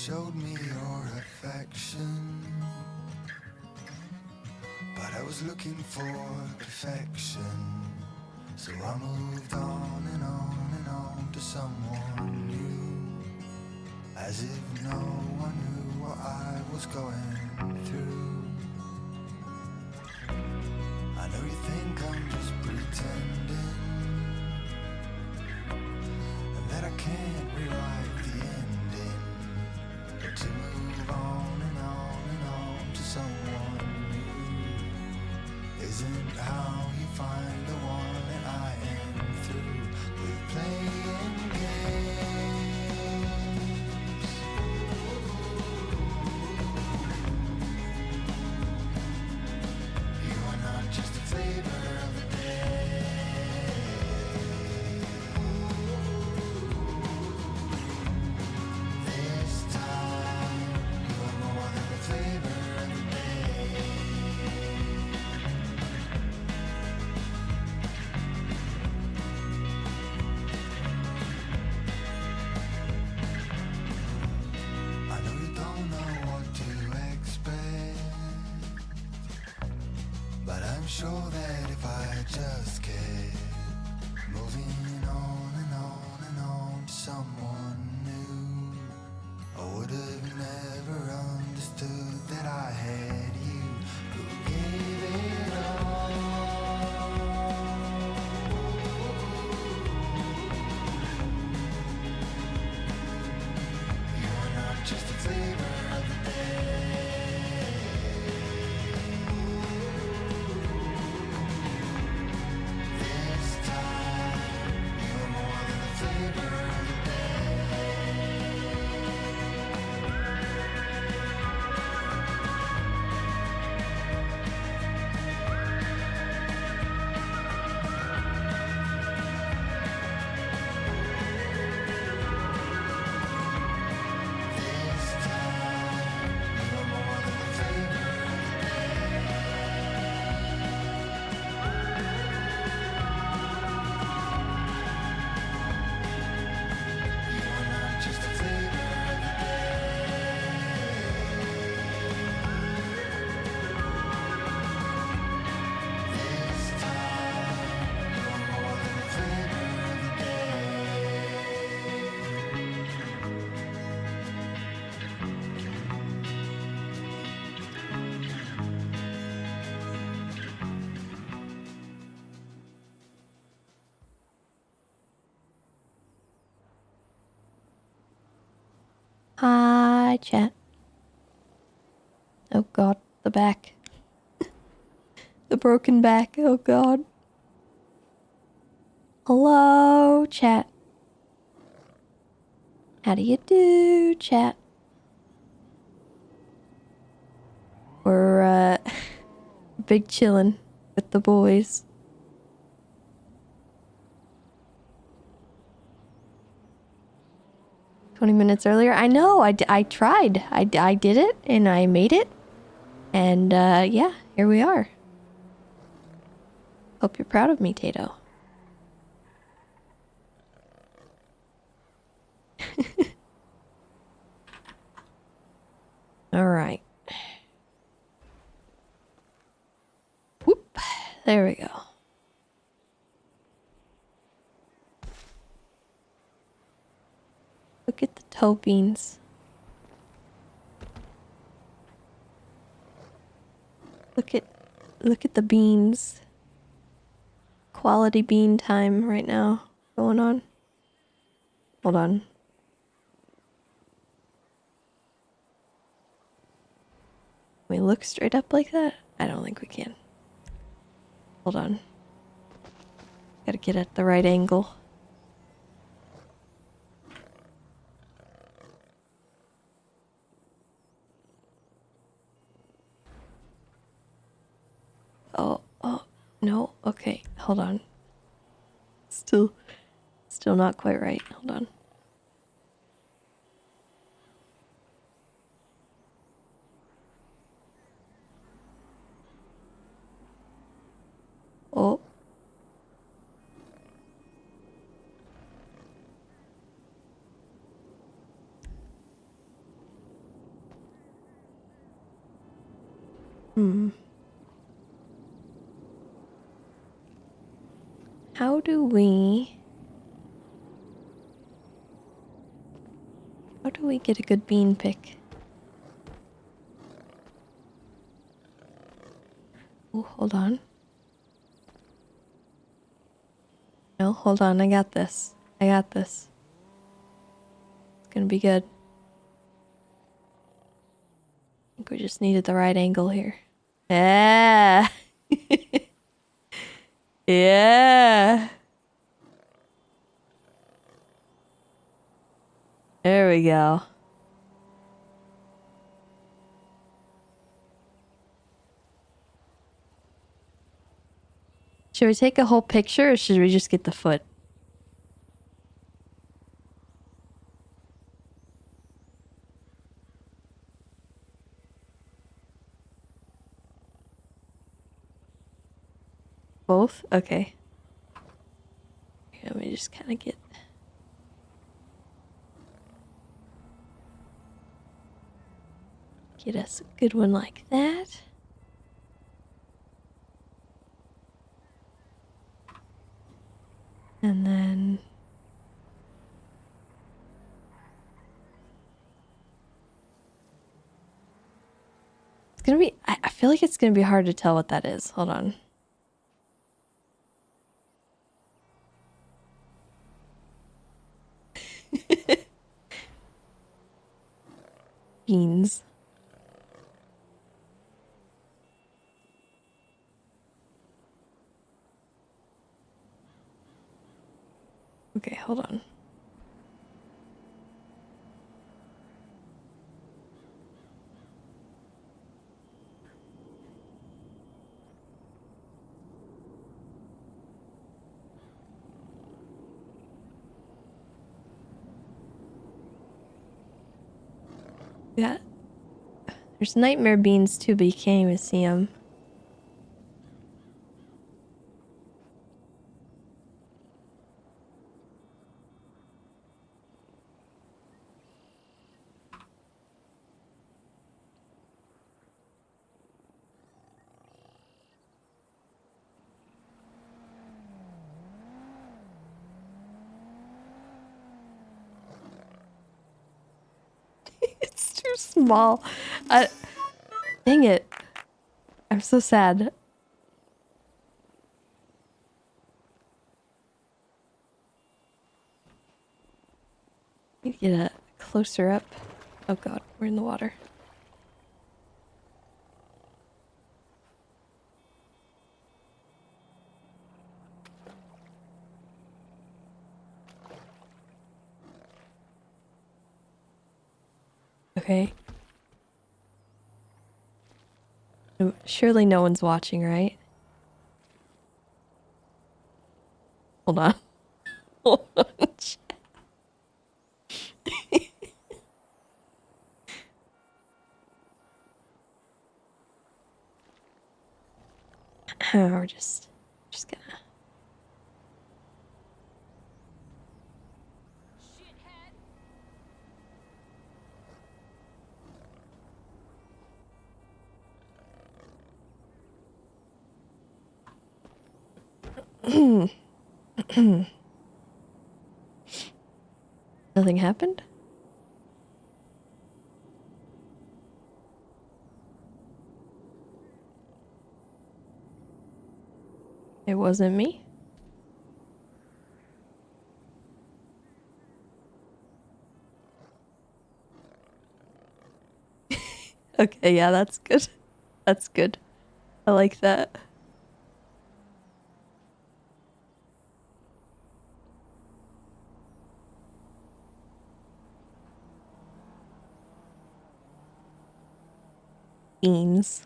showed me your affection, but I was looking for perfection. So I moved on and on and on to someone new, as if no one knew what I was going through. I know you think I'm just pretending, and that I can't rewrite the ending, but to move on and on and on to someone new isn't how you find the one, and I am through with playing games. You are not just a flavor of the day. This time, you are more than the flavor of the day. I know you don't know what to expect, but I'm sure that if I just kept moving on and on and on to someone new, I would have never understood that I had you who gave it all. You're not just a flavor of the day. This time, you're more than the flavor of the day. This time, you're more than the flavor of the day. You're not just a flavor of the day. This time, you're more than the flavor of the day. Hi, chat. Oh god, the back. The broken back, oh god. Hello, chat. How do you do, chat? We're, big chillin' with the boys. "20 minutes earlier." I know, I tried. I did it, and I made it. And, yeah, here we are. Hope you're proud of me, Tato. Alright. Whoop. There we go. Look at the toe beans. Look at the beans. Quality bean time right now going on. Hold on. Can we look straight up like that? I don't think we can. Hold on. Gotta get at the right angle. Oh, no. Okay, hold on. Still not quite right. Hold on. Oh. How do we get a good bean pick? Oh, hold on. No, hold on. I got this. I got this. It's gonna be good. I think we just needed the right angle here. Yeah. Yeah. There we go. Should we take a whole picture or should we just get the foot? Both? Okay. Let me just kind of get us a good one like that. And then it's gonna be, I feel like it's gonna be hard to tell what that is. Hold on. Beans. Okay, hold on. Yeah. There's nightmare beans too, but you can't even see them. It's too small. Dang it. I'm so sad. Need to get a closer up. Oh god, we're in the water. Okay. Surely no one's watching, right? Hold on. Hold on. We're just gonna. Nothing happened? It wasn't me? Okay, yeah, that's good. That's good. I like that. Beans.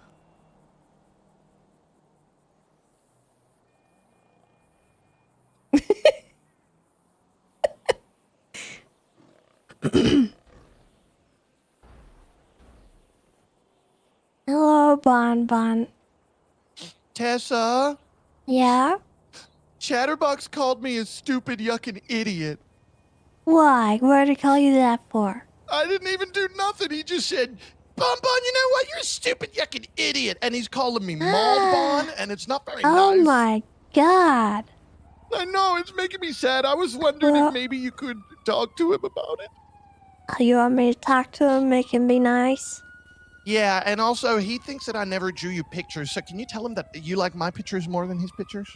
Hello, Bon Bon. Tessa, Yeah? Chatterbox called me a stupid yucking idiot. Why? What did he call you that for? I didn't even do nothing. He just said, you know what? You're a stupid yucking idiot. And he's calling me Maldbon, and it's not very Oh nice. my god. I know, it's making me sad. I was wondering Well- if maybe you could talk to him about it. You want me to talk to him, make him be nice? Yeah, and also he thinks that I never drew you pictures. So can you tell him that you like my pictures more than his pictures?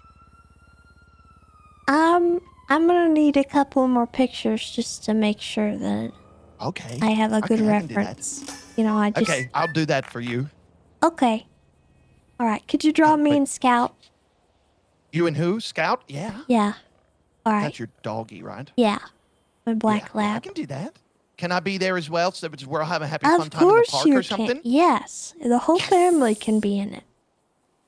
I'm gonna need a couple more pictures just to make sure that Okay. I have a good Okay, I can do that. reference. You know, I just... Okay, I'll do that for you. Okay. Alright, could you draw me But- and Scout? You and who? Scout? Yeah. Yeah. Alright. That's your doggy, right? Yeah. My black Yeah, I lab. can do that. Can I be there as well so that we'll have a happy Of fun time in the course park you or something? can. Yes. The whole Yes. family can be in it.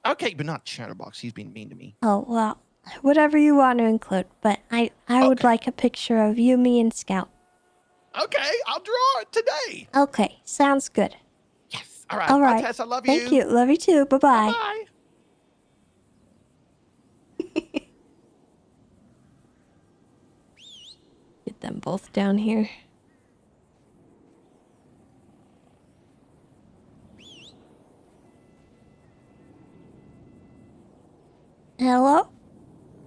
Okay, but not Chatterbox. He's being mean to me. Oh, well, whatever you want to include. But I would Okay. like a picture of you, me, and Scout. Okay, I'll draw it today. Okay, sounds good. Yes. All right. All Bye, right. Tess. I love you. Thank you. Love you too. Bye-bye. Bye. Get them both down here. Hello?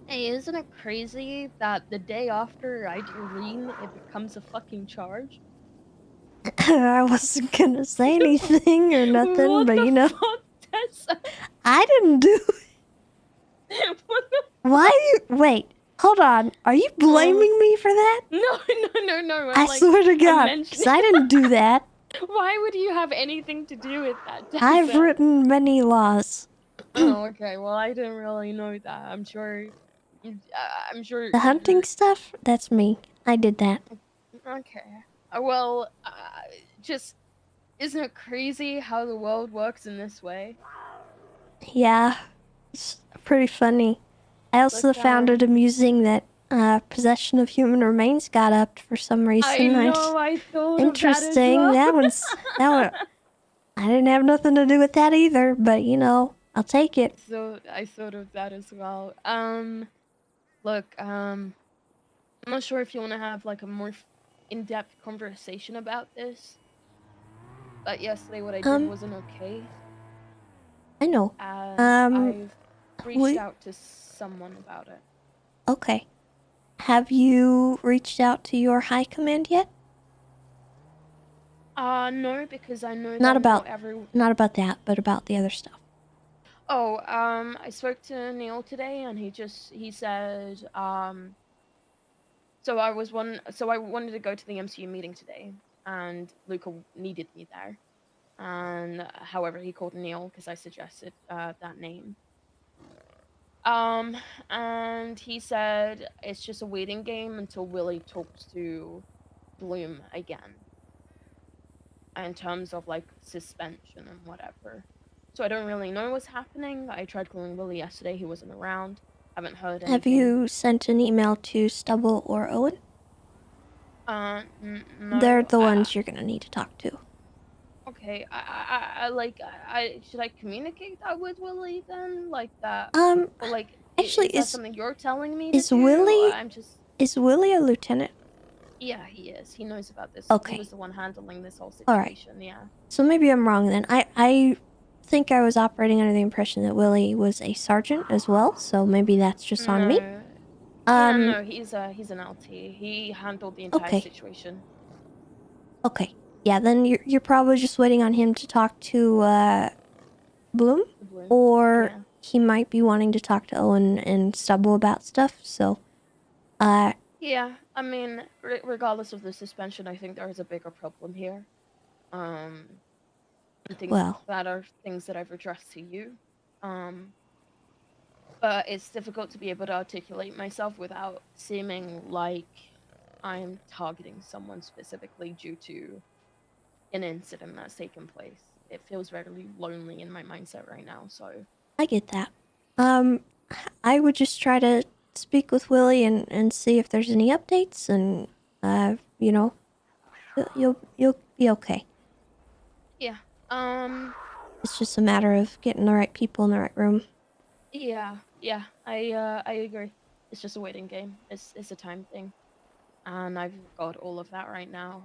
Hey, isn't it crazy that the day after I do lean, it becomes a fucking charge? I wasn't gonna say anything or nothing, What but the you know, fuck, Tessa? I didn't do it. What the Why you... Wait, hold on. Are you blaming me for that? No. I swear to God, mentioning- because I didn't do that. Why would you have anything to do with that, Tessa? I've written many laws. Oh, okay. Well, I didn't really know that. I'm sure. The hunting stuff? That's me. I did that. Okay. Well, just isn't it crazy how the world works in this way? Yeah, it's pretty funny. I also Look, found it amusing that possession of human remains got upped for some reason. I know. I thought Interesting. Of that as well. That one. I didn't have nothing to do with that either, but you know, I'll take it. So I thought of that as well. Look, I'm not sure if you want to have like a more in-depth conversation about this. But yesterday, what I did wasn't okay. I know. I've reached out to someone about it. Okay. Have you reached out to your high command yet? No, because I know Not that about everyone. not about that, but about the other stuff. Oh, I spoke to Neil today, and he said, so I wanted to go to the MCU meeting today, and Luca needed me there, and however, he called Neil because I suggested that name. And he said it's just a waiting game until Willie talks to Bloom again, in terms of like suspension and whatever. So I don't really know what's happening. I tried calling Willie yesterday. He wasn't around. Haven't heard anything. Have you sent an email to Stubble or Owen? No. They're the ones you're gonna need to talk to. Okay. Should I communicate that with Willie then? Like that? Or like, actually, is that something you're telling me is to do? Willie- I'm just. Is Willie a lieutenant? Yeah, he is. He knows about this. Okay. He was the one handling this whole All right. situation. Yeah. So maybe I'm wrong then. I think I was operating under the impression that Willie was a sergeant as well, so maybe that's just on me. Yeah, no, he's an LT. He handled the entire Okay. situation. Okay. Yeah, then you're probably just waiting on him to talk to Bloom, Bloom. or Yeah. he might be wanting to talk to Owen and Stubble about stuff. So, Yeah, I mean, regardless of the suspension, I think there is a bigger problem here. And things Well. that are things that I've addressed to you. But it's difficult to be able to articulate myself without seeming like I'm targeting someone specifically due to an incident that's taken place. It feels very lonely in my mindset right now, so... I get that. I would just try to speak with Willie and see if there's any updates, and you know, you'll be okay. Yeah. It's just a matter of getting the right people in the right room. Yeah. I agree. It's just a waiting game. It's a time thing, and I've got all of that right now.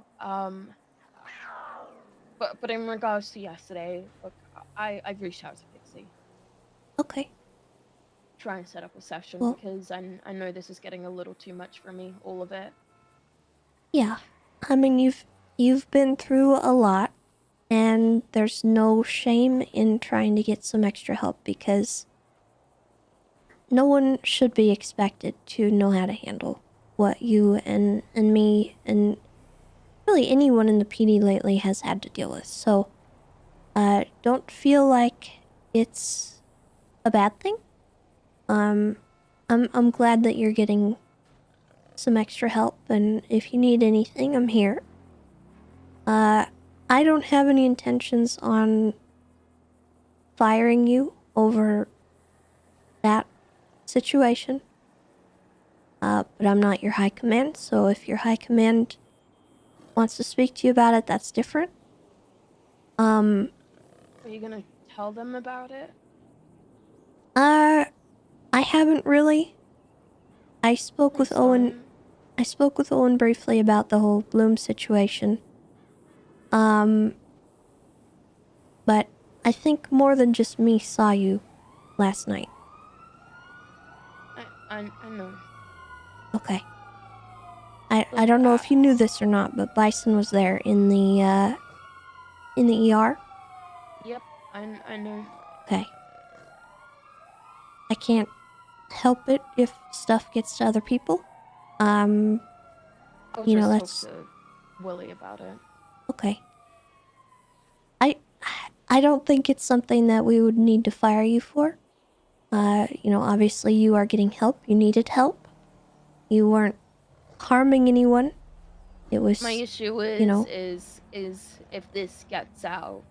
But in regards to yesterday, look, I've reached out to Pixie, Okay. trying to set up a session Well, because I know this is getting a little too much for me, all of it. yeah. I mean, you've been through a lot, and there's no shame in trying to get some extra help because no one should be expected to know how to handle what you and me and really anyone in the PD lately has had to deal with. So, don't feel like it's a bad thing. I'm glad that you're getting some extra help, and if you need anything, I'm here. I don't have any intentions on firing you over that situation. But I'm not your high command, so if your high command wants to speak to you about it, that's different. Are you gonna tell them about it? I haven't really. I spoke with Please Owen. don't. I spoke with Owen briefly about the whole Bloom situation. But I think more than just me saw you last night. I know. Okay. I Look, don't know if you knew this or not, but Bison was there in the ER. yep, I know. Okay. I can't help it if stuff gets to other people. I'll You know, just talk that's to Willie about it. okay. I I don't think it's something that we would need to fire you for. You know, obviously you are getting help. You needed help. You weren't harming anyone. It My was, issue you know, is if this gets out,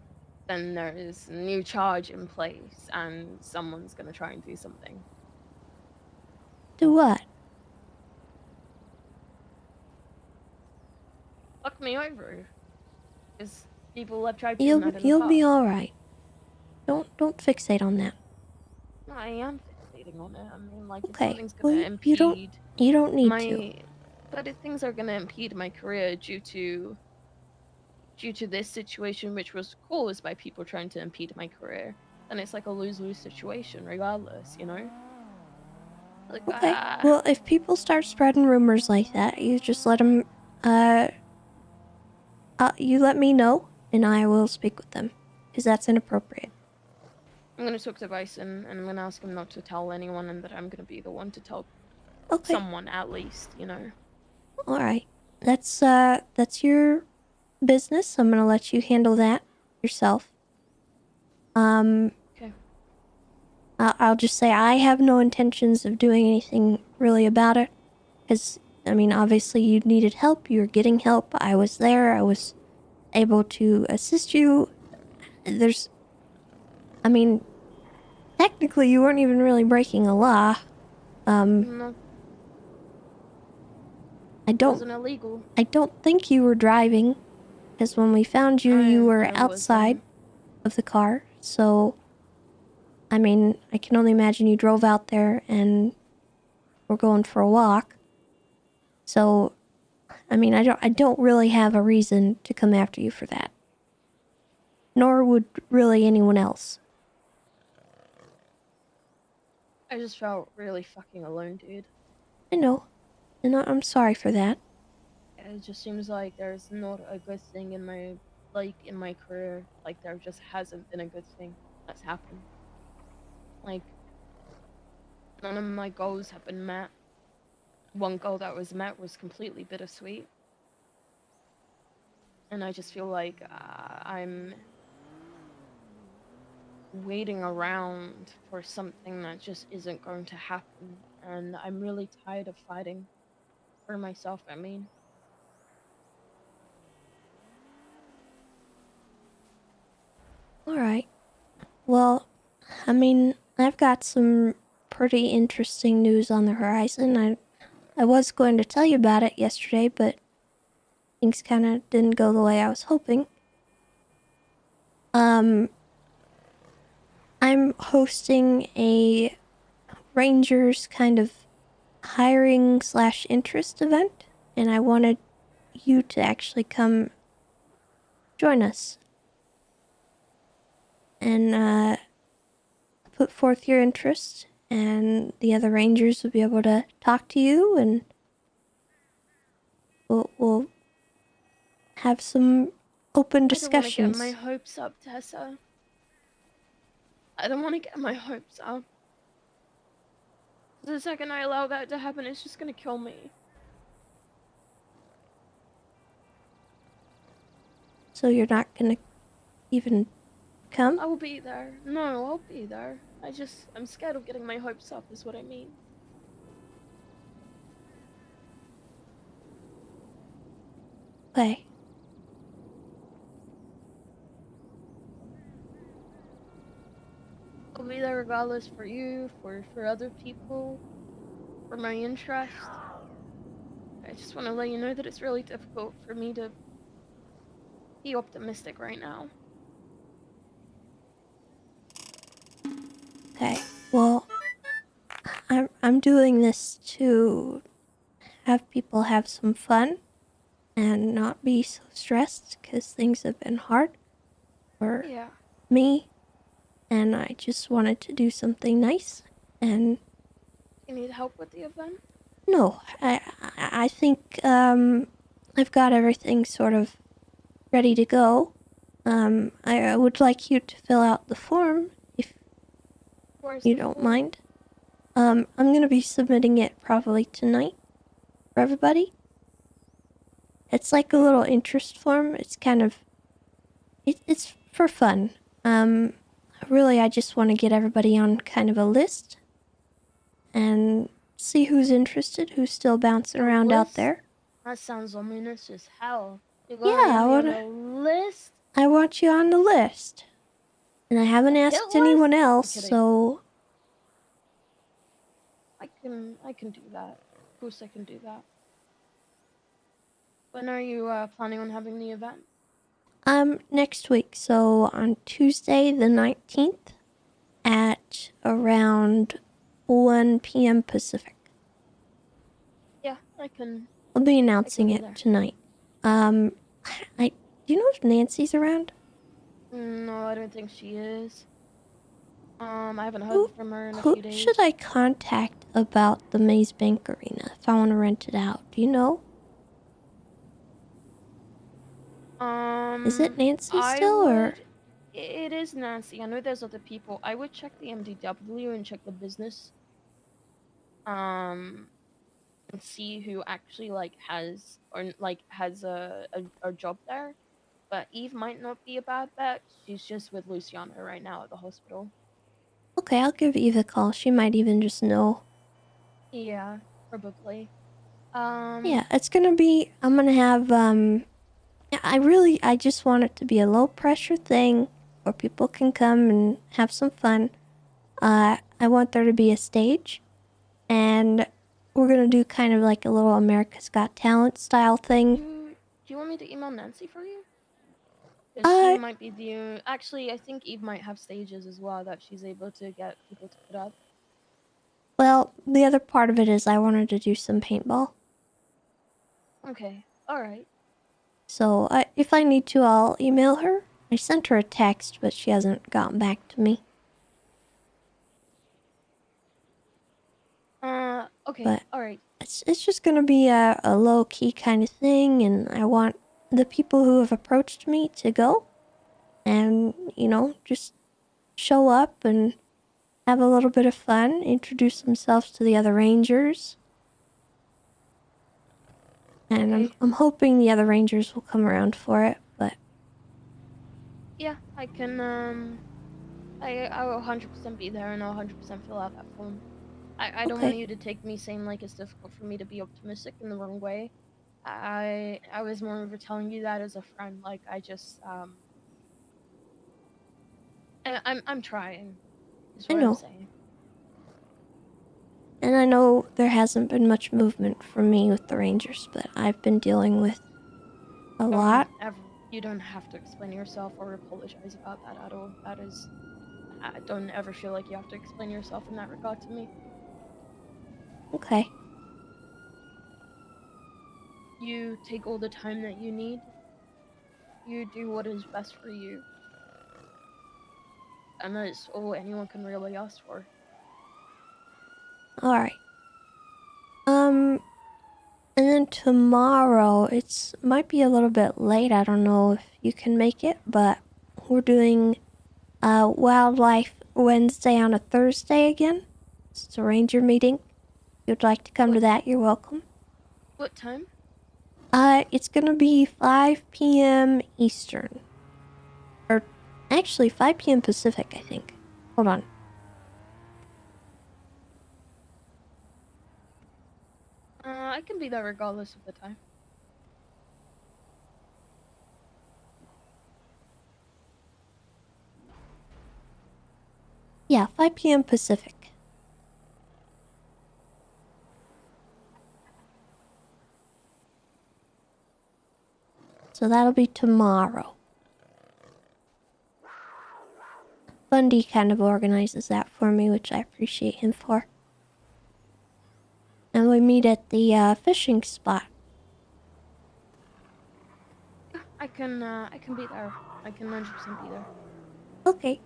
then there is a new charge in place and someone's gonna try and do something. do what? Fuck me over. Because people have tried doing that in the You'll be past. all right. Don't fixate on that. I am fixating on it. I mean, like, if Okay. something's Well, gonna impede you don't need to. my... But if things are gonna impede my career due to this situation, which was caused by people trying to impede my career, then it's like a lose-lose situation regardless, you know? Like, Okay. Well, if people start spreading rumors like that, you just let them. You let me know, and I will speak with them, because that's inappropriate. I'm gonna talk to Bison and I'm gonna ask him not to tell anyone and that I'm gonna be the one to tell Okay. someone at least, you know? All right. That's your business. I'm gonna let you handle that yourself. Okay. I'll just say I have no intentions of doing anything really about it, because I mean, obviously you needed help. You were getting help. I was there. I was able to assist you. I mean, technically you weren't even really breaking a law. No, I wasn't illegal. don't think you were driving, because when we found you, you were I outside wasn't. of the car. So, I mean, I can only imagine you drove out there and were going for a walk. So, I mean, I don't really have a reason to come after you for that. Nor would really anyone else. I just felt really fucking alone, dude. I know, and I'm sorry for that. It just seems like there's not a good thing in my career. Like, there just hasn't been a good thing that's happened. Like, none of my goals have been met. One goal that was met was completely bittersweet. And I just feel like I'm waiting around for something that just isn't going to happen. And I'm really tired of fighting for myself, I mean. Alright. Well, I mean, I've got some pretty interesting news on the horizon. I was going to tell you about it yesterday, but things kind of didn't go the way I was hoping. I'm hosting a Rangers kind of hiring / interest event, and I wanted you to actually come join us. and put forth your interest, and the other rangers will be able to talk to you, and we'll have some open I don't want to get discussions. my hopes up, Tessa. I don't want to get my hopes up. The second I allow that to happen, it's just gonna kill me. So you're not gonna even come? I will be there. No, I'll be there. I'm scared of getting my hopes up, is what I mean. Okay. I'll be there regardless for you, for other people, for my interest. I just want to let you know that it's really difficult for me to be optimistic right now. Okay. Well, I'm doing this to have people have some fun and not be so stressed because things have been hard for Yeah. me, and I just wanted to do something nice. And You need help with the event? no, I think I've got everything sort of ready to go. I would like you to fill out the form if Where's you the don't form? mind. I'm gonna be submitting it probably tonight for everybody. It's like a little interest form. It's kind of it's for fun. Really, I just want to get everybody on kind of a list and see who's interested, who's still bouncing around out list? there. That sounds ominous as hell. You're Yeah, gonna get me on a list? I want you on the list. And I haven't A hit asked anyone list? I'm else, kidding. so I can do that. Of course I can do that. When are you planning on having the event? next week. So on Tuesday the 19th at around 1 p.m. Pacific. Yeah, I can. I'll be announcing be it there. tonight. Do you know if Nancy's around? No, I don't think she is. I haven't heard Who, from her in a who few days. should I contact about the Maze Bank Arena if I want to rent it out? Do you know? Is it Nancy still, or? It is Nancy. I know there's other people. I would check the MDW and check the business. And see who actually has a job there. But Eve might not be a bad bet. She's just with Luciano right now at the hospital. Okay, I'll give Eve a call. She might even just know. Yeah, probably. Yeah, it's gonna be. I'm gonna have. Yeah, I just want it to be a low pressure thing where people can come and have some fun. I want there to be a stage, and we're gonna do kind of like a little America's Got Talent style thing. Do you want me to email Nancy for you? Because she Uh, might be the. Actually, I think Eve might have stages as well that she's able to get people to put up. well, the other part of it is I wanted to do some paintball. Okay, alright. So if I need to, I'll email her. I sent her a text, but she hasn't gotten back to me. Okay, But alright. it's just gonna be a low key kind of thing, and I want the people who have approached me to go, and just show up and have a little bit of fun, introduce themselves to the other rangers, and Okay. I'm hoping the other rangers will come around for it. But Yeah, I can, I will 100% be there and I'll 100% fill out that form. I don't want okay, you to take me saying like it's difficult for me to be optimistic in the wrong way. I was more of telling you that as a friend. Like I just I'm trying. Is I what I'm know, saying. and I know there hasn't been much movement for me with the rangers, but I've been dealing with a lot. You don't have to explain yourself or apologize about that at all. That is, I don't ever feel like you have to explain yourself in that regard to me. Okay, You take all the time that you need. You do what is best for you. And that's all anyone can really ask for. Alright. And then tomorrow, might be a little bit late. I don't know if you can make it, but we're doing Wildlife Wednesday on a Thursday again. It's a ranger meeting. If you'd like to come to that, you're welcome. What time? It's gonna be 5 p.m. Eastern. Or, actually, 5 p.m. Pacific, I think. Hold on. I can be there regardless of the time. Yeah, 5 p.m. Pacific. So that'll be tomorrow. Bundy kind of organizes that for me, which I appreciate him for. And we meet at the fishing spot. Yeah, I can be there. I can 100% be there. Okay.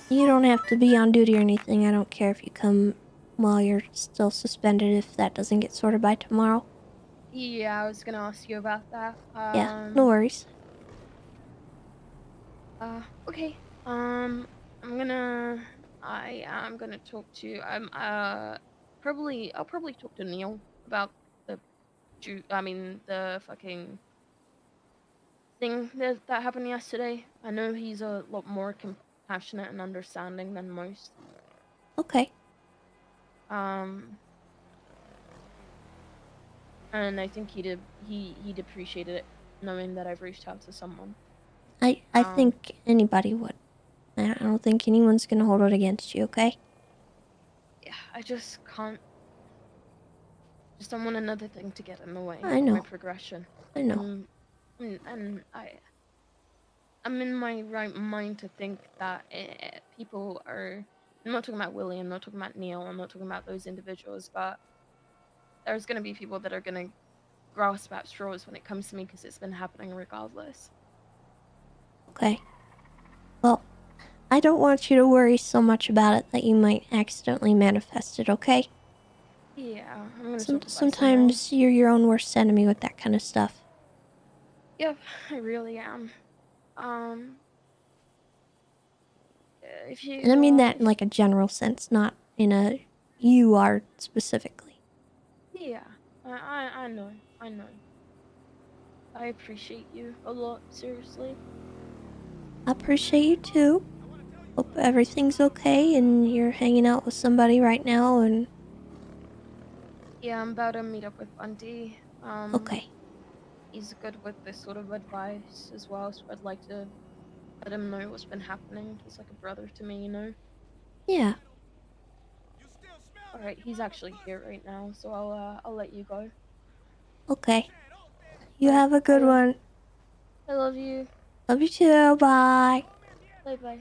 You don't have to be on duty or anything. I don't care if you come while you're still suspended if that doesn't get sorted by tomorrow. Yeah, I was gonna ask you about that. Yeah, no worries. Okay. I'm gonna. I am gonna talk to. I'll probably talk to Neil about the. The fucking thing that happened yesterday. I know he's a lot more compassionate and understanding than most. Okay. And I think he'd appreciate it knowing that I've reached out to someone. I think anybody would. I don't think anyone's gonna hold it against you, okay? Yeah, I just can't. Just don't want another thing to get in the way I of my know. progression. I know. And I'm in my right mind to think that people are. I'm not talking about Willie. I'm not talking about Neil. I'm not talking about those individuals. But there's gonna be people that are gonna grasp at straws when it comes to me because it's been happening regardless. Okay. Well, I don't want you to worry so much about it that you might accidentally manifest it, okay? Yeah, I'm gonna talk to Sometimes you're your own worst enemy with that kind of stuff. Yep, I really am. If you And I mean that in like a general sense, not in a you are specifically. yeah, I know, I know. I appreciate you a lot, seriously. I appreciate you too. Hope everything's okay and you're hanging out with somebody right now and Yeah, I'm about to meet up with Bundy. okay. He's good with this sort of advice as well, so I'd like to let him know what's been happening. He's like a brother to me, you know. Yeah. All right, he's actually here right now, so I'll let you go. Okay. You All right, have a good one. I love you. Love you too. Bye. Bye bye.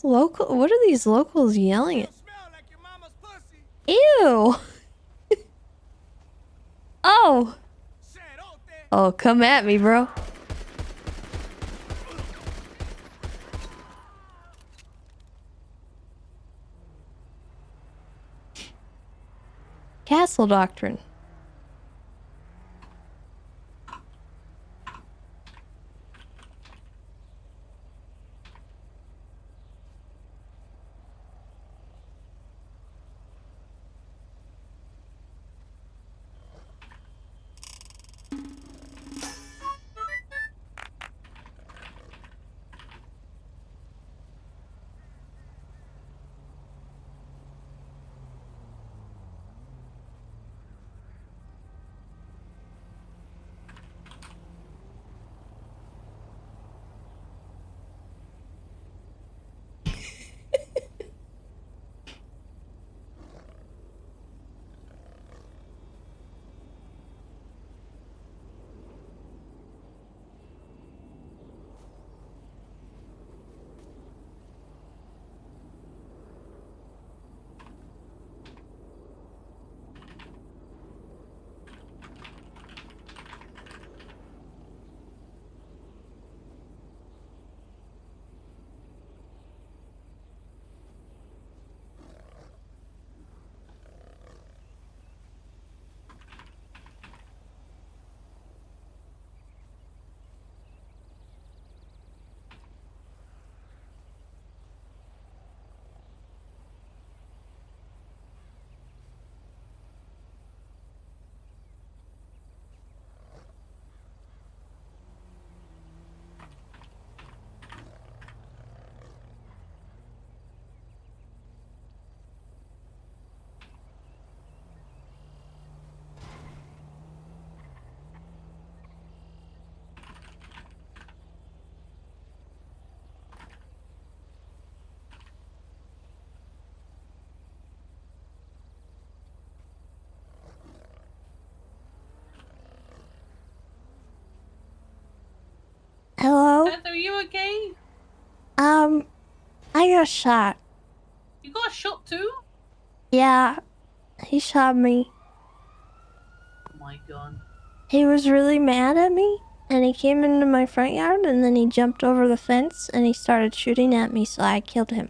What are these locals yelling at? Ew. Oh. Oh, come at me, bro. Castle Doctrine. you okay? I got shot. You got shot too? Yeah, he shot me. Oh my god. He was really mad at me, and he came into my front yard, and then he jumped over the fence, and he started shooting at me, so I killed him.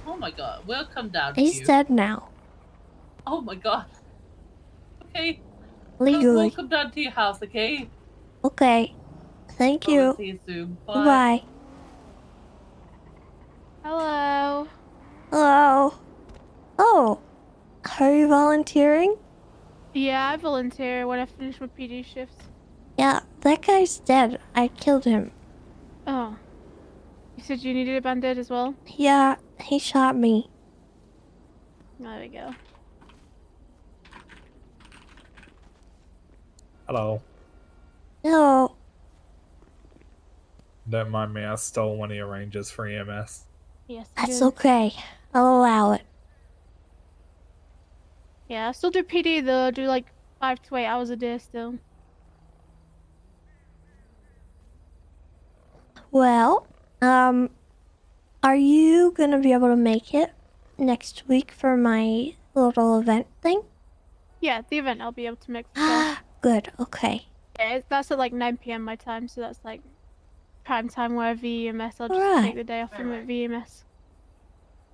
Oh my god. We'll come down to He's you. dead now, Oh my god. Okay. We'll legally. come down to your house, okay? Okay, thank We'll you. see you soon. Bye. Goodbye. Hello. Hello. Oh, are you volunteering? Yeah, I volunteer when I finish my PD shifts. Yeah, that guy's dead. I killed him. Oh. You said you needed a band-aid as well? Yeah, he shot me. There we go. Hello. No. Don't mind me, I stole one of your rangers for EMS. Yes, That's okay. I'll allow it. Yeah, I still do PD though. I do like 5 to 8 hours a day still. Well, are you gonna be able to make it next week for my little event thing? Yeah, the event I'll be able to make for sure. Good, okay. Yeah, that's at like 9 p.m. my time, so that's like prime time where I VEMS. I'll just Alright. take the day off from at VEMS.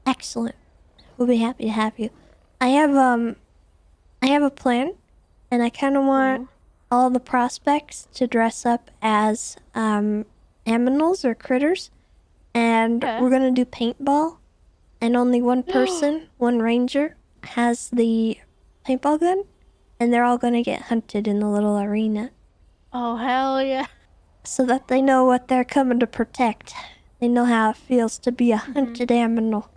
Excellent. We'll be happy to have you. I have a plan, and I kind of want all the prospects to dress up as aminals or critters, and Okay. we're gonna do paintball, and only one person, one ranger, has the paintball gun, and they're all gonna get hunted in the little arena, Oh, hell yeah. so that they know what they're coming to protect. They know how it feels to be a hunted aminal.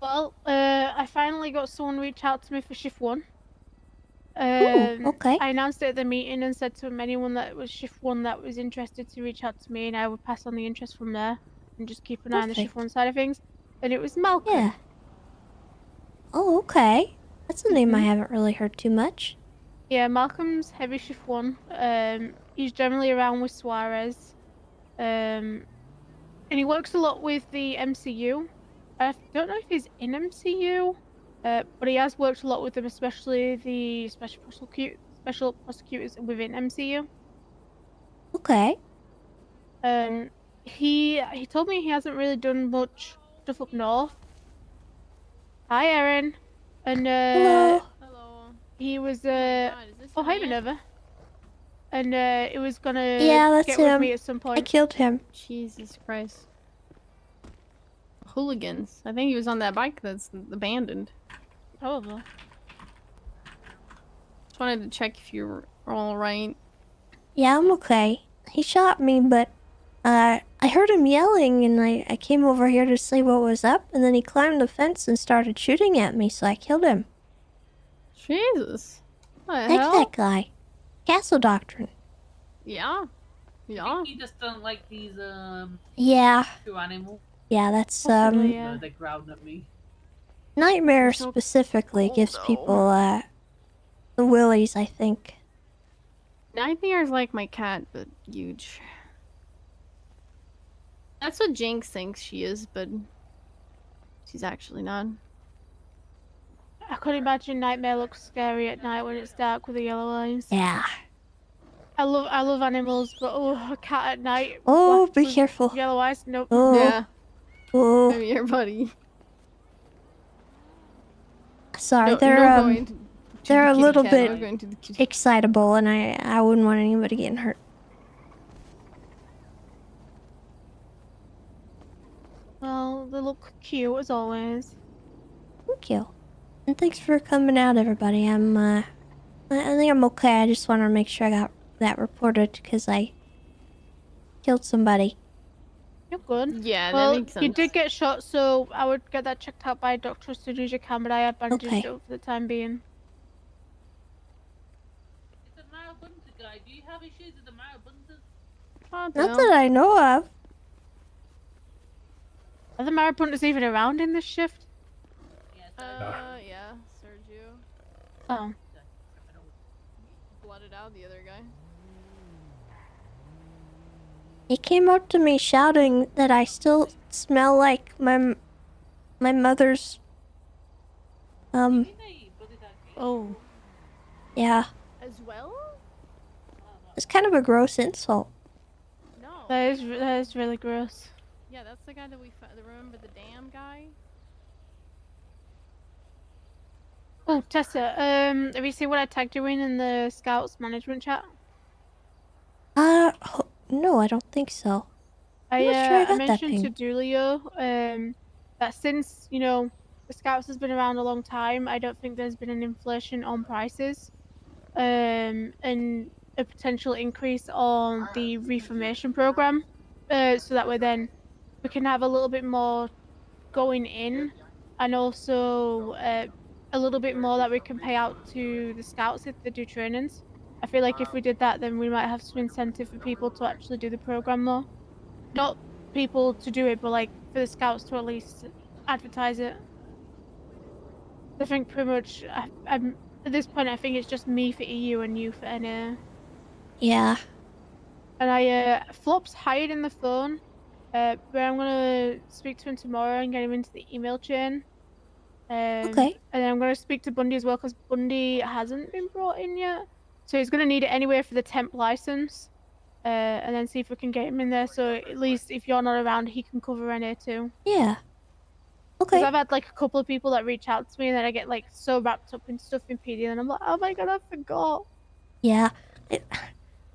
Well, I finally got someone reach out to me for shift 1. Okay. I announced it at the meeting and said to anyone that was shift 1 that was interested to reach out to me, and I would pass on the interest from there and just keep an eye on the shift Perfect. 1 side of things. And it was Malcolm. Yeah. Oh, okay. That's a name I haven't really heard too much. Yeah, Malcolm's heavy shift 1. He's generally around with Suarez. And he works a lot with the MCU. I don't know if he's in MCU, but he has worked a lot with them, especially the special prosecutors within MCU. Okay. He told me he hasn't really done much stuff up north. Hi, Erin. And Hello. Hello. he was God, is this oh, hi, man? Minerva. And it was gonna Yeah, that's get with him. me at some I point. killed him. Jesus Christ. Hooligans. I think he was on that bike that's abandoned. Probably. Just wanted to check if you were all right. Yeah, I'm okay. He shot me, but I heard him yelling, and I came over here to see what was up, and then he climbed the fence and started shooting at me, so I killed him. Jesus. What the Heck, hell? that guy. Castle Doctrine. Yeah. Yeah. You just don't like these Yeah. two animals. Yeah, that's Possibly, yeah. They're growling at me. Nightmare There's no specifically cold, gives though. people the willies, I think. Nightmare's like my cat, but huge. That's what Jinx thinks she is, but she's actually not. I could imagine Nightmare looks scary at night when it's dark with the yellow eyes. Yeah. I love animals, but a cat at night. Oh, black be with careful. Yellow eyes, nope. Oh. Yeah. Oh. I'm here, buddy. Sorry, No, they're no going to they're the a kitty little cat, bit no going to the kitty. excitable, and I wouldn't want anybody getting hurt. Well, they look cute as always. Thank you. And thanks for coming out, everybody. I think I'm okay. I just want to make sure I got that reported because I killed somebody. You're good. Yeah, Well, that makes sense. you did get shot, so I would get that checked out by a doctor as soon as you can, but I have bandaged Okay. it up for the time being. It's a Marabunta guy. Do you have issues with the Marabuntas? Oh, Not no. that I know of. Are the Marapunters even around in this shift? Yes, Yeah, Sergio Oh. blooded out the other guy. He came up to me shouting that I still smell like my mother's. Oh. Yeah, As well? it's kind of a gross insult. No. That is really gross. Yeah, that's the guy that we found. Remember the damn guy? Oh, Tessa, have you seen what I tagged you in the Scouts management chat? No, I don't think so. I'm I not sure I I got that mentioned to ping. Dulio that since the Scouts has been around a long time, I don't think there's been an inflation on prices, and a potential increase on the reformation program, so that way then we can have a little bit more going in, and also a little bit more that we can pay out to the Scouts if they do trainings. I feel like if we did that, then we might have some incentive for people to actually do the program more. Not people to do it, but like for the Scouts to at least advertise it. I think pretty much I'm at this point. I think it's just me for EU and you for NA. Yeah. And Flop's hired in the phone, but I'm gonna speak to him tomorrow and get him into the email chain. Okay. And then I'm gonna speak to Bundy as well because Bundy hasn't been brought in yet, so he's gonna need it anyway for the temp license. And then see if we can get him in there. So at least if you're not around, he can cover NA too. Yeah. Because Okay. I've had like a couple of people that reach out to me, and then I get like so wrapped up in stuff in PD, and I'm like, oh my god, I forgot. Yeah.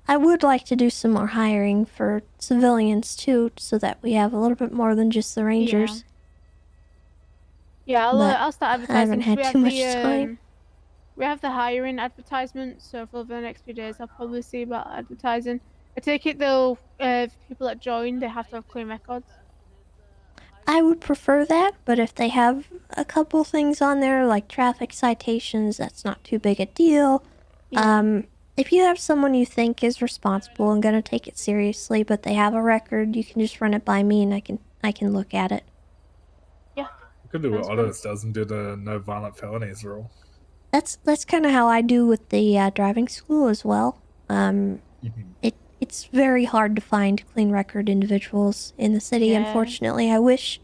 I would like to do some more hiring for civilians too, so that we have a little bit more than just the Rangers. Yeah, But I'll start I haven't advertising. 'Cause had too much time. We have the hiring advertisement, so for the next few days, I'll probably see about advertising. I take it though, for people that join, they have to have clean records. I would prefer that, but if they have a couple things on there like traffic citations, that's not too big a deal. Yeah. If you have someone you think is responsible and gonna take it seriously, but they have a record, you can just run it by me and I can look at it. Yeah. You could do what Sounds good. Others does and do the no violent felonies rule. That's kind of how I do with the driving school as well. Mhm. It's very hard to find clean record individuals in the city. Yeah. Unfortunately, I wish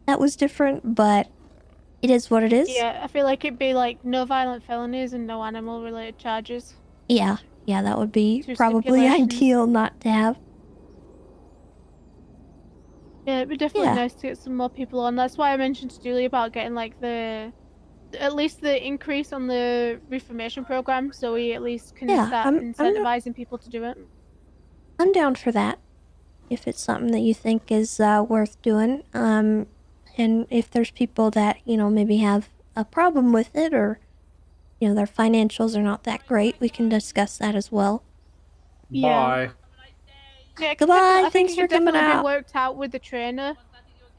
that was different, but it is what it is. Yeah, I feel like it'd be like no violent felonies and no animal related charges. Yeah, that would be Two probably stipulations. ideal not to have. Yeah, it'd be definitely Yeah. nice to get some more people on. That's why I mentioned to Julie about getting like at least the increase on the reformation program, so we at least can Yeah, start incentivizing people to do it. I'm down for that. If it's something that you think is worth doing, and if there's people that maybe have a problem with it, or their financials are not that great, we can discuss that as well. Yeah. Bye. Yeah, 'cause Goodbye. I think Thanks it for could coming definitely be out. worked out with the trainer.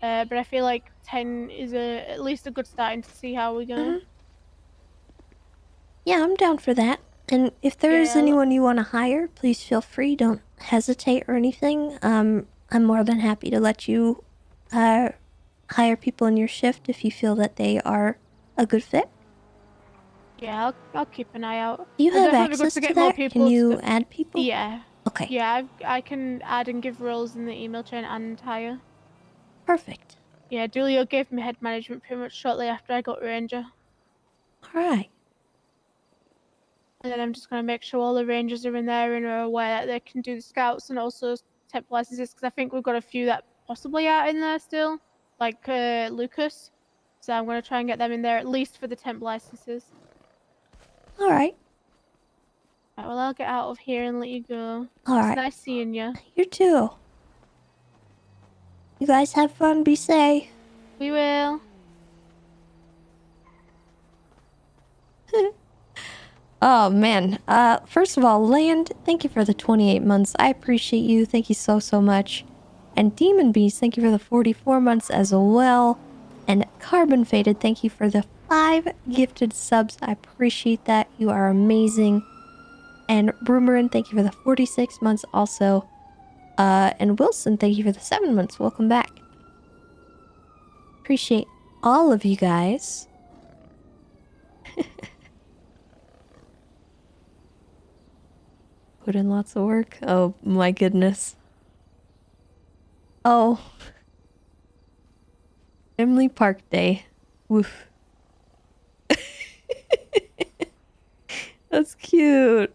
But I feel like 10 is at least a good starting to see how we're gonna. Yeah, I'm down for that. And if there is Yeah, anyone you want to hire, please feel free. Don't hesitate or anything. I'm more than happy to let you hire people in your shift if you feel that they are a good fit. Yeah, I'll keep an eye out. Do you It'll have definitely be good access to to get more that? people. Can you add people? Yeah. Okay. Yeah, I can add and give roles in the email chain and hire. Perfect. Yeah, Dulio gave me head management pretty much shortly after I got Ranger. Alright. And then I'm just going to make sure all the Rangers are in there and are aware that they can do the scouts and also temp licenses, because I think we've got a few that possibly are in there still, like Lucas. So I'm going to try and get them in there at least for the temp licenses. Alright. Right, well, I'll get out of here and let you go. Alright. It's nice seeing you. You too. You guys have fun. Be safe. We will. Oh man. First of all, Land, thank you for the 28 months. I appreciate you. Thank you so much. And Demon Beast, thank you for the 44 months as well. And Carbon Faded, thank you for the 5 gifted subs. I appreciate that. You are amazing. And Broomerin, thank you for the 46 months also. And Wilson, thank you for the 7 months. Welcome back. Appreciate all of you guys. Put in lots of work. Oh my goodness. Oh. Emily Park Day. Woof. That's cute.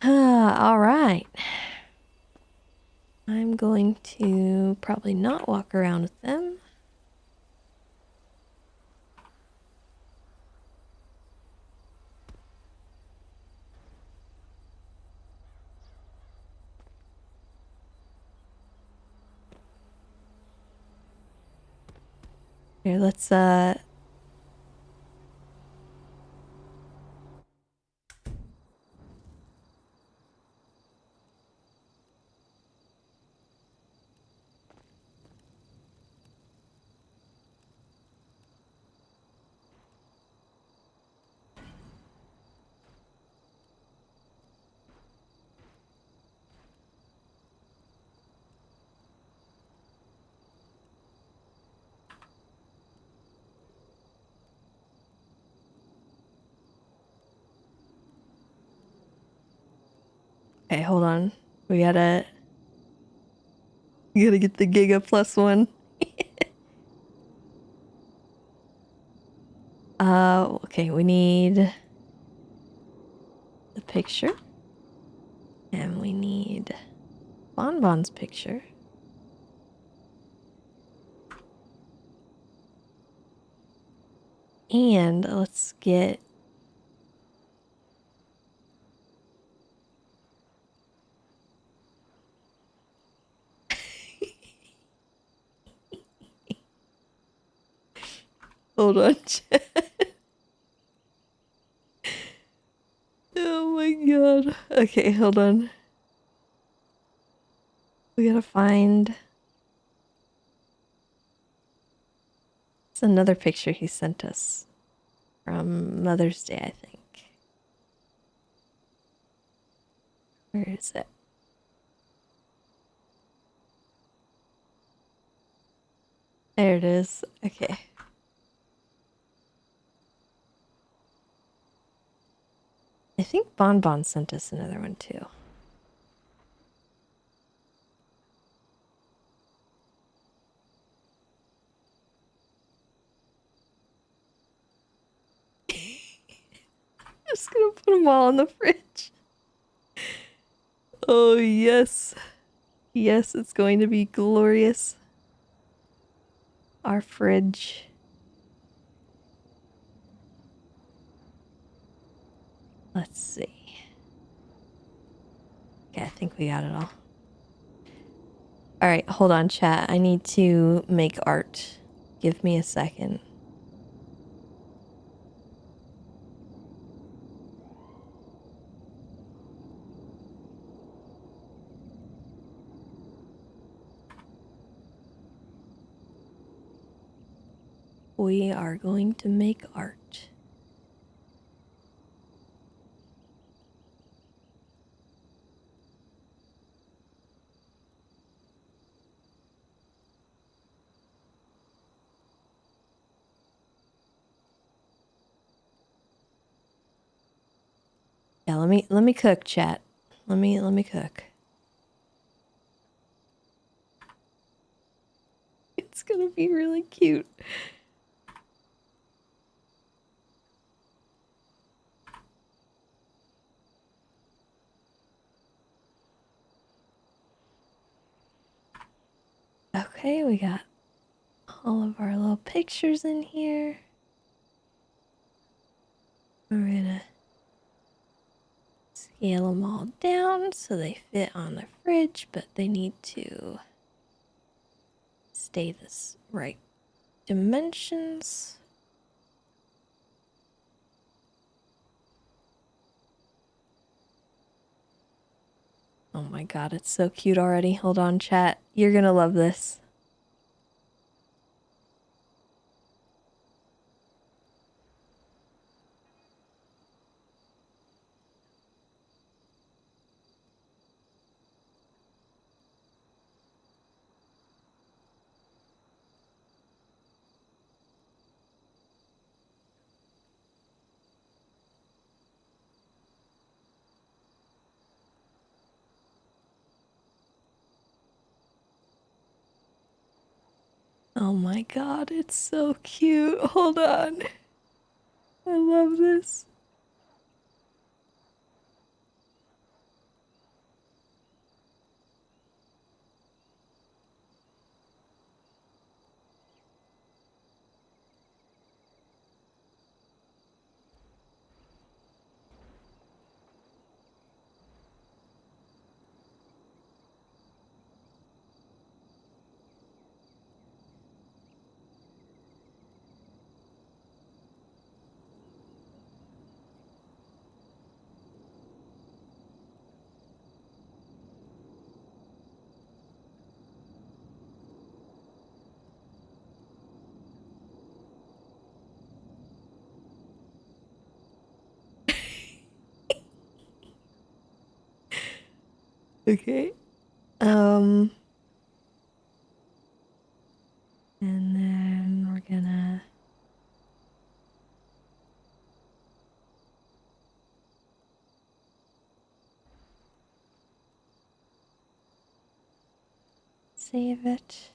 All right. I'm going to probably not walk around with them. Here, let's okay, hold on. We gotta get the Giga +1. Okay, we need the picture. And we need Bonbon's picture. And let's get hold on. Oh my god. Okay, hold on. We gotta find... It's another picture he sent us from Mother's Day, I think. Where is it? There it is. Okay. I think Bonbon sent us another one too. I'm just gonna put them all in the fridge. Oh, yes. Yes, it's going to be glorious. Our fridge. Let's see. Okay, I think we got it all. Alright, hold on, chat. I need to make art. Give me a second. We are going to make art. Yeah, let me cook, chat. Let me cook. It's gonna be really cute. Okay, we got all of our little pictures in here. We're gonna scale them all down so they fit on the fridge, but they need to stay this right dimensions. Oh my god, it's so cute already. Hold on, chat. You're gonna love this. Oh my god, it's so cute. Hold on. I love this. Okay. And then we're gonna save it.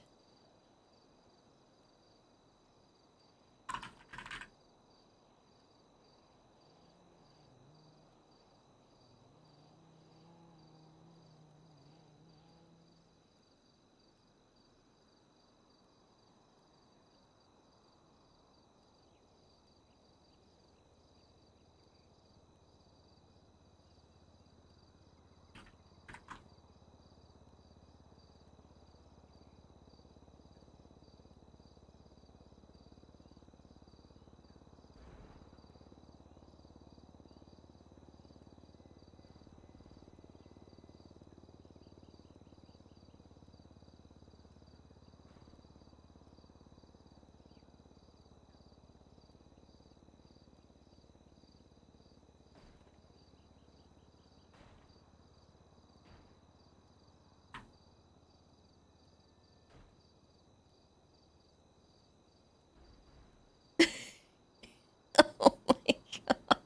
Oh my god.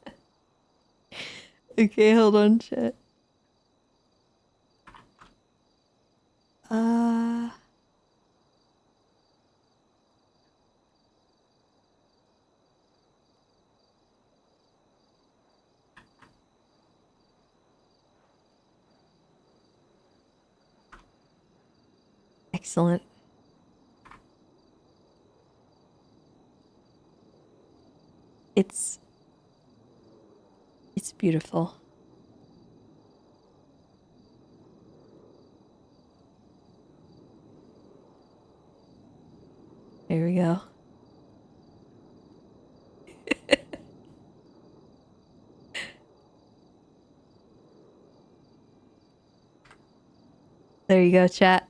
Okay, hold on, chat. Excellent. It's beautiful. There we go. There you go, chat.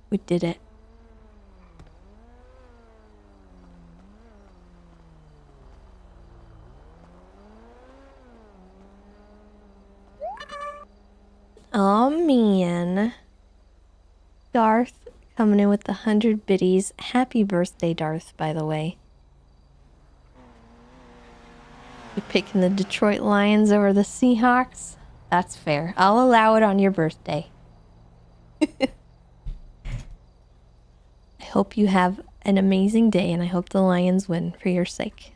We did it. Oh man. Darth coming in with the 100 biddies. Happy birthday, Darth, by the way. You picking the Detroit Lions over the Seahawks? That's fair. I'll allow it on your birthday. I hope you have an amazing day, and I hope the Lions win for your sake.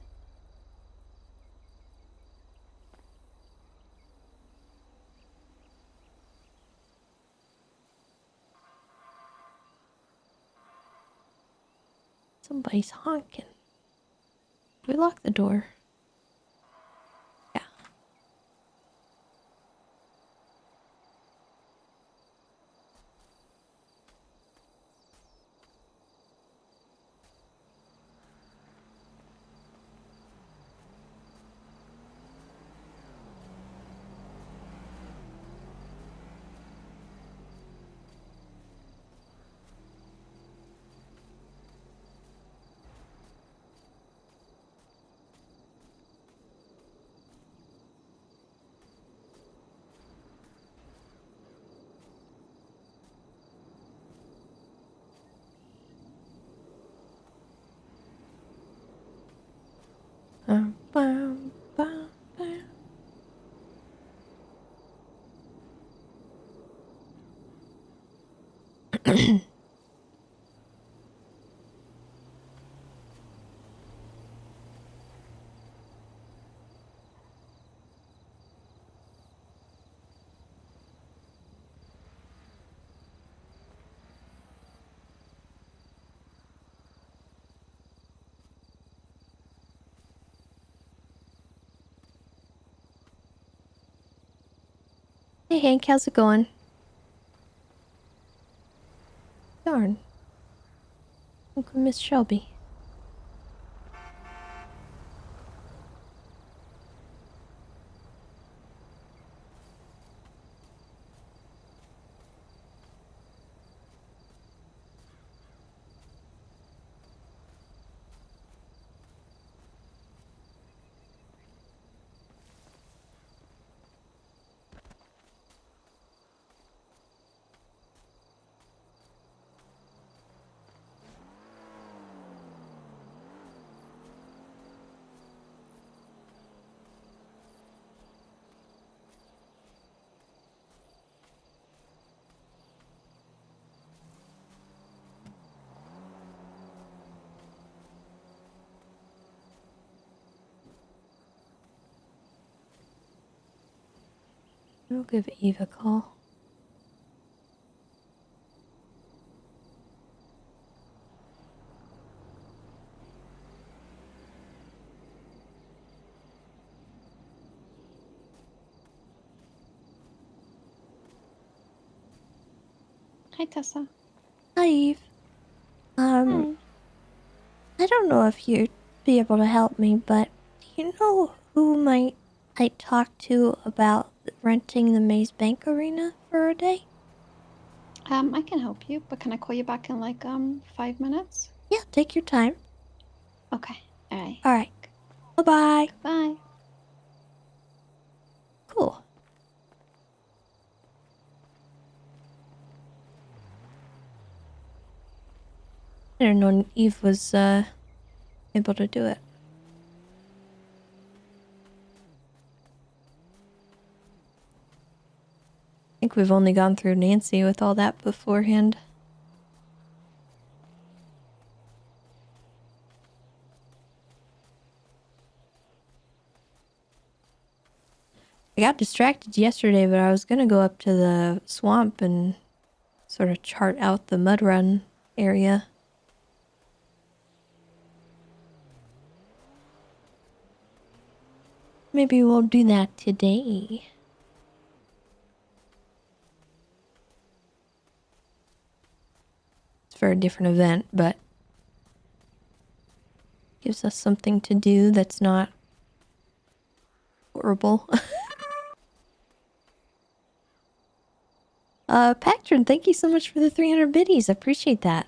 Somebody's honking. We lock the door. Yeah. Hey Hank, how's it going? Darn. Uncle Miss Shelby. I'll give Eve a call. Hi, Tessa. Hi Eve. Hi. I don't know if you'd be able to help me, but do you know who might I talk to about renting the Maze Bank Arena for a day? I can help you, but can I call you back in like 5 minutes? Yeah, take your time. Okay. All right. Alright. Bye-bye. Bye. Cool. I didn't know Eve was able to do it. I think we've only gone through Nancy with all that beforehand. I got distracted yesterday, but I was gonna go up to the swamp and sort of chart out the mud run area. Maybe we'll do that today. It's for a different event, but gives us something to do that's not horrible. Patron, thank you so much for the 300 biddies. I appreciate that.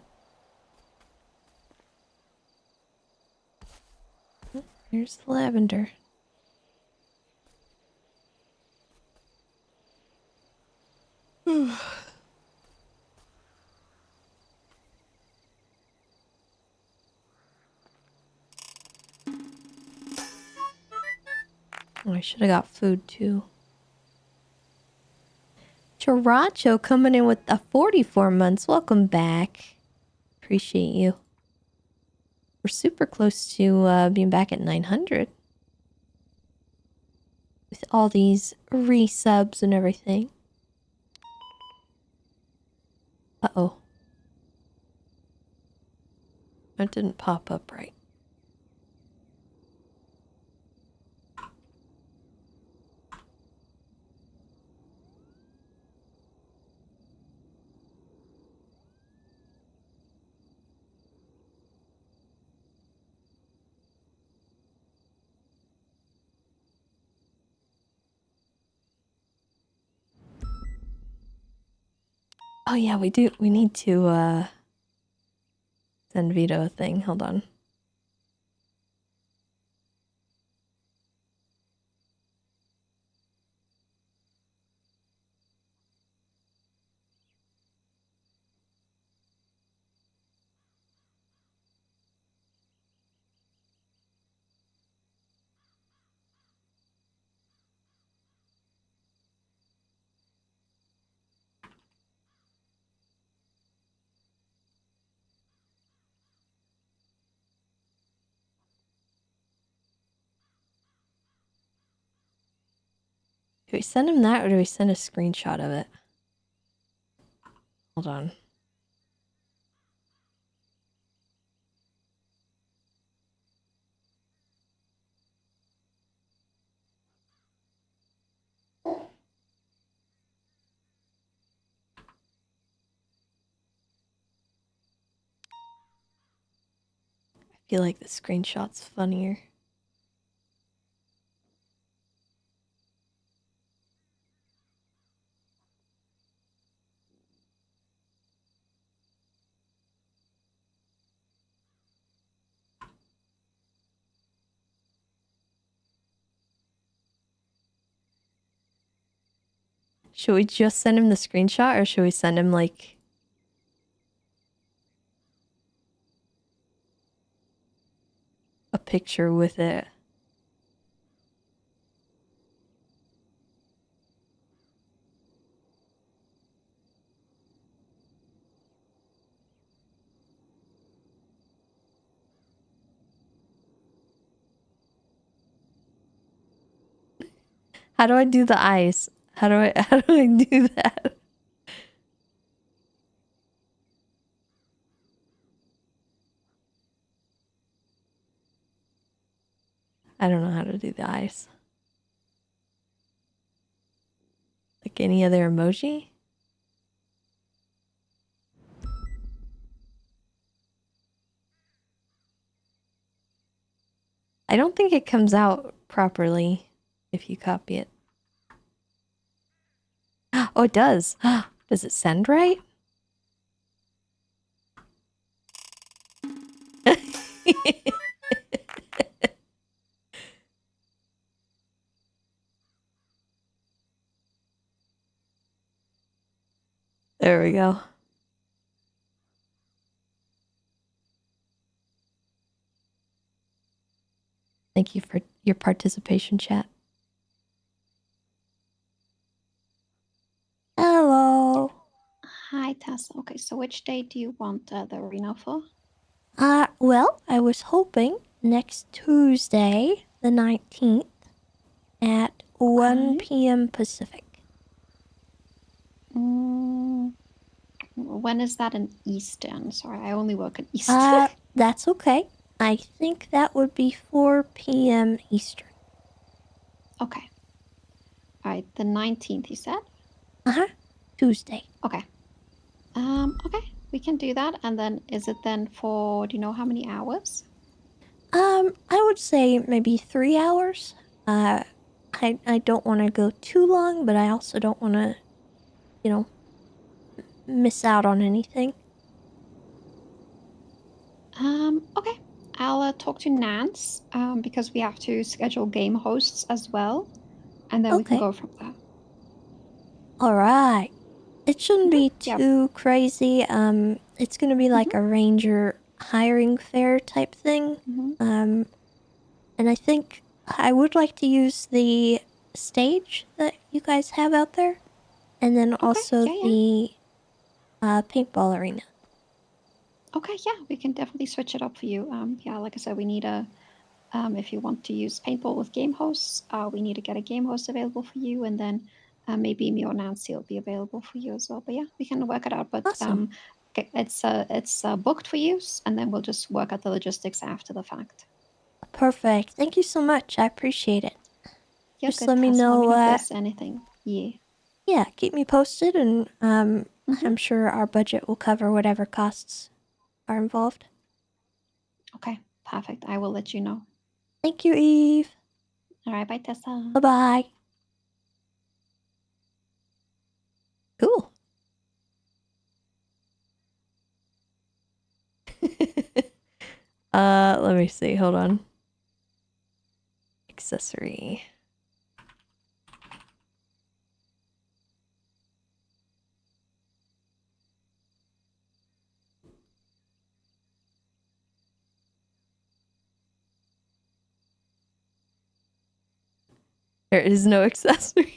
Here's the lavender. Oh, I should have got food too. Chiracho coming in with the 44 months. Welcome back. Appreciate you. We're super close to being back at 900. With all these resubs and everything. Uh-oh. That didn't pop up right. Oh yeah, we do. We need to send Vito a thing. Hold on. Do we send him that or do we send a screenshot of it? Hold on. I feel like the screenshot's funnier. Should we just send him the screenshot or should we send him like a picture with it? How do I do the eyes? How do I do that? I don't know how to do the eyes. Like any other emoji? I don't think it comes out properly if you copy it. Oh, it does. Does it send right? There we go. Thank you for your participation, chat. Hello. Hi, Tessa. Okay, so which day do you want the arena for? Well, I was hoping next Tuesday, the 19th, at 1 p.m. Pacific. When is that in Eastern? Sorry, I only work in Eastern. That's okay. I think that would be 4 p.m. Eastern. Okay. All right, the 19th, you said? Tuesday. Okay. Okay, we can do that. And then is it then for, do you know how many hours? I would say maybe 3 hours. I don't want to go too long, but I also don't want to, you know, miss out on anything. Okay. I'll talk to Nance, because we have to schedule game hosts as well. And then we can Okay. go from there. All right. It shouldn't be Yep. too crazy. It's going to be like a ranger hiring fair type thing. And I think I would like to use the stage that you guys have out there, and then also the paintball arena. Okay, yeah, we can definitely switch it up for you. Yeah, like I said, we need a, if you want to use paintball with game hosts, we need to get a game host available for you, and then maybe me or Nancy will be available for you as well. But yeah, we can work it out. But Awesome. it's booked for use, and then we'll just work out the logistics after the fact. Perfect. Thank you so much. I appreciate it. Yeah, Just good, let me Tess. know. If there's anything. Yeah. Yeah, keep me posted, and I'm sure our budget will cover whatever costs are involved. Okay, perfect. I will let you know. Thank you, Eve. All right, bye, Tessa. Bye-bye. Cool. Let me see. Hold on. Accessory. There is no accessory.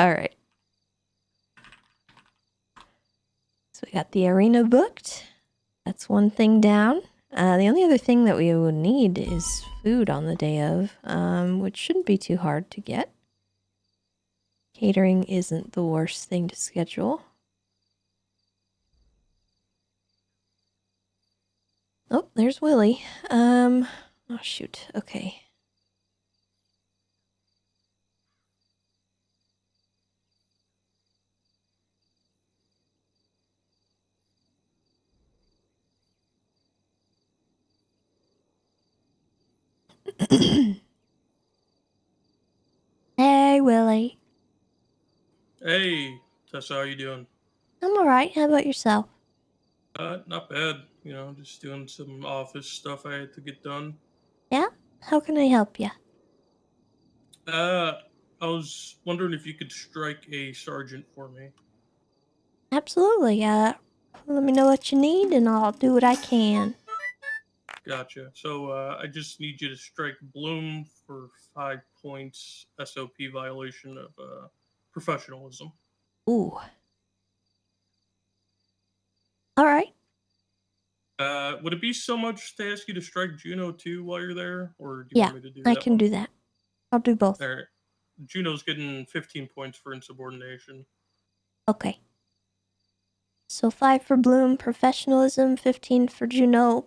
All right. So we got the arena booked. That's one thing down. The only other thing that we would need is food on the day of, which shouldn't be too hard to get. Catering isn't the worst thing to schedule. Oh, there's Willie. Oh shoot. Okay. Hey, Willie. Hey, Tessa, how you doing? I'm alright. How about yourself? Not bad. You know, just doing some office stuff I had to get done. Yeah? How can I help you? I was wondering if you could strike a sergeant for me. Absolutely. Let me know what you need and I'll do what I can. Gotcha. So, I just need you to strike Bloom for 5 points SOP violation of, professionalism. Ooh. Alright. Would it be so much to ask you to strike Juno too while you're there? Or do you Yeah, want me to do that? I can do that. I'll do both. Alright. Juno's getting 15 points for insubordination. Okay. So 5 for Bloom, professionalism, 15 for Juno,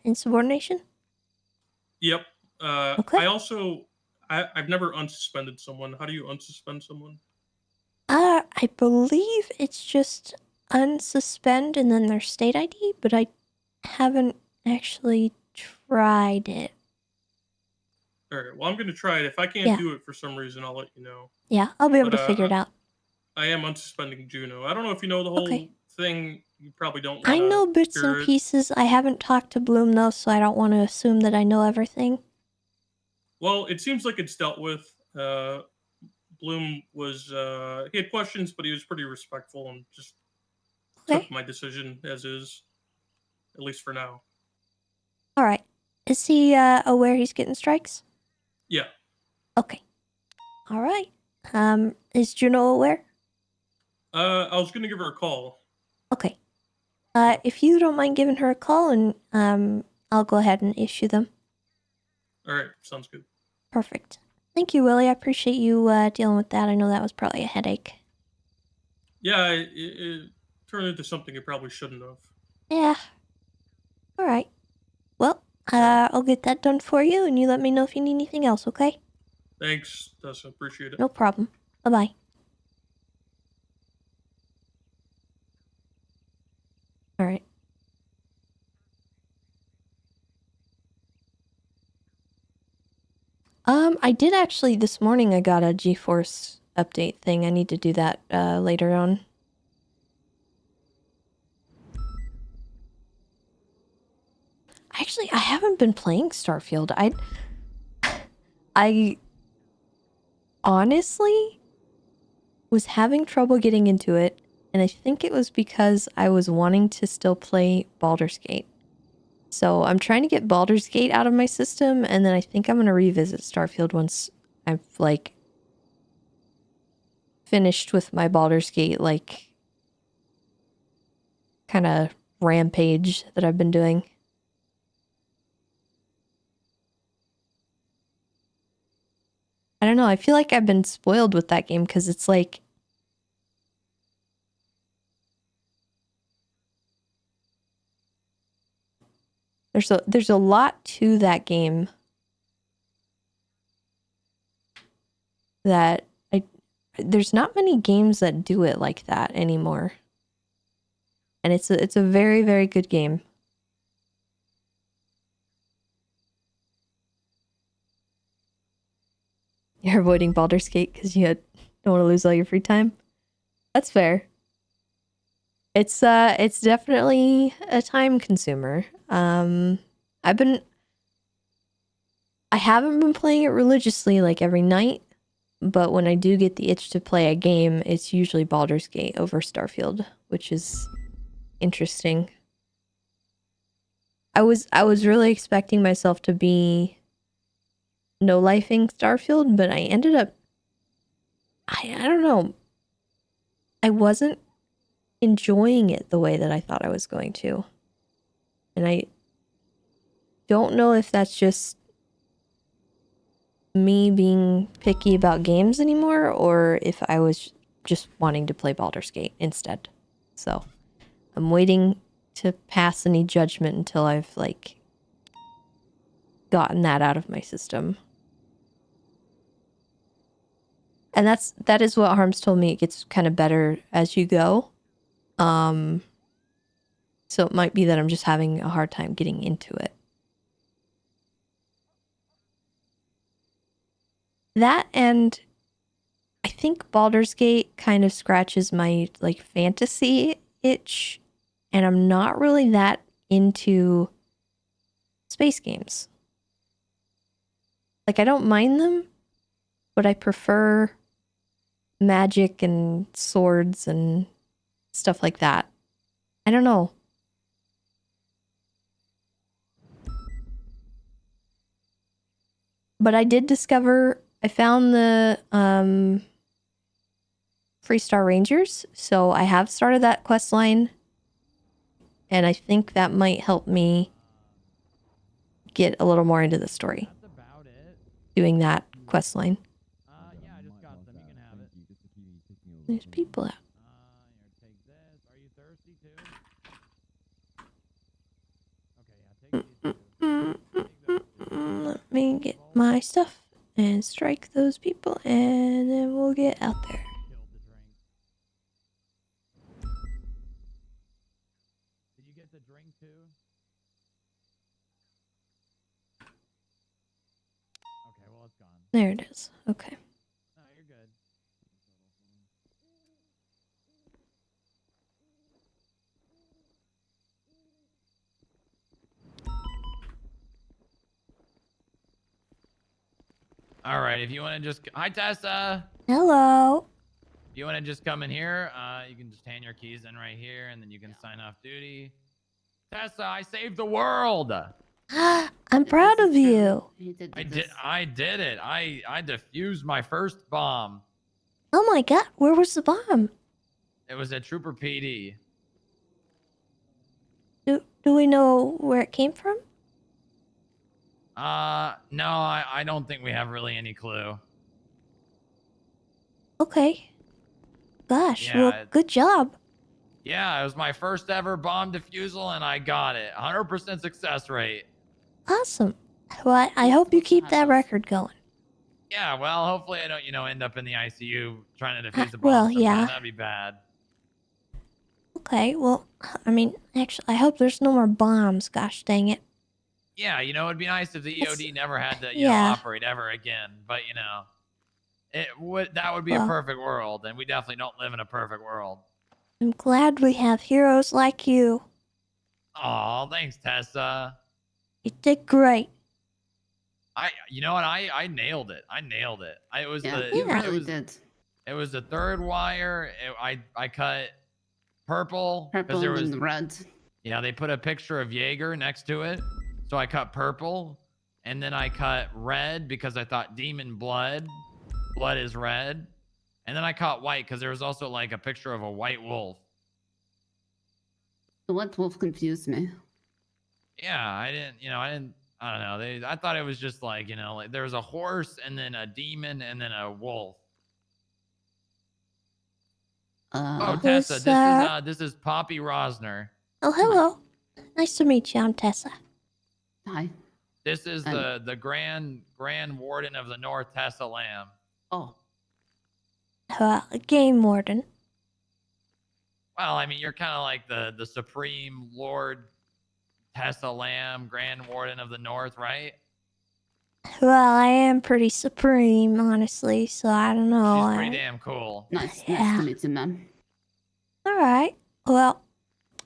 insubordination? Yep. Okay. I've never unsuspended someone. How do you unsuspend someone? I believe it's just unsuspend and then their state ID, but I haven't actually tried it. Alright, well, I'm going to try it. If I can't Yeah. do it for some reason, I'll let you know. Yeah, I'll be able to figure it out. I am unsuspending Juno. I don't know if you know the whole thing. You probably don't want I know bits and pieces. I haven't talked to Bloom, though, so I don't want to assume that I know everything. Well, it seems like it's dealt with. Bloom was, he had questions, but he was pretty respectful and just took my decision as is, at least for now. All right. Is he aware he's getting strikes? Yeah. Okay. All right. Is Juno aware? I was going to give her a call. Okay. If you don't mind giving her a call, and I'll go ahead and issue them. All right, sounds good. Perfect. Thank you, Willie. I appreciate you dealing with that. I know that was probably a headache. Yeah, it turned into something it probably shouldn't have. Yeah. All right. Well, I'll get that done for you, and you let me know if you need anything else, okay? Thanks, Tessa. Appreciate it. No problem. Bye-bye. All right. I did actually this morning. I got a GeForce update thing. I need to do that later on. Actually, I haven't been playing Starfield. I honestly was having trouble getting into it, and I think it was because I was wanting to still play Baldur's Gate. So I'm trying to get Baldur's Gate out of my system, and then I think I'm going to revisit Starfield once I've, like, finished with my Baldur's Gate, like, kind of rampage that I've been doing. I don't know, I feel like I've been spoiled with that game, because it's like... There's a lot to that game that there's not many games that do it like that anymore. And it's a very, very good game. You're avoiding Baldur's Gate because you don't want to lose all your free time? That's fair. It's definitely a time consumer. I haven't been playing it religiously like every night, But when I do get the itch to play a game, it's usually Baldur's Gate over Starfield, which is interesting. I was really expecting myself to be no-lifing Starfield, but I ended up I don't know. I wasn't enjoying it the way that I thought I was going to. And I don't know if that's just me being picky about games anymore, or if I was just wanting to play Baldur's Gate instead. So I'm waiting to pass any judgment until I've like gotten that out of my system. And that is what Harms told me. It gets kind of better as you go. So it might be that I'm just having a hard time getting into it. That, and I think Baldur's Gate kind of scratches my like fantasy itch, and I'm not really that into space games. Like, I don't mind them, but I prefer magic and swords and stuff like that. I don't know. But I did discover, I found the Freestar Rangers, so I have started that quest line, and I think that might help me get a little more into the story. Doing that quest line. There's people out. Let me get my stuff and strike those people, and then we'll get out there. Did you get the drink too? Okay, well it's gone. There it is. Okay. No, you're good. All right, if you want to just... Hi, Tessa! Hello! If you want to just come in here, you can just hand your keys in right here, and then you can sign off duty. Tessa, I saved the world! I'm proud of you! I did it. I defused my first bomb. Oh my god, where was the bomb? It was at Trooper PD. Do we know where it came from? No, I don't think we have really any clue. Okay. Gosh, Yeah, well, good job. Yeah, it was my first ever bomb defusal, and I got it. 100% success rate. Awesome. Well, I hope you keep that record going. Yeah, well, hopefully I don't, end up in the ICU trying to defuse a bomb. Well, sometime. yeah. That'd be bad. Okay, well, I mean, actually, I hope there's no more bombs. Gosh dang it. Yeah, it'd be nice if the EOD never had to, yeah. operate ever again. But, that would be a perfect world, and we definitely don't live in a perfect world. I'm glad we have heroes like you. Aw, thanks, Tessa. You did great. You know what? I nailed it. I nailed it. It was It was the third wire. I cut purple. Purple there was and red. Yeah, they put a picture of Jaeger next to it. So I cut purple, and then I cut red because I thought demon blood is red. And then I caught white because there was also like a picture of a white wolf. The white wolf confused me. Yeah, I don't know. I thought it was just like, like there was a horse and then a demon and then a wolf. Tessa, this is Poppy Rosner. Oh, hello. Nice to meet you. I'm Tessa. Hi. This is the Grand Warden of the North, Tessa Lamb. Oh. Game Warden. Well, I mean, you're kind of like the Supreme Lord Tessa Lamb, Grand Warden of the North, right? Well, I am pretty supreme, honestly, so I don't know. She's pretty damn cool. Nice to meet you, man. Alright. Well,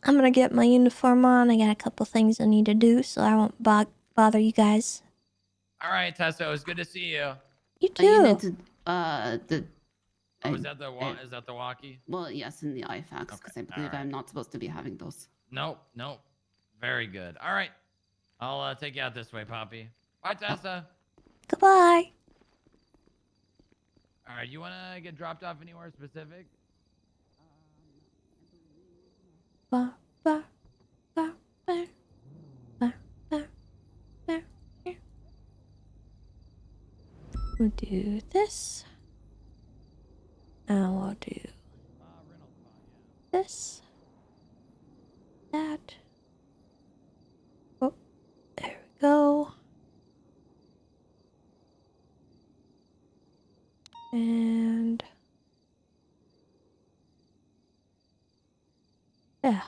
I'm gonna get my uniform on. I got a couple things I need to do, so I won't bother you guys. All right, Tessa, it was good to see you. You too. The. Oh, is that the walkie? Well, yes, in the IFAX, because I believe I'm not supposed to be having those. Nope. Very good. All right. I'll take you out this way, Poppy. Bye, Tessa. Goodbye. All right. You want to get dropped off anywhere specific? Ba, ba, ba, ba, ba, ba, ba. We'll do this. And we'll do this. That. Oh, there we go. And yeah.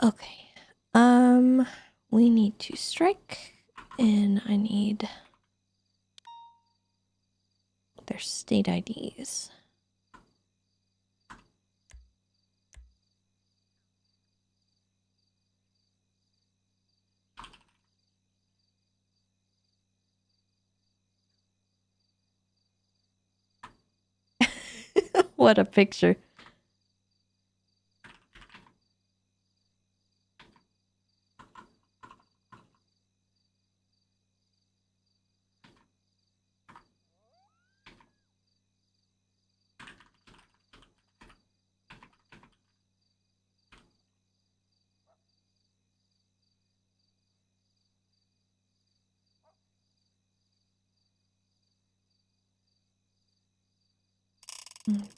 Okay. We need to strike, and I need their state IDs. What a picture.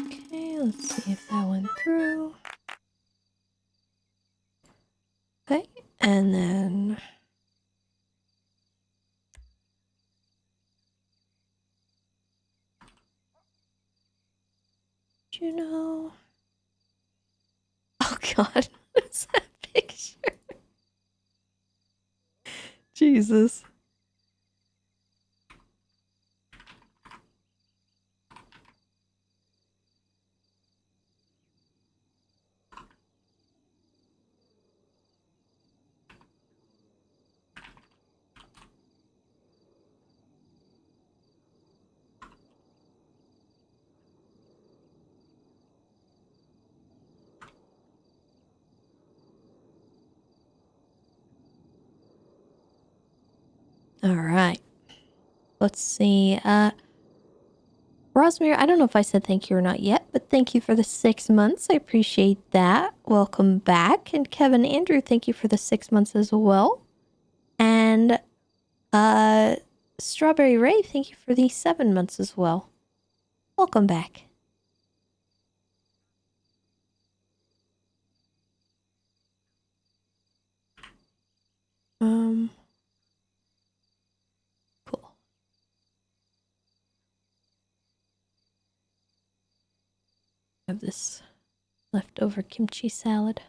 Okay, let's see if that went through. Okay, and then Juno. Oh God, what is that picture? Jesus. All right. Let's see. Rosmere, I don't know if I said thank you or not yet, but thank you for the 6 months. I appreciate that. Welcome back. And Kevin Andrew, thank you for the 6 months as well. And Strawberry Ray, thank you for the 7 months as well. Welcome back. Cool. Have this leftover kimchi salad.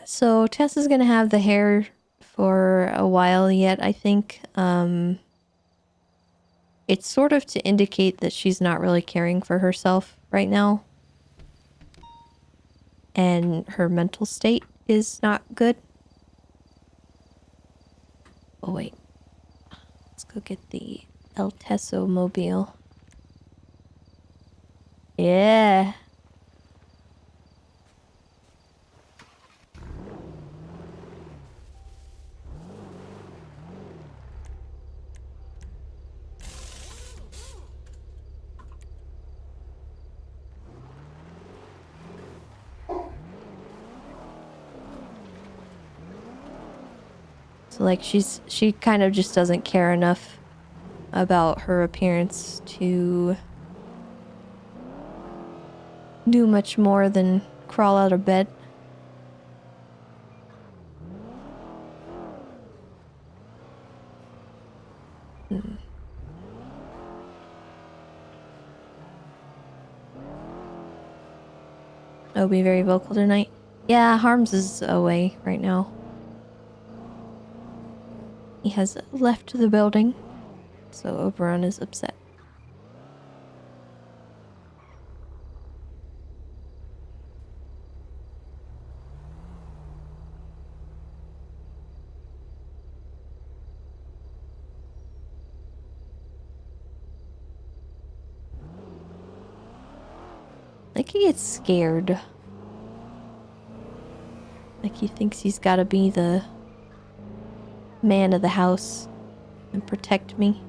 So Tessa's gonna have the hair for a while yet, I think. It's sort of to indicate that she's not really caring for herself right now. And her mental state is not good. Oh, wait. Let's go get the El Teso mobile. Yeah. So like she kind of just doesn't care enough about her appearance to do much more than crawl out of bed. I'll be very vocal tonight. Yeah, Harms is away right now. He has left the building, so Oberon is upset. Like he gets scared. Like he thinks he's gotta be the man of the house and protect me.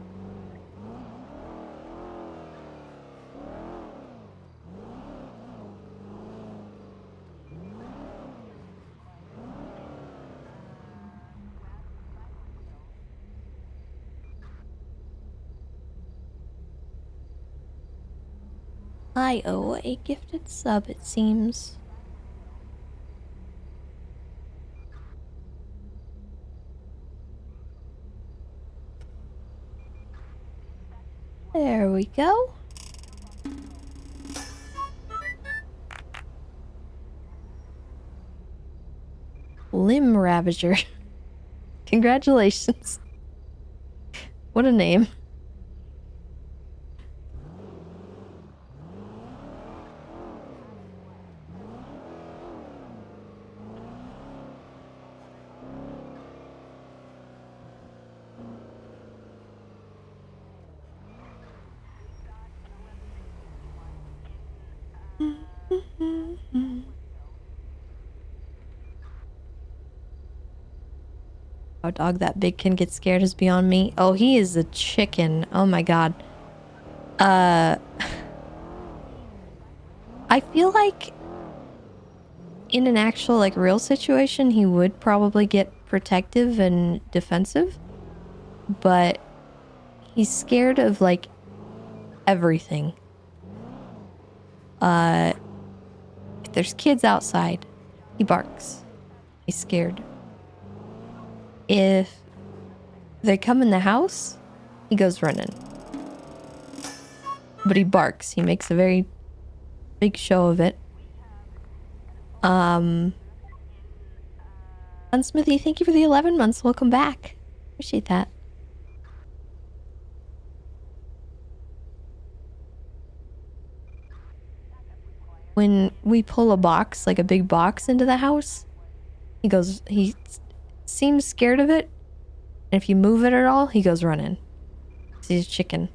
I owe a gifted sub, it seems. There we go. Limb Ravager. Congratulations. What a name. How dog that big can get scared is beyond me. Oh, he is a chicken. Oh my god. I feel like in an actual like real situation he would probably get protective and defensive, but he's scared of like everything. If there's kids outside, he barks. He's scared. If they come in the house, he goes running. But he barks. He makes a very big show of it. Unsmithy, thank you for the 11 months. Welcome back. Appreciate that. When we pull a box, like a big box into the house, he seems scared of it. And if you move it at all, he goes running. He's a chicken.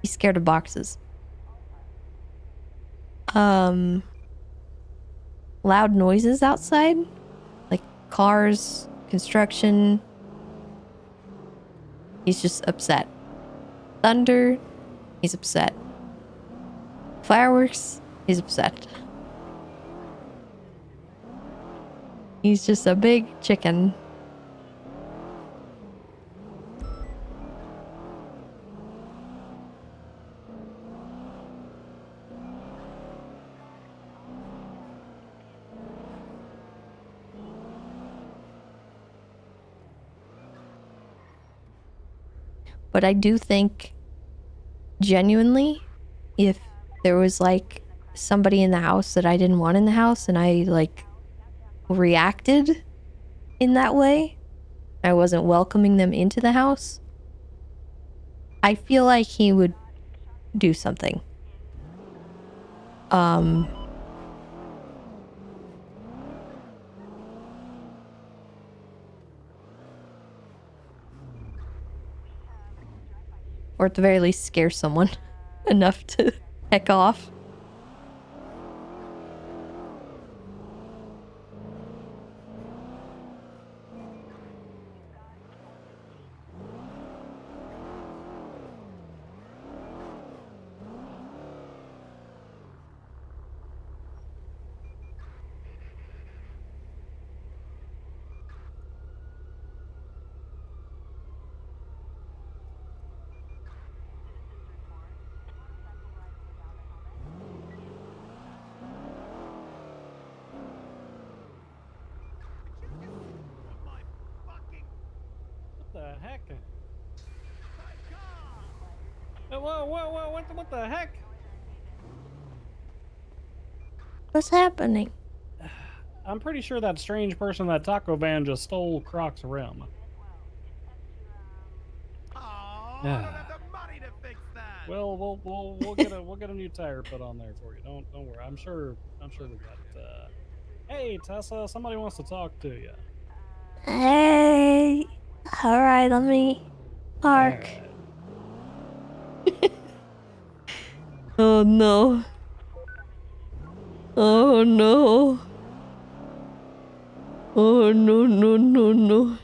He's scared of boxes. Loud noises outside, like cars, construction. He's just upset. Thunder, he's upset. Fireworks, he's upset. He's just a big chicken. But I do think, genuinely, if there was like somebody in the house that I didn't want in the house and I like reacted in that way, I wasn't welcoming them into the house, I feel like he would do something. Or at the very least scare someone enough to heck off. What the heck? Whoa, what the heck? What's happening? I'm pretty sure that strange person in that taco van just stole Croc's rim. Yeah. Well, we'll get a new tire put on there for you. Don't worry. I'm sure we got. Hey Tessa, somebody wants to talk to you. Hey. All right, let me park. Oh no. Oh no. Oh no no no no.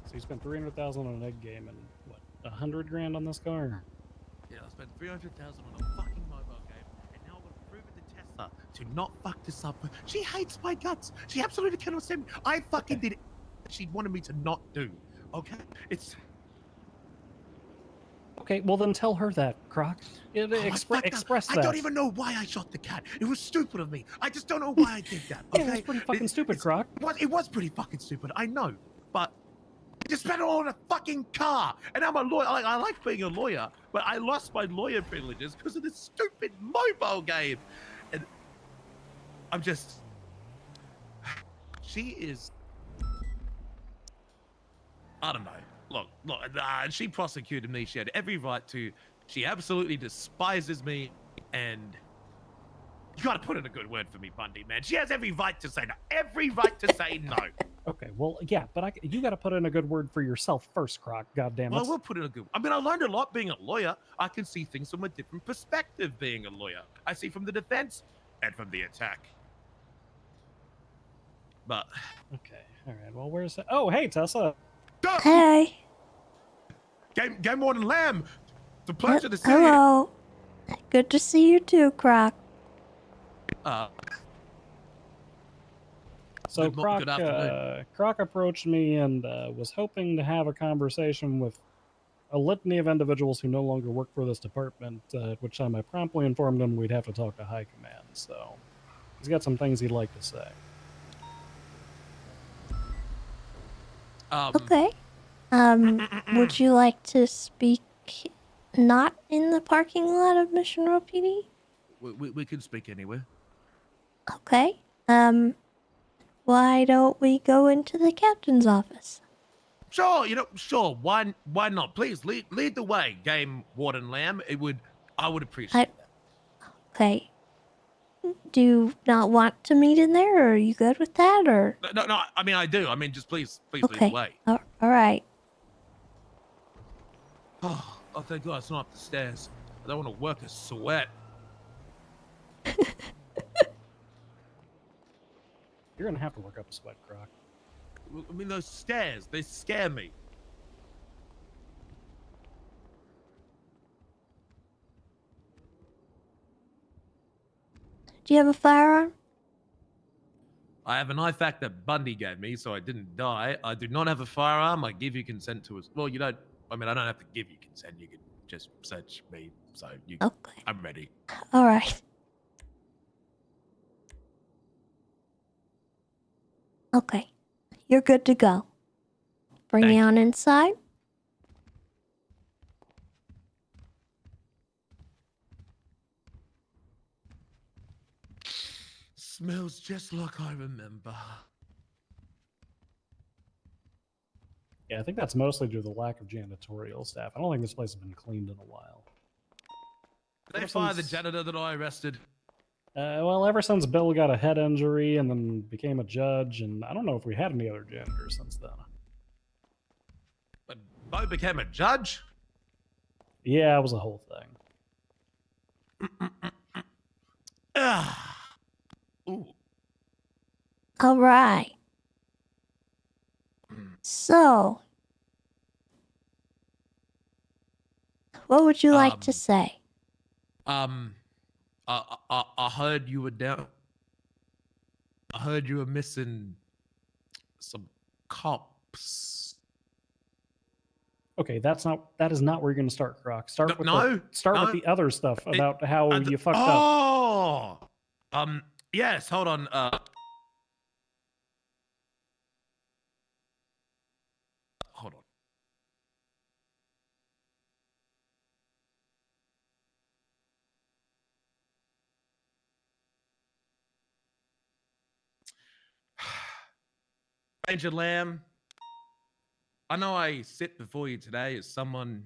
So you spent 300,000 on an egg game and what, 100 grand on this car? Yeah, I spent 300,000 on a fucking mobile game, and now I'm gonna prove it to Tessa to not fuck this up. She hates my guts. She absolutely cannot stand me. I fucking did it. She wanted me to not do. Okay, it's. Okay, well then tell her that, Croc. Express that. I don't even know why I shot the cat. It was stupid of me. I just don't know why I did that. Okay? Yeah, that's pretty fucking stupid, Croc. It was pretty fucking stupid. I know, but I just spent it all on a fucking car, and I'm a lawyer. I like being a lawyer, but I lost my lawyer privileges because of this stupid mobile game, and I'm just. She is. I don't know. Look. She prosecuted me. She had every right to. She absolutely despises me, and you gotta put in a good word for me, Bundy, man. She has every right to say no. Every right to say no. Okay, well, yeah, but you got to put in a good word for yourself first, Croc. Goddamn it. Well, I will put in a good. I mean, I learned a lot being a lawyer. I can see things from a different perspective being a lawyer. I see from the defense and from the attack. But okay, all right. Well, where's that? Oh, hey, Tessa. Hey. Game Warden Lamb. It's a pleasure to see you. Hello. Good to see you too, Croc. So good afternoon. Croc approached me and was hoping to have a conversation with a litany of individuals who no longer work for this department, at which time I promptly informed him we'd have to talk to High Command. So he's got some things he'd like to say. Okay. Would you like to speak not in the parking lot of Mission Row PD? We can speak anywhere. Okay. Why don't we go into the captain's office? Sure, sure. Why not? Please lead the way, Game Warden Lamb. I would appreciate that. Okay. Do you not want to meet in there, or are you good with that, or? No. I mean, I do. I mean, just please lead the way. All right. Oh, thank God it's not up the stairs. I don't want to work a sweat. You're gonna have to work up a sweat, Croc. I mean, those stairs, they scare me. Do you have a firearm? I have an IFAC that Bundy gave me, so I didn't die. I do not have a firearm. I give you consent to us. Well, you don't. I mean, I don't have to give you consent. You can just search me. So you. Okay. I'm ready. All right. Okay. You're good to go. Bring me on inside. Smells just like I remember. Yeah, I think that's mostly due to the lack of janitorial staff. I don't think this place has been cleaned in a while. Did they fire the janitor that I arrested? Well, ever since Bill got a head injury and then became a judge, and I don't know if we had any other janitors since then. But Bo became a judge? Yeah, it was a whole thing. Ooh. All right. So, what would you like to say? I heard you were down. I heard you were missing some cop Okay, that is not where you're going to start, Croc. Start with no, the other stuff about how you fucked up. Oh, yes. Hold on. Hold on. Ranger Lamb, I know I sit before you today as someone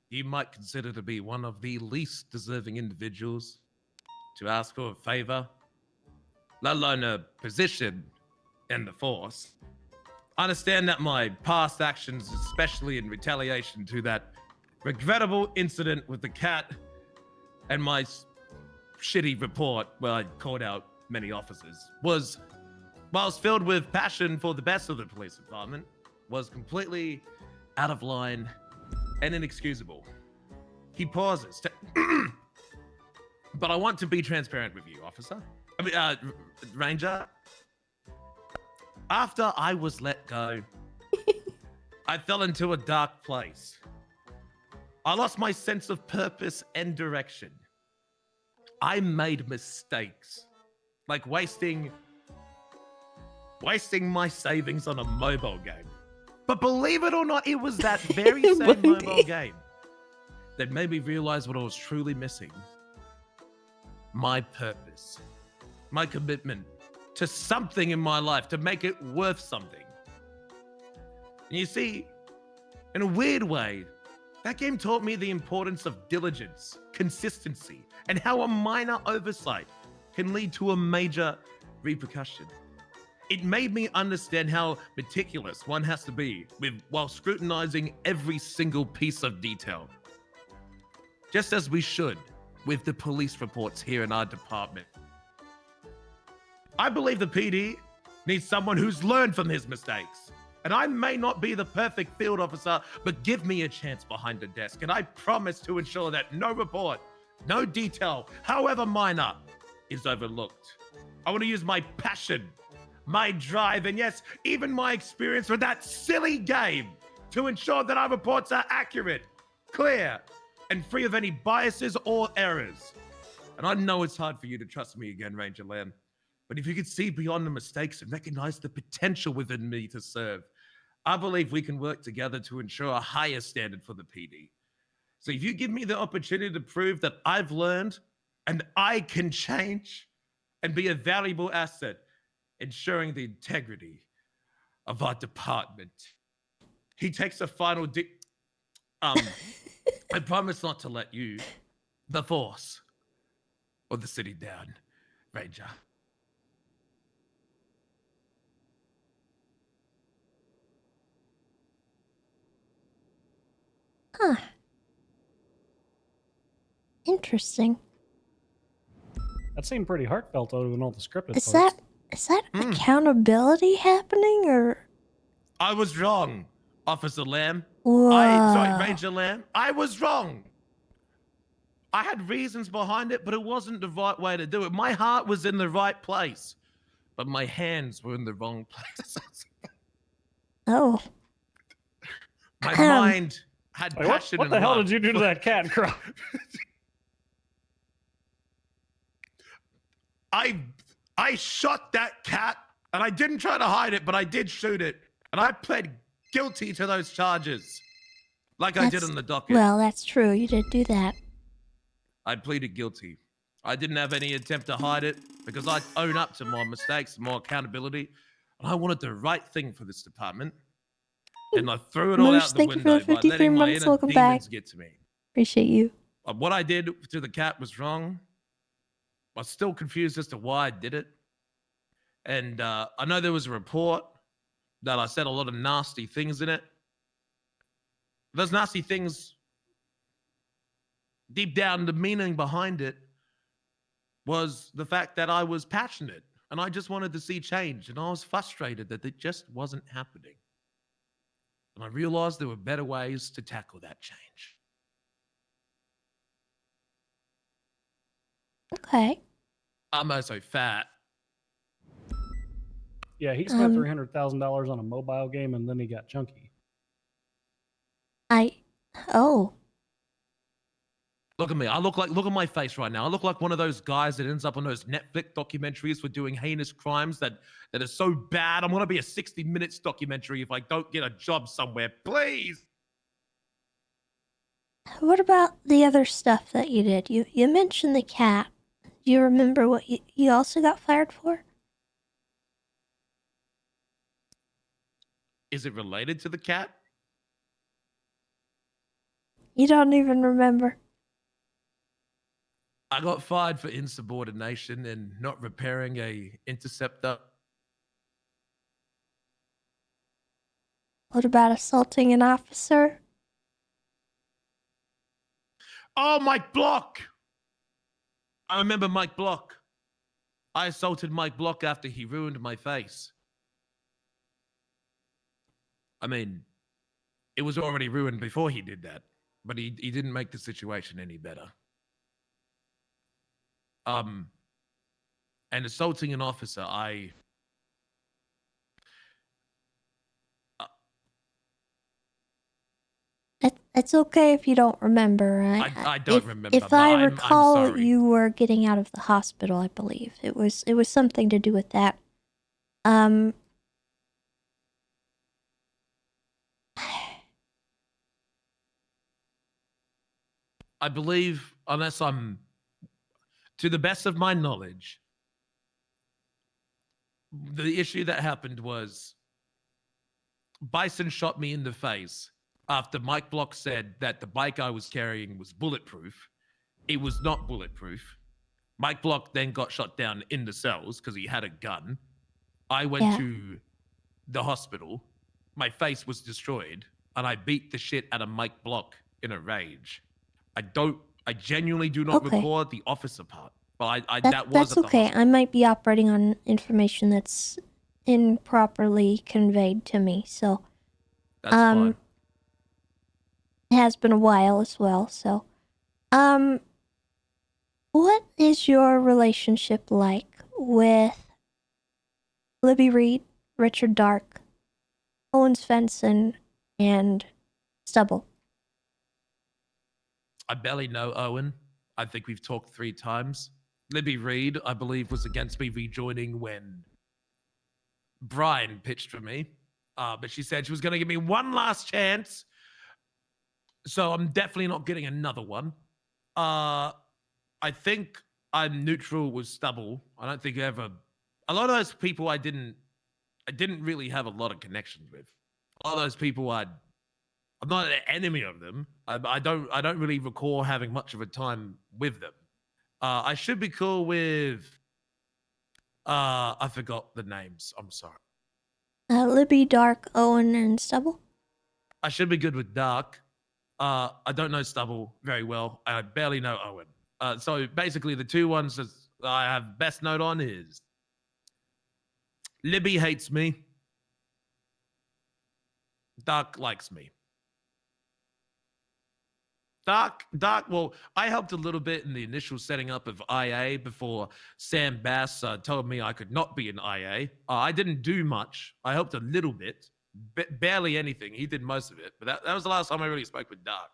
you might consider to be one of the least deserving individuals to ask for a favor, let alone a position in the force. I understand that my past actions, especially in retaliation to that regrettable incident with the cat and my shitty report where I called out many officers, whilst filled with passion for the best of the police department, was completely out of line and inexcusable. He pauses. But I want to be transparent with you, officer. Ranger. After I was let go, I fell into a dark place. I lost my sense of purpose and direction. I made mistakes, like wasting my savings on a mobile game. But believe it or not, it was that very same mobile game that made me realize what I was truly missing. My purpose, my commitment to something in my life, to make it worth something. And you see, in a weird way, that game taught me the importance of diligence, consistency, and how a minor oversight can lead to a major repercussion. It made me understand how meticulous one has to be while scrutinizing every single piece of detail. Just as we should with the police reports here in our department. I believe the PD needs someone who's learned from his mistakes. And I may not be the perfect field officer, but give me a chance behind the desk. And I promise to ensure that no report, no detail, however minor, is overlooked. I want to use my passion, my drive, and yes, even my experience with that silly game to ensure that our reports are accurate, clear, and free of any biases or errors. And I know it's hard for you to trust me again, Ranger Lamb, but if you could see beyond the mistakes and recognize the potential within me to serve, I believe we can work together to ensure a higher standard for the PD. So if you give me the opportunity to prove that I've learned and I can change and be a valuable asset, ensuring the integrity of our department. He takes a final I promise not to let you, the force, or the city down, Ranger. Huh. Interesting. That seemed pretty heartfelt other than all the scripted Is parts. that accountability happening, or? I was wrong, Officer Lamb. Whoa. Ranger Lamb. I was wrong. I had reasons behind it, but it wasn't the right way to do it. My heart was in the right place, but my hands were in the wrong place. Oh. My mind had Wait, passion. what the hell did you do to that cat, Croc? I shot that cat, and I didn't try to hide it, but I did shoot it, and I pled guilty to those charges, like I did on the docket. Well, that's true. You did do that. I pleaded guilty. I didn't have any attempt to hide it because I own up to more mistakes, more accountability, and I wanted the right thing for this department. And I threw it all out the window by letting my inner demons get to me. Appreciate you. What I did to the cat was wrong. I'm still confused as to why I did it. And I know there was a report that I said a lot of nasty things in it. Those nasty things, deep down, the meaning behind it was the fact that I was passionate and I just wanted to see change. And I was frustrated that it just wasn't happening. And I realized there were better ways to tackle that change. Okay. I'm also fat. Yeah, he spent $300,000 on a mobile game and then he got chunky. Oh. Look at me. Look at my face right now. I look like one of those guys that ends up on those Netflix documentaries for doing heinous crimes that are so bad. I'm going to be a 60 Minutes documentary if I don't get a job somewhere. Please. What about the other stuff that you did? You mentioned the cat. Do you remember what you also got fired for? Is it related to the cat? You don't even remember. I got fired for insubordination and not repairing a interceptor. What about assaulting an officer? Oh, Mike Block! I remember Mike Block. I assaulted Mike Block after he ruined my face. I mean, it was already ruined before he did that, but he didn't make the situation any better. And assaulting an officer, It's okay if you don't remember. I don't remember. If I recall, I'm sorry. you were getting out of the hospital. I believe it was something to do with that. I believe, unless I'm, to the best of my knowledge, the issue that happened was Bison shot me in the face after Mike Block said that the bike I was carrying was bulletproof. It was not bulletproof. Mike Block then got shot down in the cells because he had a gun. I went to the hospital. My face was destroyed, and I beat the shit out of Mike Block in a rage. I genuinely do not record the officer part, but that was that's at the okay. hospital. I might be operating on information that's improperly conveyed to me, so That's fine. It has been a while as well, so what is your relationship like with Libby Reed, Richard Dark, Owen Svensson, and Stubble? I barely know Owen. I think we've talked 3 times. Libby Reed, I believe, was against me rejoining when Brian pitched for me. But she said she was going to give me one last chance. So I'm definitely not getting another one. I think I'm neutral with Stubble. I don't think ever. A lot of those people I didn't really have a lot of connections with. A lot of those people I'm not an enemy of them. I don't really recall having much of a time with them. I should be cool with. I forgot the names. I'm sorry. Libby, Dark, Owen, and Stubble? I should be good with Dark. I don't know Stubble very well. I barely know Owen. So basically, the 2 ones that I have best note on is Libby hates me. Dark likes me. Dark, well, I helped a little bit in the initial setting up of IA before Sam Bass told me I could not be an IA. I didn't do much. I helped a little bit, barely anything. He did most of it, but that was the last time I really spoke with Dark.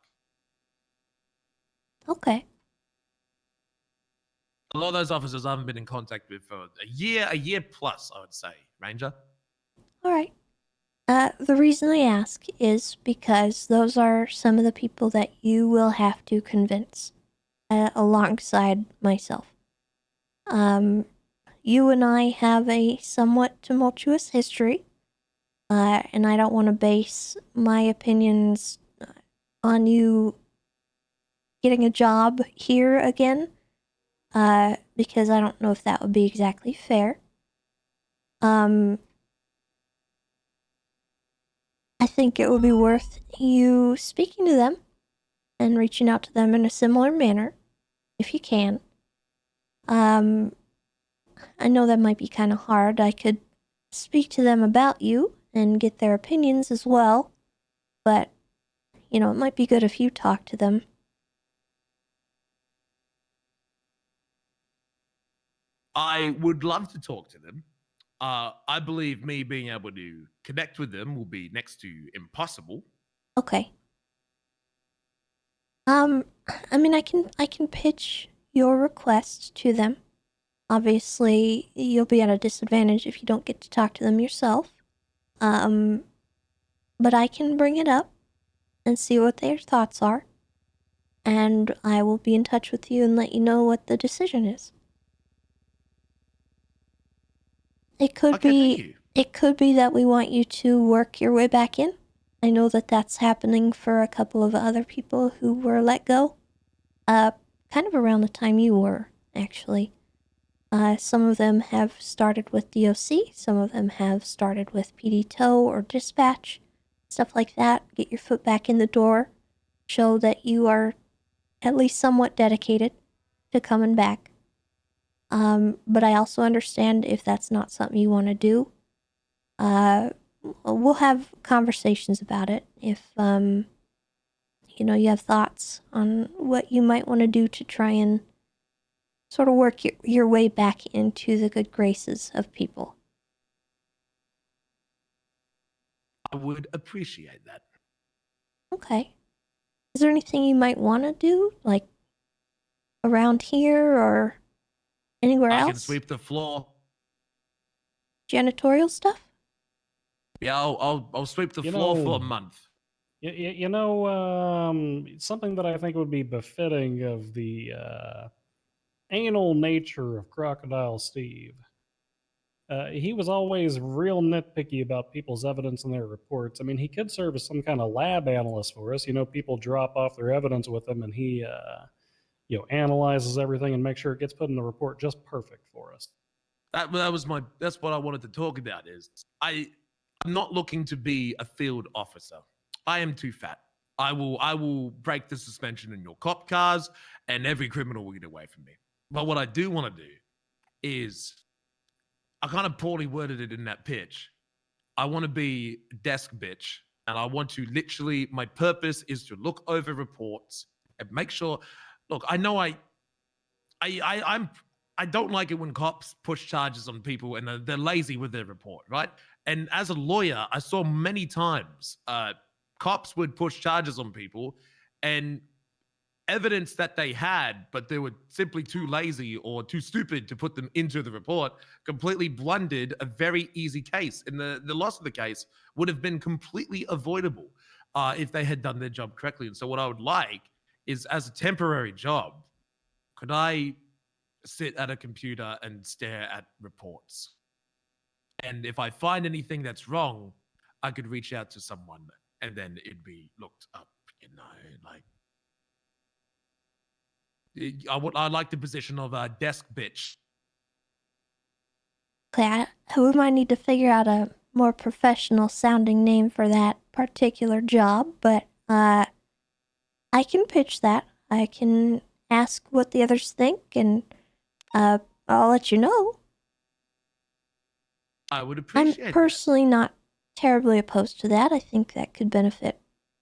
Okay. A lot of those officers I haven't been in contact with for a year plus, I would say, Ranger. All right. The reason I ask is because those are some of the people that you will have to convince alongside myself. You and I have a somewhat tumultuous history, and I don't want to base my opinions on you getting a job here again, because I don't know if that would be exactly fair. I think it would be worth you speaking to them and reaching out to them in a similar manner, if you can. I know that might be kind of hard. I could speak to them about you and get their opinions as well, but, it might be good if you talk to them. I would love to talk to them. I believe me being able to connect with them will be next to impossible. Okay. I mean, I can pitch your request to them. Obviously, you'll be at a disadvantage if you don't get to talk to them yourself. But I can bring it up and see what their thoughts are. And I will be in touch with you and let you know what the decision is. It could be that we want you to work your way back in. I know that that's happening for a couple of other people who were let go. Kind of around the time you were, actually. Some of them have started with DOC, some of them have started with PD tow or dispatch, stuff like that. Get your foot back in the door, show that you are at least somewhat dedicated to coming back. But I also understand if that's not something you want to do. We'll have conversations about it if, you have thoughts on what you might want to do to try and sort of work your way back into the good graces of people. I would appreciate that. Okay. Is there anything you might want to do, like around here or anywhere else? I can sweep the floor. Janitorial stuff? Yeah, I'll sweep the floor for a month. Something that I think would be befitting of the anal nature of Crocodile Steve. He was always real nitpicky about people's evidence and their reports. I mean, he could serve as some kind of lab analyst for us. People drop off their evidence with him, and he, analyzes everything and makes sure it gets put in the report just perfect for us. That's what I wanted to talk about. Is I'm not looking to be a field officer. I am too fat. I will break the suspension in your cop cars, and every criminal will get away from me. But what I do want to do is, I kind of poorly worded it in that pitch. I want to be desk bitch, and I want to literally, my purpose is to look over reports and make sure. Look, I know I don't like it when cops push charges on people and they're lazy with their report, right? And as a lawyer, I saw many times cops would push charges on people and evidence that they had, but they were simply too lazy or too stupid to put them into the report, completely blundered a very easy case. And the loss of the case would have been completely avoidable if they had done their job correctly. And so what I would like is, as a temporary job, could I sit at a computer and stare at reports? And if I find anything that's wrong, I could reach out to someone and then it'd be looked up, like. I like the position of a desk bitch. Okay, we might need to figure out a more professional sounding name for that particular job, but I can pitch that. I can ask what the others think, and I'll let you know. I would appreciate I'm personally not terribly opposed to that. I think that could benefit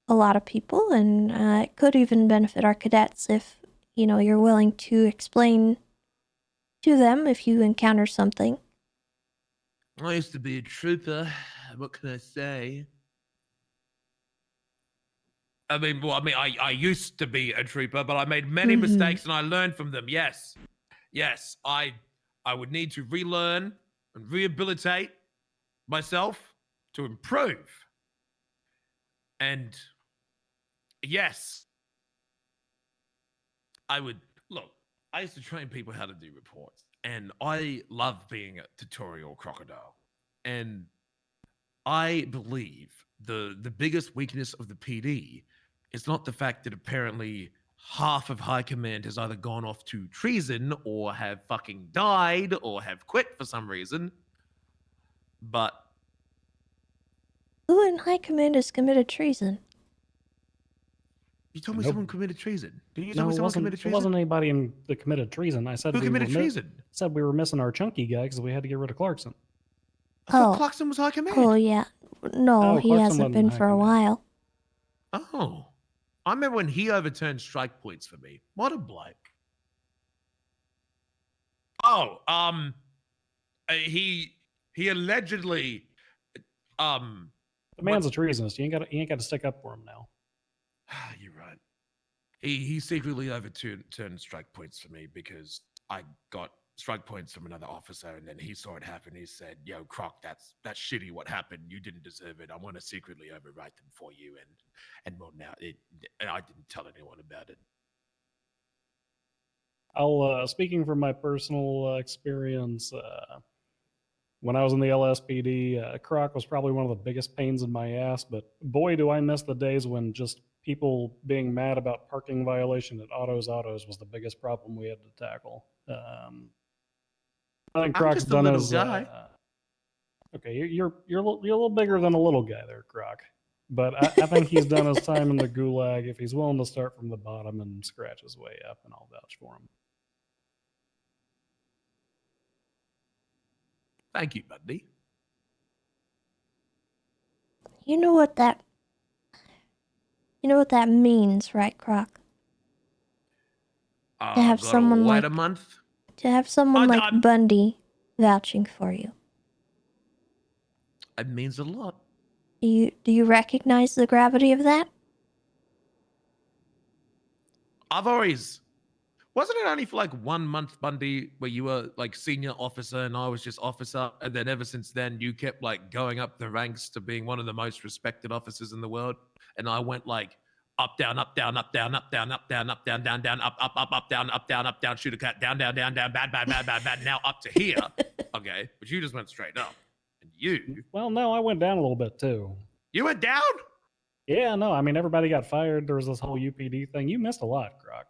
a lot of people, and it could even benefit our cadets if, you're willing to explain to them if you encounter something. I used to be a trooper. What can I say? I used to be a trooper, but I made many mistakes and I learned from them. Yes, I would need to relearn and rehabilitate myself to improve. And yes, I would look. I used to train people how to do reports, and I love being a tutorial crocodile. And I believe the biggest weakness of the PD is not the fact that apparently half of high command has either gone off to treason or have fucking died or have quit for some reason, but who in high command has committed treason? You told me someone committed treason. Didn't you tell No, me it someone wasn't, committed it treason? wasn't anybody that committed treason. I said Who committed treason? Said we were missing our chunky guy because we had to get rid of Clarkson. I thought Clarkson was high command. Oh, yeah. No, he Clarkson hasn't wasn't been high for a while. Oh. I remember when he overturned strike points for me. What a bloke. Oh, he he allegedly, The man's a treasonist. You ain't got to stick up for him now. You're right. He secretly overturned strike points for me because I got strike points from another officer, and then he saw it happen. He said, "Yo, Croc, that's shitty. What happened? You didn't deserve it. I want to secretly overwrite them for you." And well, now I didn't tell anyone about it. I'll speaking from my personal experience, when I was in the LSPD, Croc was probably one of the biggest pains in my ass. But boy, do I miss the days when just people being mad about parking violation at Autos was the biggest problem we had to tackle. I think Croc's just a done little his. guy. Okay, you're a little bigger than a little guy there, Croc. But I think he's done his time in the gulag. If he's willing to start from the bottom and scratch his way up, and I'll vouch for him. Thank you, Bundy. You know what that means, right, Croc? To have someone like a month. To have someone like Bundy vouching for you. It means a lot. Do you recognize the gravity of that? Wasn't it only for like 1 month, Bundy, where you were like senior officer and I was just officer, and then ever since then you kept like going up the ranks to being one of the most respected officers in the world, and I went like up, down, up, down, up, down, up, down, up, down, up, down, down, down, up, up, up, up, down, up, down, up, down, shoot a cat, down, down, down, down, bad, bad, bad, bad, bad, now up to here. Okay, but you just went straight up. And you? Well, no, I went down a little bit too. You went down? Yeah, no, I mean, everybody got fired. There was this whole UPD thing. You missed a lot, Croc.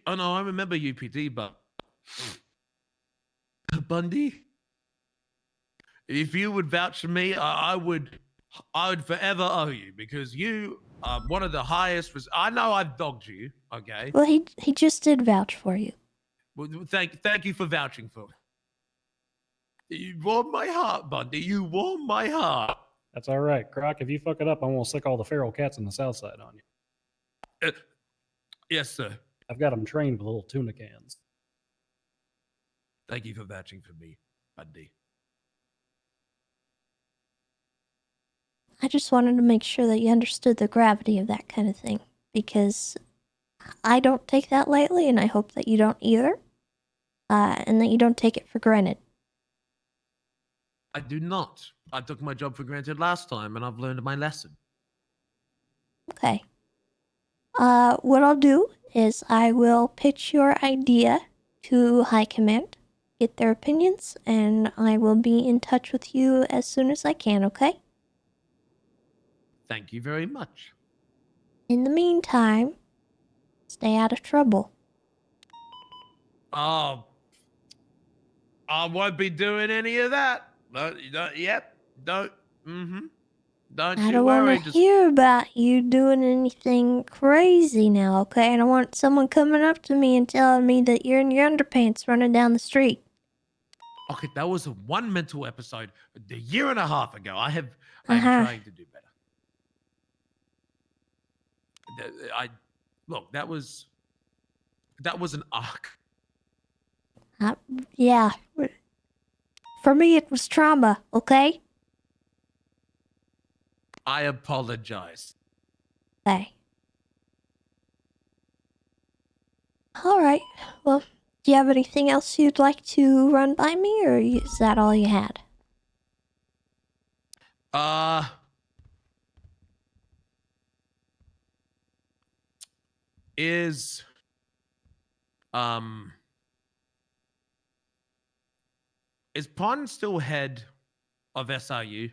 Oh no, I remember UPD, but Bundy, if you would vouch for me, I would forever owe you, because you are one of the highest. I know I've dogged you, okay? Well, he just did vouch for you. Well, thank you for vouching for me. You warmed my heart, Bundy. You warmed my heart. That's all right, Croc. If you fuck it up, I'm gonna sick all the feral cats in the South Side on you. Yes, sir. I've got them trained with little tuna cans. Thank you for vouching for me, Bundy. I just wanted to make sure that you understood the gravity of that kind of thing, because I don't take that lightly, and I hope that you don't either, and that you don't take it for granted. I do not. I took my job for granted last time, and I've learned my lesson. Okay. What I'll do is I will pitch your idea to High Command, get their opinions, and I will be in touch with you as soon as I can, okay? Thank you very much. In the meantime, stay out of trouble. Oh, I won't be doing any of that. Don't you I worry. don't want to hear about you doing anything crazy now, okay? I don't want someone coming up to me and telling me that you're in your underpants running down the street. Okay, that was one mental episode a year and a half ago. I'm trying to do better. Look, that was an arc. Yeah. For me, it was trauma, okay? I apologize. Okay. Alright, well, do you have anything else you'd like to run by me, or is that all you had? Is Pond still head of SRU?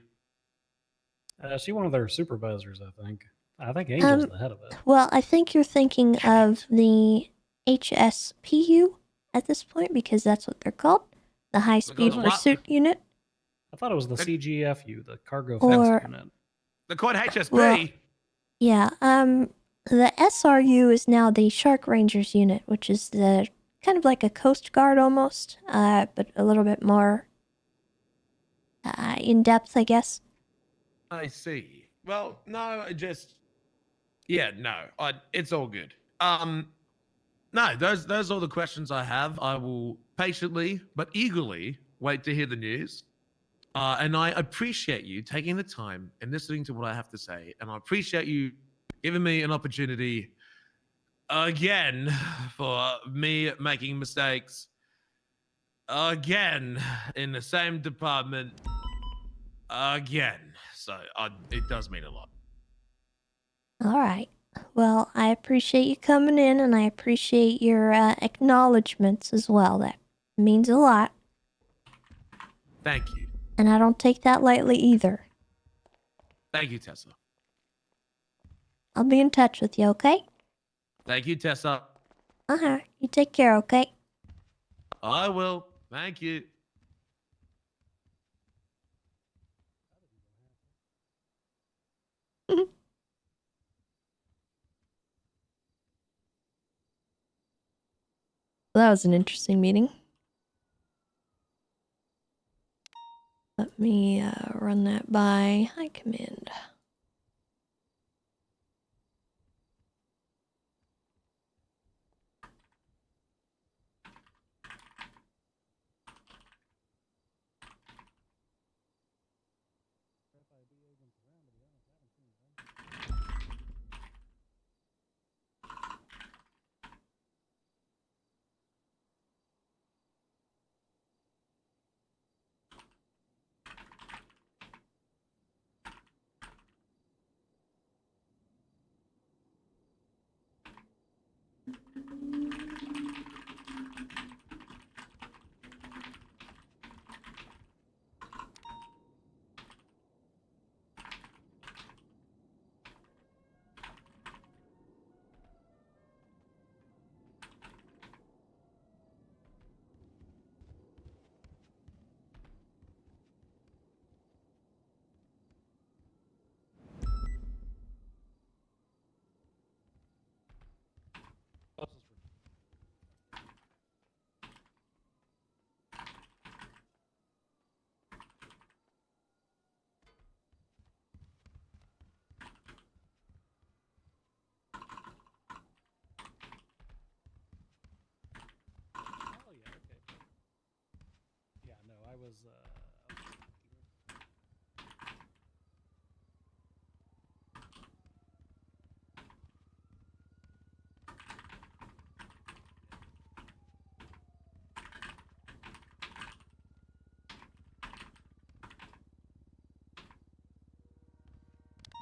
She's one of their supervisors, I think. I think Angel's the head of it. Well, I think you're thinking of the HSPU at this point, because that's what they're called. The High Speed Pursuit Unit. I thought it was the CGFU, the Cargo Or- Fence Unit. The called HSP. Well, yeah, the SRU is now the Shark Rangers Unit, which is the kind of like a Coast Guard almost, but a little bit more in depth, I guess. I see. Well, no, it's all good. No, those are all the questions I have. I will patiently but eagerly wait to hear the news. And I appreciate you taking the time and listening to what I have to say. And I appreciate you giving me an opportunity again for me making mistakes again in the same department again. So it does mean a lot. All right. Well, I appreciate you coming in, and I appreciate your acknowledgments as well. That means a lot. Thank you. And I don't take that lightly either. Thank you, Tessa. I'll be in touch with you, okay? Thank you, Tessa. Uh-huh. You take care, okay? I will. Thank you. Well, that was an interesting meeting. Let me run that by High Command.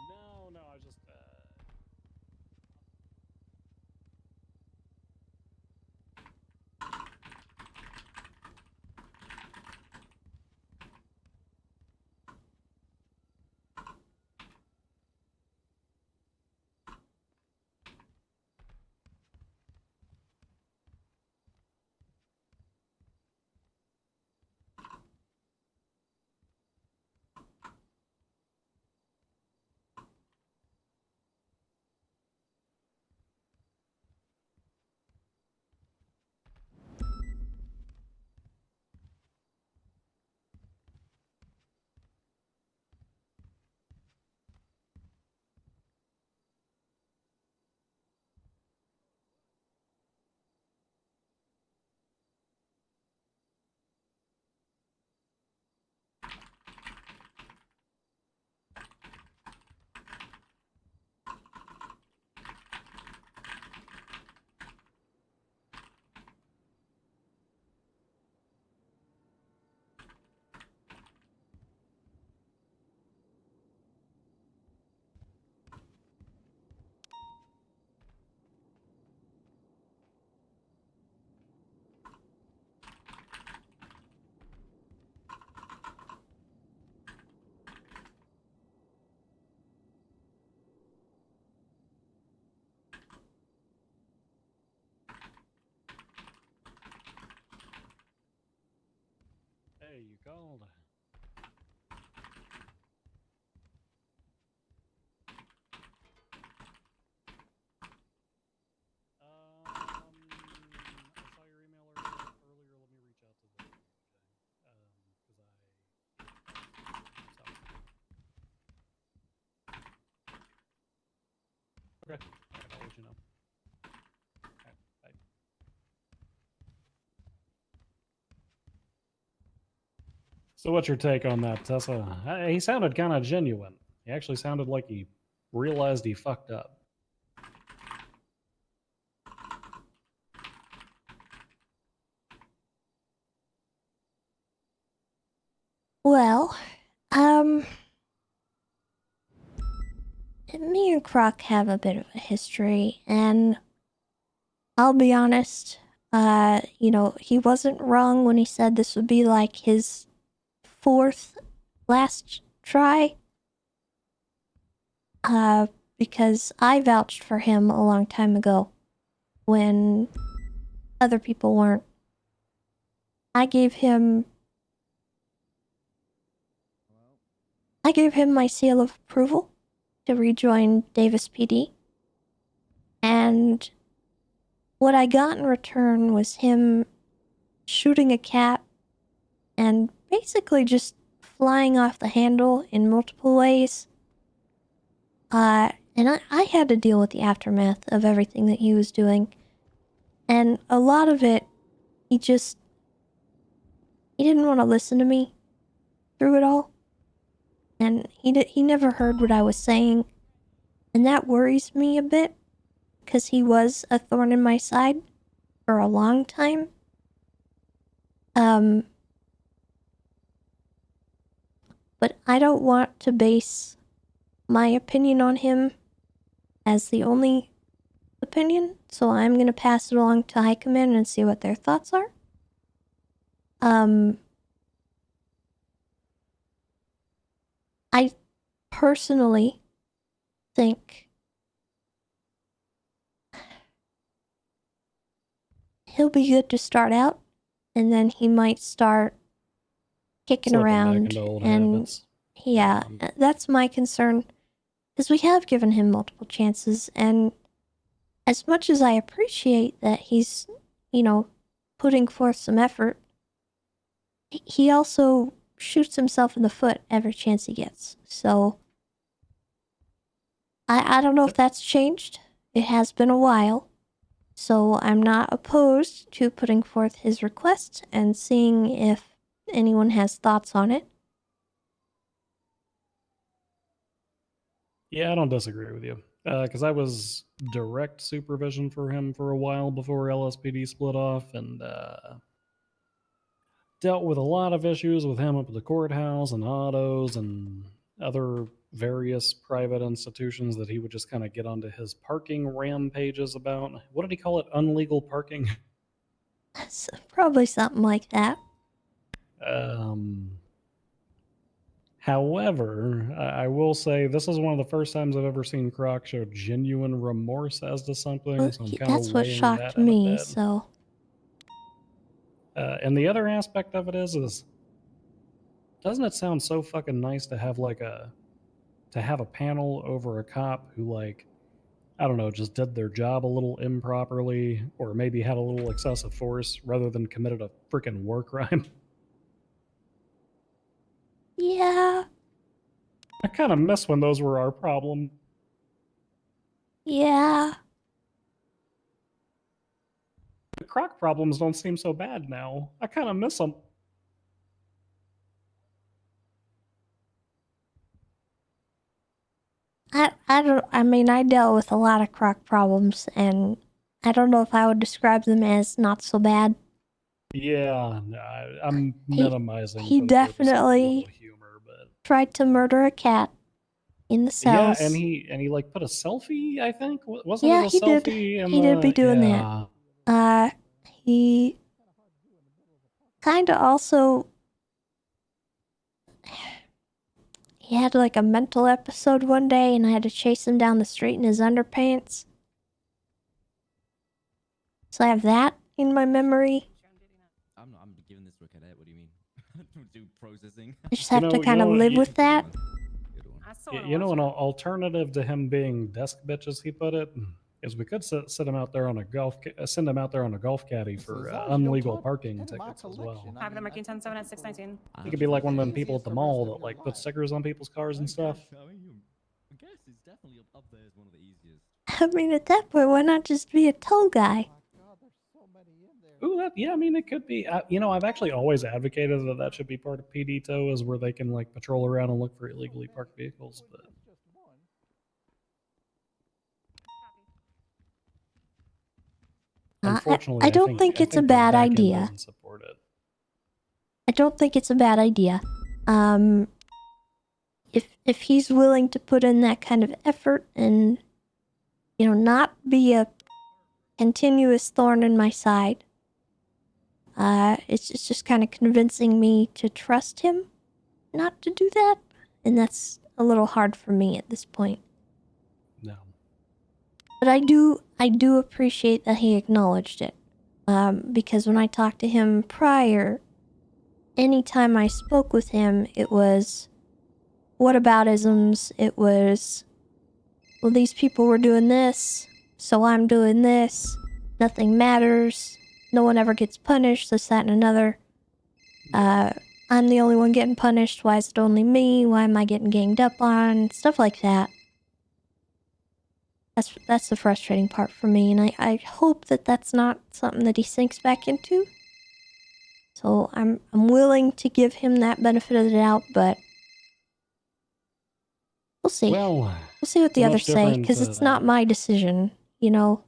No, I just Hey, you called? I saw your email earlier. Let me reach out to them. Okay, I'll let you know. Bye. So what's your take on that, Tessa? He sounded kind of genuine. He actually sounded like he realized he fucked up. Well, me and Croc have a bit of a history, and I'll be honest, you know, he wasn't wrong when he said this would be like his fourth last try. Because I vouched for him a long time ago when other people weren't. I gave him my seal of approval to rejoin Davis PD. And what I got in return was him shooting a cat and basically just flying off the handle in multiple ways. And I had to deal with the aftermath of everything that he was doing. And a lot of it, he didn't want to listen to me through it all. And he never heard what I was saying. And that worries me a bit, because he was a thorn in my side for a long time. But I don't want to base my opinion on him as the only opinion, so I'm going to pass it along to High Command and see what their thoughts are. I personally think he'll be good to start out, and then he might start kicking Slipping back around. into old And habits. yeah, that's my concern, because we have given him multiple chances, and as much as I appreciate that he's, you know, putting forth some effort, he also shoots himself in the foot every chance he gets. So I don't know if that's changed. It has been a while. So I'm not opposed to putting forth his request and seeing if anyone has thoughts on it. Yeah, I don't disagree with you. Because I was direct supervision for him for a while before LSPD split off, and dealt with a lot of issues with him up at the courthouse and autos and other various private institutions that he would just kind of get onto his parking rampages about. What did he call it? Unlegal parking? Probably something like that. However, I will say this is one of the first times I've ever seen Croc show genuine remorse as to something, so I'm kind That's of what weighing shocked that in a me, bit. so... And the other aspect of it is doesn't it sound so fucking nice to have a panel over a cop who, like, I don't know, just did their job a little improperly, or maybe had a little excessive force rather than committed a freaking war crime? Yeah. I kind of miss when those were our problem. Yeah. The Croc problems don't seem so bad now. I kind of miss them. I mean, I dealt with a lot of Croc problems, and I don't know if I would describe them as not so bad. Yeah, I'm minimizing. He for the purpose of a little definitely humor, but tried to murder a cat in the yeah, cells. and he like put a selfie. I think wasn't Yeah, it a he did. selfie? In He did be doing yeah. that. He kind of also... He had like a mental episode one day, and I had to chase him down the street in his underpants. So I have that in my memory. I'm giving this to a cadet. What do you mean? Do processing. I just have to kind of live with that. You know, an alternative to him being desk bitch, as he put it, is we could send him out there on a send him out there on a golf caddy for unlegal parking tickets as well. Have them marking 10-7 at 619. He could be like one of them people at the mall that like put stickers on people's cars and stuff. I guess it's definitely up there as one of the easiest. I mean, at that point, why not just be a tow guy? Ooh, Yeah, I mean, it could be. You know, I've actually always advocated that that should be part of PD tow, is where they can like patrol around and look for illegally parked vehicles. But unfortunately, I don't think it's a bad their back end idea. doesn't support it. I don't think it's a bad idea. If he's willing to put in that kind of effort and, you know, not be a continuous thorn in my side, it's just kind of convincing me to trust him not to do that, and that's a little hard for me at this point. No. But I do appreciate that he acknowledged it, because when I talked to him prior, anytime I spoke with him, it was whataboutisms. It was, well, these people were doing this, so I'm doing this. Nothing matters. No one ever gets punished. This, that, and another. I'm the only one getting punished. Why is it only me? Why am I getting ganged up on? Stuff like that. That's the frustrating part for me, and I hope that that's not something that he sinks back into. So I'm willing to give him that benefit of the doubt, but we'll see. Well, we'll see what the it's others much say, different, because it's not my decision, you know.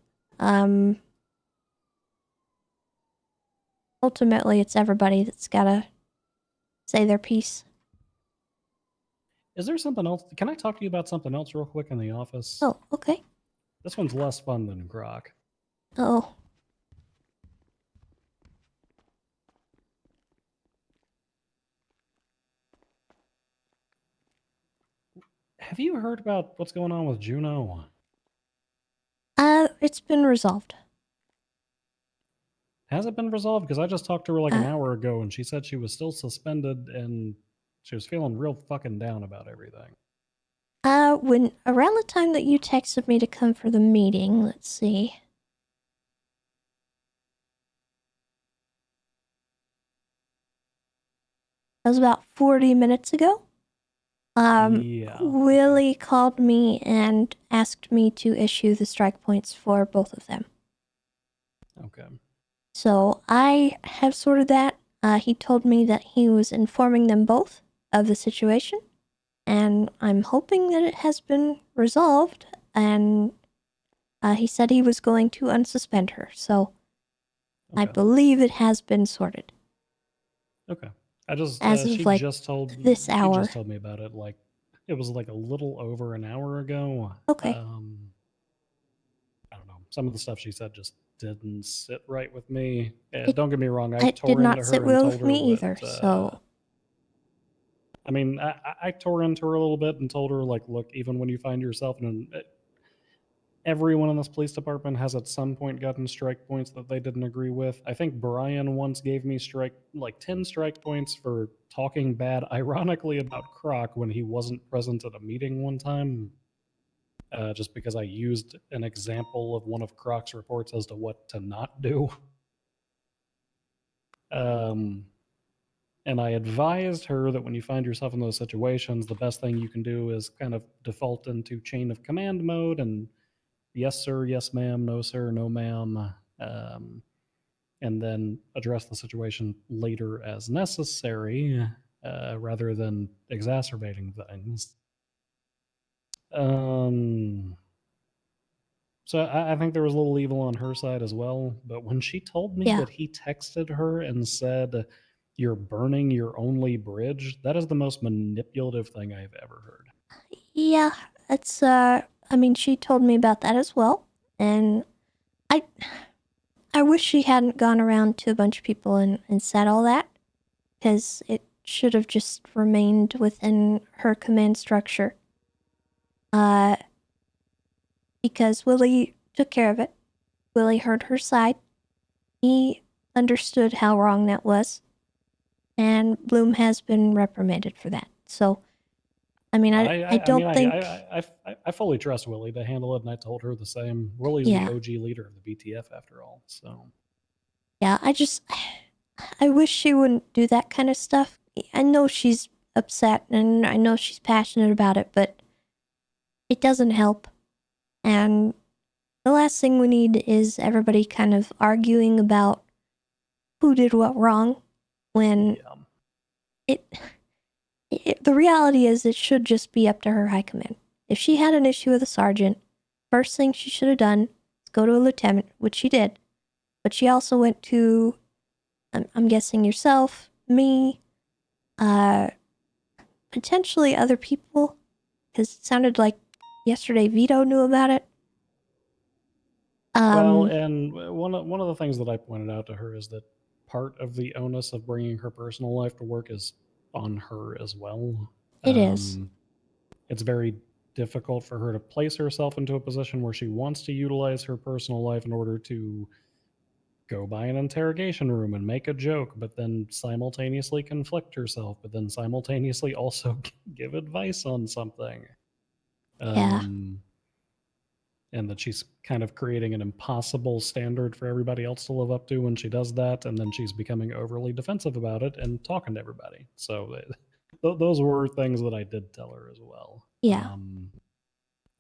Ultimately, it's everybody that's gotta say their piece. Is there something else? Can I talk to you about something else real quick in the office? Oh, okay. This one's less fun than Croc. Oh. Have you heard about what's going on with Juno? It's been resolved. Has it been resolved? Because I just talked to her like an hour ago, and she said she was still suspended, and she was feeling real fucking down about everything. When around the time that you texted me to come for the meeting, let's see. That was about 40 minutes ago. Yeah. Willie called me and asked me to issue the strike points for both of them. Okay. So I have sorted that. He told me that he was informing them both of the situation, and I'm hoping that it has been resolved, and he said he was going to unsuspend her, so I believe it has been sorted. Okay. I just As of, she like, just told this hour. She just told me about it. Like it was like a little over an hour ago. Okay. I don't know. Some of the stuff she said just didn't sit right with me. Don't get me wrong. I It tore did into not her sit and well told with her me what, either, so... I mean, I tore into her a little bit and told her, like, look, even when you find yourself in everyone in this police department has at some point gotten strike points that they didn't agree with. I think Brian once gave me 10 strike points for talking bad, ironically, about Croc when he wasn't present at a meeting one time. Just because I used an example of one of Croc's reports as to what to not do. And I advised her that when you find yourself in those situations, the best thing you can do is kind of default into chain of command mode and yes, sir, yes, ma'am, no, sir, no, ma'am, and then address the situation later as necessary rather than exacerbating things. So I think there was a little evil on her side as well, but when she told me that he texted her and said, "You're burning your only bridge," that is the most manipulative thing I've ever heard. Yeah, it's, I mean, she told me about that as well, and I wish she hadn't gone around to a bunch of people and said all that, because it should have just remained within her command structure. Because Willie took care of it. Willie heard her side. He understood how wrong that was, and Bloom has been reprimanded for that. So, I mean, I don't think... I fully trust Willie to handle it, and I told her the same. Willie's the OG leader of the BTF, after all, so... Yeah, I wish she wouldn't do that kind of stuff. I know she's upset, and I know she's passionate about it, but it doesn't help. And the last thing we need is everybody kind of arguing about who did what wrong when the reality is it should just be up to her high command. If she had an issue with a sergeant, first thing she should have done is go to a lieutenant, which she did. But she also went to, I'm guessing yourself, me, potentially other people, because it sounded like yesterday Vito knew about it. Well, and one of the things that I pointed out to her is that part of the onus of bringing her personal life to work is on her as well. It is. It's very difficult for her to place herself into a position where she wants to utilize her personal life in order to go by an interrogation room and make a joke, but then simultaneously conflict herself, but then simultaneously also give advice on something. Yeah. And that she's kind of creating an impossible standard for everybody else to live up to when she does that, and then she's becoming overly defensive about it and talking to everybody. So those were things that I did tell her as well. Yeah.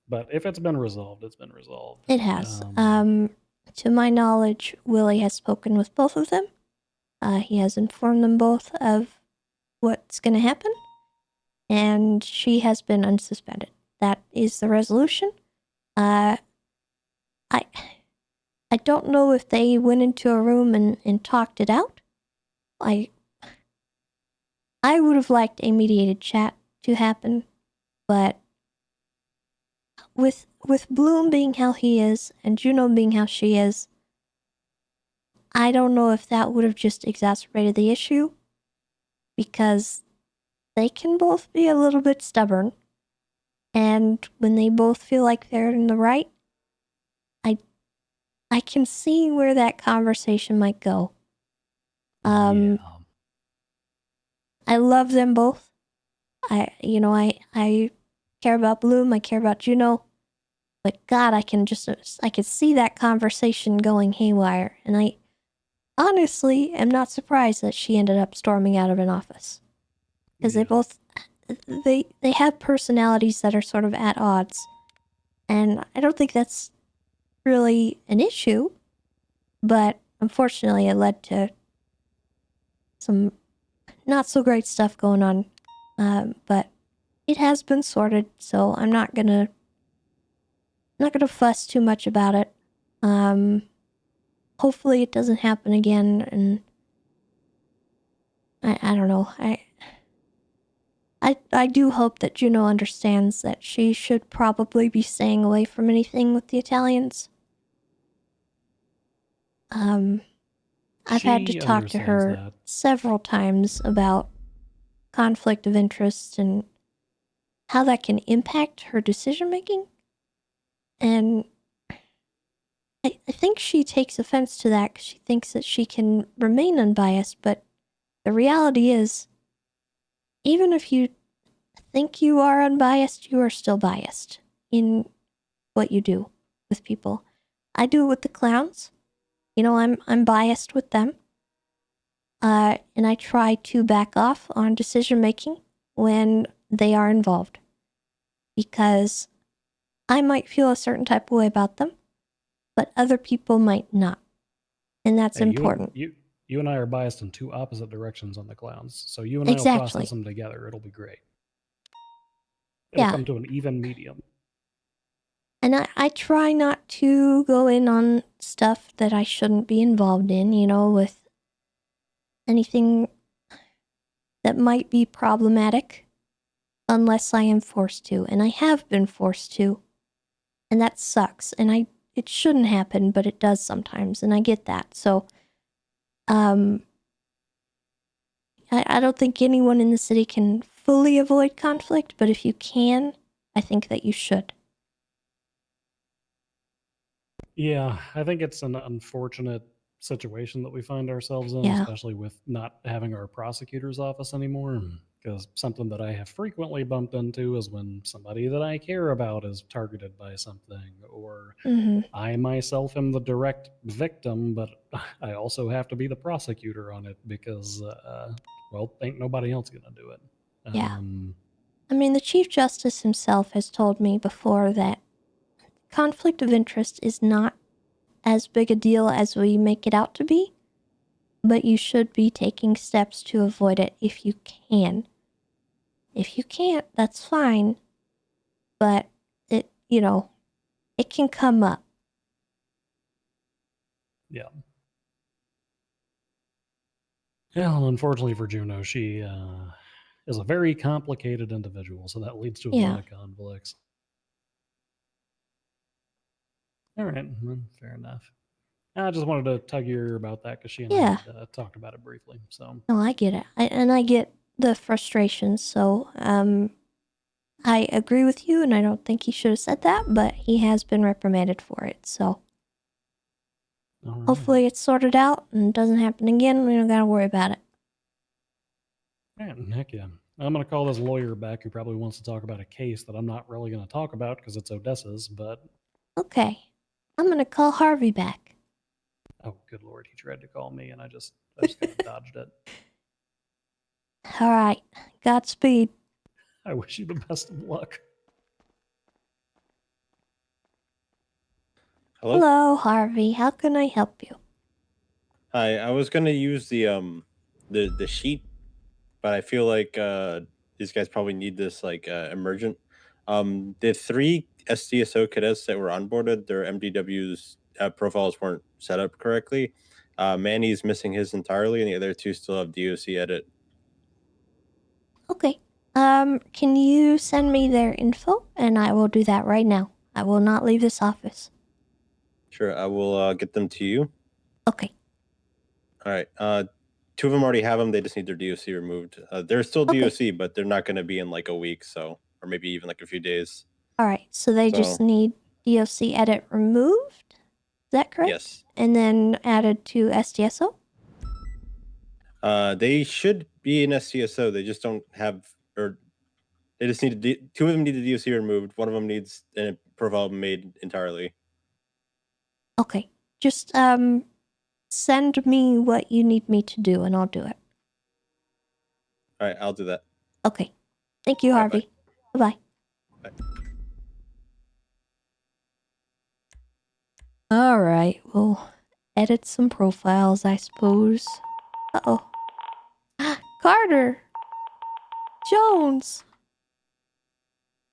But if it's been resolved, it's been resolved. It has. To my knowledge, Willie has spoken with both of them. He has informed them both of what's going to happen, and she has been unsuspended. That is the resolution. I don't know if they went into a room and talked it out. I would have liked a mediated chat to happen, but with Bloom being how he is and Juno being how she is, I don't know if that would have just exacerbated the issue, because they can both be a little bit stubborn, and when they both feel like they're in the right, I can see where that conversation might go. I love them both. I care about Bloom, I care about Juno, but God, I could see that conversation going haywire, and I honestly am not surprised that she ended up storming out of an office, because they have personalities that are sort of at odds, and I don't think that's really an issue, but unfortunately it led to some not so great stuff going on, but it has been sorted, so I'm not gonna fuss too much about it. Hopefully it doesn't happen again, and I don't know. I do hope that Juno understands that she should probably be staying away from anything with the Italians. I've had to talk to her several times about conflict of interest and how that can impact her decision making. And I think she takes offense to that because she thinks that she can remain unbiased, but the reality is, even if you think you are unbiased, you are still biased in what you do with people. I do it with the clowns. I'm biased with them. And I try to back off on decision making when they are involved, because I might feel a certain type of way about them, but other people might not. And that's important. You and I are biased in two opposite directions on the clowns. So you and I will process them together. It'll be great. It'll come to an even medium. And I try not to go in on stuff that I shouldn't be involved in, with anything that might be problematic, unless I am forced to. And I have been forced to. And that sucks. And it shouldn't happen, but it does sometimes. And I get that. So, I don't think anyone in the city can fully avoid conflict, but if you can, I think that you should. Yeah, I think it's an unfortunate situation that we find ourselves in, especially with not having our prosecutor's office anymore. Because something that I have frequently bumped into is when somebody that I care about is targeted by something, or I myself am the direct victim, but I also have to be the prosecutor on it because, ain't nobody else gonna do it. Yeah. I mean, the Chief Justice himself has told me before that conflict of interest is not as big a deal as we make it out to be. but you should be taking steps to avoid it if you can. If you can't, that's fine, but it can come up. Yeah. Well, unfortunately for Juno, she is a very complicated individual, so that leads to a lot of conflicts. All right, fair enough. I just wanted to tug your ear about that because she and I had, talked about it briefly. So No, I get it. I get the frustration. So, I agree with you, and I don't think he should have said that, but he has been reprimanded for it. So, hopefully it's sorted out and doesn't happen again. We don't gotta worry about it. Man, heck yeah. I'm going to call this lawyer back who probably wants to talk about a case that I'm not really going to talk about because it's Odessa's, but... Okay. I'm gonna call Harvey back. Oh, good lord. He tried to call me and I just kind of dodged it. All right. Godspeed. I wish you the best of luck. Hello, Harvey. How can I help you? Hi, I was gonna use the sheet, but I feel like these guys probably need this like emergent. The 3 SDSO cadets that were onboarded, their MDW's profiles weren't set up correctly. Manny's missing his entirely, and the other 2 still have DOC edit. Okay. Can you send me their info? And I will do that right now. I will not leave this office. Sure, I will get them to you. Okay. All right. 2 of them already have them. They just need their DOC removed. They're still DOC, but they're not going to be in like a week, so or maybe even like a few days. All right. So they just need DOC edit removed? Is that correct? Yes. And then added to SDSO? They should be in SCSO. They just don't have, or they just need 2 of them need the DOC removed. 1 of them needs a profile made entirely. Okay. Just send me what you need me to do and I'll do it. All right, I'll do that. Okay. Thank you, Harvey. Bye-bye. Bye. All right. We'll edit some profiles, I suppose. Uh-oh. Carter! Jones!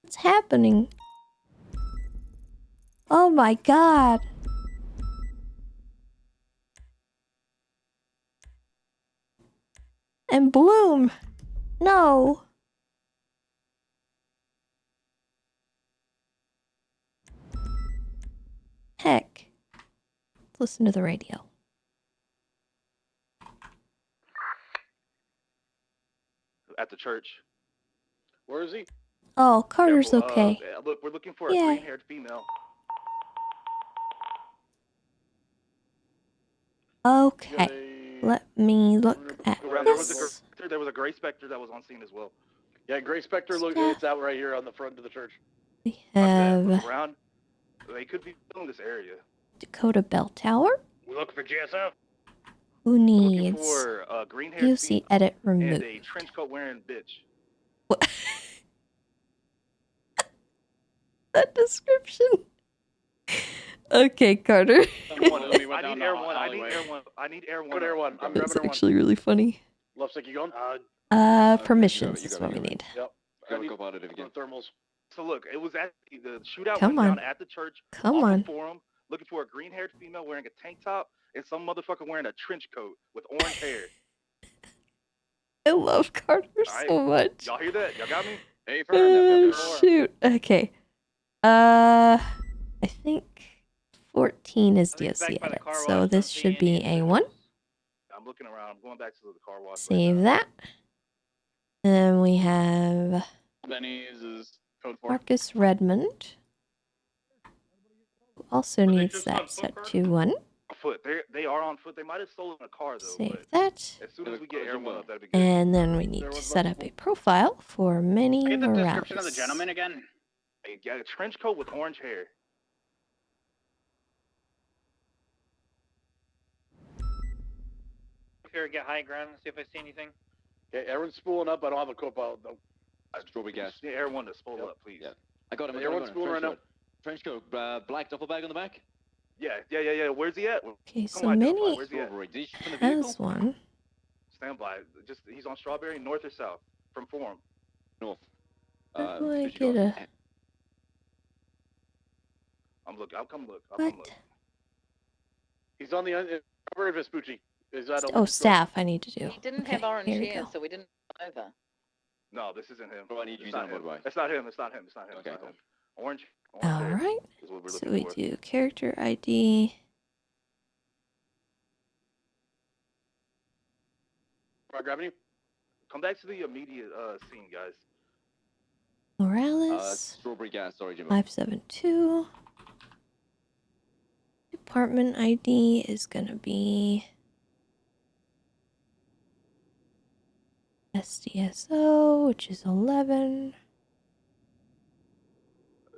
What's happening? Oh my god. And Bloom! No! Heck. Let's listen to the radio. At the church. Where is he? Oh, Carter's okay. Look, we're looking for a Yeah. green-haired female. Okay. Let me look at this. There was a gray specter that was on scene as well. Yeah, gray specter. Look, it's out right here on the front of the church. We have Around. They could be in this area. Dakota Bell Tower. We're looking for GSF. Who needs For a green-haired UC edit and removed? a trench coat wearing bitch. That description. Okay, Carter. I need air one. I need air one. Good air one. I'm That's grabbing air actually really funny. one. Love stick, you going? Permissions is what we need. Yep. Go about it again. Thermals. So look, it was at the shootout Come went on. down at the church. Come off the on. Forum, looking for a green-haired female wearing a tank top and some motherfucker wearing a trench coat with orange hair. I love Carter so much. Y'all hear that? Y'all got me? Hey, Shoot. Okay. I think 14 is DOC edit, so this should be A1. I'm looking around. I'm going back to the car wash. Save that. And we have Benny's is code 4. Marcus Redmond. Who also needs that set to 1. Foot. They are on foot. They might have stolen a car though. Save that. As soon as we get air one up, that'd be good. And then we need to set up a profile for Manny Get the Morales. description of the gentleman again. He got a trench coat with orange hair. Here, get high ground and see if I see anything. Okay, everyone's spooling up. I don't have a profile though. Strawberry gas. Need air one to spool up, please. Yeah. I got him. Everyone's spooling right now. Trench coat, black duffel bag on the back. Yeah. Where's he at? Okay, Come so identify. Minnie Where's he at? has one. Stand by. Just he's on Strawberry, north or south from Forum. North. How do I get a... I'm looking. I'll come look. What? He's on the Strawberry Vespucci. Is that Oh, staff I need to do. He didn't Okay, have orange here we hair, go. so we didn't know either. No, this isn't him. Oh, I need you It's to not know him. by. It's not him. It's not him. It's not him. Okay, it's not cool. him. Orange. All hair right. is what we're So looking we for. do character ID. Grabbing you. Come back to the immediate scene, guys. Morales. Strawberry gas. Sorry, Jimbo. 572. Department ID is gonna be SDSO, which is 11.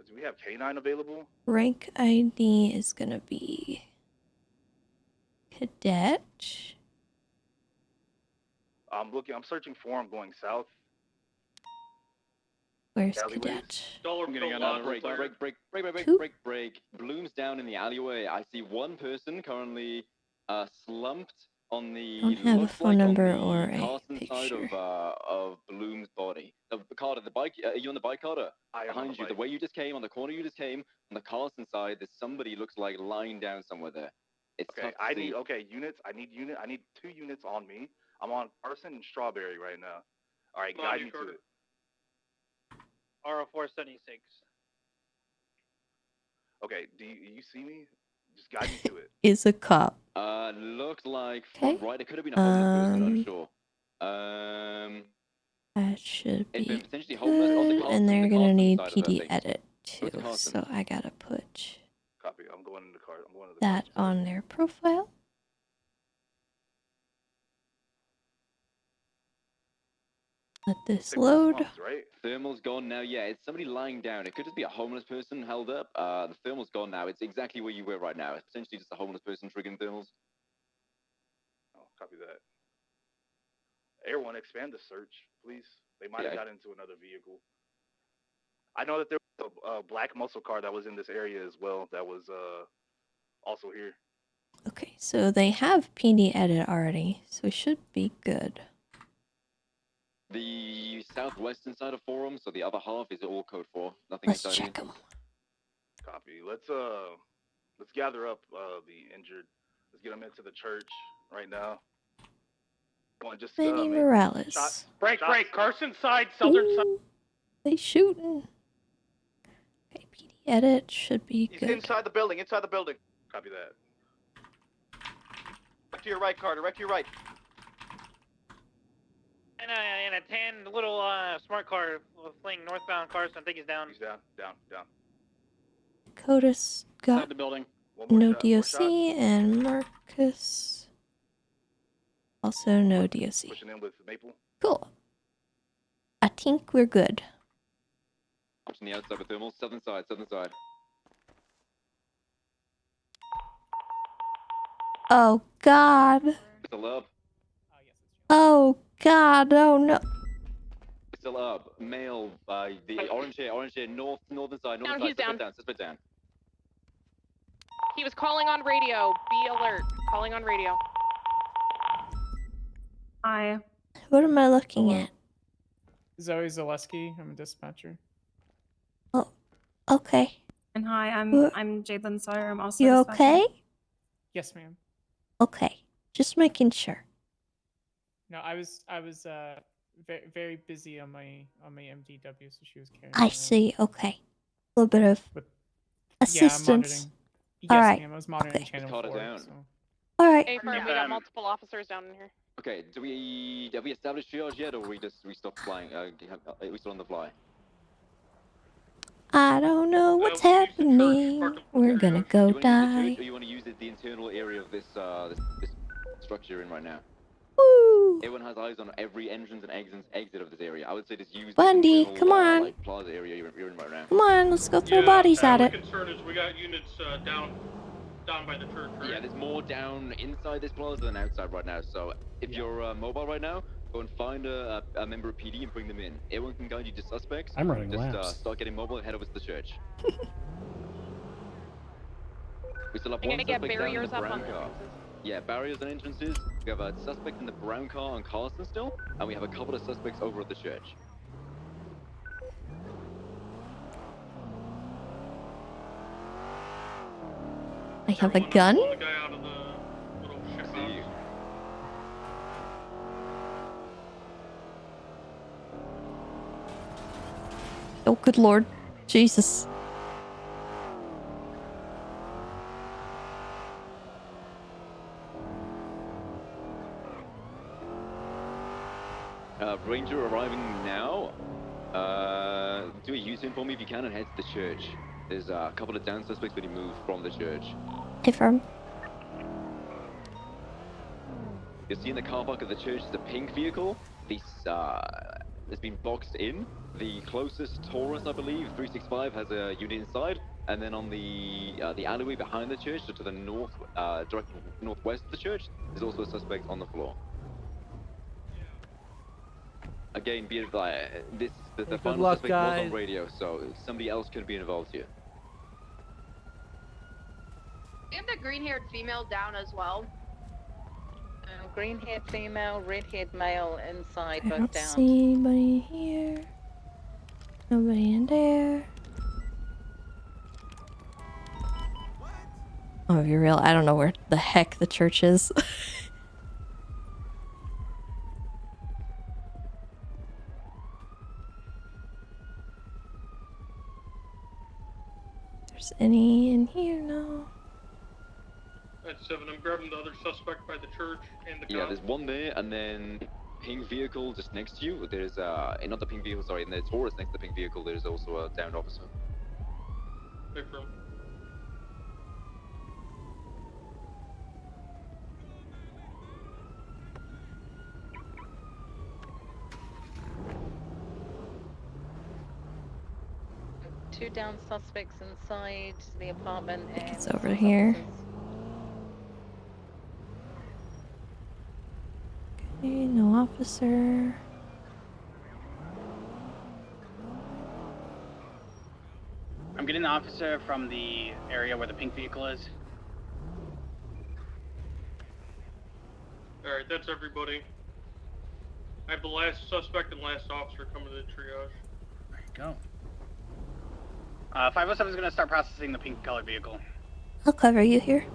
Do we have K9 available? Rank ID is gonna be Cadet. I'm looking. I'm searching for him going south. Where's Alleyways. Cadet? I'm getting on Break. Bloom's down in the alleyway. I see one person currently slumped on the. Don't have a looks phone like number on the or a Carson side picture. of Bloom's body. The Carter, the bike. Are you on the bike, Carter? I am on Behind the you, bike. the way you just came, on the corner you just came, on the Carson side, there's somebody looks like lying down somewhere there. It's Okay, tough to see. units. I need 2 units on me. I'm on Carson and Strawberry right now. All right, Come on, guide you me to Carter. it. RO476. Okay, do you see me? Just guide me to it. Is a cop. Looks like Okay. front right. It could have been a homeless person. I'm sure. That should It's been be potentially homeless on the good. Carson, And they're the gonna Carson need side of that PD thing. edit too. Where's the Carson? So I gotta put Copy. I'm going in the car. I'm going to the that on their profile. Let this load. Right? Thermal's gone now. Yeah, it's somebody lying down. It could just be a homeless person held up. The thermal's gone now. It's exactly where you were right now. It's essentially just a homeless person triggering thermals. Oh, copy that. Everyone, expand the search, please. They might have got into another vehicle. I know that there was a black muscle car that was in this area as well. That was also here. Okay, so they have PD edit already, so we should be good. The southwestern side of Forum, so the other half is all code 4. Nothing Let's inside check them. Copy. Let's gather up the injured. Let's get them into the church right now. Just Manny Morales. Break. Carson side, southern side. Ooh, they shooting. Okay, PD edit should be He's good. inside the building. Copy that. Back to your right, Carter. Right to your right. In a tan little smart car fleeing northbound Carson. I think he's down. He's down. Dakota's got Inside the building. no DOC, and Marcus also no DOC. Pushing in with Maple. Cool. I think we're good. On the outside of thermal, southern side. Oh God. Still up. Oh God. Oh no. Still up. Male by the orange hair, northern side, Down, side. he's down. Sit down. He was calling on radio. Be alert. Calling on radio. Hi. What am I looking at? Zoe Zaleski. I'm a dispatcher. Oh, okay. And hi, What? I'm Jadlyn Sawyer. I'm also You a dispatcher. okay? Yes, ma'am. Okay. Just making sure. No, I was very, very busy on my MDW, so she was carrying. I see. Okay. A little bit of assistance. Yes, All right. ma'am. I was monitoring channel Caught it 4. down. So. All right. Hey, firm, we got multiple officers down in here. Okay, have we established triage yet, or we stopped flying? Are we still on the fly? I don't know what's happening. We're gonna go You want to use the die. church, or you want to use the internal area of this structure you're in right now? Woo! Everyone has eyes on every entrance and exit of this area. I would say just use Bundy, the internal, come on. like plaza area you're in right now. Come on, let's go throw bodies at it. The concern is we got units down by the church, right? Yeah, there's more down inside this plaza than outside right now. So if you're mobile right now, go and find a member of PD and bring them in. Everyone can guide you to suspects. I'm running just laps. Start getting mobile and head over to the church. We still have They're one gonna get suspect down in the barriers up brown on the car. entrances. Yeah, barriers and entrances. We have a suspect in the brown car on Carlson still, and we have a couple of suspects over at the church. I have a gun? The guy out of the little ship house. Oh, good lord. Jesus. Ranger arriving now. Do a U-turn for me if you can and head to the church. There's a couple of down suspects that he moved from the church. Confirm. You'll see in the car park of the church is a pink vehicle. This has been boxed in. The closest Taurus, I believe, 365, has a unit inside. And then on the alleyway behind the church, so to the north, direct northwest of the church, there's also a suspect on the floor. Again, be advised, the final luck, suspect was on guys. radio, so somebody else could be involved here. We have the green-haired female down as well. Green-haired female, red-haired male inside, I both don't down. see anybody here. Nobody in there. Oh, if you're real, I don't know where the heck the church is. There's any in here? No. That's 7. I'm grabbing the other suspect by the church and the Yeah, cop. there's one there, and then pink vehicle just next to you. There's not the pink vehicle, sorry, in the Taurus next to the pink vehicle, there's also a downed officer. Big room. Two down suspects inside the apartment. I think and it's over some here. officers. Okay, no officer. I'm getting the officer from the area where the pink vehicle is. Alright, that's everybody. I have the last suspect and last officer coming to the triage. There you go. 507 is going to start processing the pink colored vehicle. I'll cover you here.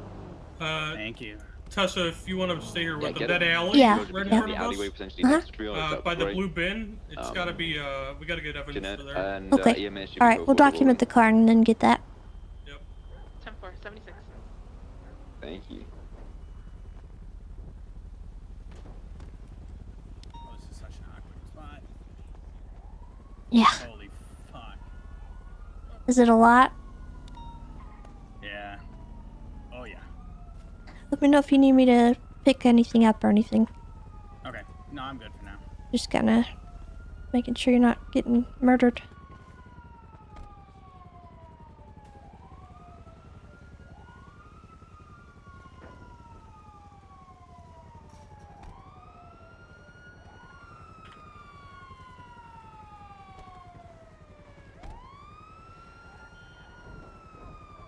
Thank you. Tessa, if you want to stay here with them, get that it. alley Yeah, right in yeah. front The of alleyway us, potentially next to triage, that'd by be the great. blue bin, it's gotta be, we gotta get evidence Jeanette for there. and Okay. EMS should be Alright, we'll document the car and then get that. 10-4, 76. Thank you. Oh, this is such an awkward spot. Yeah. Holy fuck. Is it a lot? Yeah. Oh, yeah. Let me know if you need me to pick anything up or anything. Okay. No, I'm good for now. Just kinda making sure you're not getting murdered.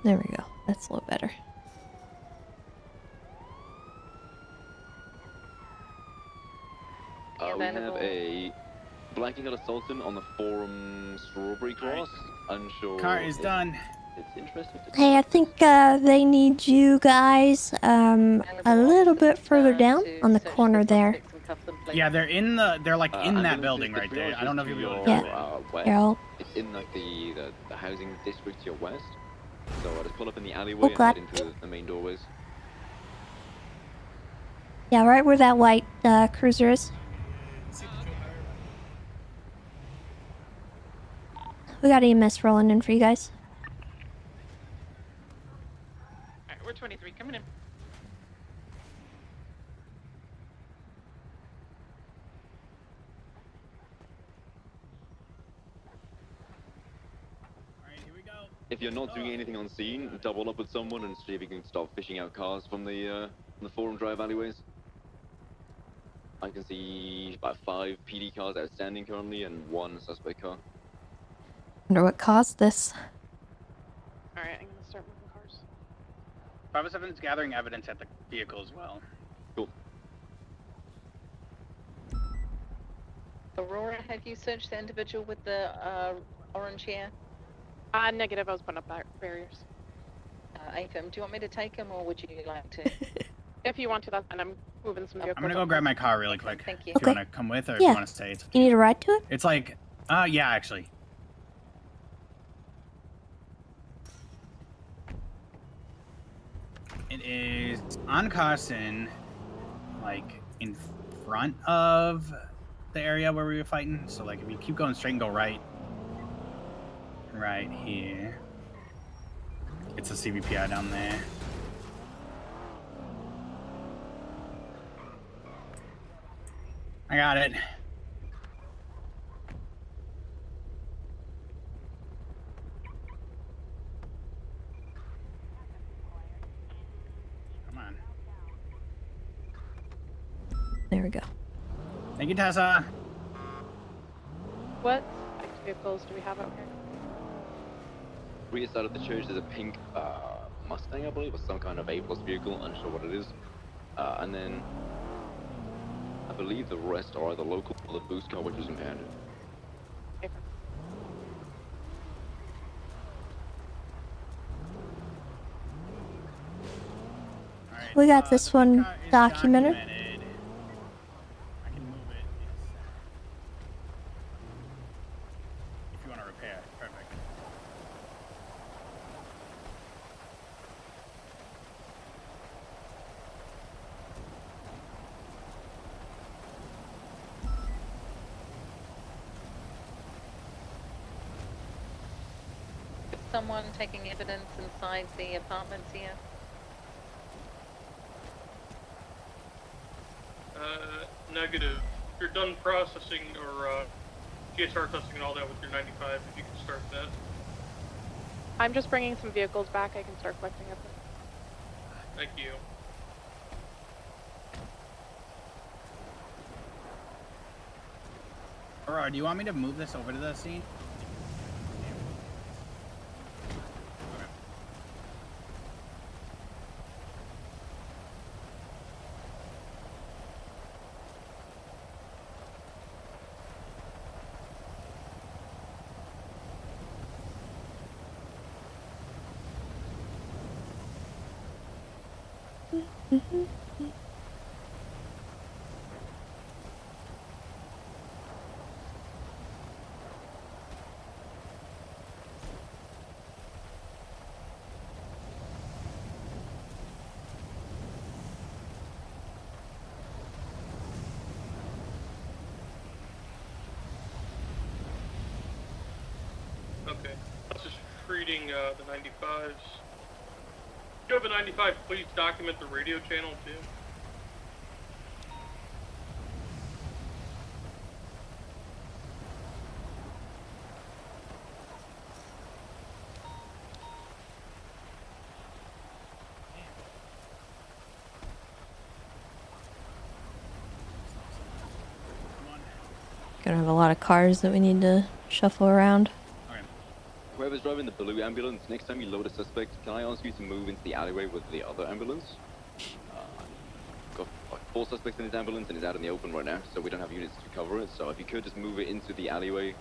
There we go. That's a little better. We have a black and assaultant on the Forum Strawberry Cross. Unsure. Car is if done. It's interesting. Hey, I think they need you guys a little bit further down on the corner there. Yeah, they're like in that building right there. I don't know if you'll be able to Yeah. get it. West. Here, I'll- It's in like the housing district to your west. So I'll just pull up in the alleyway Oh, and God. head into the main doorways. Yeah, right where that white cruiser is. We got EMS rolling in for you guys. Alright, we're 23, coming in. If you're not doing anything on scene, double up with someone and see if you can start fishing out cars from the Forum Drive alleyways. I can see about 5 PD cars outstanding currently and 1 suspect car. Wonder what caused this. Alright, I'm gonna start moving cars. 507 is gathering evidence at the vehicle as well. Cool. Aurora, have you searched the individual with the orange hair? Negative. I was putting up barriers. AFM, do you want me to take him, or would you like to? If you want to, that's fine. I'm moving some vehicles. I'm gonna go grab my car really quick. Thank you. If you Okay. want to come with, or if Yeah. you want to stay, it's You need a ride to it? It's like, yeah, actually. It is on Carson, like in front of the area where we were fighting. So like, if you keep going straight and go right here, it's a CVPI down there. I got it. Come on. There we go. Thank you, Tessa. What vehicles do we have out here? Rear side of the church, there's a pink Mustang, I believe, or some kind of A+ vehicle. Unsure what it is. And then I believe the rest are either local or the boost car, which was impounded. We got this one documented. I can move it. If you want to repair it, perfect. Is someone taking evidence inside the apartments here? Negative. If you're done processing or GSR testing and all that with your 95, if you can start that. I'm just bringing some vehicles back. I can start collecting evidence. Thank you. Aurora, do you want me to move this over to the scene? Okay. That's just treating the 95s. If you have a 95, please document the radio channel too. Gonna have a lot of cars that we need to shuffle around. Whoever's driving the blue ambulance, next time you load a suspect, can I ask you to move into the alleyway with the other ambulance? Got like 4 suspects in his ambulance and he's out in the open right now, so we don't have units to cover it. So if you could just move it into the alleyway,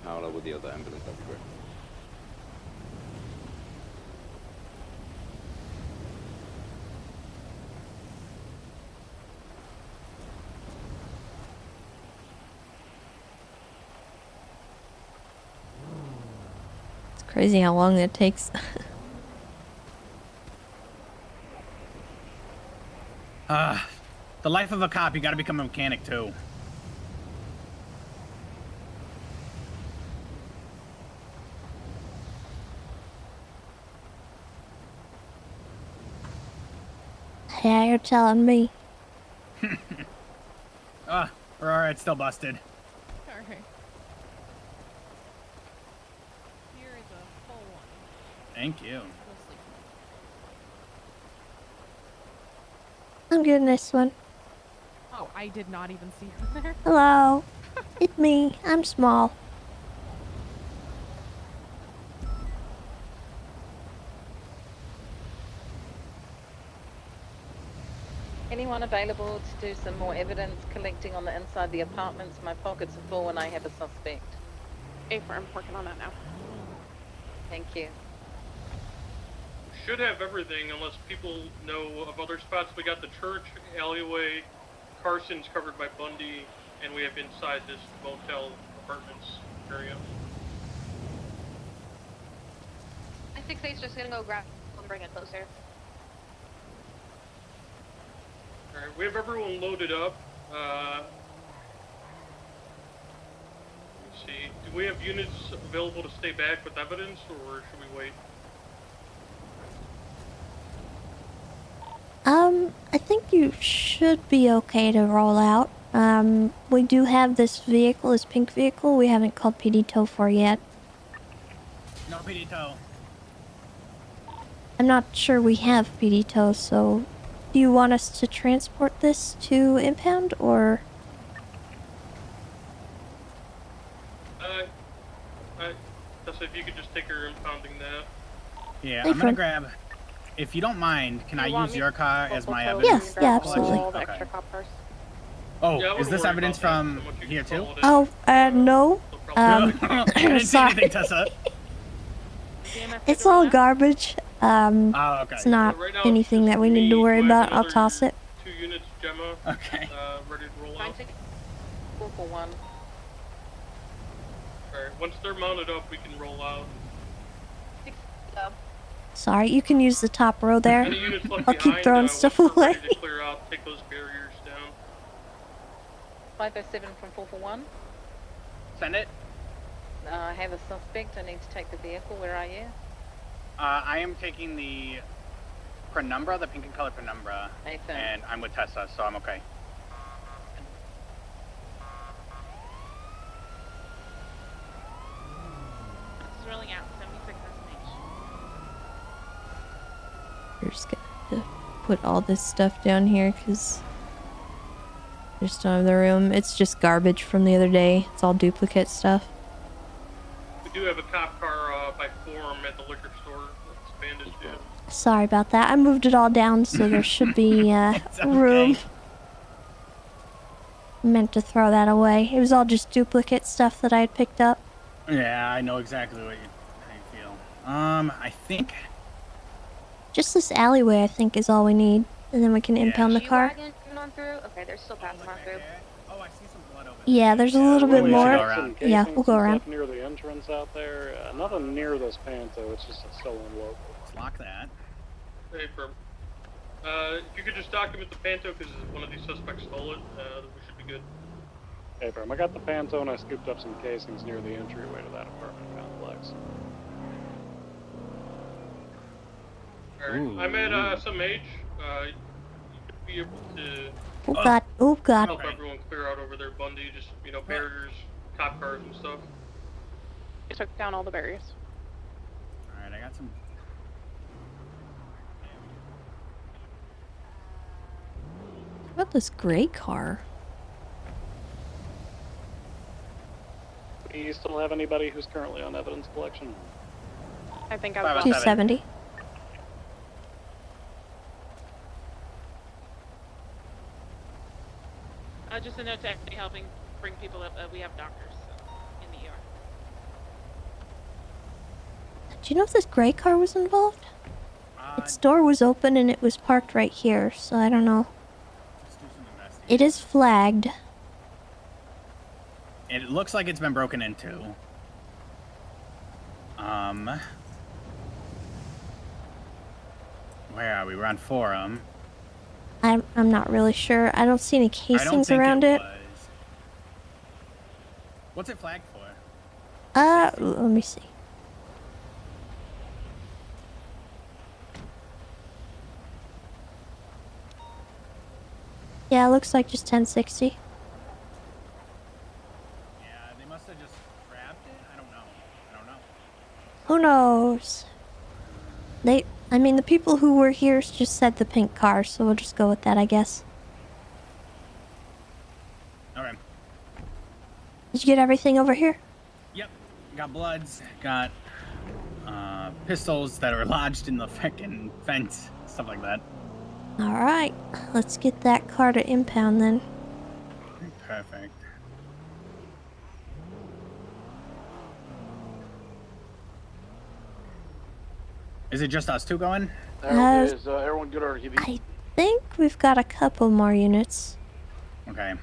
parallel with the other ambulance, that'd be great. It's crazy how long it takes. The life of a cop, you gotta become a mechanic too. Yeah, you're telling me. Aurora, it's still busted. Alright. Here is a full one. Thank you. I'm getting this one. Oh, I did not even see her there. Hello. It's me. I'm small. anyone available to do some more evidence collecting on the inside of the apartments? My pockets are full and I have a suspect. A-firm, working on that now. Thank you. Should have everything unless people know of other spots. We got the church, alleyway, Carson's covered by Bundy, and we have inside this motel apartments area. I think Faith's just gonna go grab and bring it closer. Alright, we have everyone loaded up. Let's see. Do we have units available to stay back with evidence, or should we wait? I think you should be okay to roll out. We do have this vehicle, this pink vehicle, we haven't called PD tow for yet. No PD tow. I'm not sure we have PD tow, so do you want us to transport this to impound, or? Tessa, if you could just take her impounding that. Yeah, Hey, I'm gonna friend. grab. If you don't mind, can I want use me your to car pull as my tow? evidence? Yes, yeah, absolutely. All the Okay. extra cop cars. Oh, Yeah, I is wouldn't this worry evidence about that so from much. You here can too? follow it. Oh, no. I didn't see sorry. anything, Tessa. It's all garbage. Oh, okay. It's not Right now, it's anything just that we need to me. worry Do I have about. I'll another toss it. 2 units, Gemma. Okay. Ready to roll out. 441. Alright, once they're mounted up, we can roll out. Sorry, you can use the top row there. Any units left I'll keep behind, throwing once stuff we're away. ready to clear out, take those barriers down. 507 from 441. Send it. I have a suspect. I need to take the vehicle. Where are you? I am taking the penumbra, the pink and color penumbra, Nathan. and I'm with Tessa, so I'm okay. This is rolling out 76 estimation. We're just gonna have to put all this stuff down here because I just don't have the room. It's just garbage from the other day. It's all duplicate stuff. We do have a cop car by Forum at the liquor store that's bandaged in. Sorry about that. I moved it all down so there should be room. Meant to throw that away. It was all just duplicate stuff that I had picked up. Yeah, I know exactly how you feel. I think. Just this alleyway, I think, is all we need. And then we can impound the car. G-Wagon coming on through? Okay, they're still passing on through. Oh, I see some blood over Yeah, there's a little bit we should more. go around. Yeah, we'll go around. Near the entrance out there. Nothing near this panto. It's just a stolen local. Let's lock that. Hey, firm. If you could just document the Panto because one of these suspects stole it, then we should be good. Hey, firm. I got the panto and I scooped up some casings near the entryway to that apartment complex. Alright, I'm at some age. You should be able to Oh god, oh god. help everyone clear out over there, Bundy. Just, barriers, cop cars and stuff. I took down all the barriers. Alright, I got some. What about this gray car? Do you still have anybody who's currently on evidence collection? I think I was 270. Just a note to actually helping bring people up. We have doctors in the ER. Do you know if this gray car was involved? Its door was open and it was parked right here, so I don't know. It is flagged. It looks like it's been broken into. Where are we? We're on Forum. I'm not really sure. I don't see any I don't casings think around it. was. What's it flagged for? Let me see. Yeah, it looks like just 1060. Yeah, they must have just grabbed it. I don't know. Who knows? I mean, the people who were here just said the pink car, so we'll just go with that, I guess. Okay. Did you get everything over here? Yep. Got bloods. Got pistols that are lodged in the frickin' fence. Stuff like that. Alright, let's get that car to impound then. Perfect. Is it just us two going? Is everyone good or heavy? I think we've got a couple more units. Okay.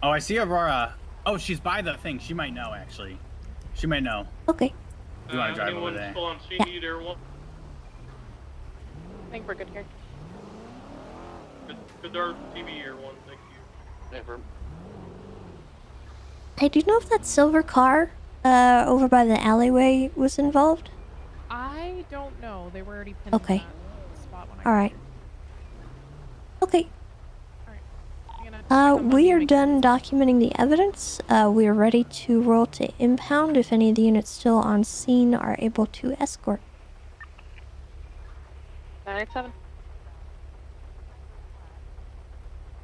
Oh, I see Aurora. Oh, she's by the thing. She might know, actually. She might know. Okay. You want to drive over Anyone there? still on scene need everyone? I think we're good here. Good our TV here one, thank you. Never. Hey, do you know if that silver car over by the alleyway was involved? I don't know. They were already pinned Okay. in that spot when I Alright. Okay. I'm gonna check on Bundy We and are make done documenting the evidence. We are ready to roll to impound if any of the units still on scene are able to escort. 987.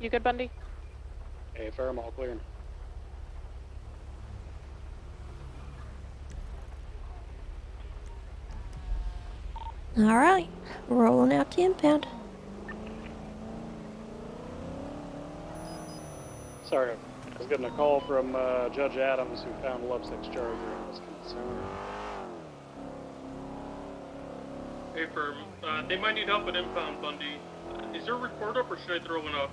You good, Bundy? Hey, firm, all clear. Alright, rolling out to impound. Sorry, I was getting a call from Judge Adams who found Lovesick's charger and was concerned. Hey firm, they might need help at impound, Bundy. Is there a report up or should I throw one up?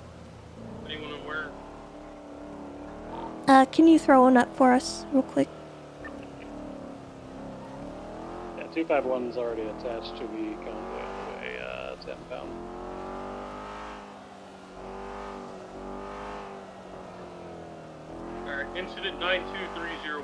Anyone aware? Can you throw one up for us real quick? Yeah, 251's already attached to the convoy on the way to impound. Alright, incident 92304.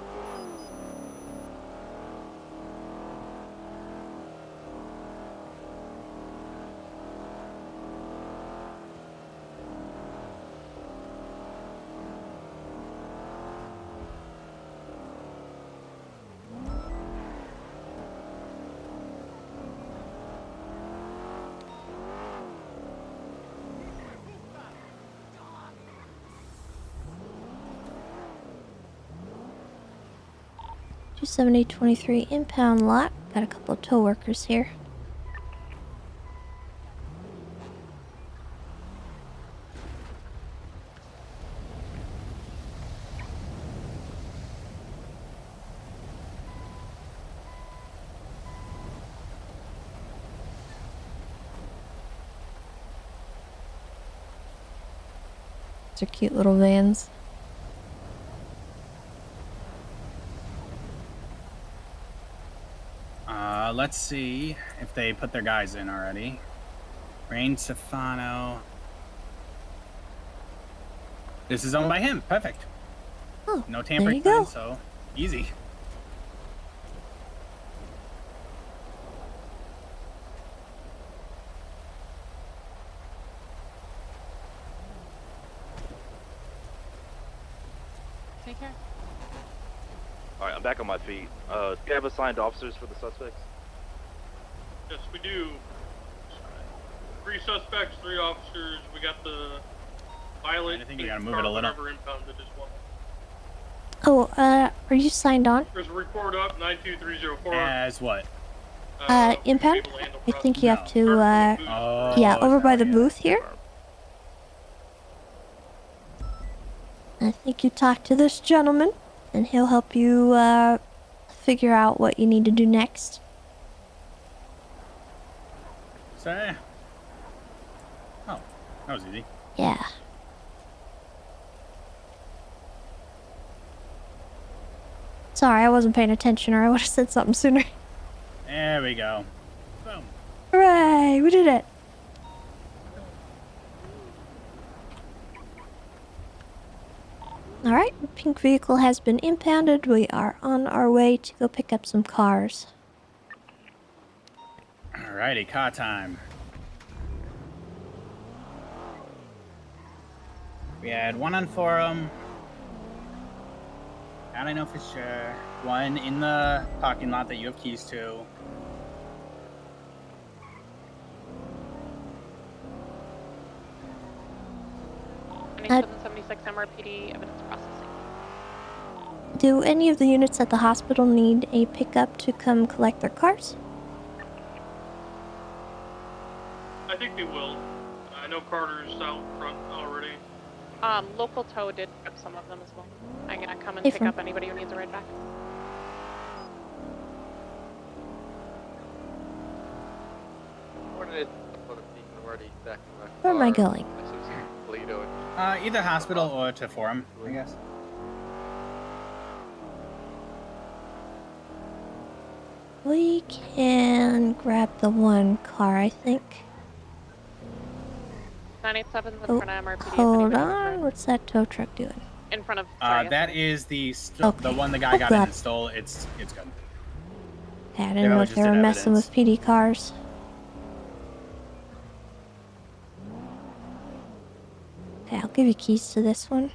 Two 7023 impound lot. Got a couple of tow workers here. These are cute little vans. Let's see if they put their guys in already. Rain Stefano. This is owned by him. Perfect. Oh, no tampering there you go. plan, so easy. Take care. Alright, I'm back on my feet. Do you have assigned officers for the suspects? Yes, we do. 3 suspects, 3 officers. We got the pilot. I think we gotta move it a little. Impounded as well. Oh, are you signed on? There's a report up 92304. As what? Impound? I think you have to, Oh, yeah, over by the booth here. I think you talk to this gentleman, and he'll help you, figure out what you need to do next. Sorry. Oh, that was easy. Yeah. Sorry, I wasn't paying attention, or I would have said something sooner. There we go. Boom. Hooray! We did it! Alright, the pink vehicle has been impounded. We are on our way to go pick up some cars. Alrighty, car time. We had one on forum. That I know for sure. One in the parking lot that you have keys to. Uh, 2776 MRPD evidence processing. Do any of the units at the hospital need a pickup to come collect their cars? safety will. I know Carter's out front already. Local tow did grab some of them as well. I'm gonna come and Hey, pick from- up anybody who needs a ride back. Where am I going? Either hospital or to forum, I guess. We can grab the one car, I think. 987 with Oh, front of MRPD. if hold anybody wants on. What's that tow truck doing? that. In front of. That is the the one the guy got in and stole. It's good. Okay, I They didn't know probably if just they were did messing evidence. with PD cars. Okay, I'll give you keys to this one.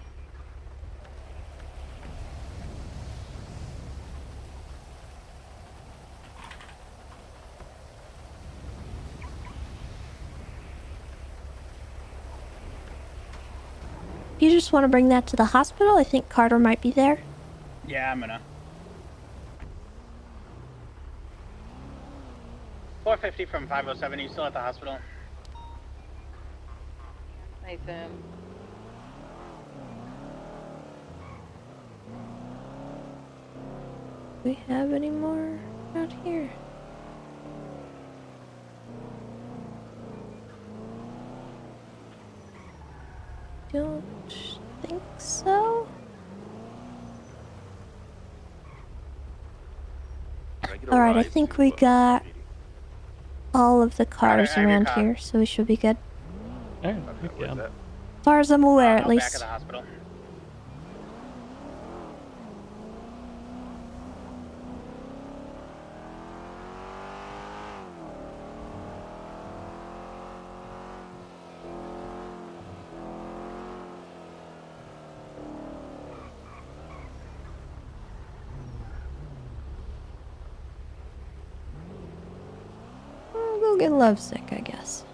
You just want to bring that to the hospital? I think Carter might be there. Yeah, I'm gonna. 450 from 507. Are you still at the hospital? Nathan. Do we have any more out here? Don't think so. Alright, I think we got all of the cars I have your around car. here, so we should be good. Yeah. As far as I'm aware, at Back least. of the hospital. I'll go get lovesick, I guess.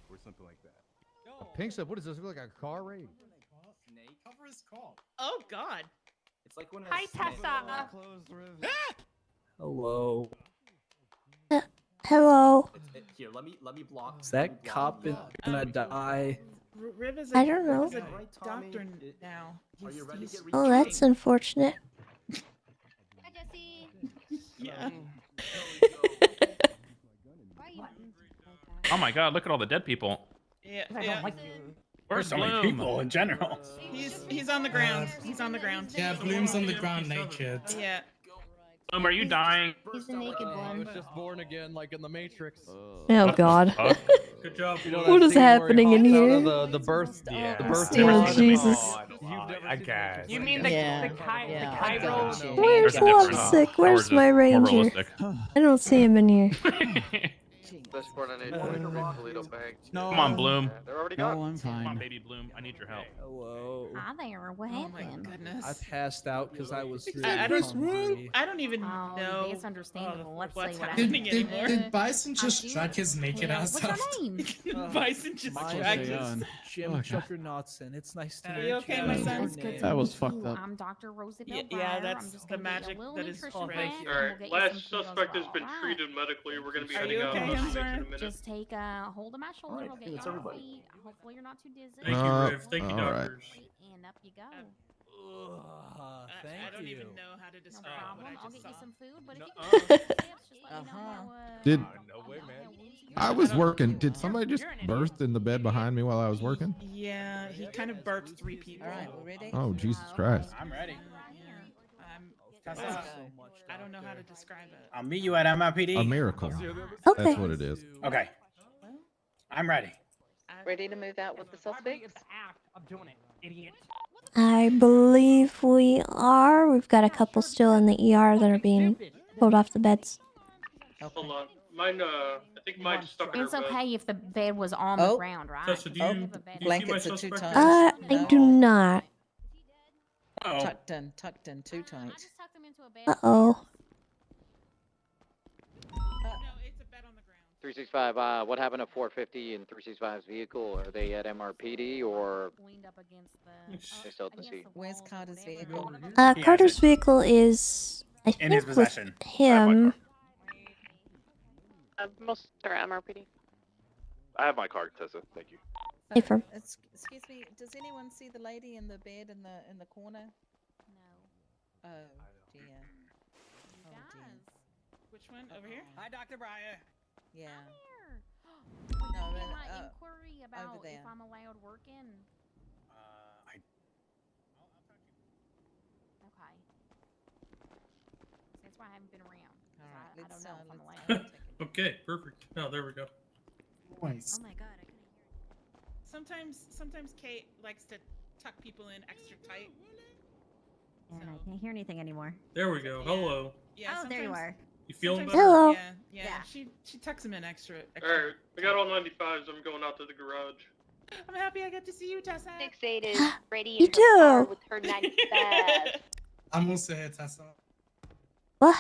Or something like that. Pink stuff. What is this? Look like a car raid. Cover his call. Oh God. It's like when Hi, Tessa. Hello. Hello. Here, let me block. Is that cop is gonna die? Riv is I don't know. Riv is a doctor now. Are you ready to get Oh, that's unfortunate. Yeah. Oh my God! Look at all the dead people. Yeah. I yeah. don't like Where's so many Bloom? people in general. He's on the ground. He's on the ground. Yeah, Bloom's on the ground naked. Yeah. Bloom, are you dying? He's the naked I one. was just born again, like in the Matrix. Oh God. Good job. You know What that is scene where he happening in hops out here? of the birth. Yeah. The birth. Oh, portal? Jesus. I guess. You mean the Cairo? Where's There's a difference. lovesick? Ours Where's is my more ranger? realistic. I don't see him in here. Come on, Bloom. No, I'm Come on, fine. baby Bloom. I need your help. Hello. Hi there. What Oh my happened? goodness. I passed out because I was really I hungry. don't even know. That's understandable. Let's what's see what happening happened. anymore. Did Bison just drag his naked Yeah, ass what's out? your name? Bison just My dragged son, us. Jim Chucker Knotson. It's nice to Are meet you okay, my son? It's good to That was meet fucked you. up. I'm Dr. Rosabelle Yeah, Breyer. that's I'm just the gonna get you magic a little that is nutrition already pack, here. and All we'll right, get you last some food as suspect has well. been Alright. treated medically. We're gonna be Are heading you out okay, of I'm this in a sorry? minute. Just take a hold of my shoulder. Alright, We'll get I think you it's on your everybody. feet. Hopefully you're not too dizzy. Thank you, Riv. Thank you, all right. doctors. And up you go. Thank I don't you. even know how to No describe problem. what I I'll just get you saw. some food, but if No, you can get some steps, just let me know how. Did No way, man. I was working? Did somebody just burst in the bed behind me while I was working? Yeah, he kind of burped 3 people. All right, we're ready. Oh, Jesus Christ! I'm ready. Tessa, I don't know how to describe it. I'll meet you at MIPD. A miracle. Okay. That's what it is. Okay. I'm ready. Ready to move out with the suspects? I'm doing it, idiot. I believe we are. We've got a couple still in the ER that are being pulled off the beds. Hold on. Mine, I think mine's stuck in her It's bed. okay if the bed was on the ground, right? Tessa, do you see my suspect? I do not. Tucked in too tight. Uh-oh. 365, what happened to 450 and 365's vehicle? Are they at MRPD or they still at the scene? Where's Carter's vehicle? Carter's vehicle is, I In think, his possession. with him. Most are MRPD. I have my card, Tessa. Thank you. Hey, from. Excuse me, does anyone see the lady in the bed in the corner? No. Oh dear. Oh dear. Which one? Over here? Hi, Dr. Breyer. Yeah. No, but, my inquiry about over there. if I'm allowed working. Okay. That's why I haven't been around. All right, I don't let's, know if I'm let's, allowed. Okay, perfect. Oh, there we go. Nice. Oh my god, I couldn't hear it. Sometimes Kate likes to tuck people in extra tight. And I can't hear anything anymore. There we go. Hello. Yeah. Oh, there you sometimes- are. You feeling better? Hello. Yeah. She tucks them in extra. All right, I got all 95s. I'm going out to the garage. I'm happy I get to see you, Tessa. 6-8 is ready You in her car too. with her 95. I'm also here, Tessa. What?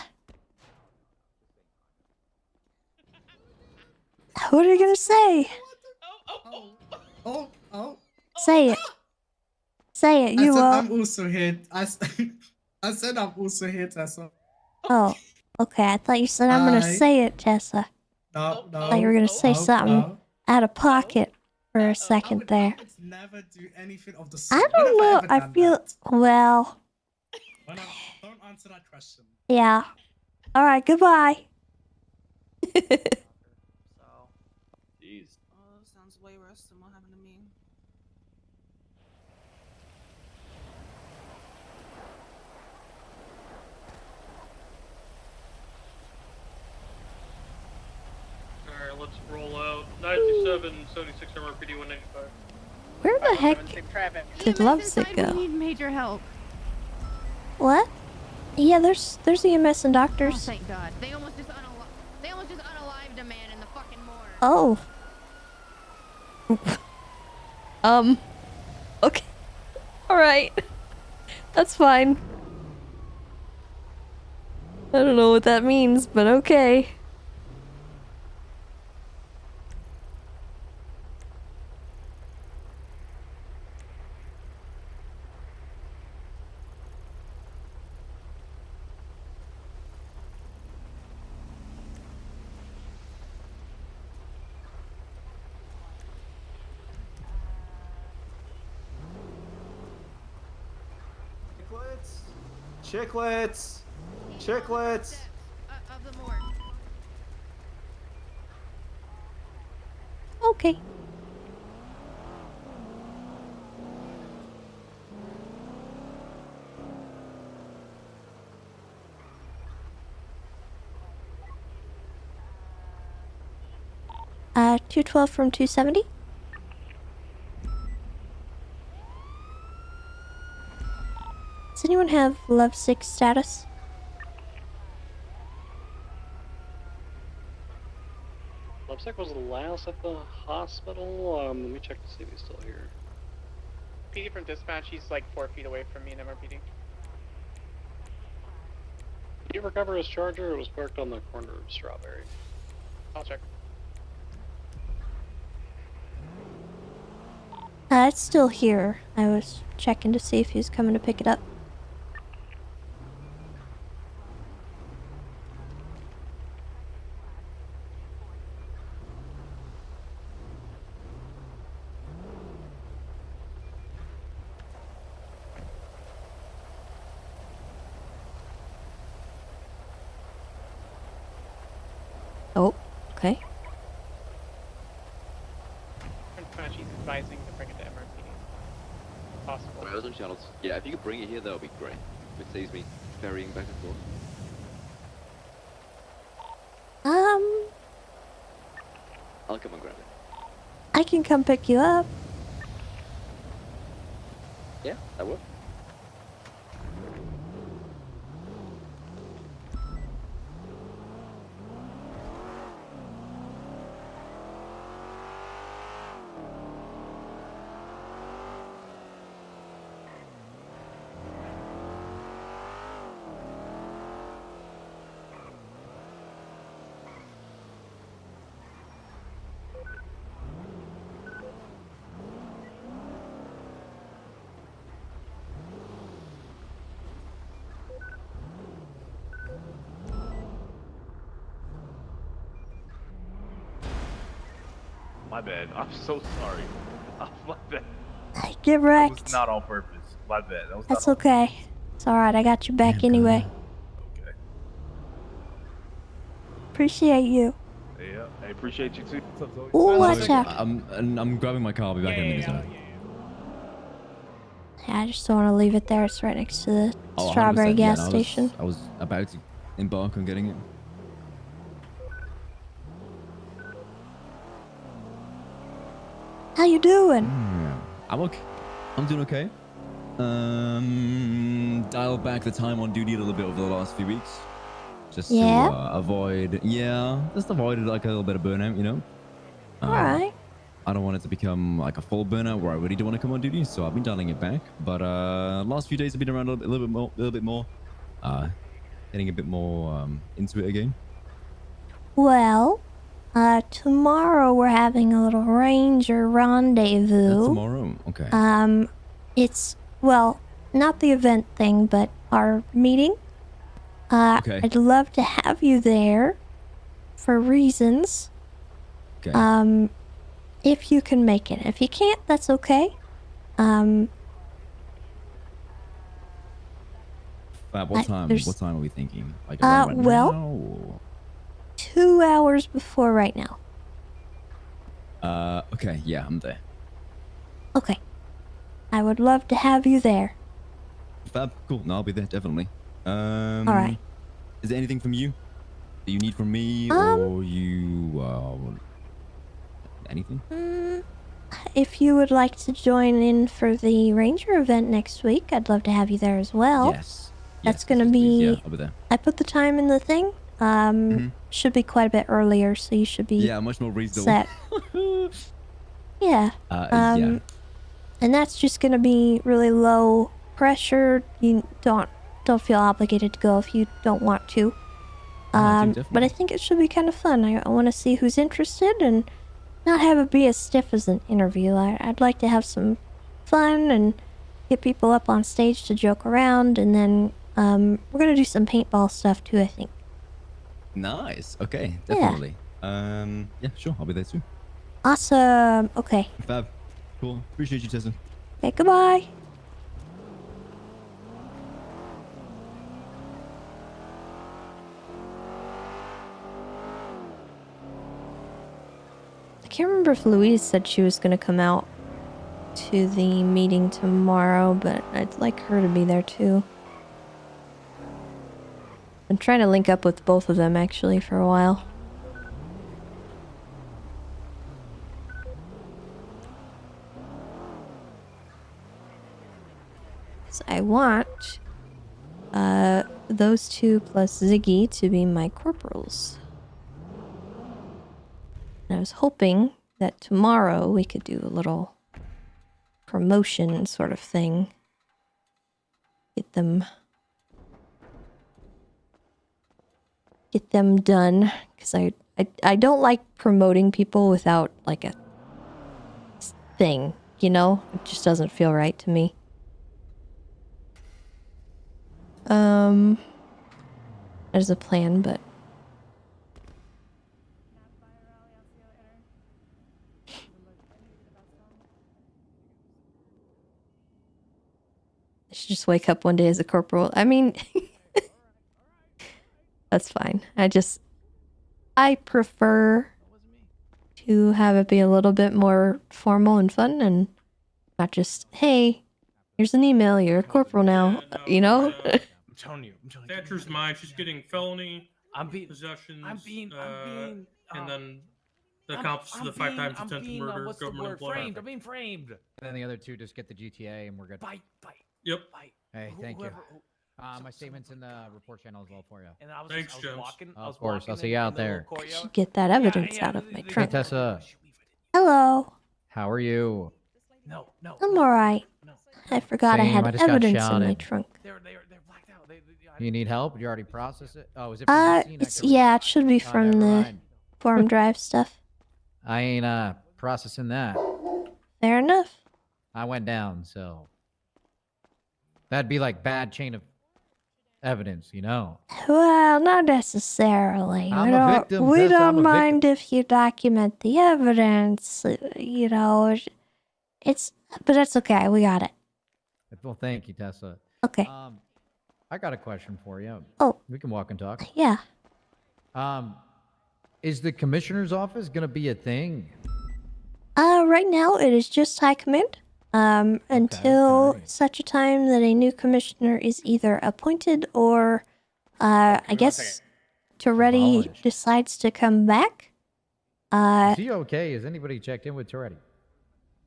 What are you gonna say? Oh. Say it. Say it. I You said will. I'm also here. I said I'm also here, Tessa. Oh, okay. I thought you said I'm gonna Hi. say it, Tessa. No. I thought you were gonna say something out of pocket for a second there. I would never do anything of the I sort. don't When know. have I I ever done feel that? well. Don't answer that question. Yeah. All right. Goodbye. Jeez. Oh, sounds way worse than what happened to me. All right, let's roll out. 97, 76 MRPD 195. Where the heck did Lovesick We go? need major help. What? Yeah, there's EMS and Oh, doctors. thank God. They almost just unalived a man in the fucking morgue. Oh. Okay. All right. That's fine. I don't know what that means, but okay. Chicklets! Chicklets! Of the morgue. Okay. Uh, 212 from 270. Does anyone have Lovesick status? Lovesick was last at the hospital. Let me check to see if he's still here. PD from dispatch, he's like 4 feet away from me in MRPD. Did he recover his charger? It was parked on the corner of Strawberry. I'll check. It's still here. I was checking to see if he was coming to pick it up. Oh, okay. Dispatch, he's advising to bring it to MRPD. If possible. Well, I was on channels. Yeah, if you could bring it here, that would be great. It saves me ferrying back and forth. I'll come and grab it. I can come pick you up. Yeah, that would. My bad. I'm so sorry. Oh, my bad. Get That wrecked. was not on purpose. My bad. That was That's not on okay. It's alright, I got your back anyway. Okay. Appreciate you. Yeah, I appreciate you too. Ooh, watch out. I'm grabbing my car. I'll be back in a minute. Sorry. Yeah, I just don't want to leave it there. It's right next to the Oh, strawberry 100%, gas yeah, station. I was about to embark on getting it. How you doing? I'm okay. I'm doing okay. Dialed back the time on duty a little bit over the last few weeks, just to avoid. Yeah, just avoided like a little bit of burnout, you know. All right. I don't want it to become like a full burnout where I really don't want to come on duty, so I've been dialing it back. But last few days have been around a little bit more, getting a bit more into it again. Well, tomorrow we're having a little ranger rendezvous. Tomorrow, okay. It's, well, not the event thing, but our meeting. Okay. I'd love to have you there for reasons. Okay. If you can make it. If you can't, that's okay. What time? there's- What time are we thinking? Like around right well, now, or- 2 hours before right now. Okay, yeah, I'm there. Okay. I would love to have you there. Fab, cool. No, I'll be there definitely. All right. Is there anything from you that you need from me, Um, or you anything? If you would like to join in for the ranger event next week, I'd love to have you there as well. Yes. That's gonna be. Yeah, I'll be there. I put the time in the thing. Should be quite a bit earlier, so you should be. Yeah, much more reasonable. Set. Yeah. Yeah. And that's just gonna be really low pressure. You don't feel obligated to go if you don't want to. But I think it should be kind of fun. I want to see who's interested and not have it be as stiff as an interview. I'd like to have some fun and get people up on stage to joke around, and then we're gonna do some paintball stuff too, I think. Nice. Okay, definitely. Yeah, sure. I'll be there too. Awesome. Okay. Fab. Cool. Appreciate you, Tessa. Okay, goodbye. I can't remember if Louise said she was going to come out to the meeting tomorrow, but I'd like her to be there too. I'm trying to link up with both of them actually for a while. So I want those two plus Ziggy to be my corporals. And I was hoping that tomorrow we could do a little promotion sort of thing. Get them done, because I don't like promoting people without like a thing, you know? It just doesn't feel right to me. There's a plan, but I should just wake up one day as a corporal. I mean, that's fine. I prefer to have it be a little bit more formal and fun and not just, hey, here's an email, you're a corporal now, you know? I'm telling you. Thatcher's mine. She's getting felony possessions. And then the accomplice to the 5 times attempted murder, government employee. Framed. I'm being framed. And then the other two just get the GTA and we're good. Bye. Yep. Hey, thank you. My statement's in the report channel as well for you. And Thanks, James. Of course. I'll see you out there. I should get that evidence out of my Hey, trunk. Tessa. Hello. How are you? I'm alright. I forgot I Same, had I just got evidence in my shouted. trunk. You need help? You already processed it? Oh, is it? Yeah, it should be from never the mind. forum drive stuff. I ain't processing that. Fair enough. I went down, so that'd be like bad chain of evidence, you know. Well, not necessarily. I'm a victim, We Tessa, I'm don't a mind if you document the evidence. You know, but that's okay. We got it. Well, thank you, Tessa. Okay. I got a question for you. Oh. We can walk and talk. Yeah. Is the commissioner's office gonna be a thing? Right now it is just High Command. Until such a time that a new commissioner is either appointed or, I guess, Toretti decides to come back. Is he okay? Has anybody checked in with Toretti?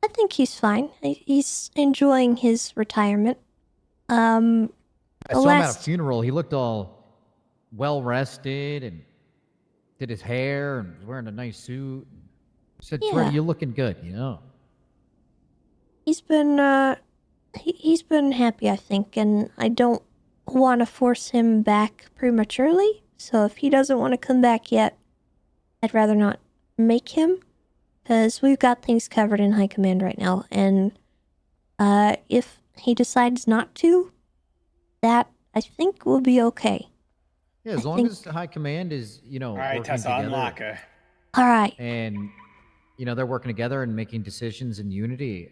I think he's fine. He's enjoying his retirement. I saw him at a funeral. He looked all well rested and did his hair and was wearing a nice suit. I said, Yeah. Toretti, you're looking good, you know. He's been, he's been happy, I think, and I don't want to force him back prematurely. So if he doesn't want to come back yet, I'd rather not make him, because we've got things covered in High Command right now, and if he decides not to, that I think will be okay. Yeah, as long as the high command is, you know, All right, working Tessa, together. unlock her. All right. And, you know, they're working together and making decisions in unity.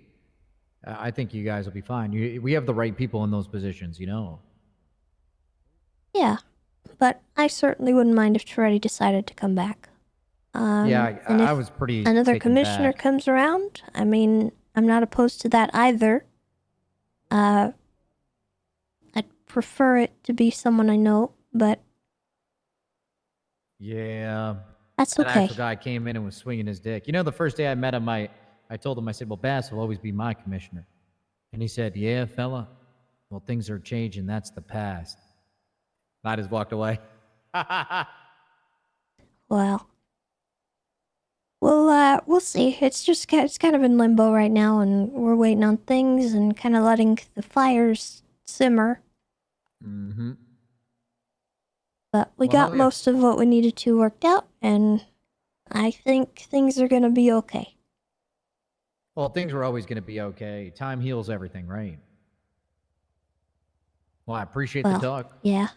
I think you guys will be fine. We have the right people in those positions, you know. Yeah, but I certainly wouldn't mind if Toretti decided to come back. Yeah, and if I was pretty another taken commissioner back. comes around, I mean, I'm not opposed to that either. I'd prefer it to be someone I know, but Yeah. That's That okay. actual guy came in and was swinging his dick. You know, the first day I met him, I told him, I said, well, Bass will always be my commissioner. And he said, yeah, fella. Well, things are changing. That's the past. And I just walked away. well, we'll see. It's kind of in limbo right now, and we're waiting on things and kind of letting the fires simmer. Mm-hmm. But we Well, got hell yeah. most of what we needed to worked out, and I think things are gonna be okay. Well, things were always going to be okay. Time heals everything, right? Well, I appreciate the talk. Yeah.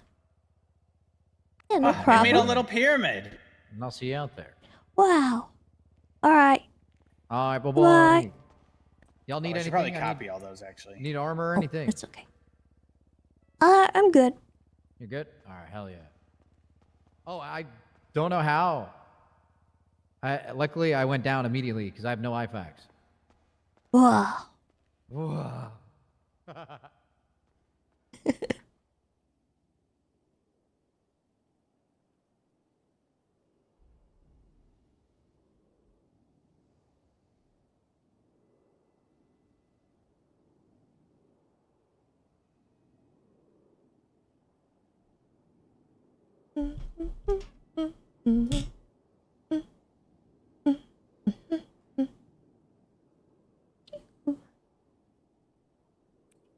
Yeah, no Oh, we problem. made a little pyramid. And I'll see you out there. Wow. All right. All right, bye-bye. Bye. Y'all need I should anything? probably I copy all those, actually. need armor or anything? It's okay. I'm good. You're good? All right, hell yeah. Oh, I don't know how. Luckily, I went down immediately because I have no IFAX. Wow. Whoa.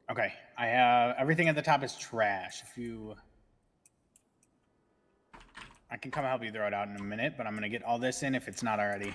Okay, I have everything at the top is trash. I can come help you throw it out in a minute, but I'm gonna get all this in if it's not already.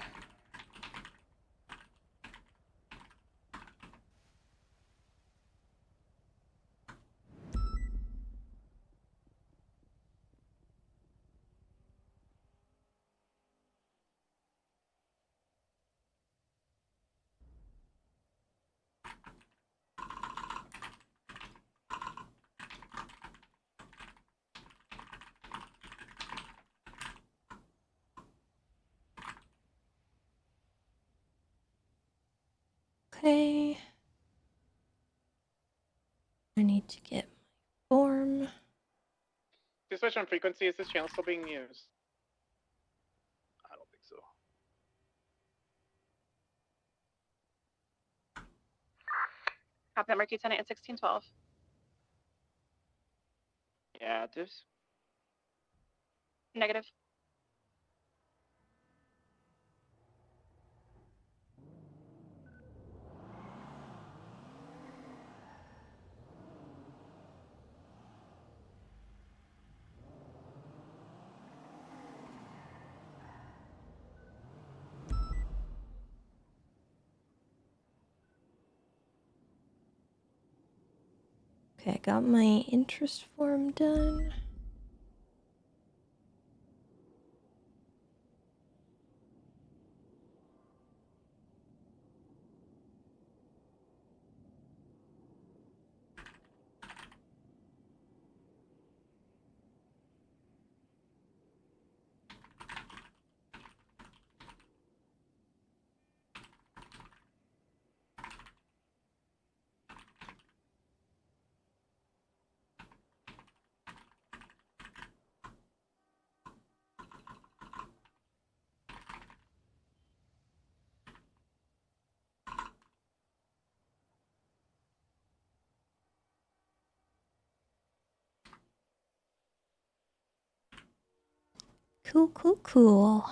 Okay. I need to get my form. To switch on frequency, is this channel still being used? I don't think so. Copy that, Mercury Tenant at 1612. Yeah, divs. Negative. Okay, got my interest form done. Cool, cool, cool.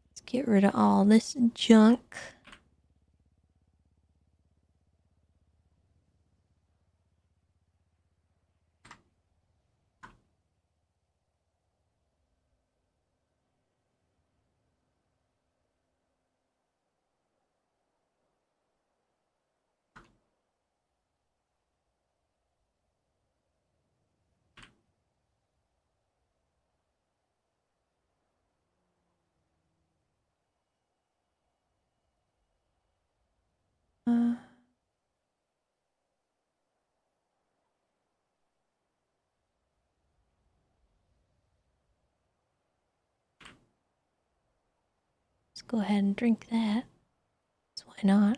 Let's get rid of all this junk. Let's go ahead and drink that. So why not?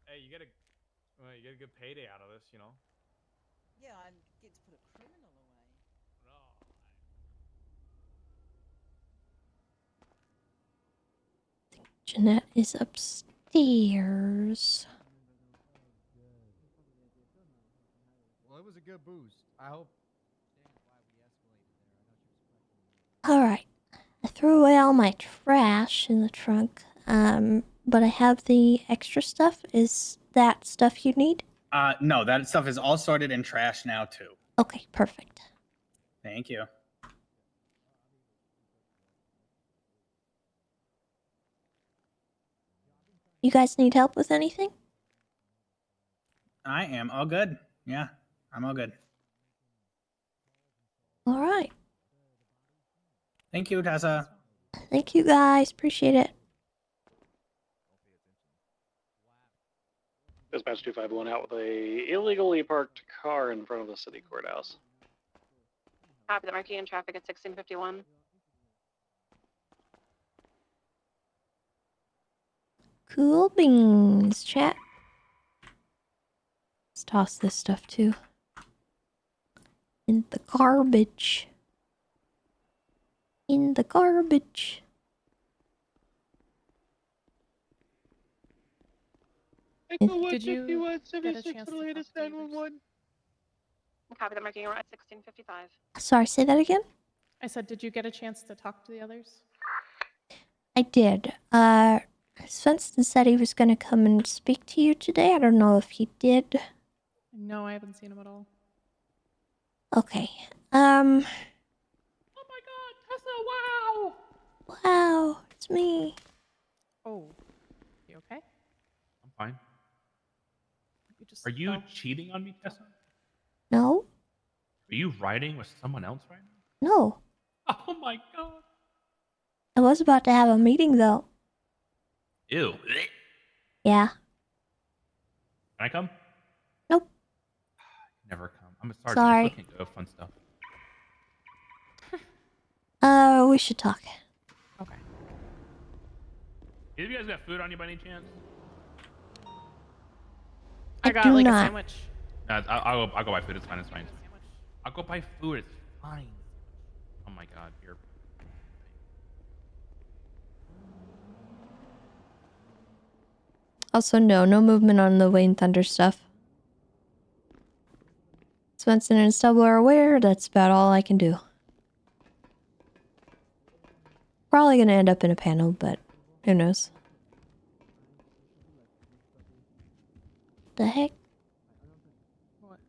Hey, you get a good payday out of this, you know. Yeah, I get to put a criminal away. Jeanette is upstairs. Well, it was a good boost. I hope. Alright. I threw away all my trash in the trunk. But I have the extra stuff. Is that stuff you need? No, that stuff is all sorted in trash now too. Okay, perfect. Thank you. You guys need help with anything? I am all good. Yeah, I'm all good. Alright. Thank you, Tessa. Thank you guys. Appreciate it. Dispatch 251 out with a illegally parked car in front of the city courthouse. Copy that, marking in traffic at 1651. Cool beans, chat. Let's toss this stuff too. In the garbage. In the garbage. Did you get a chance to talk to the others? Copy that, marking at 1655. Sorry, say that again? I said, did you get a chance to talk to the others? I did. Svensson said he was gonna come and speak to you today. I don't know if he did. No, I haven't seen him at all. Okay. Oh my god, Tessa, wow! Wow, it's me. Oh, you okay? I'm fine. You just Are you cheating on me, Tessa? No? Are you riding with someone else right No. now? Oh my god. I was about to have a meeting though. Ew. Yeah. Can I come? Nope. Never come. I'm a sergeant. Sorry. I still can't go fun stuff. We should talk. Okay. Either of you guys got food on you by any chance? I got do like not. a sandwich. I'll go buy food. It's fine. It's fine. I'll go buy food. It's fine. Oh my god, you're. Also, no movement on the Wayne Thunder stuff. Svensson and Stubble are aware, that's about all I can do. Probably gonna end up in a panel, but who knows. The heck? What?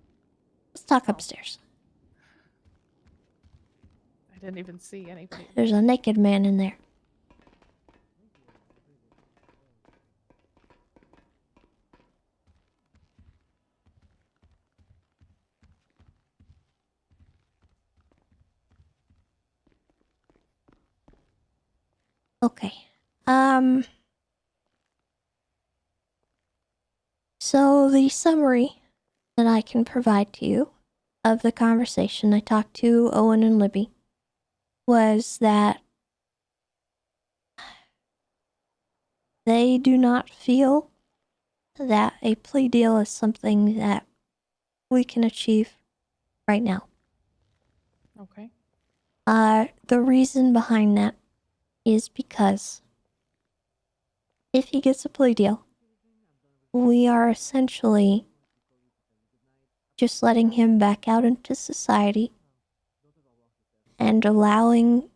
Let's talk upstairs. I didn't even see anybody. There's a naked man in there. Okay. So the summary that I can provide to you of the conversation I talked to Owen and Libby was that they do not feel that a plea deal is something that we can achieve right now. Okay. The reason behind that is because if he gets a plea deal, we are essentially just letting him back out into society and allowing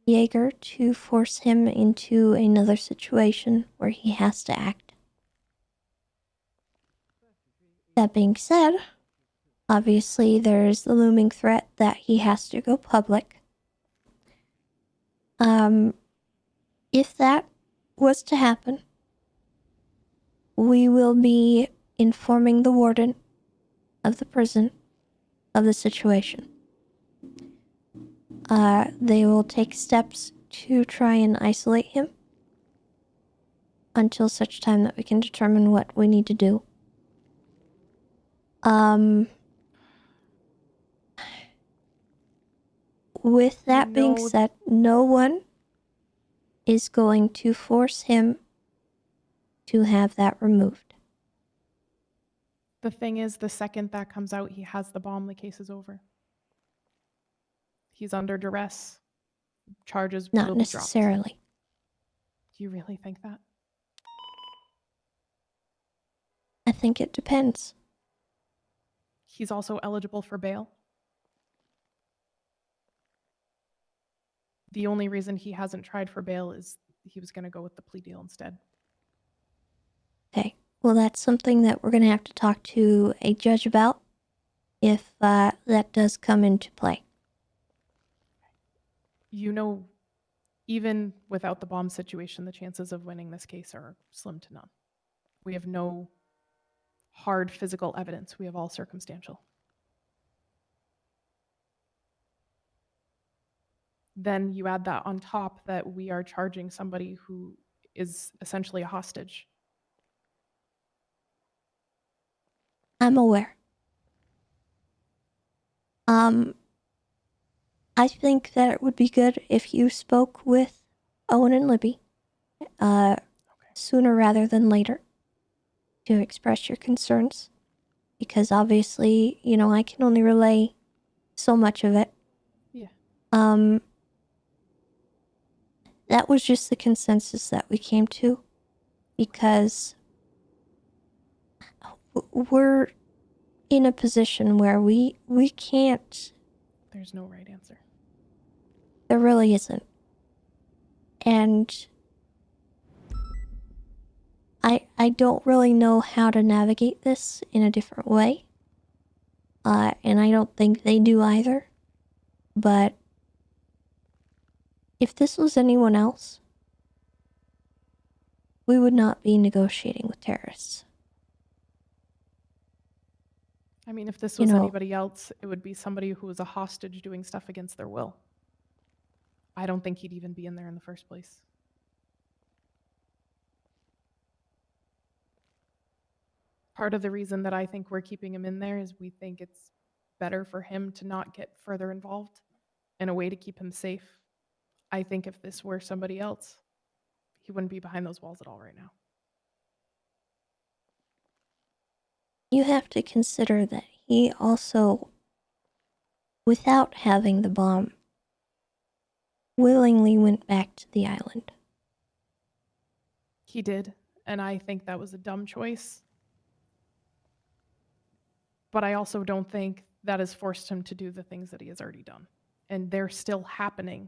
Jaeger to force him into another situation where he has to act. That being said, obviously there's the looming threat that he has to go public. If that was to happen, we will be informing the warden of the prison of the situation. They will take steps to try and isolate him until such time that we can determine what we need to do. With that being said, no one is going to force him to have that removed. The thing is, the second that comes out, he has the bomb, the case is over. He's under duress. Charges will Not be dropped. necessarily. Do you really think that? I think it depends. He's also eligible for bail. The only reason he hasn't tried for bail is he was going to go with the plea deal instead. Okay, well that's something that we're going to have to talk to a judge about if that does come into play. You know, even without the bomb situation, the chances of winning this case are slim to none. We have no hard physical evidence. We have all circumstantial. Then you add that on top that we are charging somebody who is essentially a hostage. I'm aware. I think that it would be good if you spoke with Owen and Libby sooner rather than later to express your concerns, because obviously, you know, I can only relay so much of it. Yeah. That was just the consensus that we came to, because we're in a position where we can't. There's no right answer. There really isn't. And I don't really know how to navigate this in a different way. And I don't think they do either. But if this was anyone else, we would not be negotiating with terrorists. I mean, if this You was know, anybody else, it would be somebody who was a hostage doing stuff against their will. I don't think he'd even be in there in the first place. Part of the reason that I think we're keeping him in there is we think it's better for him to not get further involved in a way to keep him safe. I think if this were somebody else, he wouldn't be behind those walls at all right now. you have to consider that he also, without having the bomb, willingly went back to the island. He did, And I think that was a dumb choice. But I also don't think that has forced him to do the things that he has already done. And they're still happening.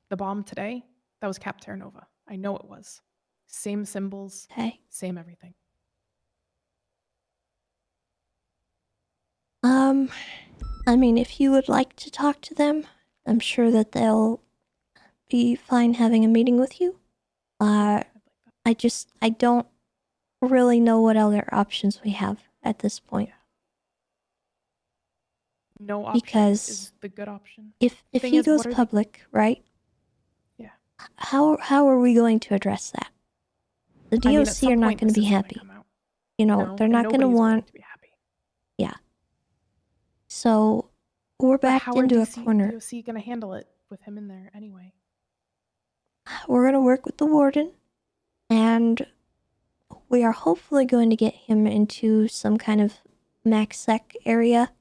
The bomb today, that was Cap Terra Nova. I know it was. Same symbols, Okay. same everything. I mean, if you would like to talk to them, I'm sure that they'll be fine having a meeting with you. I don't really know what other options we have at this point. No option Because is the good option. If Thing he is, goes what are the- public, right? Yeah. How are we going to address that? The I mean, at DOC some are not point going to this be is gonna happy. come out. You know, No, they're and not going to nobody's going want. to be happy. Yeah. So we're But backed how are into a DOC corner. going to handle it with him in there anyway? We're going to work with the warden, and we are hopefully going to get him into some kind of max sec area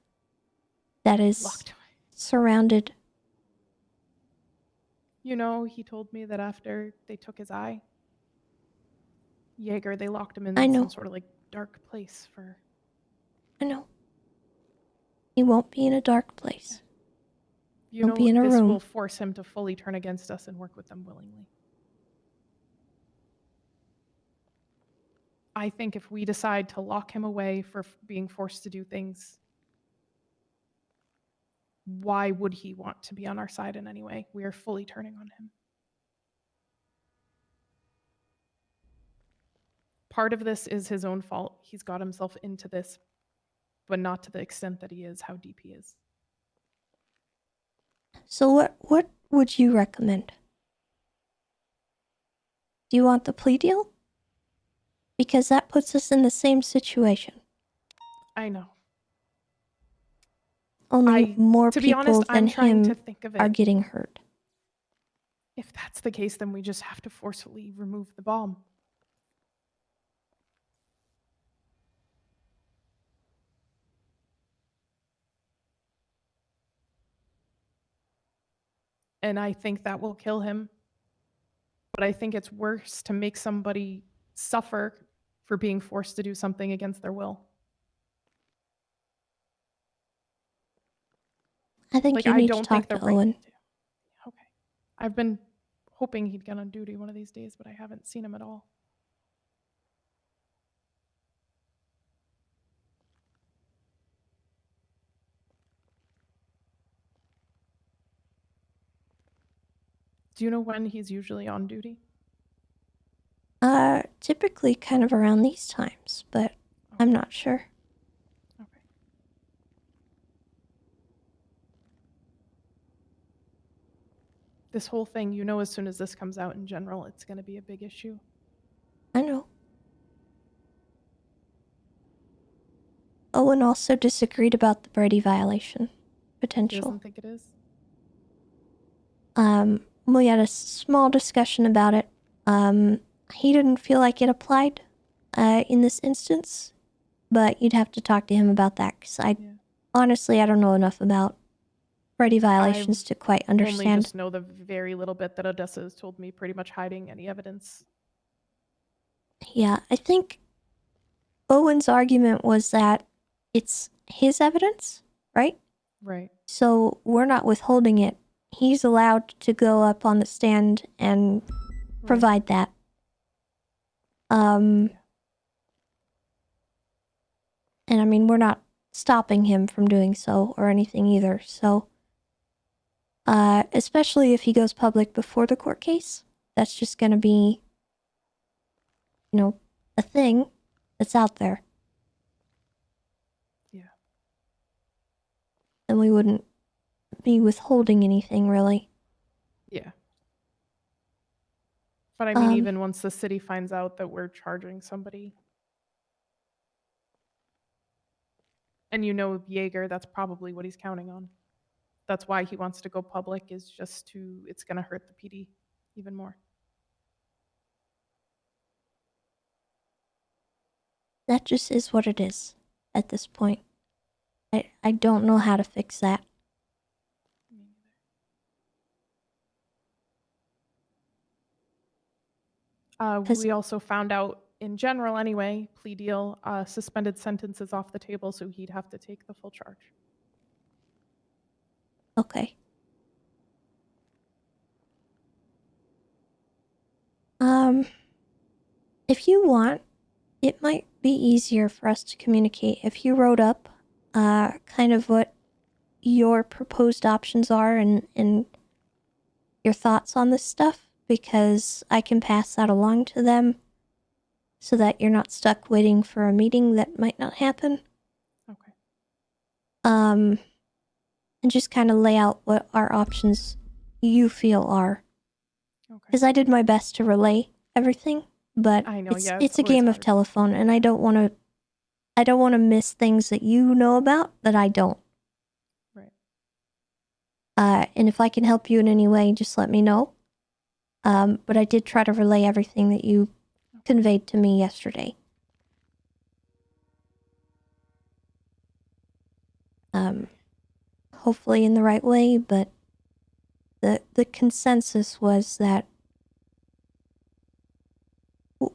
that is surrounded. You know, he told me that after they took his eye, Jaeger, they locked him in I know. some sort of like dark place for. I know. He won't be in a dark place. You He'll know, be in a this room. will force him to fully turn against us and work with them willingly. I think if we decide to lock him away for being forced to do things, why would he want to be on our side in any way? We are fully turning on him. Part of this is his own fault. He's got himself into this, but not to the extent that he is, how deep he is. So what would you recommend? Do you want the plea deal? Because that puts us in the same situation. I know. Only more to be people honest, than I'm trying to him think of are it. getting hurt. If that's the case, then we just have to forcefully remove the bomb. And I think that will kill him. But I think it's worse to make somebody suffer for being forced to do something against their will. I think Like, you I need don't to talk think to the right Owen. Okay. I've been hoping he'd get on duty one of these days, but I haven't seen him at all. Do you know when he's usually on duty? Typically kind of around these times, but I'm not sure. Okay. This whole thing, you know, as soon as this comes out in general, it's going to be a big issue. I know. Owen also disagreed about the Brady violation He potential. doesn't think it is? We had a small discussion about it. He didn't feel like it applied, in this instance, but you'd have to talk to him about that, because honestly, I don't know enough about Brady violations to quite Only understand. just know the very little bit that Odessa has told me, pretty much hiding any evidence. Yeah, I think Owen's argument was that it's his evidence, right? Right. So we're not withholding it. He's allowed to go up on the stand and provide that. And I mean, we're not stopping him from doing so or anything either. So, especially if he goes public before the court case, that's just going to be, you know, a thing that's out there. Yeah. And we wouldn't be withholding anything, really. Yeah. But I mean, even once the city finds out that we're charging somebody, and you know Jaeger, that's probably what he's counting on. That's why he wants to go public, is just to, it's going to hurt the PD even more. That just is what it is at this point. I don't know how to fix that. We also found out in general, anyway, plea deal, suspended sentence is off the table, so he'd have to take the full charge. Okay. If you want, it might be easier for us to communicate if you wrote up, kind of what your proposed options are and your thoughts on this stuff, because I can pass that along to them so that you're not stuck waiting for a meeting that might not happen. Okay. And just kind of lay out what our options you feel are. Okay. Because I did my best to relay everything, but I know, it's, yeah, it's a always game of hard. telephone, and I don't want to miss things that you know about that I don't. Right. And if I can help you in any way, just let me know. But I did try to relay everything that you conveyed to me yesterday. Hopefully in the right way, but the consensus was that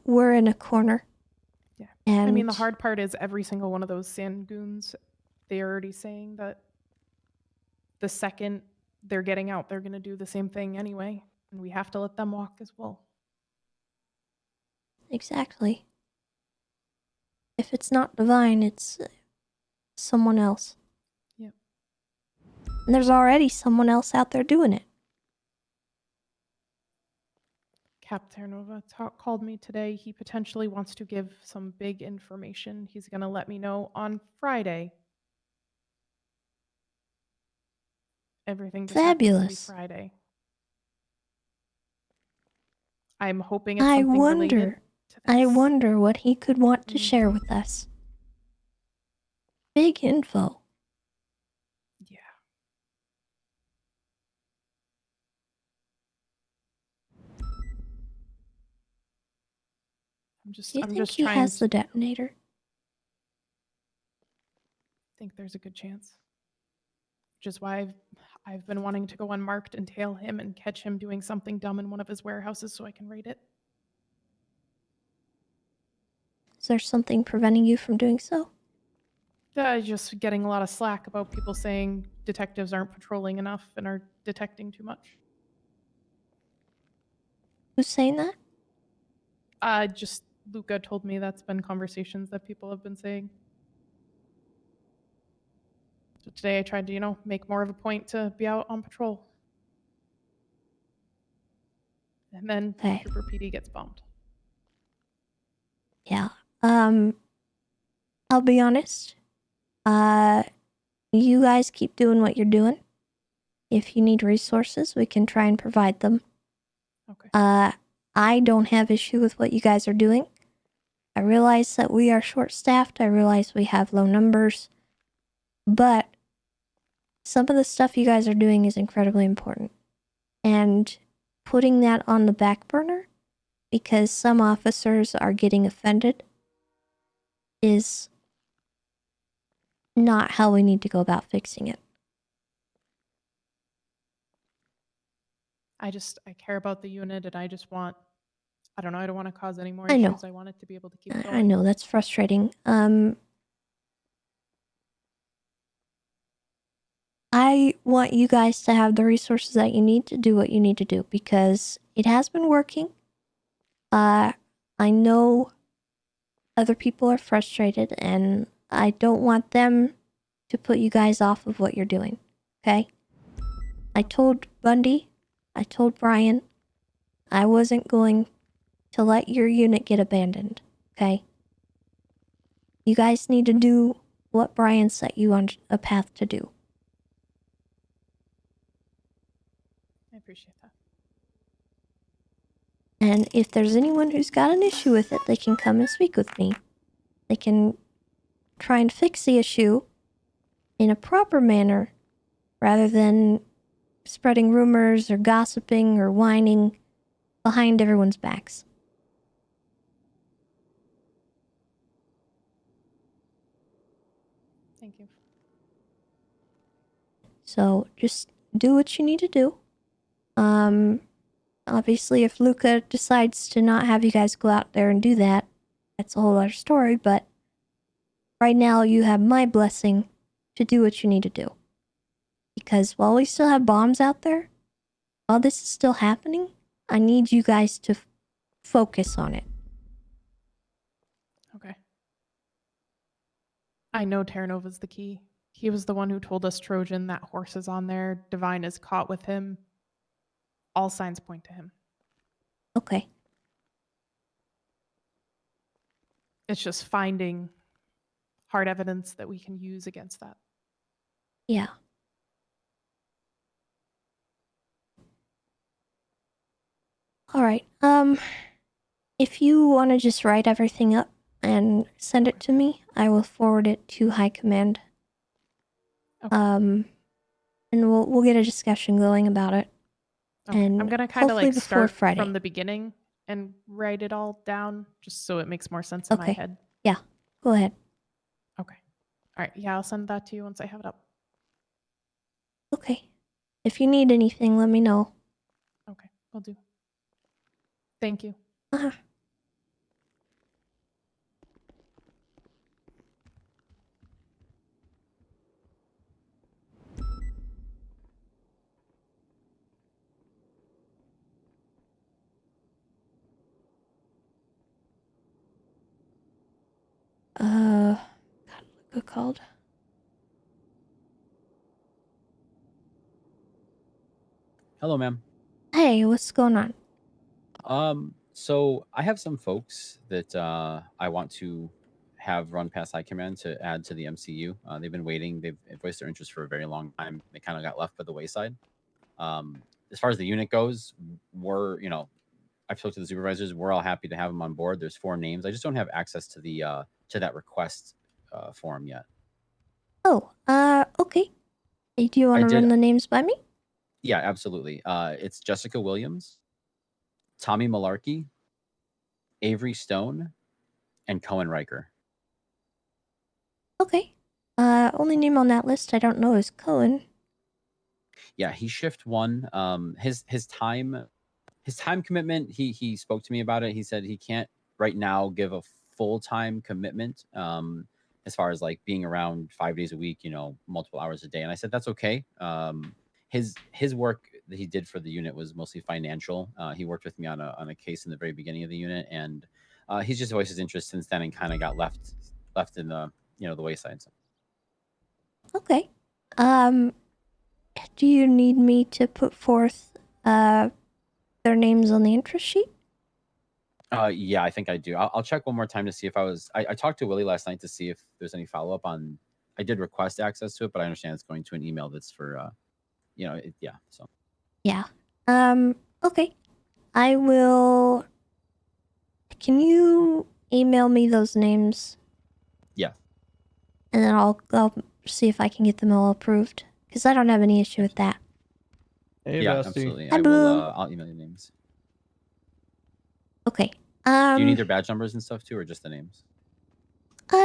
we're in a corner. Yeah. And I mean, the hard part is every single one of those Sanguines, they're already saying that the second they're getting out, they're going to do the same thing anyway. And we have to let them walk as well. Exactly. If it's not divine, it's someone else. Yep. And there's already someone else out there doing it. Cap Terranova called me today. He potentially wants to give some big information. He's going to let me know on Friday. Everything just happens to be Fabulous. Friday. I'm hoping it's I something related wonder. to this. I wonder what he could want to share with us. Big info. Yeah. Do you think he trying has to the detonator? think there's a good chance. Which is why I've been wanting to go unmarked and tail him and catch him doing something dumb in one of his warehouses so I can raid it. Is there something preventing you from doing so? Just getting a lot of slack about people saying detectives aren't patrolling enough and are detecting too much. Who's saying that? Just Luca told me that's been conversations that people have been saying. So today I tried to, make more of a point to be out on patrol. And then Trooper PD gets bombed. Yeah. I'll be honest. You guys keep doing what you're doing. If you need resources, we can try and provide them. Okay. I don't have issue with what you guys are doing. I realize that we are short-staffed. I realize we have low numbers. But some of the stuff you guys are doing is incredibly important. And putting that on the back burner because some officers are getting offended is not how we need to go about fixing it. I care about the unit and I don't want to cause any more I know. issues. I want it to be able to keep going. I know, that's frustrating. I want you guys to have the resources that you need to do what you need to do because it has been working. I know other people are frustrated and I don't want them to put you guys off of what you're doing. Okay? I told Bundy, I told Brian, I wasn't going to let your unit get abandoned. Okay? You guys need to do what Brian set you on a path to do. I appreciate that. And if there's anyone who's got an issue with it, they can come and speak with me. They can try and fix the issue in a proper manner rather than spreading rumors or gossiping or whining behind everyone's backs. Thank you. So just do what you need to do. Obviously, if Luca decides to not have you guys go out there and do that, that's a whole other story, but right now you have my blessing to do what you need to do. Because while we still have bombs out there, while this is still happening, I need you guys to focus on it. Okay. I know Terranova's the key. He was the one who told us Trojan that horse is on there. Divine is caught with him. All signs point to him. Okay. It's just finding hard evidence that we can use against that. Yeah. All right. If you want to just write everything up and send it to me, I will forward it to High Command. Okay. And we'll get a discussion going about it. Okay. And I'm gonna kind of hopefully like before start Friday. from the beginning and write it all down just so it makes more sense in my Okay. head. Yeah. Go ahead. Okay. All right. Yeah, I'll send that to you once I have it up. Okay. If you need anything, let me know. Okay, will do. Thank you. Uh-huh. God, what's it called? Hello, ma'am. Hey, what's going on? So I have some folks that I want to have run past High Command to add to the MCU. They've been waiting. They've voiced their interest for a very long time. They kind of got left by the wayside. As far as the unit goes, I've talked to the supervisors. We're all happy to have them on board. There's 4 names. I just don't have access to the to that request form yet. Oh, okay. Hey, do you want I to did- run the names by me? Yeah, absolutely. It's Jessica Williams, Tommy Malarkey, Avery Stone, and Cohen Riker. Okay. Only name on that list I don't know is Cohen. Yeah, he's shift 1. His time commitment. He spoke to me about it. He said he can't right now give a full-time commitment. As far as like being around 5 days a week, multiple hours a day. And I said that's okay. His work that he did for the unit was mostly financial. He worked with me on a case in the very beginning of the unit, and he's just voiced his interest since then and kind of got left in the the wayside. So. Okay. Do you need me to put forth their names on the interest sheet? Yeah, I think I do. I'll check one more time to see if I talked to Willie last night to see if there's any follow-up on. I did request access to it, but I understand it's going to an email that's for, yeah. So. Yeah. Okay. I will. Can you email me those names? Yeah. And then I'll see if I can get them all approved. Because I don't have any issue with that. Hey, yeah, absolutely. Hi, I will. Boom. I'll email you names. Okay. Do you need their badge numbers and stuff too, or just the names?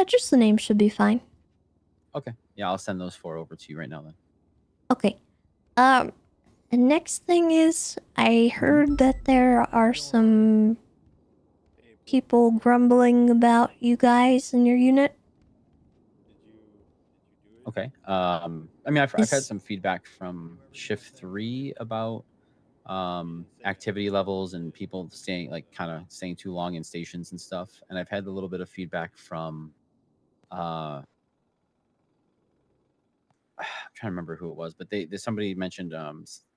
Just the names should be fine. Okay. Yeah, I'll send those 4 over to you right now then. Okay. The next thing is, I heard that there are some people grumbling about you guys and your unit. Okay. I mean, I've had some feedback from Shift 3 about activity levels and people staying too long in stations and stuff. And I've had a little bit of feedback from I'm trying to remember who it was, but somebody mentioned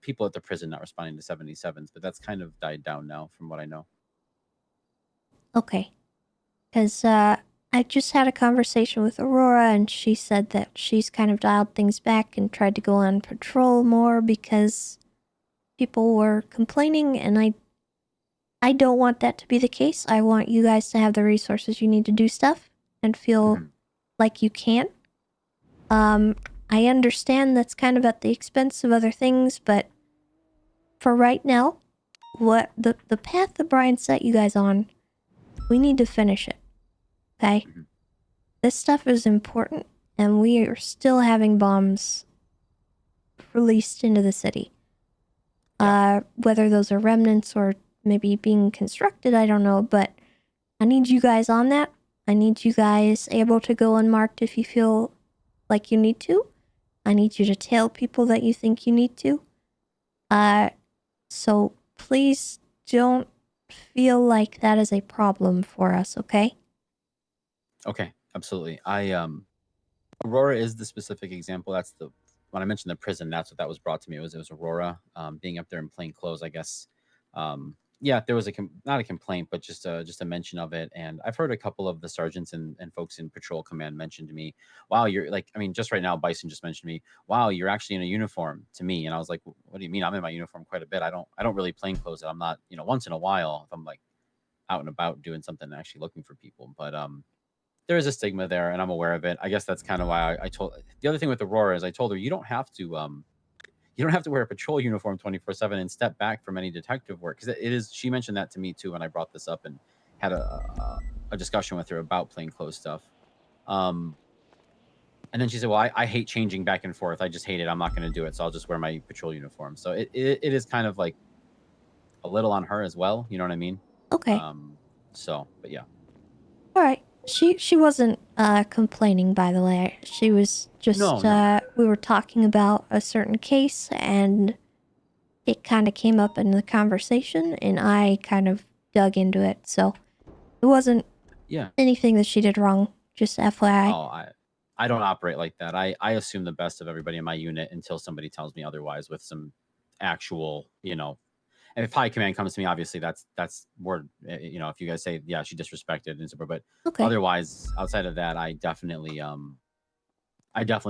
people at the prison not responding to 77s, but that's kind of died down now from what I know. Okay. Because I just had a conversation with Aurora, and she said that she's kind of dialed things back and tried to go on patrol more because people were complaining, and I don't want that to be the case. I want you guys to have the resources you need to do stuff and feel like you can. I understand that's kind of at the expense of other things, but for right now, what the path that Brian set you guys on, we need to finish it. Okay? This stuff is important, and we are still having bombs released into the city. Whether those are remnants or maybe being constructed, I don't know, but I need you guys on that. I need you guys able to go unmarked if you feel like you need to. I need you to tell people that you think you need to. So please don't feel like that is a problem for us, okay? Okay, absolutely. Aurora is the specific example. That's the when I mentioned the prison. That's what that was brought to me. It was Aurora being up there in plain clothes. I guess. Yeah, there was not a complaint, but just a mention of it. And I've heard a couple of the sergeants and folks in patrol command mention to me, "Wow, you're like." I mean, just right now, Bison just mentioned to me, "Wow, you're actually in a uniform." To me, and I was like, "What do you mean? I'm in my uniform quite a bit. I don't really plain clothes. I'm not. Once in a while, if I'm like out and about doing something, actually looking for people, but there is a stigma there, and I'm aware of it. I guess that's kind of why I told. The other thing with Aurora is I told her you don't have to wear a patrol uniform 24/7 and step back from any detective work, because it is. She mentioned that to me too when I brought this up and had a discussion with her about plainclothes stuff. And then she said, "Well, I hate changing back and forth. I just hate it. I'm not going to do it. So I'll just wear my patrol uniform." So it is kind of like a little on her as well. You know what I mean? Okay. So, but yeah. All right. She wasn't complaining, by the way. She was just No. we were talking about a certain case, and it kind of came up in the conversation, and I kind of dug into it. So it wasn't anything that she did wrong. Just FYI. Oh, I don't operate like that. I assume the best of everybody in my unit until somebody tells me otherwise with some actual, and if high command comes to me, obviously that's word, if you guys say, yeah, she disrespected and super, but otherwise, outside of that, I definitely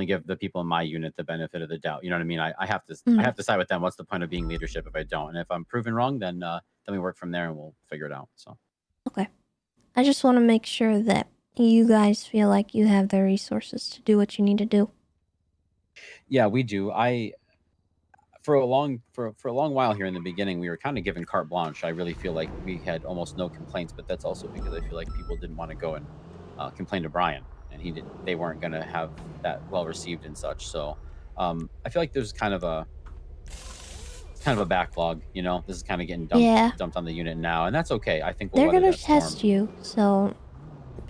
give the people in my unit the benefit of the doubt. You know what I mean? I have to side with them. What's the point of being leadership if I don't? And if I'm proven wrong, then we work from there and we'll figure it out. So. Okay. I just want to make sure that you guys feel like you have the resources to do what you need to do. Yeah, we do. For a long while here in the beginning, we were kind of given carte blanche. I really feel like we had almost no complaints, but that's also because I feel like people didn't want to go and complain to Brian, and they weren't going to have that well received and such. So I feel like there's kind of a backlog. This is kind of getting dumped on the unit now, and that's okay. I think they're gonna test you, so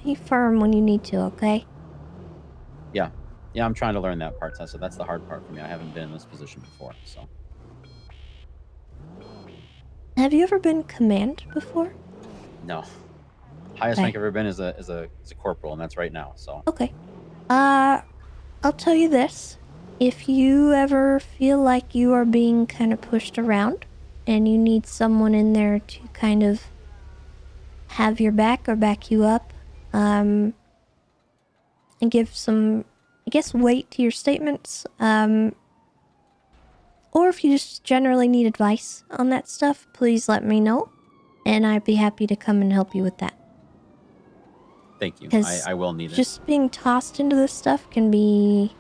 be firm when you need to. Okay. Yeah, I'm trying to learn that part, Tessa. That's the hard part for me. I haven't been in this position before, so. Have you ever been command before? No. Highest rank I've ever been is a corporal, and that's right now. So. Okay. I'll tell you this: if you ever feel like you are being kind of pushed around, and you need someone in there to kind of have your back or back you up, and give some, I guess, weight to your statements, or if you just generally need advice on that stuff, please let me know, and I'd be happy to come and help you with that. Thank you. I will need it. Just being tossed into this stuff can be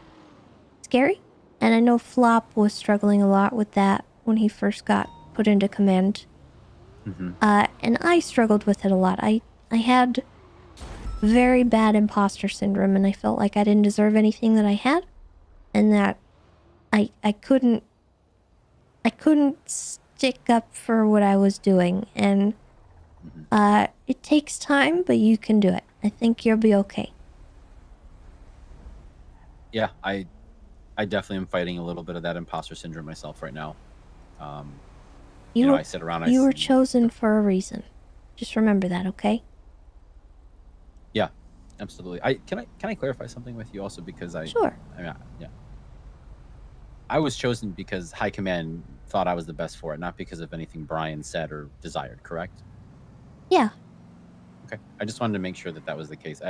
scary, and I know Flop was struggling a lot with that when he first got put into command. Mm-hmm. And I struggled with it a lot. I had very bad imposter syndrome, and I felt like I didn't deserve anything that I had, and that I couldn't stick up for what I was doing. And it takes time, but you can do it. I think you'll be okay. Yeah, I definitely am fighting a little bit of that imposter syndrome myself right now. I sit around. You were chosen for a reason. Just remember that, okay? Yeah, absolutely. Can I clarify something with you also, because Sure. Yeah. I was chosen because High Command thought I was the best for it, not because of anything Brian said or desired, correct? Yeah. Okay. I just wanted to make sure that was the case.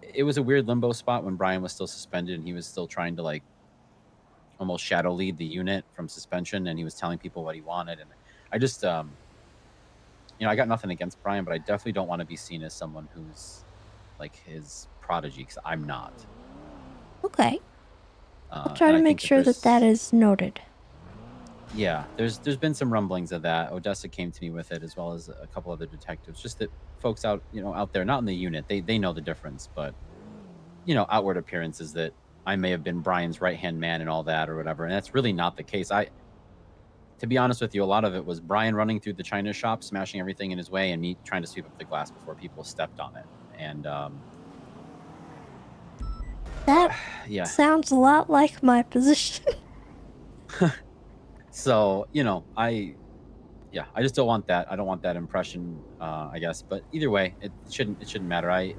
It was a weird limbo spot when Brian was still suspended and he was still trying to like almost shadow lead the unit from suspension, and he was telling people what he wanted. And I just, I got nothing against Brian, but I definitely don't want to be seen as someone who's like his prodigy, because I'm not. Okay. I'll try to make sure that is noted. Yeah, there's been some rumblings of that. Odessa came to me with it, as well as a couple other detectives. Just that folks out there, not in the unit, they know the difference, but outward appearances that I may have been Brian's right-hand man and all that or whatever, and that's really not the case. to be honest with you, a lot of it was Brian running through the China shop, smashing everything in his way, and me trying to sweep up the glass before people stepped on it. And That yeah. sounds a lot like my position. So, you know, I just don't want that. I don't want that impression, I guess. But either way, it shouldn't matter.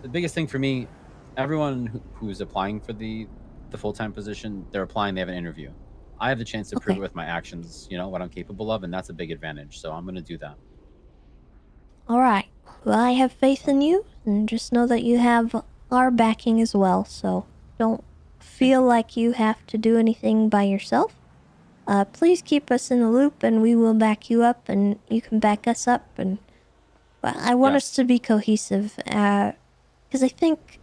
The biggest thing for me, everyone who's applying for the full-time position, they're applying, they have an interview. I have the chance to prove it with my actions, you know, what I'm capable of, and that's a big advantage. So I'm going to do that. All right. Well, I have faith in you, and just know that you have our backing as well. So don't feel like you have to do anything by yourself. Please keep us in the loop, and we will back you up, and you can back us up. And I want us to be cohesive, because I think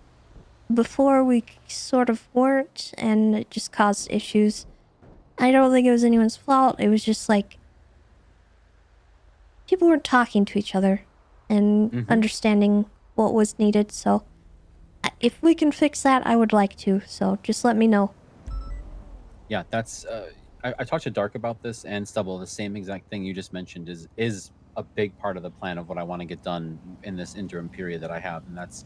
before we sort of weren't, and it just caused issues. I don't think it was anyone's fault. It was just like people weren't talking to each other and understanding what was needed. So if we can fix that, I would like to. So just let me know. Yeah, that's I talked to Dark about this, and Stubble, the same exact thing you just mentioned is a big part of the plan of what I want to get done in this interim period that I have, and that's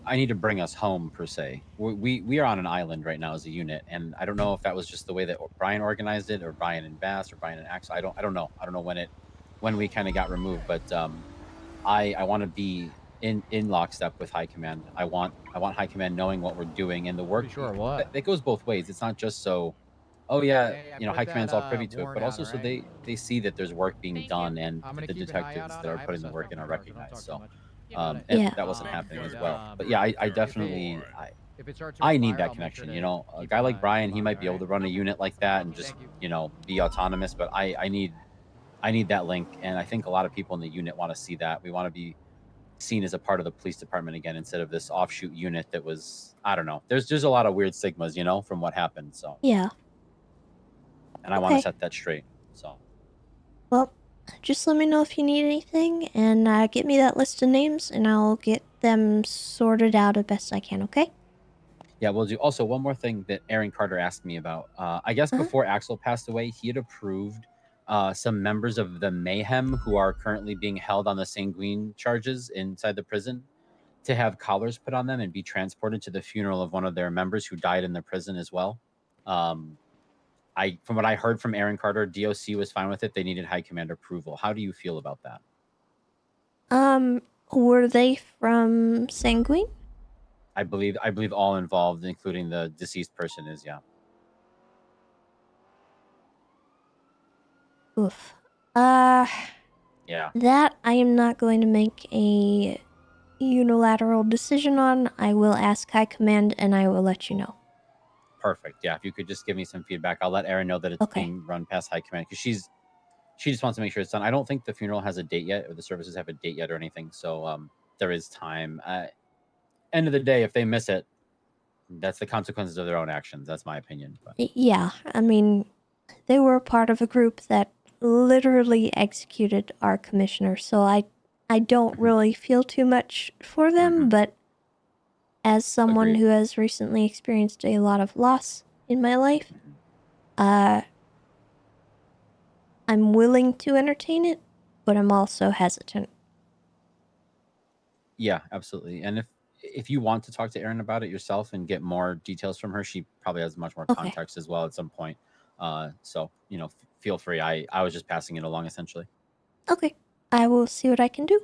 I need to bring us home per se. We are on an island right now as a unit, and I don't know if that was just the way that Brian organized it, or Brian and Bass, or Brian and Axel. I don't know. I don't know when we kind of got removed, but I want to be in lockstep with High Command. I want High Command knowing what we're doing, and the work that goes both ways. It's not just so, oh yeah, you know, High Command's all privy to it, but also so they see that there's work being done, and the detectives that are putting the work in are recognized. So and that wasn't happening as well. But yeah, I definitely I need that connection. You know, a guy like Brian, he might be able to run a unit like that and just, you know, be autonomous, but I need that link, and I think a lot of people in the unit want to see that. We want to be seen as a part of the police department again, instead of this offshoot unit that was, I don't know. There's a lot of weird stigmas, you know, from what happened. So Yeah. and I want to set that straight. So Well, just let me know if you need anything, and get me that list of names, and I'll get them sorted out as best I can, okay? yeah, we'll do. Also, one more thing that Aaron Carter asked me about. I guess before Axel passed away, he had approved some members of the Mayhem who are currently being held on the Sanguine charges inside the prison to have collars put on them and be transported to the funeral of one of their members who died in the prison as well. From what I heard from Aaron Carter, DOC was fine with it. They needed High Command approval. How do you feel about that? Were they from Sanguine? I believe all involved, including the deceased person, is, yeah. Oof. Yeah. That I am not going to make a unilateral decision on. I will ask High Command, and I will let you know. Perfect. Yeah, if you could just give me some feedback, I'll let Erin know that it's being run past High Command, because she just wants to make sure it's done. I don't think the funeral has a date yet, or the services have a date yet, or anything. So there is time. End of the day, if they miss it, that's the consequences of their own actions. That's my opinion. But Yeah, I mean, they were part of a group that literally executed our commissioner, so I don't really feel too much for them, but as someone who has recently experienced a lot of loss in my life, I'm willing to entertain it, but I'm also hesitant. yeah, absolutely. And if you want to talk to Erin about it yourself and get more details from her, she probably has much more context as well at some point. So, you know, feel free. I was just passing it along, essentially. Okay, I will see what I can do.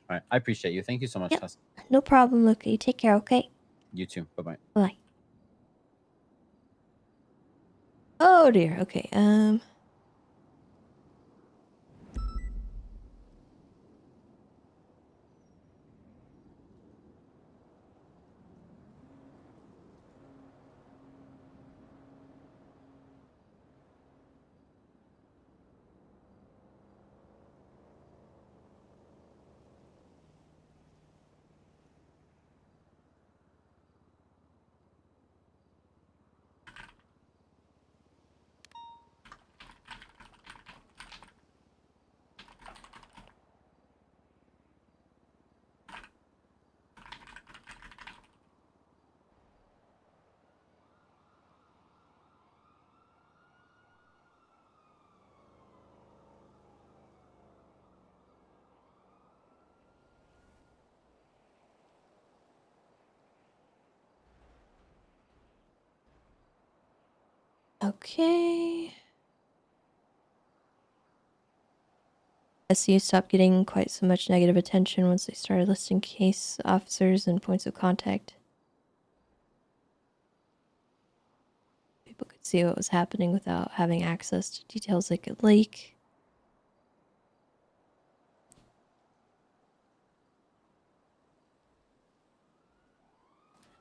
All right. I appreciate you. Thank you so much, Tess. No problem, Luca. You take care, okay? You too. Bye-bye. Bye. Oh dear, okay, Okay. SU stopped getting quite so much negative attention once they started listing case officers and points of contact. People could see what was happening without having access to details they could leak.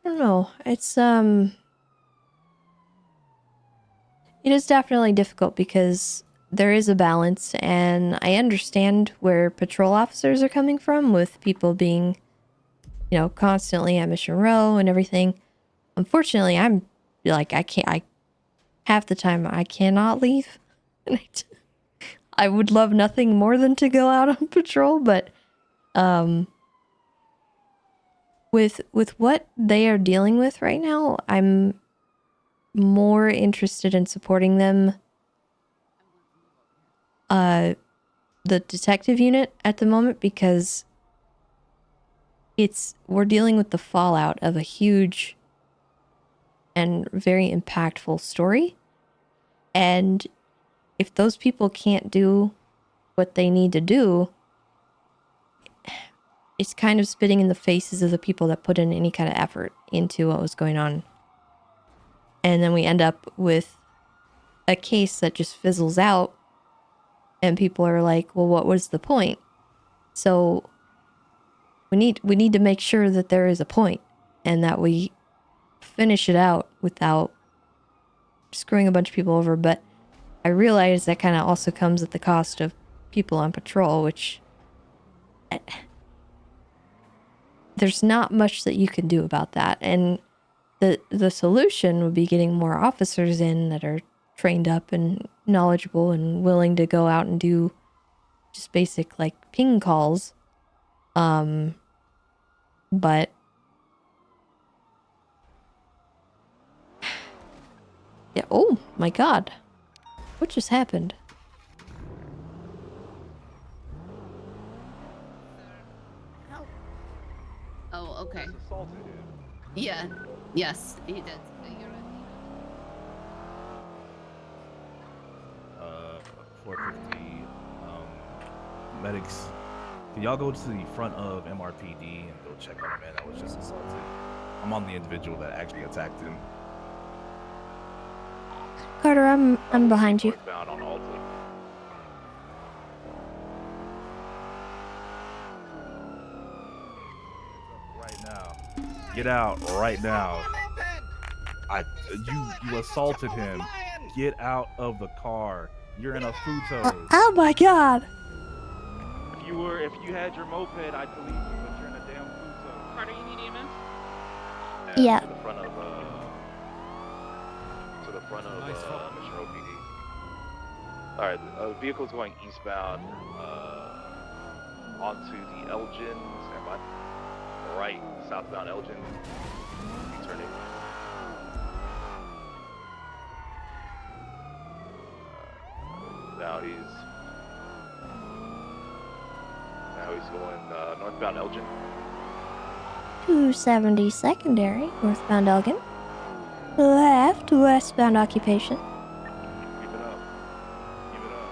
I don't know. It is definitely difficult because there is a balance, and I understand where patrol officers are coming from with people being, you know, constantly at Mission Row and everything. Unfortunately, I'm like, half the time I cannot leave. I would love nothing more than to go out on patrol, but with what they are dealing with right now, I'm more interested in supporting them, the detective unit at the moment, because we're dealing with the fallout of a huge and very impactful story. And if those people can't do what they need to do, it's kind of spitting in the faces of the people that put in any kind of effort into what was going on. And then we end up with a case that just fizzles out, and people are like, well, what was the point? So we need to make sure that there is a point and that we finish it out without screwing a bunch of people over. But I realize that kind of also comes at the cost of people on patrol, which there's not much that you can do about that. And the solution would be getting more officers in that are trained up and knowledgeable and willing to go out and do just basic like ping calls. But yeah, oh my god. What just happened? Oh, okay. Yeah. Yes, he did. You're right. 450 medics. Can y'all go to the front of MRPD and go check on the man that was just assaulted? I'm on the individual that actually attacked him. Carter, I'm behind you. Bound on Alta. Right now. Get out right now. You assaulted him. Get out of the car. You're in a futo. Oh my god. If you had your moped, I'd believe you, but you're in a damn futo. Carter, you need EMS? Yeah. To the front of Mission Row PD. Alright, the vehicle's going eastbound onto the Elgin. Standby. Right, southbound Elgin. Turning. Now he's going northbound Elgin. 270 secondary, northbound Elgin. Left, westbound occupation. Keep it up. Keep it up.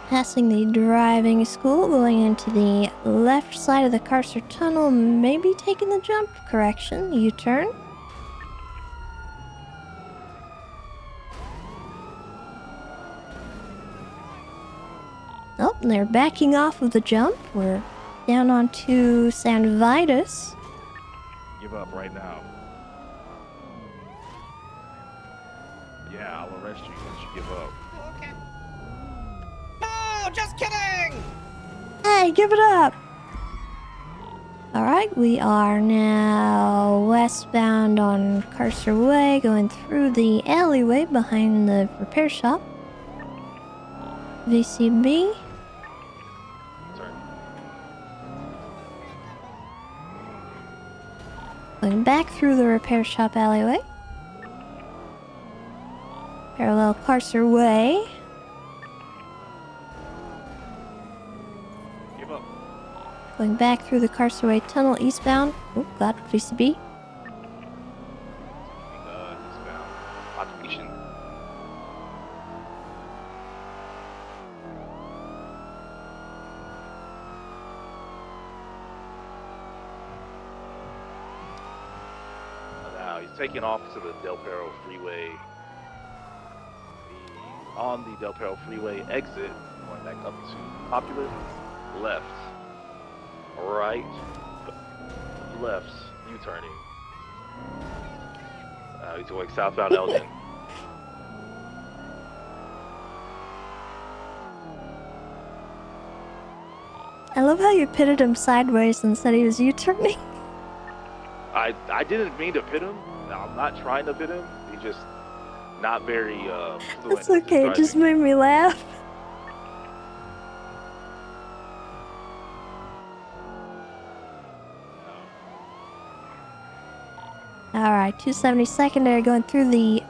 Passing the driving school, going into the left side of the Carcer Tunnel, maybe taking the jump. Correction, U-turn. Oh, they're backing off of the jump. We're down onto San Vitus. Give up right now. Yeah, I'll arrest you once you give up. Okay. No, just kidding! Hey, give it up! Alright, we are now westbound on Carcer Way, going through the alleyway behind the repair shop. VCB. Going back through the repair shop alleyway. Parallel Carcer Way. Give up. Going back through the Carcer Way tunnel eastbound. Oh god, VCB. occupation. Now he's taking off to the Del Perro Freeway. On the Del Perro Freeway exit, going back up to Popular, left, right, left, U-turning. He's going southbound Elgin. I love how you pitted him sideways and said he was U-turning. I didn't mean to pit him. I'm not trying to pit him. He just not very fluent. It's okay, it just made me laugh. Alright, 270 secondary going through the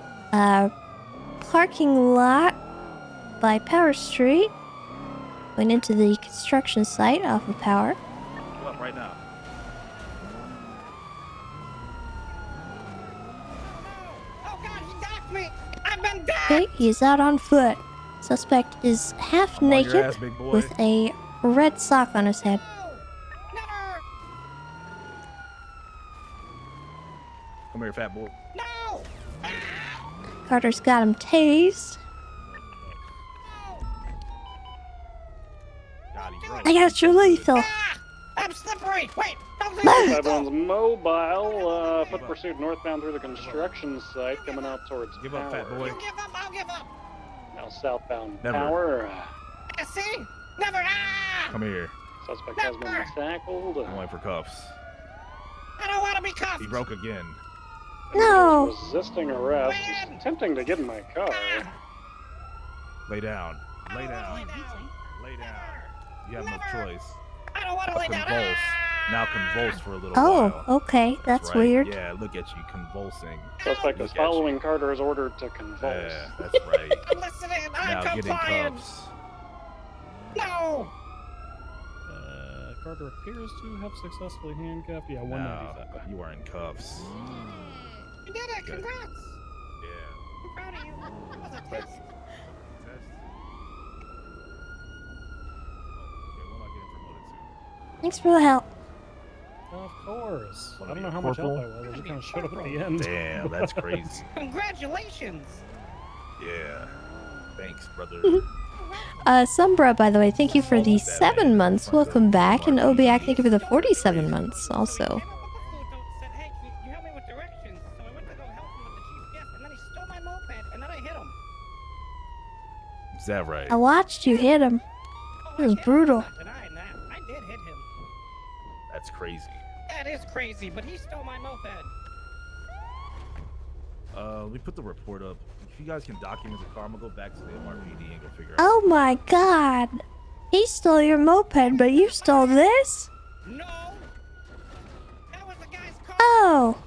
parking lot by Power Street. Going into the construction site off of Power. Go up right now. Okay, he's out on foot. Suspect is half I'm on your naked ass, big boy. with a red sock on his head. Come here, fat boy. Carter's got him tased. I got you lethal. I'm slippery. Wait, don't leave. Everyone's mobile. Foot pursuit northbound through the construction site, coming out towards Give Power. up, fat boy. I'll give up. Now southbound Never. Power. See? Never. Come here. Suspect has been tackled. I'm going for cuffs. I don't want to be cuffed. He broke again. No. Resisting arrest. He's attempting to get in my car. Lay down. Lay down. Lay down. You have no choice. I don't want to lay down. Convulse. Now convulse for a little Oh, while. okay, that's right. weird. Yeah, look at you convulsing. Suspect Look is at following Carter's order to convulse. Yeah, that's right. I'm listening. I'm Now get in compliant. cuffs. No. Carter appears to have successfully handcuffed. Yeah, Now 195. you are in cuffs. You did it. Good. Congrats. Yeah. I'm proud of you. That was a test. Thanks for the help. Of course. Wanna I don't be know a how much help I corporal? was. I just kind of showed up at the end. Damn, that's crazy. Congratulations. Yeah. Thanks, brother. Sumbra, by the way, thank you for the 7 months. Welcome back. And Obiak, thank you for the 47 months also. Said, hey, can you help me with directions? So I went to go help him with the GPS, and then he stole my moped, and then I hit him. Is that right? I watched you hit him. It was brutal. Not denying that. I did hit him. That's crazy. That is crazy, but he stole my moped. Let me put the report up. If you guys can document the car, I'm gonna go back to the MRPD and go figure out. Oh my god. He stole your moped, but you stole this? No. That was the guy's car. Oh.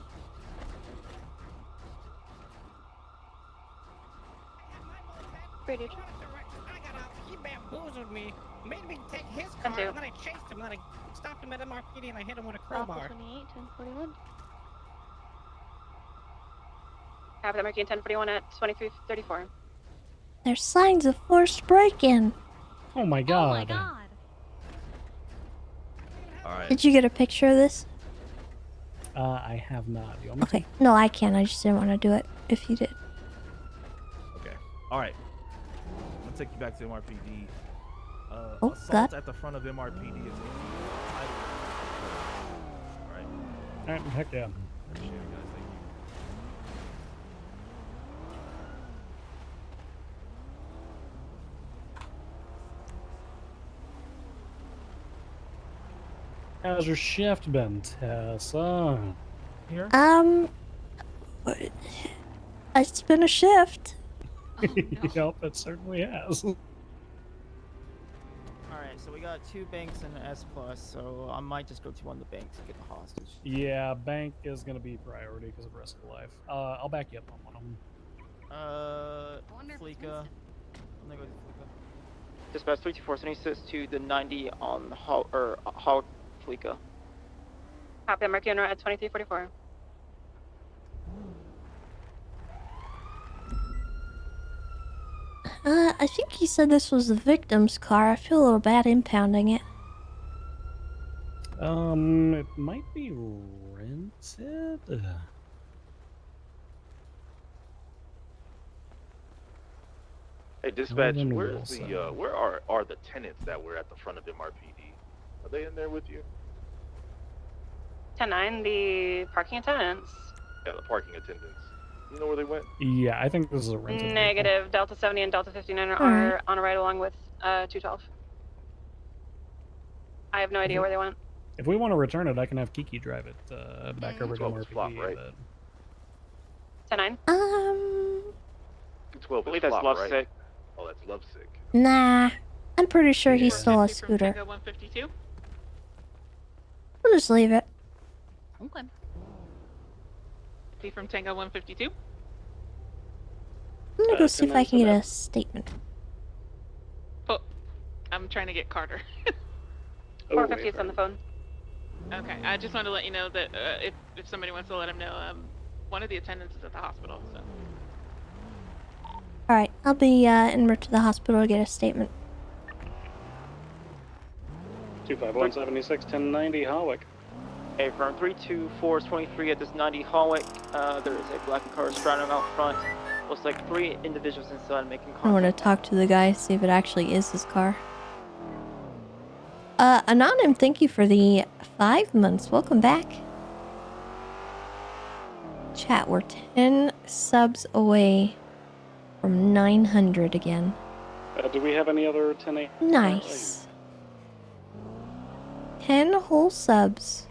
Brady. I got out. He bamboozled me, made me take his car, and then I chased him, and then I stopped him at MRPD, and I hit him with a crowbar. 28, 1041. Have that marking 1041 at 2334. There's signs of forced break-in. Oh my god. Alright. Did you get a picture of this? I have not. You want me Okay. No, I can't. I just didn't want to do it if you did. Okay. Alright. I'm gonna take you back to MRPD. Oh, assault God. at the front of MRPD is Alright. Alright, heck yeah. Appreciate it, guys. Thank you. How's your shift been, Tessa? Here? It's been a shift. Yep, it certainly has. Alright, so we got 2 banks and an S plus, so I might just go to one of the banks and get the hostage. Yeah, bank is gonna be priority because of risk of life. I'll back you up on one of them. Fleeka. I'm gonna go to Fleeka. Dispatch 32476 to the 90 on Hog Fleeka. Copy, I'm marking at 2344. I think he said this was the victim's car. I feel a little bad impounding it. It might be rented. Hey, dispatch, Northern where's the Wilson. where are the tenants that were at the front of MRPD? Are they in there with you? 10-9, the parking attendants. Yeah, the parking attendants. You know where they went? Yeah, I think this is a rented vehicle. Negative. Delta 70 and Delta 59 are Alright. on a ride along with 212. I have no idea where they went. If we want to return it, I can have Kiki drive it back over to 12 is flop, MRPD. right? But 10-9. 12 believe is that's flop, lovesick. right? Oh, that's lovesick. Nah. I'm pretty sure he Yeah. stole a scooter. 152. We'll just leave it. Okay. Be from Tango 152. I'm gonna go see if I can get a statement. Oh, I'm trying to get Carter. 450 is on the phone. Okay, I just wanted to let you know that if somebody wants to let him know, one of the attendants is at the hospital. So. Alright, I'll be en route to the hospital to get a statement. 25176 1090 Hawick. Hey, from 32423 at this 90 Hallway, there is a black car straddling out front. Looks like 3 individuals inside making I want to contact. talk to the guy, see if it actually is his car. Anonym, thank you for the 5 months. Welcome back. Chat, we're 10 subs away from 900 again. Do we have any other 10 Nice. 10 whole subs.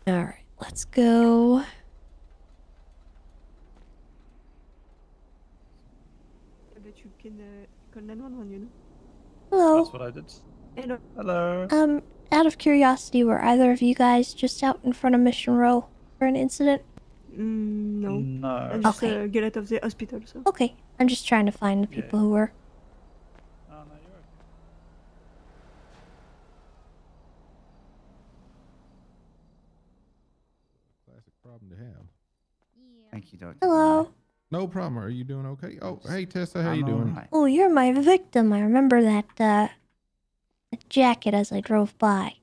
Alright, let's go. Hello. that's what I did. Hello. Out of curiosity, were either of you guys just out in front of Mission Row for an incident? No. No. I just Okay. get out of the hospital, so. Okay, I'm just trying to find the people who were. Oh, no, you're okay. Classic problem to have. Thank you, Doctor. Hello. No problem. Are you doing okay? Oh, hey Tessa, how you I'm doing? alright. Oh, you're my victim. I remember that jacket as I drove by.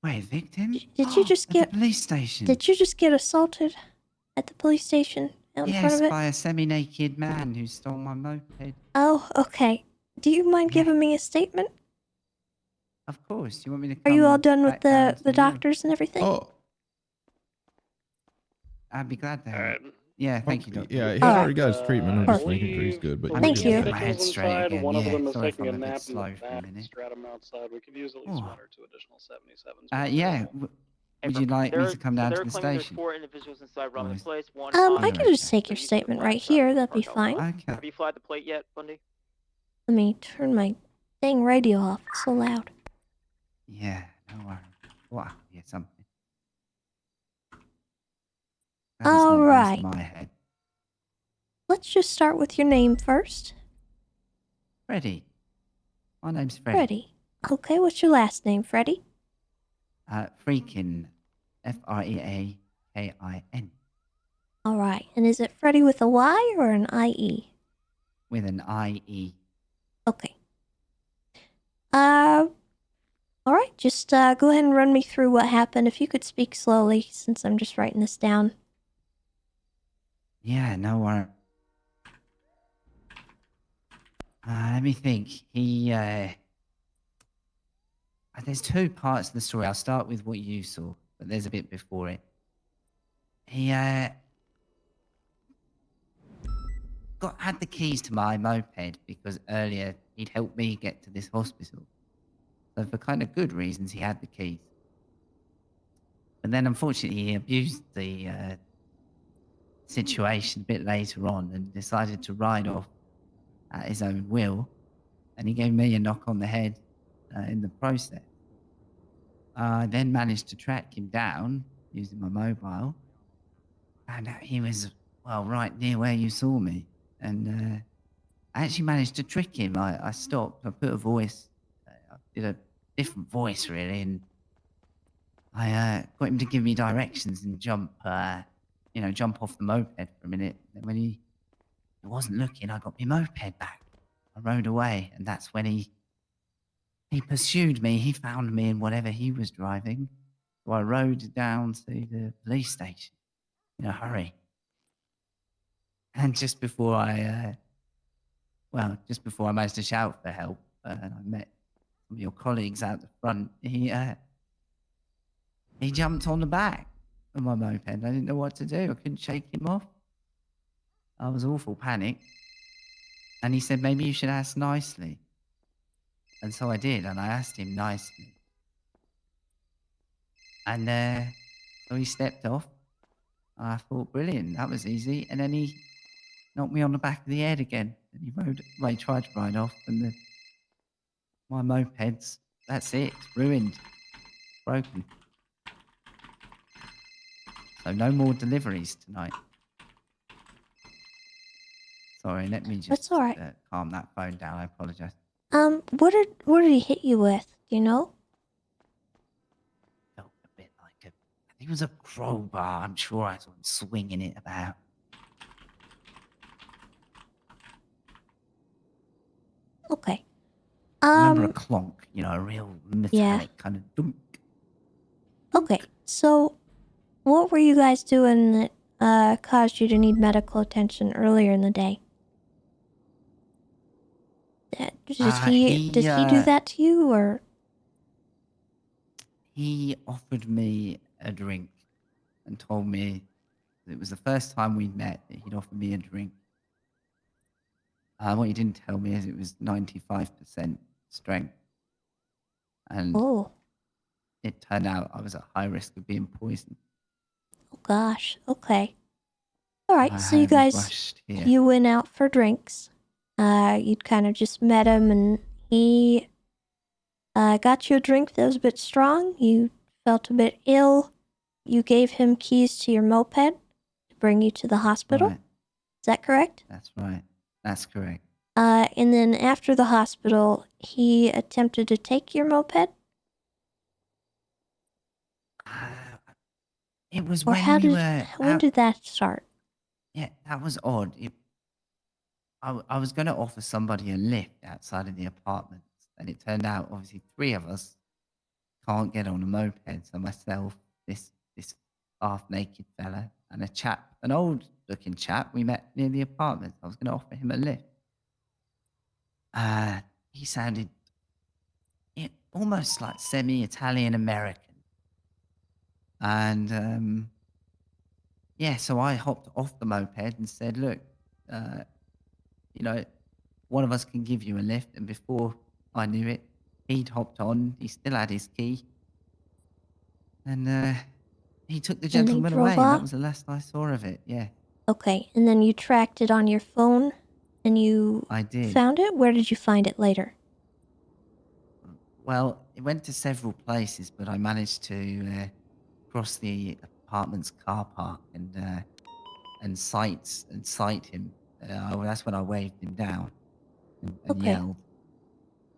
Wait, victim? Did you just At the get police station? Did you just get assaulted at the police station out in front Yes, of it? by a semi-naked man who stole my moped. Oh, okay. Do you mind giving me a statement? Of course. You want me to Are come you all done back with down the to you? doctors and everything? Oh, I'd be glad to help. Yeah, thank you, Doctor. yeah, he's Alright. already got his treatment. I'm just Perfect. making sure he's good. But I'm Thank gonna you. get my head straight again. One of Yeah, them is sorry if taking a I'm a bit nap in slow the for a back. minute. Stratum outside. We could use at least Oh. 1 or 2 additional 77s. Yeah. Would you like me to come down to They're the claiming there's station? 4 individuals inside robbing the place. One I on can just take your statement right here. That'd be fine. Okay. Have you flagged the plate yet, Bundy? Let me turn my dang radio off. It's so loud. Yeah, no worries. Wow, yeah, something. That is not All goes to right. my head. Let's just start with your name first. Freddie. My name's Freddie. Freddie. Okay, what's your last name, Freddie? Freakin. Freakin. All right. And is it Freddie with a Y or an IE? With an IE. Okay. All right. Just go ahead and run me through what happened. If you could speak slowly, since I'm just writing this down. Yeah, no worries. Let me think. There's 2 parts of the story. I'll start with what you saw, but there's a bit before it. He had the keys to my moped because earlier he'd helped me get to this hospital. So for kind of good reasons, he had the keys. But then unfortunately, he abused the situation a bit later on and decided to ride off at his own will, and he gave me a knock on the head in the process. I then managed to track him down using my mobile, and he was, well, right near where you saw me, and I actually managed to trick him. I stopped, I put a voice, I did a different voice really, and I got him to give me directions and jump off the moped for a minute. Then when he wasn't looking, I got my moped back. I rode away, and that's when he pursued me. He found me in whatever he was driving. So I rode down to the police station in a hurry. And just before I managed to shout for help, and I met some of your colleagues out the front, he jumped on the back of my moped. I didn't know what to do. I couldn't shake him off. I was awful panicked. And he said, maybe you should ask nicely. And so I did, and I asked him nicely. And so he stepped off. I thought, brilliant, that was easy. And then he knocked me on the back of the head again. And he tried to ride off, and my moped's, that's it, it's ruined, broken. So no more deliveries tonight. Sorry, let me just That's all right. calm that phone down. I apologize. What did he hit you with? Do you know? Felt a bit like I think it was a crowbar. I'm sure I saw him swinging it about. Okay. I remember a clonk, a real metallic kind of dunk. Okay, so what were you guys doing that caused you to need medical attention earlier in the day? Did he do that to you, or? He offered me a drink and told me it was the first time we'd met that he'd offered me a drink. What he didn't tell me is it was 95% strength. And it turned out I was at high risk of being poisoned. Oh gosh, okay. Alright, so I you was guys, rushed here. you went out for drinks. You'd kind of just met him, and he got you a drink that was a bit strong. You felt a bit ill. You gave him keys to your moped to bring you to the hospital. Right. Is that correct? That's right. That's correct. And then after the hospital, he attempted to take your moped? It was Or when when did that start? Yeah, that was odd. I was going to offer somebody a lift outside of the apartments, and it turned out obviously 3 of us can't get on a moped. So myself, this half naked fella, and an old looking chap we met near the apartments. I was going to offer him a lift. He sounded almost like semi-Italian American, and so I hopped off the moped and said, "Look, one of us can give you a lift." And before I knew it, he'd hopped on. He still had his key. And he took the And they gentleman drove away. And that off? was the last I saw of it. Yeah, Okay, and then you tracked it on your phone, and you I did. found it? Where did you find it later? Well, it went to several places, but I managed to cross the apartment's car park and sight him. That's when I waved him down and yelled,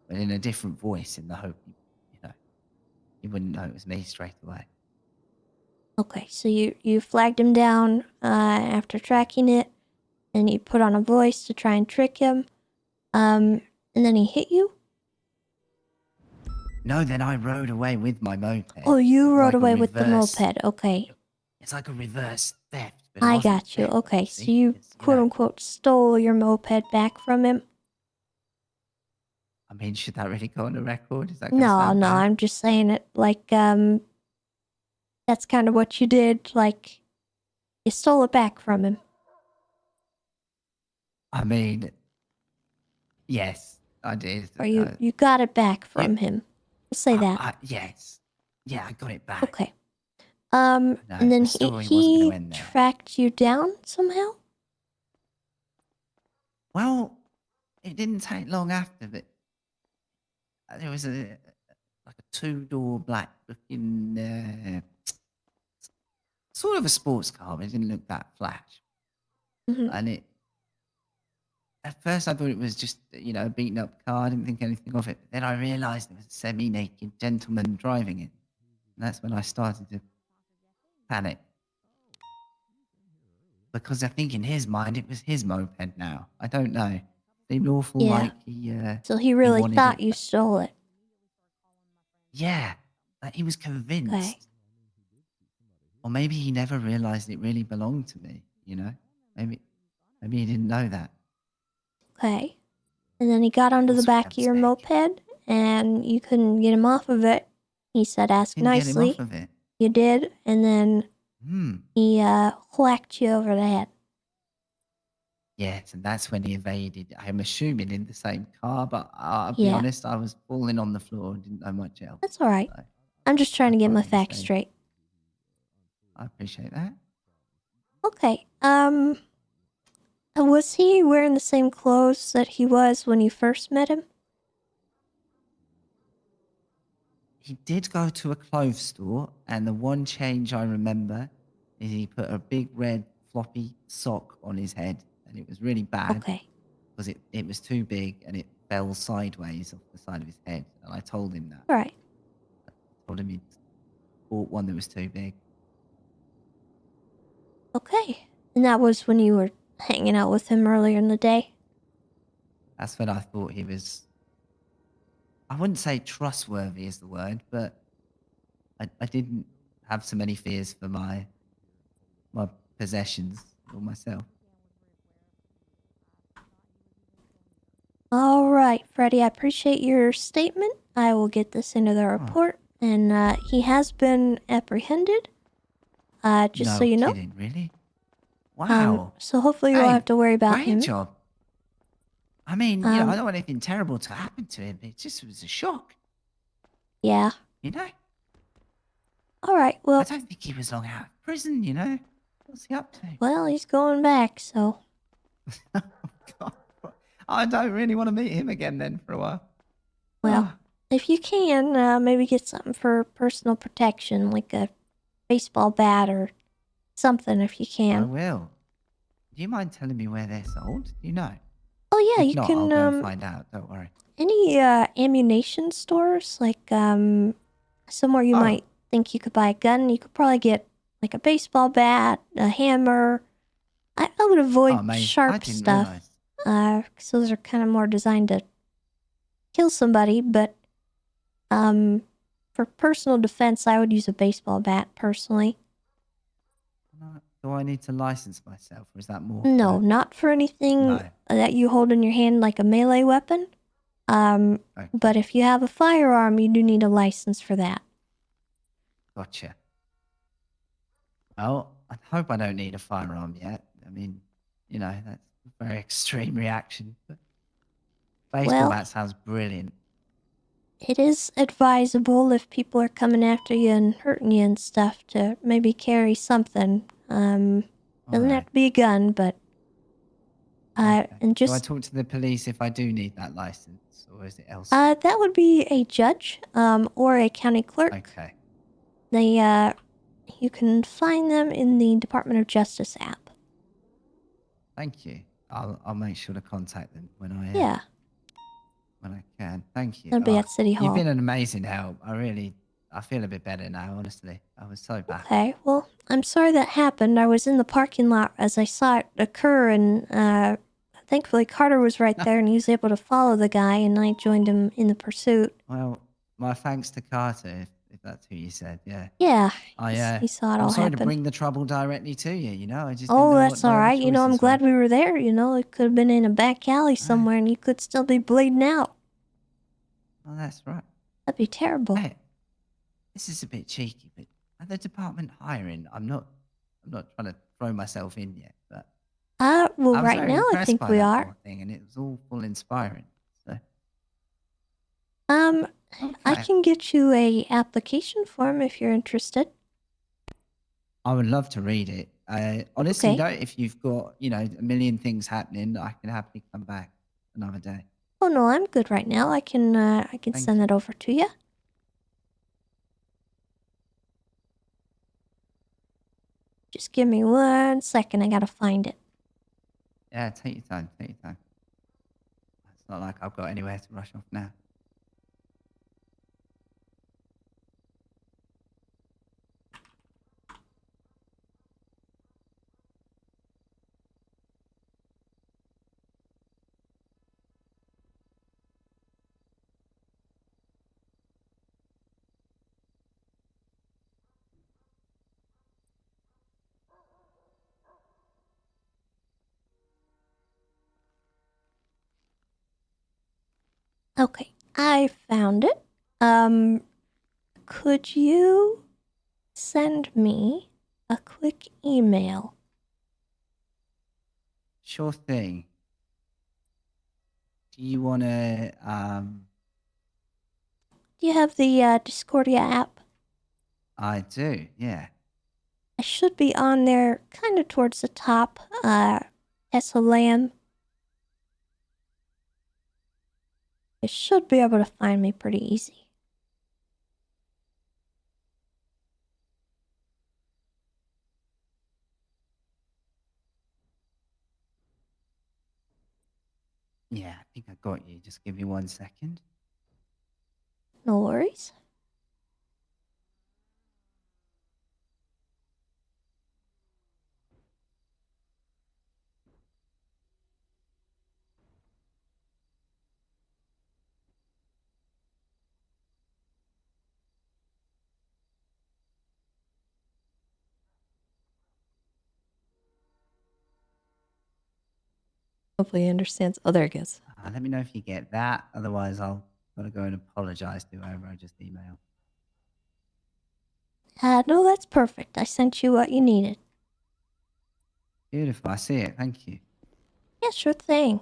but in a different voice, in the hope he wouldn't know it was me straight away. Okay, so you flagged him down after tracking it, and you put on a voice to try and trick him, and then he hit you? No, then I rode away with my moped. Oh, you It's rode like a away with the reverse- moped, okay. It's like a reverse theft. But it I wasn't got you, theft, okay, so see? you It's, quote-unquote stole your moped back from him? I mean, should that really go on the record? Is that No, sound bad? I'm just saying it like, that's kind of what you did, like, you stole it back from him. I mean, yes, I did. Or you got it back from him. We'll say that. Yes. Yeah, I got it back. Okay. No, And then the story wasn't he gonna end there. tracked you down somehow? Well, it didn't take long after that. There was like a 2-door black looking, sort of a sports car, but it didn't look that flash. And at first I thought it was just, a beaten up car. I didn't think anything of it. But then I realized there was a semi-naked gentleman driving it. that's when I started to panic. Because I think in his mind it was his moped now. I don't know. Seemed awful Yeah. like he So he really wanted thought it. you stole it. Yeah. Like he was convinced. Okay. Or maybe he never realized it really belonged to me, you know? Maybe he didn't know that. Okay. And then he got onto the Must be a back of your moped, and you couldn't get him off of it. He said, ask Didn't get him nicely. off of it. You did, and then Hmm. he whacked you over the head. Yes, and that's when he evaded. I'm assuming in the same car, but I'll be Yeah. honest, I was falling on the floor and didn't know much else. That's all right. So I'm just trying to get thought my he was facts safe. straight. I appreciate that. Okay. Was he wearing the same clothes that he was when you first met him? He did go to a clothes store, and the one change I remember is he put a big red floppy sock on his head, and it was really bad Okay. because it was too big and it fell sideways off the side of his head. And I told him that. All right. I told him he'd bought one that was too big. Okay. And that was when you were hanging out with him earlier in the day? That's when I thought he was, I wouldn't say trustworthy is the word, but I didn't have so many fears for my possessions or myself. All right, Freddie, I appreciate your statement. I will get this into the report, and he has been apprehended. Just No so you know. kidding, really? Wow. So hopefully you won't Hey, have to worry about great him. job. I mean, you know, I Um, don't want anything terrible to happen to him. It just was a shock, Yeah. you know? All right. Well, I don't think he was long out of prison, you know? What's he up to? well, he's going back, so I don't really want to meet him again then for a while. well, if you can, maybe get something for personal protection, like a baseball bat or something, if you I can. will. Do you mind telling me where they're sold? Do you know? Oh yeah, If you not, can. I'll go and find out. Don't worry. Any ammunition stores, like somewhere you might think you could buy a gun, you could probably get like a baseball bat, a hammer. I would avoid amazing. I sharp didn't stuff, because those are kind of more designed to kill somebody. But for personal defense, I would use a baseball bat personally. Do I need to license myself, or is that more? No, not for anything No. that you hold in your hand like a melee weapon. But if you have a firearm, you do need a license for that. Gotcha. Well, I hope I don't need a firearm yet. I mean, you know, that's a very extreme reaction. But baseball Well- bat sounds brilliant. It is advisable if people are coming after you and hurting you and stuff to maybe carry something. Doesn't have to be a gun, but and Do I just talk to the police if I do need that license, or is it else? that would be a judge or a county clerk. Okay. They you can find them in the Department of Justice app. Thank you. I'll make sure to contact them when I Yeah. when I can. Thank you. They'll be at City Hall. You've been an amazing help. I feel a bit better now. Honestly, I was so bad. Okay, well, I'm sorry that happened. I was in the parking lot as I saw it occur, and thankfully Carter was right there, and he was able to follow the guy, and I joined him in the pursuit. Well, my thanks to Carter, if that's who you said. Yeah. Yeah, I he saw it I'm all sorry happen. to bring the trouble directly to you. You know, I just. Oh, didn't know that's what my all other right. You know, I'm choices glad were. we were there. You know, it could have been in a back alley somewhere, and you could still be bleeding out. Oh, that's right. That'd be terrible. Hey, this is a bit cheeky, but are the department hiring? I'm not trying to throw myself in yet, but Well, I was right very now I impressed think by we that are. whole thing, and it was all full inspiring. So I Okay. can get you a application form if you're interested. I would love to read it. Honestly, Okay. though, if you've got a million things happening, I can happily come back another day. Oh no, I'm good right now. I can Thank send that over to you. Just give me 1 second. I gotta find it. Yeah, take your time. Take your time. It's not like I've got anywhere to rush off now. Okay, I found it. Could you send me a quick email? Sure thing. Do you want to, Do you have the Discordia app? I do, yeah. I should be on there kind of towards the top. Tessa Lamb. You should be able to find me pretty easy. Yeah, I think I got you. Just give me 1 second. No worries. Hopefully he understands. Oh, there it goes. Let me know if you get that. Otherwise, I'll gotta go and apologize to whoever I just emailed. No, that's perfect. I sent you what you needed. Beautiful. I see it. Thank you. Yeah, sure thing.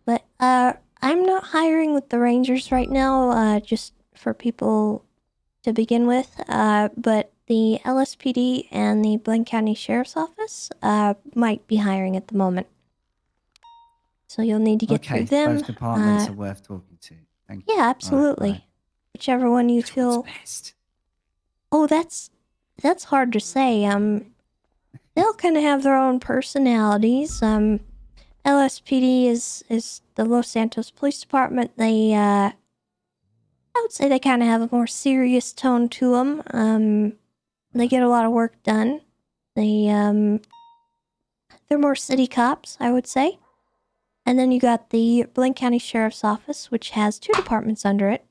But, I'm not hiring with the Rangers right now, just for people to begin with. But the LSPD and the Blaine County Sheriff's Office, might be hiring at the moment. So you'll need to get through them. Both departments are worth talking to. Thank you. Yeah, absolutely. Right. Whichever one you feel. Best. Oh, that's hard to say. They all kind of have their own personalities. LSPD is the Los Santos Police Department. They, I would say they kind of have a more serious tone to them. They get a lot of work done. They're more city cops, I would say. And then you got the Blaine County Sheriff's Office, which has 2 departments under it.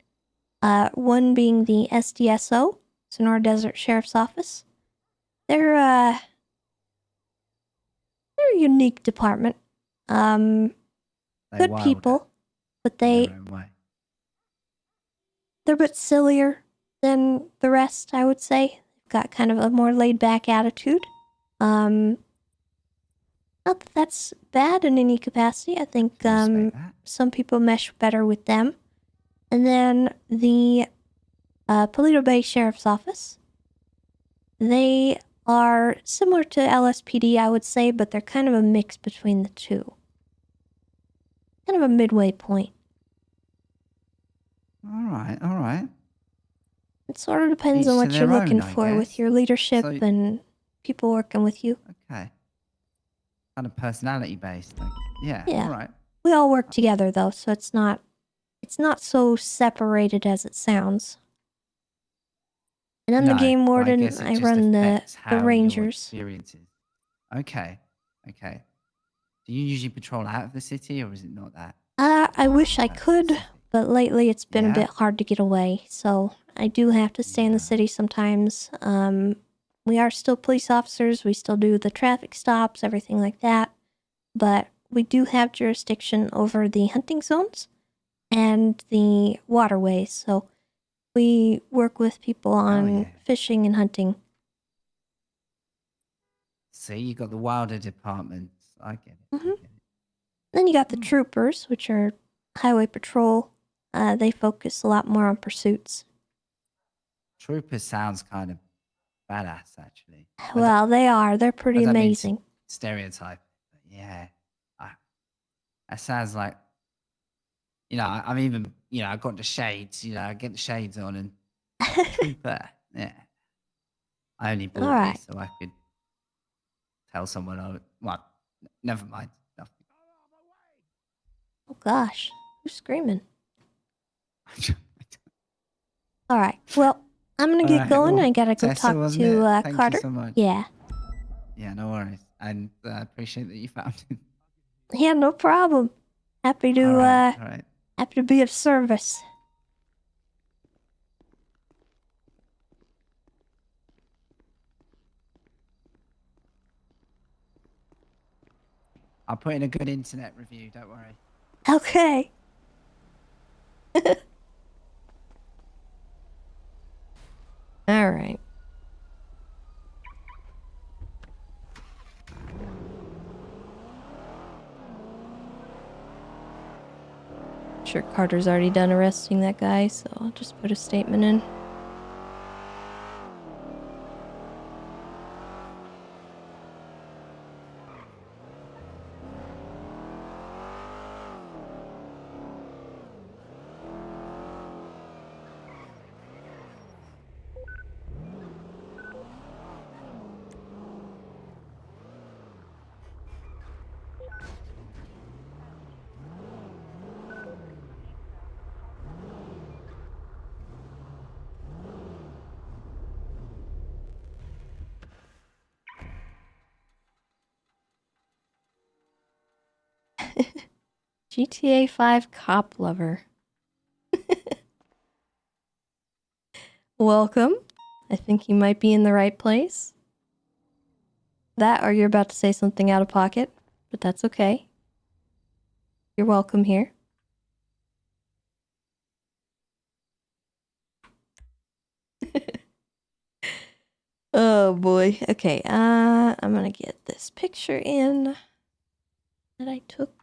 One being the SDSO, Sonora Desert Sheriff's Office. They're a unique department. Good people, but they're a bit sillier than the rest, I would say. Got kind of a more laid back attitude. Not that that's bad in any capacity. I think some people mesh better with them. And then the Paleto Bay Sheriff's Office. They are similar to LSPD, I would say, but they're kind of a mix between the two. Kind of a midway point. All right. It sort of depends on Each what to you're their looking own, I for with guess. your leadership So- and people working with you. Okay. Kind of personality based. Like, yeah. Yeah. All right. We all work together though, so it's not so separated as it sounds. And I'm the No, game but warden. guess it I just run the affects how your Rangers. experience is. Okay. Do you usually patrol out of the city, or is it not that? I wish I could, but lately it's been a Yeah? bit hard to get away, so I do have to stay in the city sometimes. We are still police officers, we still do the traffic stops, everything like that, but we do have jurisdiction over the hunting zones and the waterways, so we work with people on fishing and hunting. See, you got the wilder departments. I get it. Then you got the troopers, which are highway patrol. They focus a lot more on pursuits. Troopers sounds kind of badass, actually. Well, they are. They're pretty I don't mean amazing. stereotype. But yeah. That sounds like, I'm even, I got the shades, I get the shades on and trooper. Yeah. I only bought Alright. this so I could tell someone, well, never mind. Nothing. Oh gosh, who's screaming? All right. Well, I'm gonna get Alright, going. well, I gotta go Tessa, talk wasn't to it? Thank you Carter. so much. Yeah. Yeah, no worries. And I appreciate that you found him. Yeah, no problem. Happy to Alright. happy to be of service. I'll put in a good internet review, don't worry. Okay. All right. Sure, Carter's already done arresting that guy, so I'll just put a statement in. GTA 5 cop lover. Welcome. I think you might be in the right place. That or you're about to say something out of pocket, but that's okay. You're welcome here. Oh boy. Okay, I'm gonna get this picture in that I took.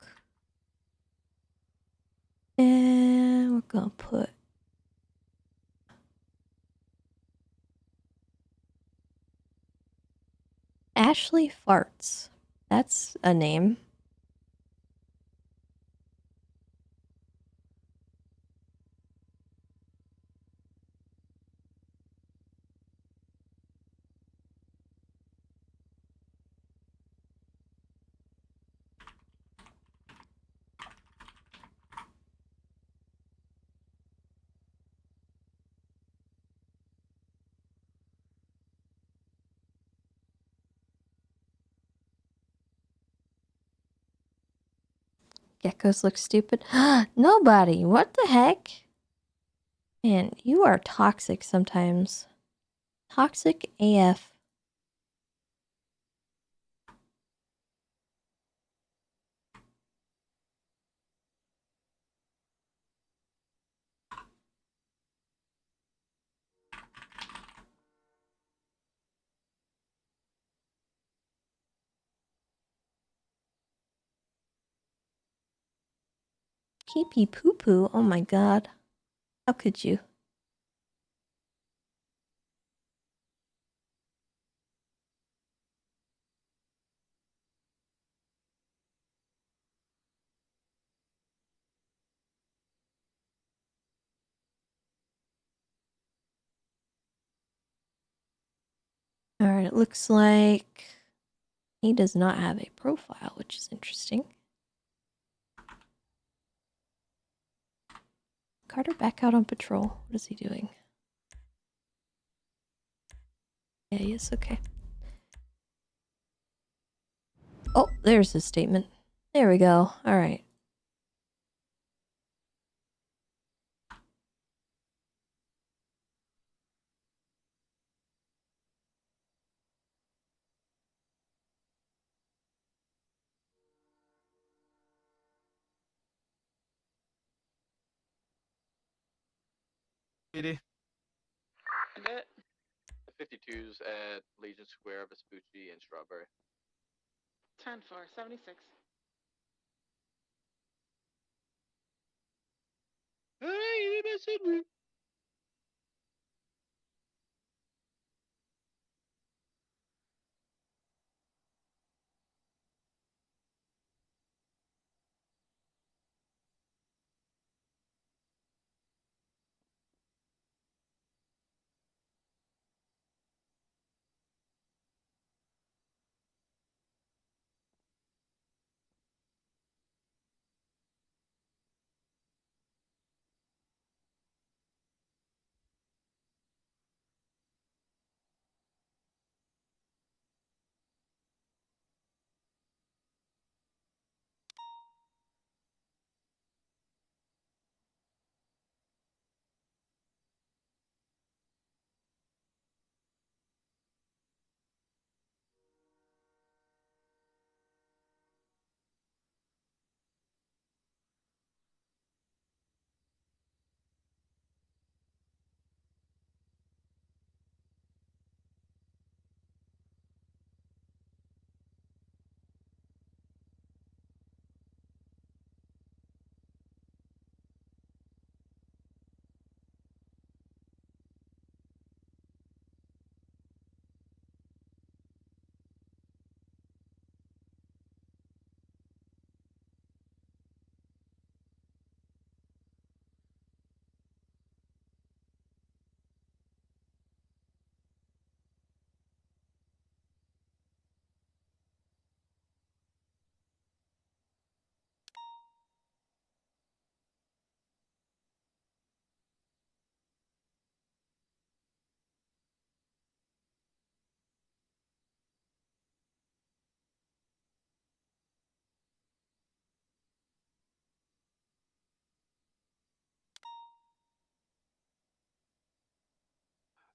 And we're gonna put Ashley Farts. That's a name. Geckos look stupid. Nobody. What the heck? Man, you are toxic sometimes. Toxic AF. Pee poo poo. Oh my god. How could you? Alright, it looks like he does not have a profile, which is interesting. Carter back out on patrol. What is he doing? Yeah, yes, okay. Oh, there's his statement. There we go. Alright. PD. That The 52s at Legion Square, Vespucci, and Strawberry. 10 for 76. Hey, messing me.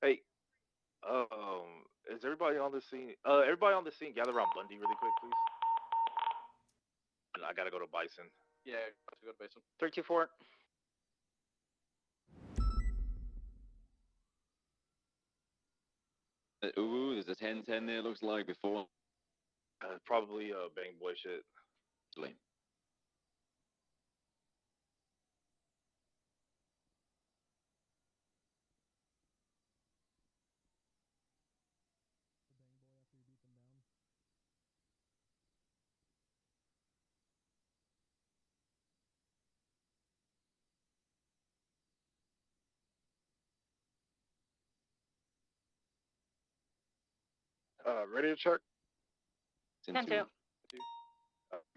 Hey, is everybody on the scene? Everybody on the scene, gather around Bundy really quick, please. I gotta go to Bison. Yeah, go to Basin. 324. Ooh, there's a 10-10 there, looks like, before. Probably bang boy shit. Actually. Ready to check? 10-2.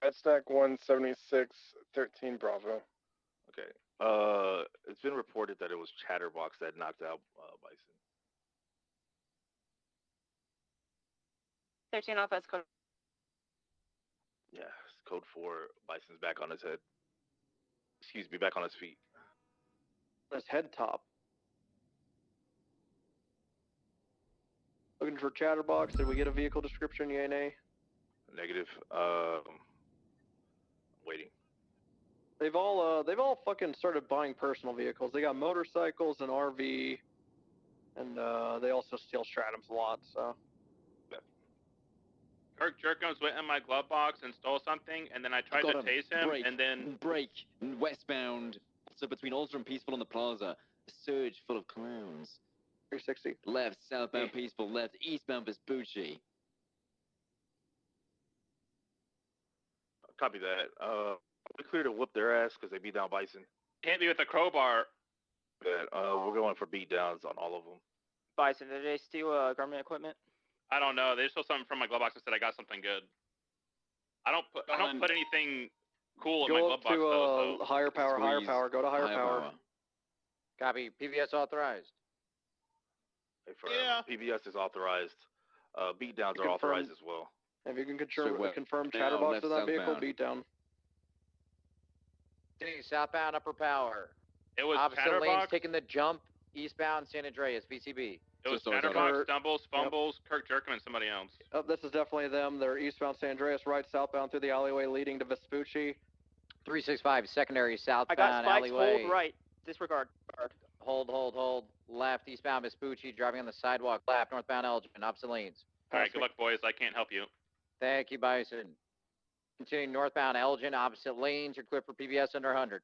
Red stack 176, 13 Bravo. Okay. It's been reported that it was Chatterbox that knocked out Bison. 13 Alpha is code. Yeah, it's code 4. Bison's back on his head. Excuse me, back on his feet. His head top. Looking for Chatterbox. Did we get a vehicle description, yay, nay? Negative. Waiting. They've all fucking started buying personal vehicles. They got motorcycles and RV, and they also steal Stratums a lot. So. Kirk Jerkums went in my glove box and stole something, and then I tried to tase him, Break. and then Break. Westbound. So between Ultra and Peaceful on the plaza, a surge full of clowns. 360. Left, southbound Peaceful. Left, eastbound Vespucci. Copy that. We clear to whoop their ass because they beat down Bison. hit me with a crowbar. We're going for beat downs on all of them. Bison, did they steal government equipment? I don't know. They stole something from my glove box and said I got something good. I don't put anything cool in my Go glove up box to though. So. higher power, higher Squeeze. power. Go to higher power. Copy. PVS authorized. Hey, PBS is authorized. Beat downs are authorized as well. If you can confirm Now, Chatterbox left of that vehicle, southbound. beat down. Continuing southbound upper power. It was Opposite Chatterbox. lanes taking the jump. Eastbound San Andreas, VCB. It was Sorry, Chatterbox, Stumbles, Fumbles, Kirk Jerkman, and somebody else. Oh, this is definitely them. They're eastbound San Andreas, right southbound through the alleyway leading to Vespucci. 365 secondary I southbound got spikes. alleyway. Hold right. Disregard. Hold. Left eastbound Vespucci, driving on the sidewalk. Left northbound Elgin, opposite lanes. All right, good luck, boys. I can't help you. Thank you, Bison. Continuing northbound Elgin, opposite lanes. You're clear for PBS under 100.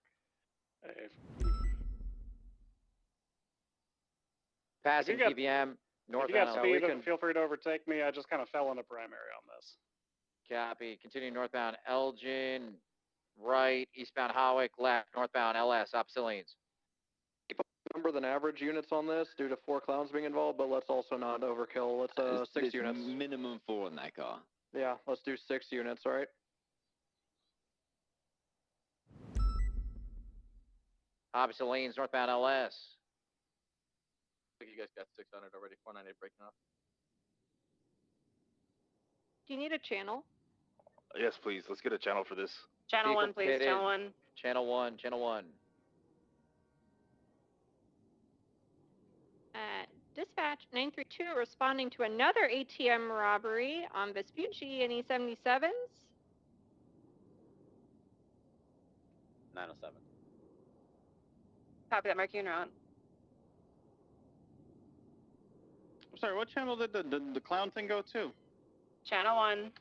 Passing got- PBM, If you northbound got Elgin. speed, feel free to overtake me. I just kind of fell in the primary on this. Copy. Continuing northbound Elgin, right, eastbound Howick, left, northbound LS, opposite lanes. Number than average units on this due to 4 clowns being involved, but let's also not overkill. Let's 6 There's units. minimum 4 in that car. Yeah, let's do 6 units, all right? Opposite lanes, northbound LS. I think you guys got 600 already. 498 breaking off. Do you need a channel? Yes, please. Let's get a channel for this. Channel 1, Vehicle please. pitted. Channel 1. Channel 1, channel 1. Dispatch 932 responding to another ATM robbery on Vespucci and E77s. 907. Copy that, Mark. You're on. I'm sorry, what channel did the clown thing go to? Channel 1.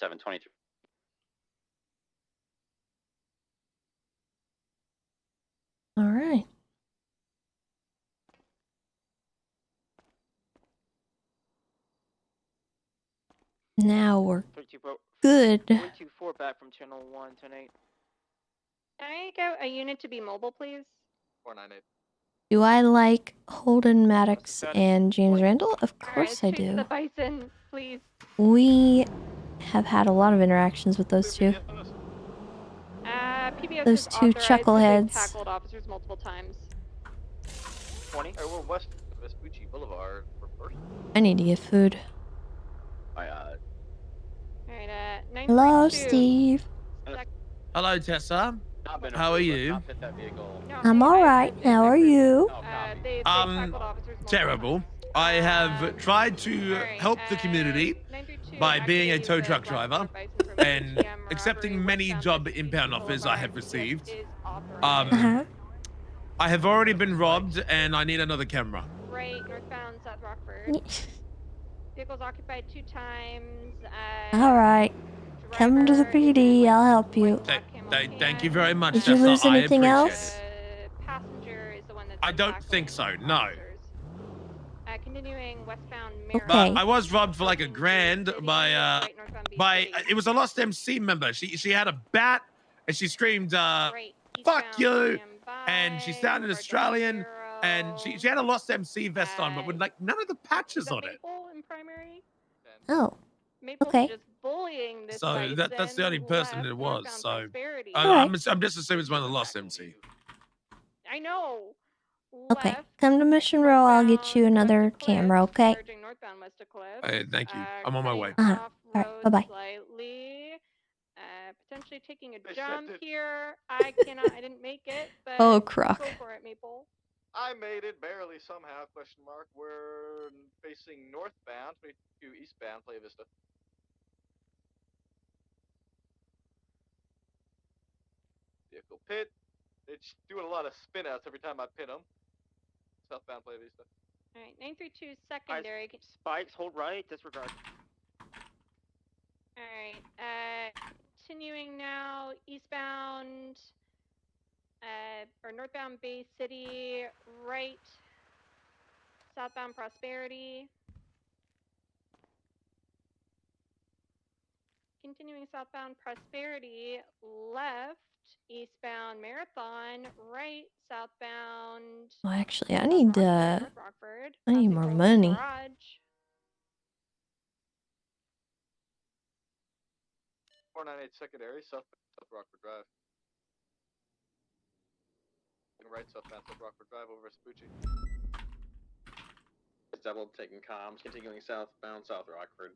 $723. All right. Now we're 324. good. 324 back from channel 1, 10-8. Can I get a unit to be mobile, please? 498. Do I like Holden Maddox and James Randall? Of All right, course I chase do. the bison, please. We have had a lot of interactions with those two. Rios Those has two authorized that they've chuckleheads. tackled officers multiple times. 20. We're west of Vespucci Boulevard. We're first. I need to get food. Alright, 932. Hello, Steve. Hello, Tessa. Not been How are approved, but you? not fit that vehicle. No, I'm hey, all I right. approved it. How are you? They've tackled officers multiple Terrible. times. I have tried to help the community 932 by being a activating tow the truck black driver Ford Bison from and ATM accepting robbery many westbound job Vespucci inbound offers I have Boulevard. received. This is authorized. Uh-huh. I have already been robbed and I need another camera. Right, northbound South Rockford. Vehicles occupied 2 times. All right. Come to the PD. I'll help you. Thank you very much, Did you Tessa. lose I anything appreciate else? it. Passenger is the one that's I don't think so, no. continuing westbound But I was robbed for like $1,000 by it was a Lost MC member. She had a bat and she screamed fuck you, and she sounded Australian, and she had a Lost MC vest on, but with like none of the patches on it. in primary. Oh. Maple's Okay. just bullying this So that's the only person it was. So I'm just assuming it's one of the Lost MC. I know. Okay. Come to Mission Row. I'll get you another camera, okay? Northbound west of Cliff. Thank you. I'm on my way. Uh-huh. All right. Bye-bye. Slightly. Potentially taking a jump here. I didn't make it, but Oh, Croc. go for it, Maple. I made it barely somehow. Question mark. We're facing northbound, 22 eastbound, Playa Vista. Vehicle pit. It's doing a lot of spin outs every time I pin them. Southbound Playa Vista. All right, 932 secondary. Spikes, hold right, disregard. All right, continuing now eastbound, or northbound Bay City, right, southbound Prosperity. Continuing southbound Prosperity, left, eastbound Marathon, right, southbound. Well, actually, I need more money. Garage. 498 secondary, South Rockford Drive. Right, southbound South Rockford Drive over Vespucci. It's double taking comms, continuing southbound South Rockford.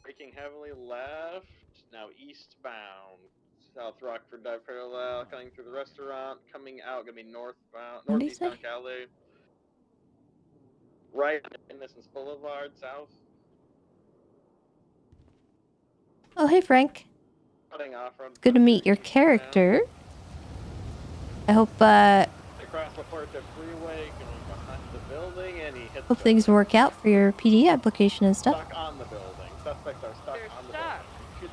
Braking heavily left, now eastbound. South Rockford Drive parallel, coming through the restaurant, coming out, gonna be northbound, What'd he say? northeastbound Cali. Right, Innocence Boulevard, south. Oh, hey, Frank. Cutting off from Good to meet your character. I hope across the Puerto Freeway, going behind the building, and he hits hope things work out for your PD application and stuff. stuck on the building. Suspects are stuck on the building.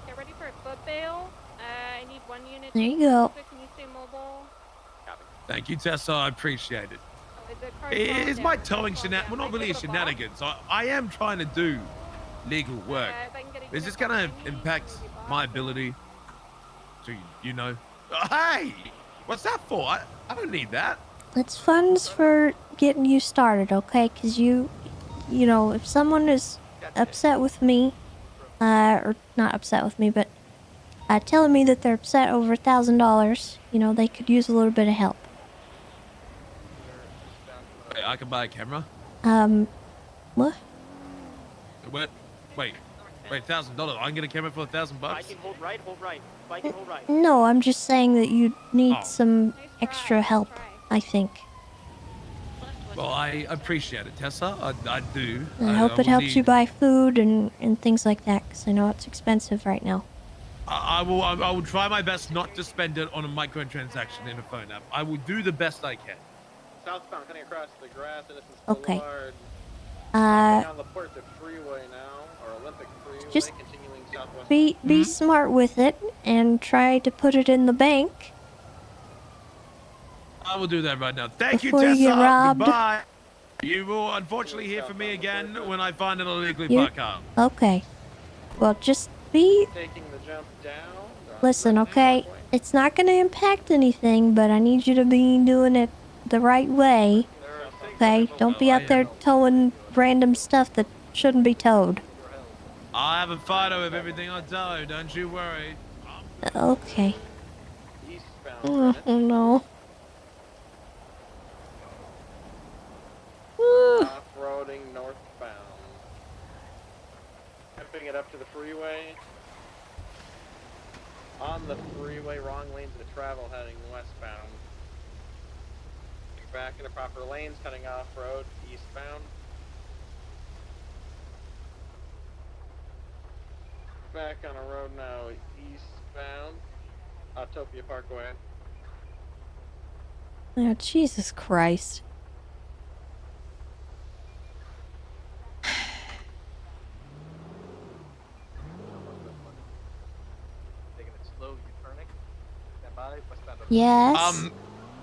Get ready for a foot bail. I need 1 unit. There you go. Can you stay mobile? Thank you, Tessa. I appreciate it. Is the car It's calm my down? towing shenanigans. Well, not really shenanigans. I am trying to do legal work. If I can get a Is this unit gonna behind me, impact we'll be my fine. ability to, you know? Hey, what's that for? I don't need that. It's funds for getting you started, okay? Because you know, if someone is upset with me, or not upset with me, but telling me that they're upset over $1,000, you know, they could use a little bit of help. Wait, I can buy a camera? What? What? Wait, $1,000. I can get a camera for $1,000. Spiking, hold right, hold right. Spiking, hold right. No, I'm just saying that you need Oh. some extra help, I think. Well, I appreciate it, Tessa. I do. I hope it will helps you need- buy food and things like that, because I know it's expensive right now. I will try my best not to spend it on a microtransaction in a phone app. I will do the best I can. Southbound, cutting across the grass, Innocence Okay. Boulevard. On the Puerto Freeway now, or Olympic Freeway, Just continuing southwest. be smart with it and try to put it in the bank. I will do that right now. Thank Before you, you Tessa. get robbed. Goodbye. You will unfortunately hear from me again when I find an illegally You- parked car. Okay. Well, just be... Taking the jump down. Listen, okay? It's not going to impact anything, but I need you to be doing it the right way. Okay? Don't be out there towing random stuff that shouldn't be towed. I have a photo of everything I do. Don't you worry. Okay. Eastbound. Oh no. Off-roading northbound. Ramping it up to the freeway. On the freeway, wrong lanes of travel heading westbound. Back into proper lanes, cutting off road eastbound. Back on a road now eastbound. Autopia Parkway. Oh, Jesus Christ. Taking it slow, you turning. Stand by, westbound. Yes?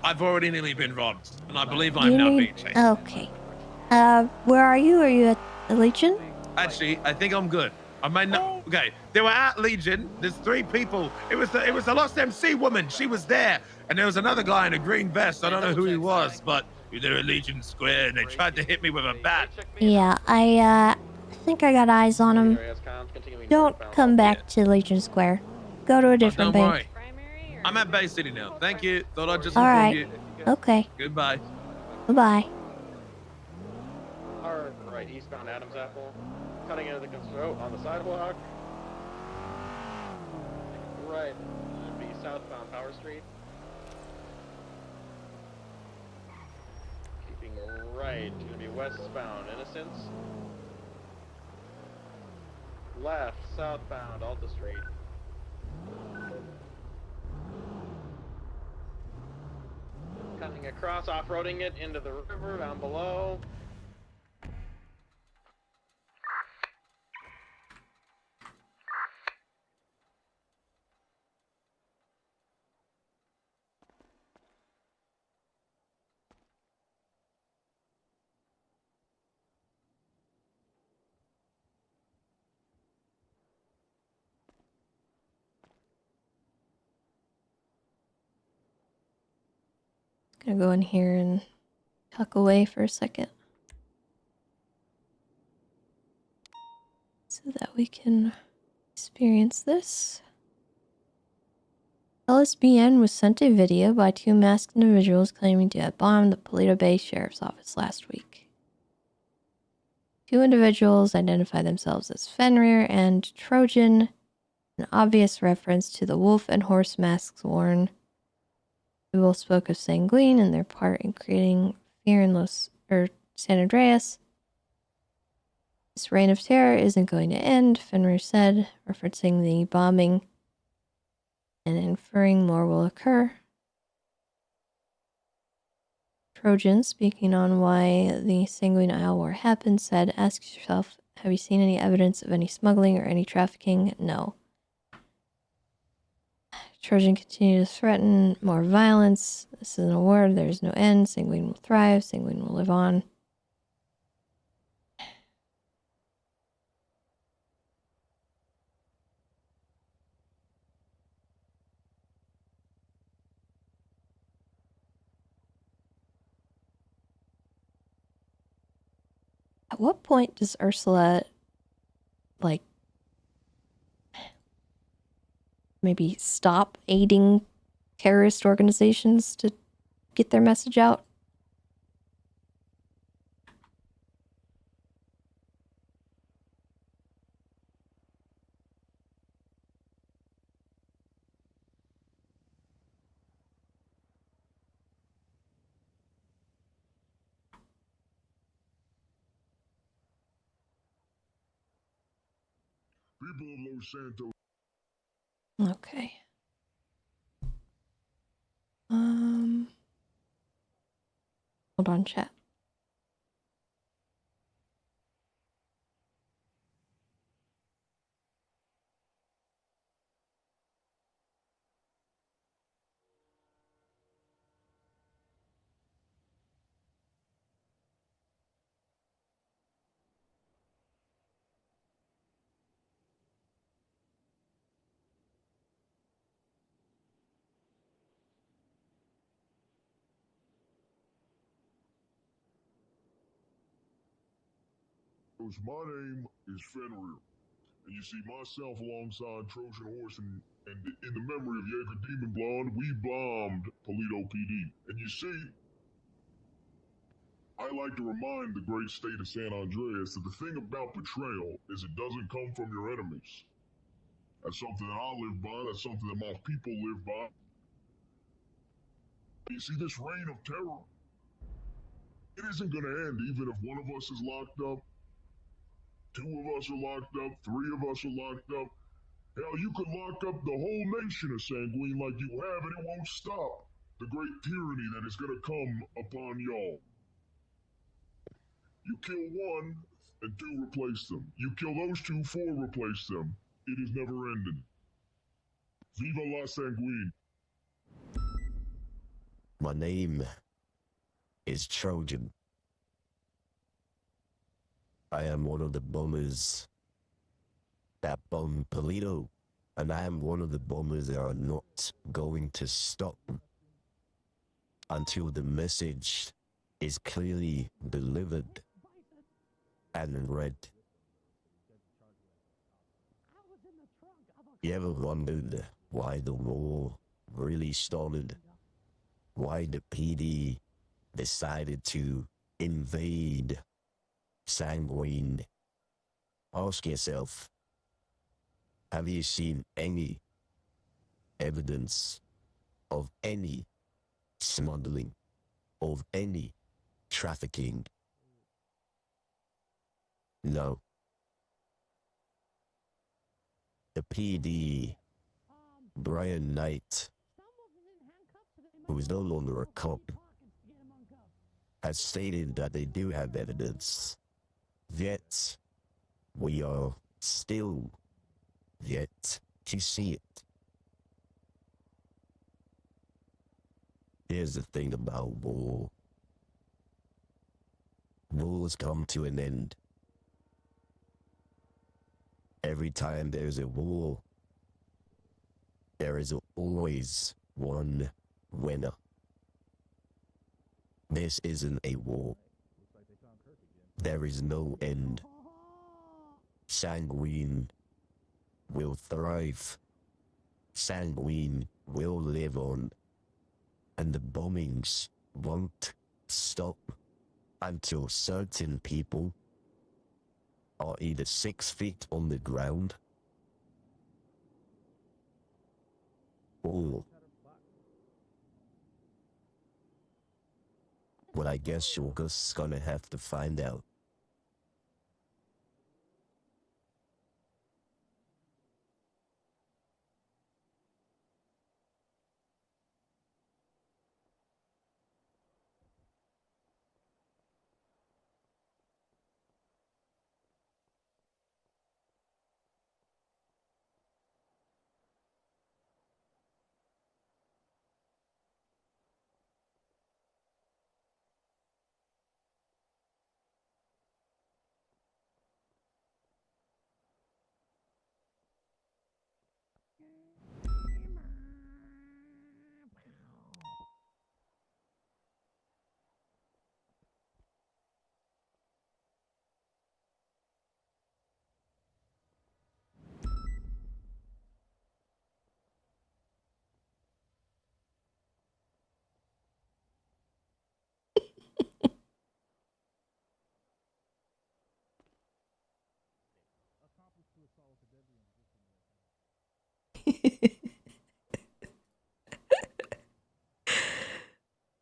I've already nearly been robbed, and I believe You I'm now need... being chased. Okay. Where are you? Are you at the Legion? Actually, I think I'm good. I might not. Okay, they were at Legion. There's 3 people. It was the Lost MC woman. She was there, and there was another guy in a green vest. I don't know who he was, but they're at Legion Square, and they tried to hit me with a bat. Yeah, I think I got eyes on him. Don't come back to Legion Square. Go to a different Don't bank. worry. I'm at Bay City now. Thank you. Thought I'd just All inform right. you. Okay. Goodbye. Bye-bye. Right, eastbound Adams Apple. Cutting into the on the sidewalk. Right, it'd be southbound Power Street. Keeping right, gonna be westbound Innocence. Left, southbound Alta Street. Cutting across, off-roading it into the river down below. Gonna go in here and tuck away for a second. So that we can experience this. LSBN was sent a video by 2 masked individuals claiming to have bombed the Paleto Bay Sheriff's Office last week. 2 individuals identified themselves as Fenrir and Trojan, an obvious reference to the wolf and horse masks worn. They both spoke of Sanguine and their part in creating fear in San Andreas. This reign of terror isn't going to end, Fenrir said, referencing the bombing and inferring more will occur. Trojan, speaking on why the Sanguine Isle War happened, said, "Ask yourself, have you seen any evidence of any smuggling or any trafficking? No." Trojan continued to threaten more violence. This isn't a war, there is no end. Sanguine will thrive, Sanguine will live on. At what point does Ursula, like, maybe stop aiding terrorist organizations to get their message out? People of Los Santos. Okay. Hold on, chat. My name is Fenrir, and you see myself alongside Trojan Horse and in the memory of Jaeger Demon Blonde, we bombed Polito PD. And you see, I like to remind the great state of San Andreas that the thing about betrayal is it doesn't come from your enemies. That's something that I live by, that's something that my people live by. You see, this reign of terror, it isn't gonna end even if one of us is locked up, two of us are locked up, three of us are locked up. Hell, you could lock up the whole nation of Sanguine like you have and it won't stop the great tyranny that is gonna come upon y'all. You kill one, and two replace them. You kill those two, four replace them. It is never ending. Viva la Sanguine. My name is Trojan. I am one of the bombers that bombed Polito, and I am one of the bombers that are not going to stop until the message is clearly delivered and read. You ever wondered why the war really started? Why the PD decided to invade Sanguine? Ask yourself, have you seen any evidence of any smuggling, of any trafficking? No. The PD, Brian Knight, who is no longer a cop, has stated that they do have evidence, yet we are still yet to see it. Here's the thing about war. Wars come to an end. Every time there's a war, there is always one winner. This isn't a war. There is no end. Sanguine will thrive. Sanguine will live on. And the bombings won't stop until certain people are either 6 feet on the ground or, well, I guess you're just gonna have to find out.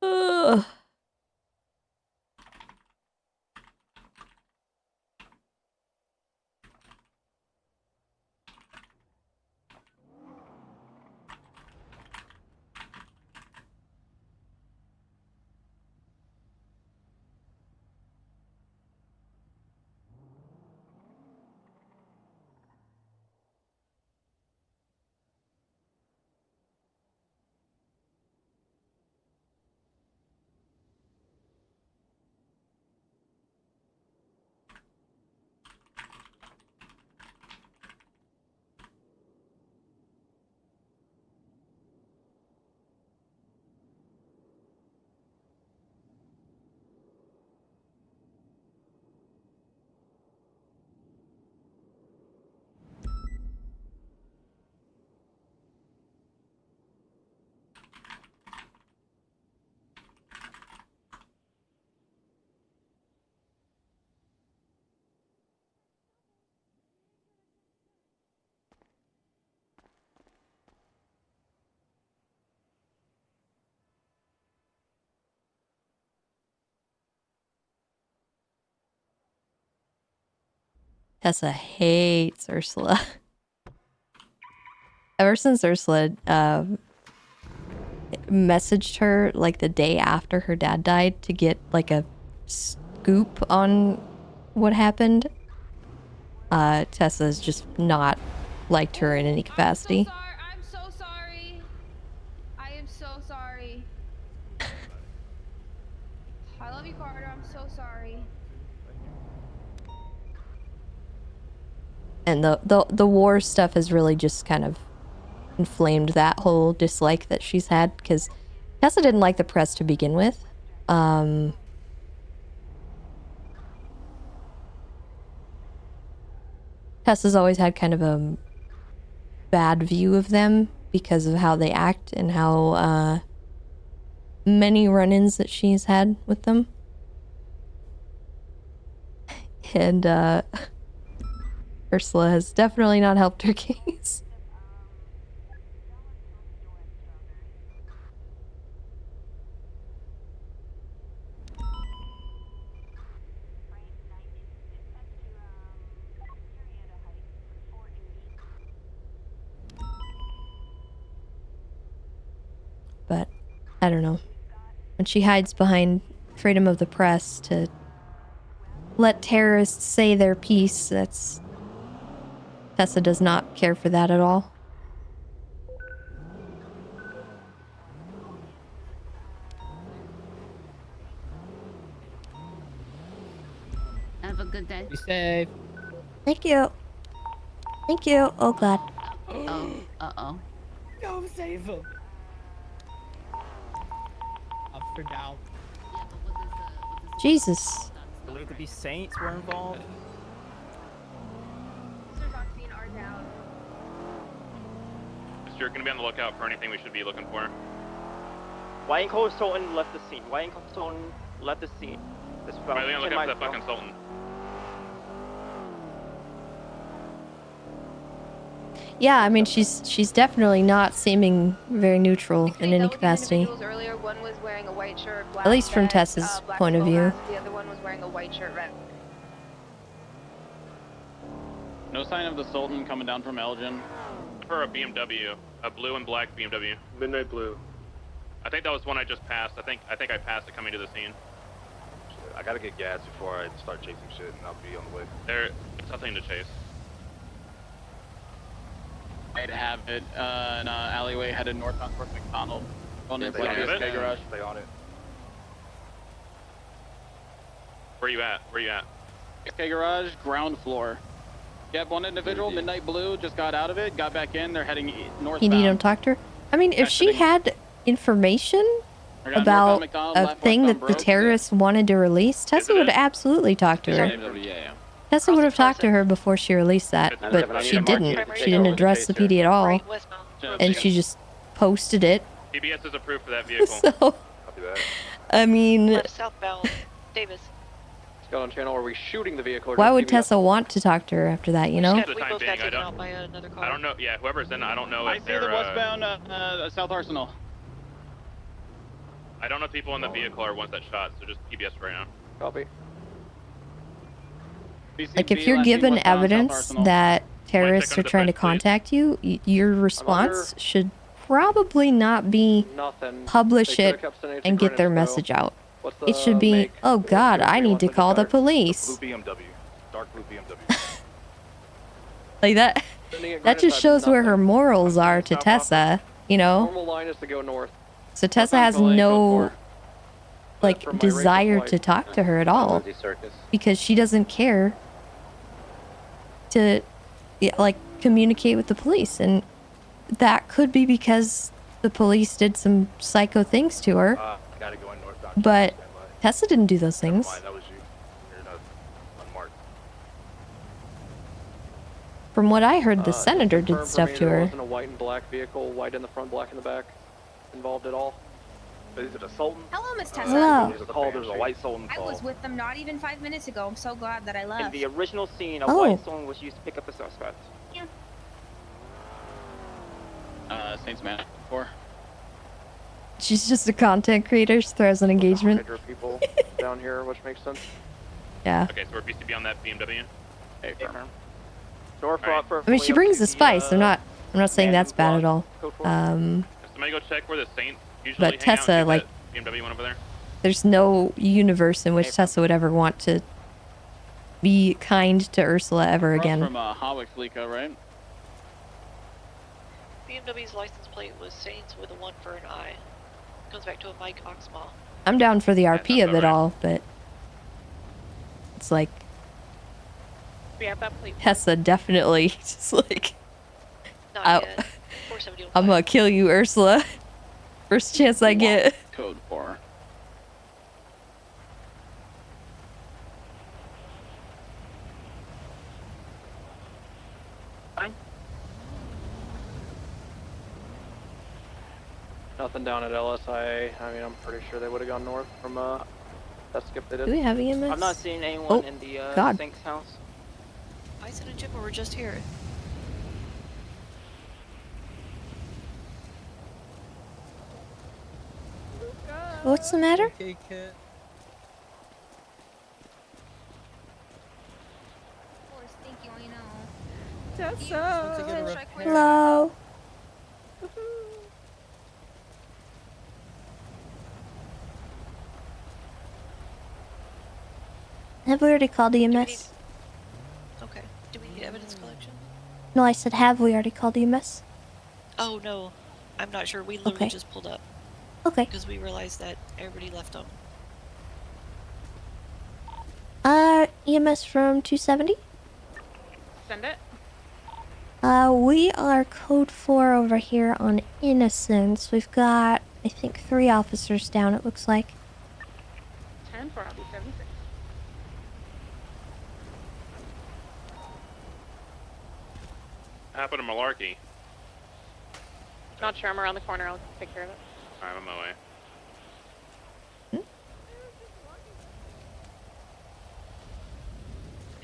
Ugh. Tessa hates Ursula. Ever since Ursula messaged her like the day after her dad died to get like a scoop on what happened, Tessa's just not liked her in any capacity. I'm so sorry. I am so sorry. I love you, Carter. I'm so sorry. And the war stuff has really just kind of inflamed that whole dislike that she's had, because Tessa didn't like the press to begin with. Tessa's always had kind of a bad view of them because of how they act and how many run-ins that she's had with them. And Ursula has definitely not helped her case. But I don't know. When she hides behind freedom of the press to let terrorists say their piece, that's... Tessa does not care for that at all. Have a good day. Be safe. Thank you. Thank you. Oh god. Oh, uh-oh. Go save him. Up for down. Jesus. I believe to be saints were involved. You're going to be on the lookout for anything we should be looking for. White and Cold Sultan left the scene. White and Cold Sultan left the scene. This Am I going to look out for that fucking Sultan? Yeah, I mean, she's definitely not seeming very neutral in any capacity. Earlier, one was wearing a white shirt, black At least from vest, Tessa's black point of skull view. mask. The other one was wearing a white shirt, red. No sign of the Sultan coming down from Elgin. For a BMW, a blue and black BMW. Midnight blue. I think that was one I just passed. I think I passed it coming to the scene. I gotta get gas before I start chasing shit, and I'll be on the way. There's nothing to chase. I'd have it in an alleyway headed northbound towards McDonald. On the Stay on it. garage. Stay on it. Where you at? Where you at? SK garage, ground floor. You have one individual, Midnight Blue, just got out of it, got back in. They're heading northbound. You need to talk to her? I mean, if she had information about a thing that the terrorists wanted to release, Tessa would absolutely talk to her. Tessa would have talked to her before she released that, but she didn't. She didn't address the PD at all, and she just posted it. PBS is approved for that vehicle. So, I mean, Southbound, Davis. Got on channel. Are we shooting the vehicle? Or why just would keeping it? Tessa want to talk to her after that, you know? For the time being, I don't know. Yeah, whoever's in, I don't know I if see they're. the westbound South Arsenal. I don't know if people in the vehicle are ones that shot, so just PBS right now. Copy. Like, if you're given evidence that terrorists are trying to contact you, your response should probably not be publish it and get their message out. It should be, oh god, I need to call the police. Blue BMW. Dark blue BMW. Like that just shows where her morals are to Tessa, you know? Normal line is to go north. So Tessa has no, like, desire to talk to her at all. Because she doesn't care to, yeah, like, communicate with the police. And that could be because the police did some psycho things to her. Gotta go in northbound. But Tessa didn't do those things. That was you. You're not unmarked. From what I heard, the senator did stuff to There her. wasn't a white and black vehicle, white in the front, black in the back, involved at all. Is it a Sultan? Hello, Miss Tessa. Hello. There's a call. There's a white Sultan I call. was with them not even 5 minutes ago. I'm so glad that I left. In the original scene, a Oh. white Sultan was used to pick up the suspect. Yeah. Saints Man 4. She's just a content creator. She throws an engagement. Hydra people down here, which makes sense. Yeah. Okay, so we're BCB on that BMW. Hey, Door for. I mean, she brings the spice. I'm not saying that's bad at all. Somebody go check where the Saints usually But hang Tessa, out. like, BMW one over there. there's no universe in which Tessa would ever want to be kind to Ursula ever again. From Hawick Fleeca, right? BMW's license plate was Saints with a 1 for an I. Goes back to a Mike Oxmall. I'm down for the RP of it all, but it's like We have that plate. Tessa definitely just like Not yet. 471. I'm gonna kill you, Ursula. First chance I get. Code 4. Nothing down at LSI. I mean, I'm pretty sure they would have gone north from that skip they did. Do we have EMS? I'm not seeing anyone Oh, in the God. Sink's house. Bison and Jimbo were just here. What's the matter? Okay, Kit. Hello. Have we already called EMS? Okay. Do we need evidence collection? No, I said have we already called EMS? Oh no, I'm not sure. We literally Okay. just pulled up. Okay. Because we realized that everybody left them. EMS from 270? Send it. We are code 4 over here on Innocence. We've got, I think, 3 officers down, it looks like. 10 for Robbie 76. Happened to Malarkey. Not sure. I'm around the corner. I'll take care of it. Alright, I'm on my way.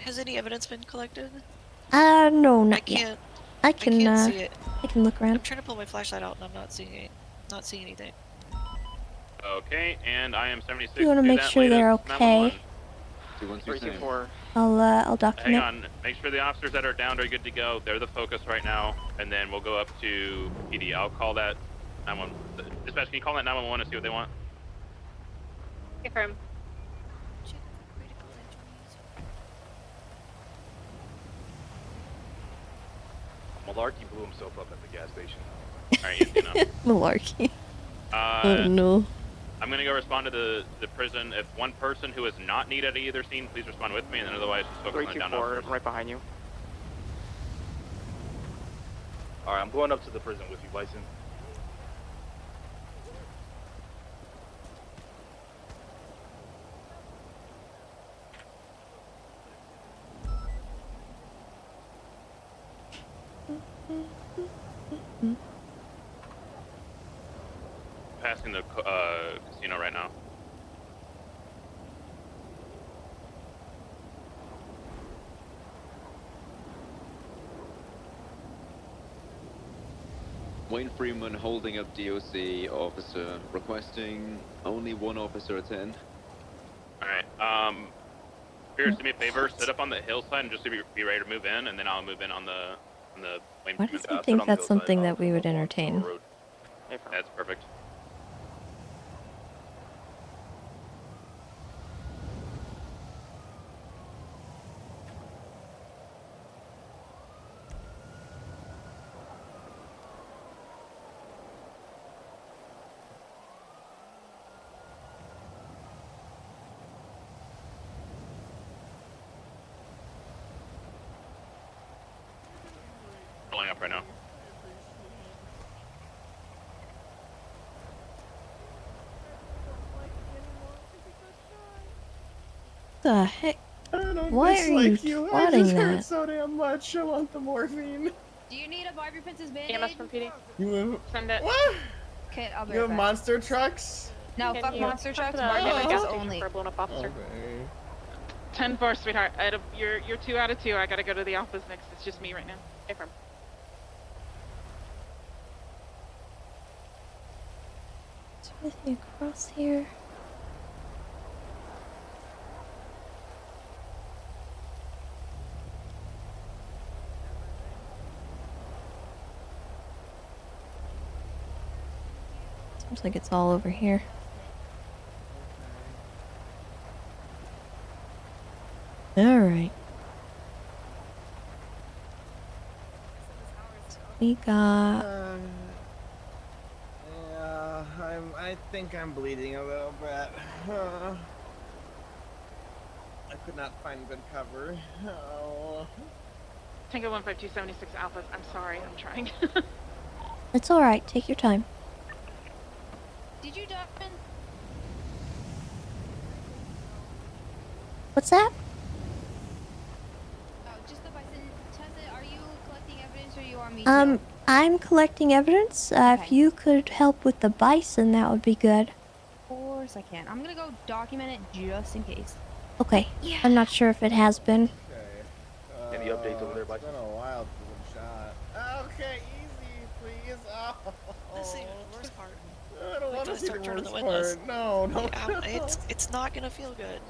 Has any evidence been collected? No, I not yet. can't. I can, can't see it. I can look I'm around. trying to pull my flashlight out and I'm not seeing it. Not seeing anything. Okay, and I am 76. You want to Do make that sure they're latest okay? 911. I'll document. Hang on. Make sure the officers that are down are good to go. They're the focus right now, and then we'll go up to PD. I'll call that 911. Dispatch, can you call that 911 and see what they want? Confirm. Malarkey blew himself up at the gas station. Alright, easy enough. Malarkey. Oh no. I'm gonna go respond to the prison. If one person who is not needed at either scene, please respond with me, and then otherwise just focus on down 324, right behind you. Alright, I'm going up to the prison with you, Bison. Passing the casino right now. Wayne Freeman holding up DOC officer, requesting only one officer attend. Alright, Pierce, do me a favor, sit up on the hillside and just be ready to move in, and then I'll move in on the Wayne Why Freeman. does he think that's something that we would entertain? That's perfect. Pulling up right now. The heck? I don't Why are you dislike you. I plotting just hurt that? so damn much. I want the morphine. Do you need a Barbie Princess band-aid? EMS from PD. You have, Send it. what? Okay, I'll be You right have back. monster trucks? No, Can fuck you monster talk to trucks, the Barbie gas Princess station only. for a blown up officer. Okay. 10 for sweetheart. You're 2 out of 2. I gotta go to the office next. It's just me right now. Confirm. Is there anything across here? Seems like it's all over here. Alright. We got... Yeah, I think I'm bleeding a little bit. I could not find good cover. Oh. Tango 15276 Alpha. I'm sorry, I'm trying. It's alright, take your time. Did you document? What's that? Oh, just the bison. Tessa, are you collecting evidence or you want me to? I'm collecting evidence. If you could help with the bison, that would be good. Of course I can. I'm gonna go document it just in case. Okay. Yeah. I'm not sure if it has been. Any updates over there, Mike? It's been a while since I shot. Okay, easy, please. Oh. This is even the worst part. I don't want to see the start turning the worst windows. part. No, no. Yeah, it's not gonna feel good.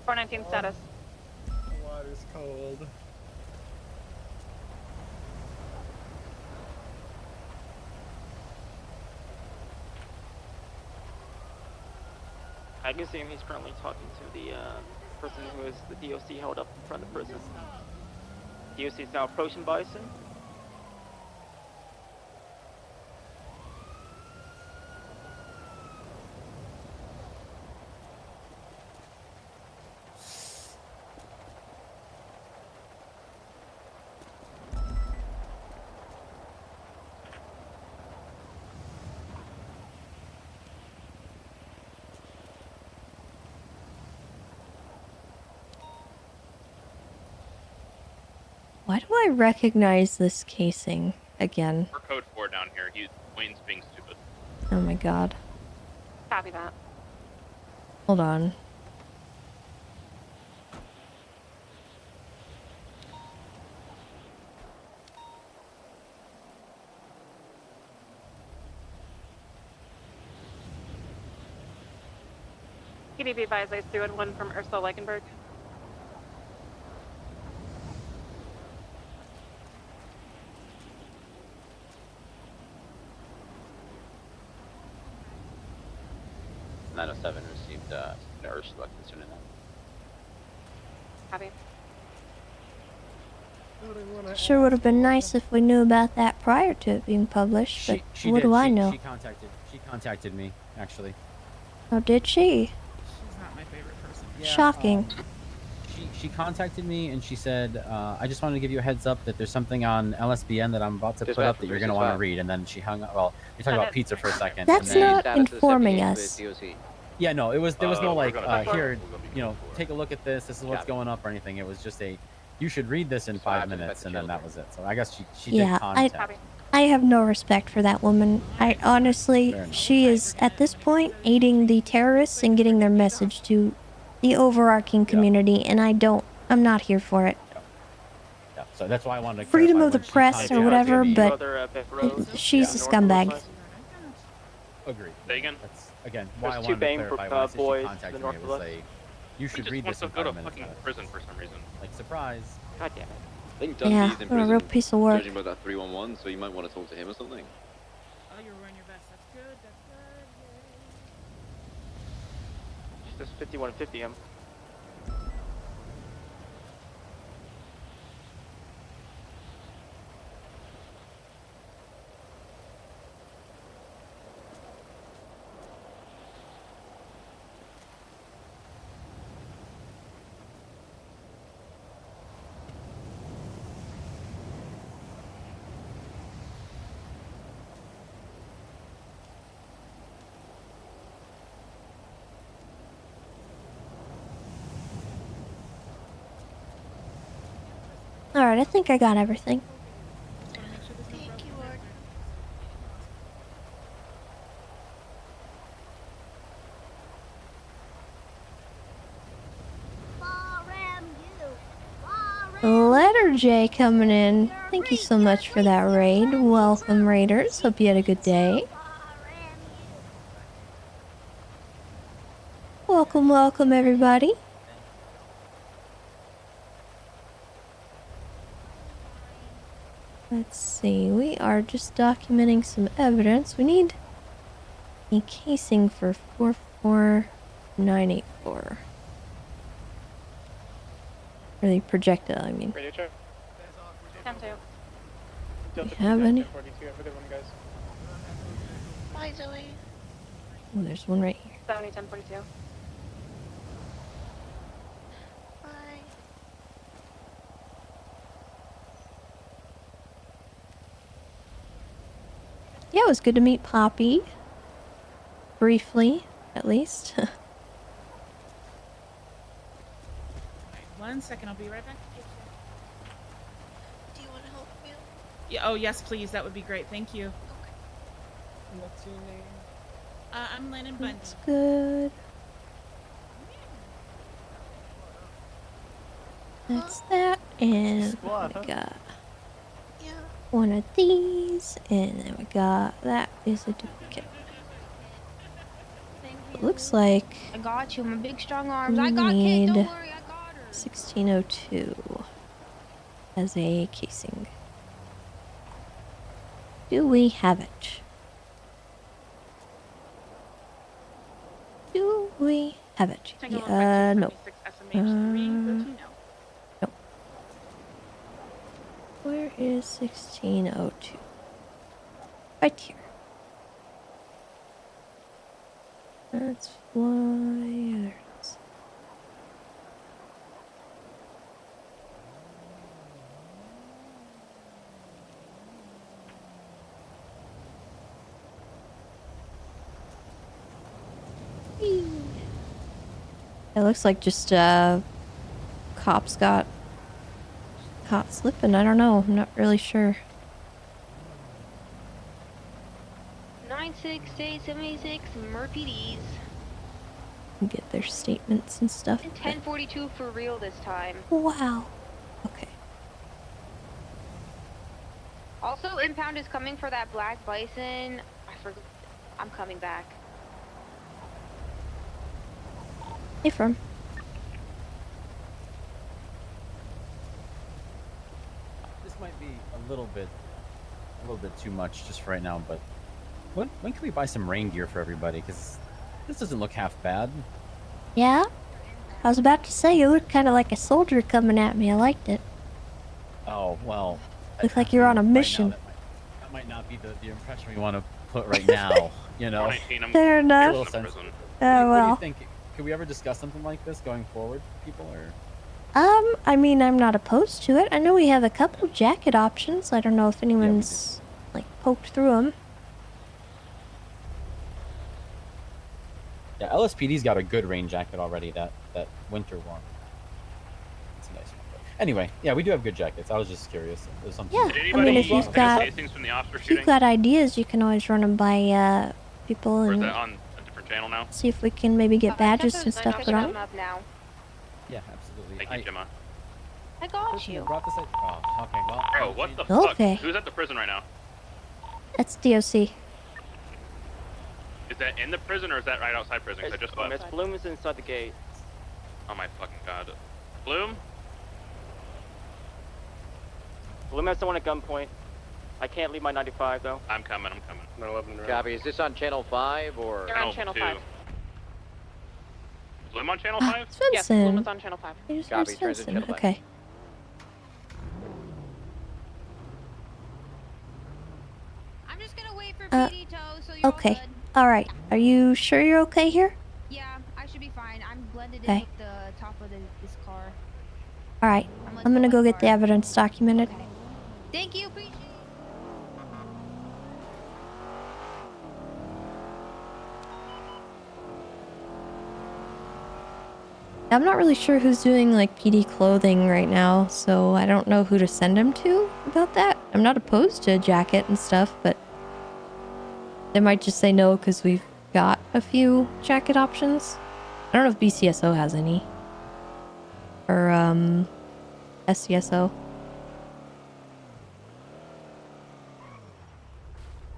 419 status. The water's cold. I can see him. He's currently talking to the person who is the DOC held up in front of the prison. DOC is now approaching Bison. Why do I recognize this casing again? We're code 4 down here. Wayne's being stupid. Oh my god. Copy that. Hold on. PDB advised I threw in one from Ursula Leichenberg. Received Ursula concerning that. Copy. Sure would have been nice if we knew about that prior to it being published, but what do I know? She contacted me, actually. Oh, did she? She's not my favorite person. Shocking. She contacted me and she said, I just wanted to give you a heads up that there's something on LSBN that I'm about to put up that you're going to want to read. And then she hung up. Well, we talked about pizza for a second. That's and then, not informing us. Yeah, no, there was no like, here, take a look at this. This is what's going up or anything. It was just you should read this in 5 minutes, and then that was it. So I guess she did contact. I have no respect for that woman. I honestly, she is at this point aiding the terrorists and getting their message to the overarching community, and I'm not here for it. Yeah, so that's why I wanted to Freedom of the press or whatever, but she's a scumbag. Agreed. Say again? That's, again, why I There's wanted two bang to clarify when I said boys she to contacted the me, north it of was us. you should read this in 5 minutes. Fucking prison for some reason. Like, surprise. God damn it. I think Yeah, Dundee's in what a prison, real piece of work. judging by that 311, so you might want to talk to him or something. Oh, you're wearing your vest. That's good. That's good. Just 5150 him. Alright, I think I got everything. Letter J coming in. Thank you so much for that raid. Welcome, raiders. Hope you had a good day. Welcome, welcome, everybody. Let's see. We are just documenting some evidence. We need A casing for 44984. Or the projectile, I mean. Radio check. 10-2. Do we have any? 42, have a good one, guys. Bye, Zoe. Oh, there's one right here. 70-10-42. Bye. Yeah, it was good to meet Poppy. Briefly, at least. 1 second, I'll be right back. Do you want to help me? Yeah, oh, yes, please. That would be great. Thank you. What's your name? I'm Lennon Bundy. That's good. That's that, and Squad, we huh? got one of these, and then we got that is a duplicate. It looks like I got you. My big strong arms. we I got Kate. Don't need worry, I got her. 1602 as a casing. Do we have it? Do we have it? Take a look at No. 26 SMH3. No. Where is 1602? Right here. That's why there it is. Whee. It looks like just cops got caught slipping. I don't know. I'm not really sure. 96876 MRPDs. Get their statements and stuff. 1042 for real this time. Wow. Okay. Also, impound is coming for that black bison. I forgot. I'm coming back. Hey, From. This might be a little bit too much just for right now, but when can we buy some rain gear for everybody? Because this doesn't look half bad. Yeah? I was about to say, you look kind of like a soldier coming at me. I liked it. Oh, well. Look like you're on a mission. That might not be the impression we want to put right now, you know? Fair enough. What do Well. you think? Could we ever discuss something like this going forward for people, or? I mean, I'm not opposed to it. I know we have a couple jacket options. I don't know if anyone's, like, poked through them. Yeah, LSPD's got a good rain jacket already, that winter one. It's a nice one. But anyway, yeah, we do have good jackets. I was just curious if there's something. Yeah, I mean, if you've got ideas, you can always run them by people Or is and that on a different channel now? see if we can maybe get badges and stuff put on. Now. Yeah, absolutely. Thank you, Gemma. I got you. Brought this oh, okay, well. Bro, what the fuck? Okay. Who's at the prison right now? That's DOC. Is that in the prison or is that right outside prison? 'Cause I just left. Miss Bloom is inside the gate. Oh my fucking god. Bloom? Bloom has someone at gunpoint. I can't leave my 95 though. I'm coming. 911 Copy. Is this on channel 5 or? They're on channel 5. Bloom on channel 5? Yes, Bloom is on channel 5. I just Copy, heard transit Svensson. channel five. Okay. I'm just gonna wait for Uh, PD tow, so you're all Okay. good. Alright. Are you sure you're okay here? Yeah, I should be fine. I'm blended in Okay. with the top of this car. Alright. I'm gonna go get the evidence documented. Thank you, appreciate it. I'm not really sure who's doing like PD clothing right now, so I don't know who to send him to about that. I'm not opposed to a jacket and stuff, but they might just say no because we've got a few jacket options. I don't know if BCSO has any. Or, SCSO.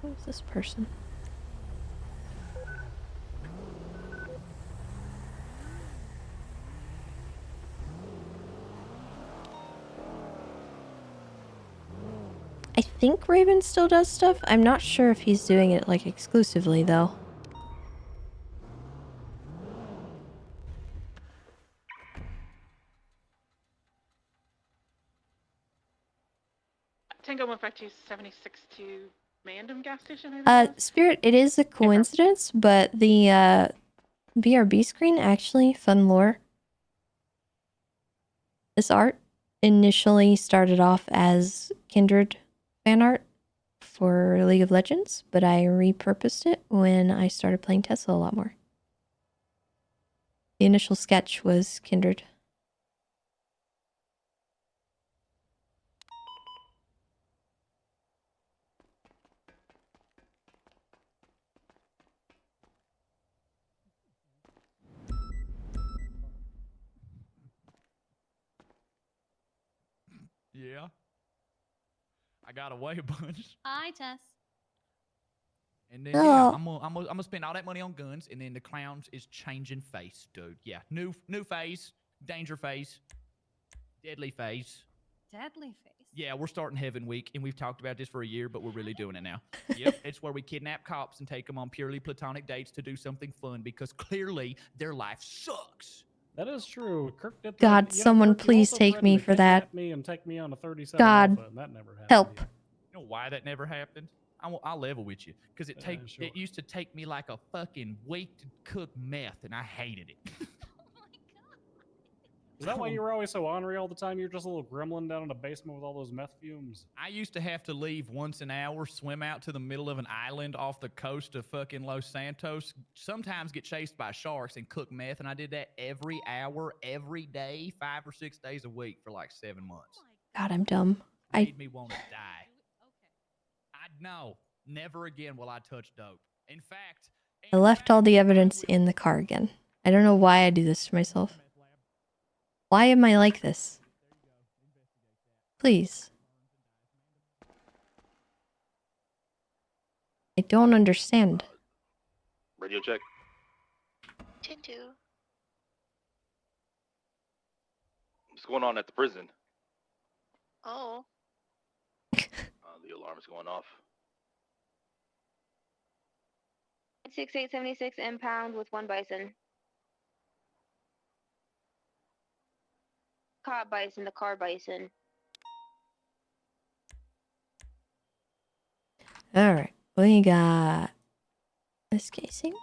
Who's this person? I think Raven still does stuff. I'm not sure if he's doing it like exclusively though. Tango 152 76 to Mandem gas station. I think it was. Spirit, it is a coincidence, but the BRB screen actually, fun lore. This art initially started off as Kindred fan art for League of Legends, but I repurposed it when I started playing Tessa a lot more. The initial sketch was Kindred. Yeah. I got away a bunch. Hi, Tess. And then Oh. yeah, I'm gonna spend all that money on guns, and then the clowns is changing face, dude. Yeah, new phase, danger phase, deadly phase. Deadly face. Yeah, we're starting Heaven Week, and we've talked about this for a year, but we're really doing it now. Yep, it's where we kidnap cops and take them on purely platonic dates to do something fun because clearly their life sucks. That is true. Kirk did that. God, You know, someone Kirk, you please also take threatened me to for that. kidnap me and take me on a 37 God, Alpha, and that never happened. help. either. You know why that never happened? I'll level with you because Sure. it used to take me like a fucking week to cook meth, and I hated it. Is that why you were always so ornery all the time? You're just a little gremlin down in the basement with all those meth fumes. I used to have to leave once an hour, swim out to the middle of an island off the coast of fucking Los Santos, sometimes get chased by sharks and cook meth, and I did that every hour, every day, 5 or 6 days a week for like 7 months. God, I'm dumb. Made me want to die. No, never again will I touch dope. In fact, I left all the evidence in the car again. I don't know why I do this to myself. Why am I like this? Please. I don't understand. Radio check. 10-2. What's going on at the prison? Oh. The alarm is going off. 6876 impound with 1 bison. Caught bison, the car bison. Alright, we got this casing.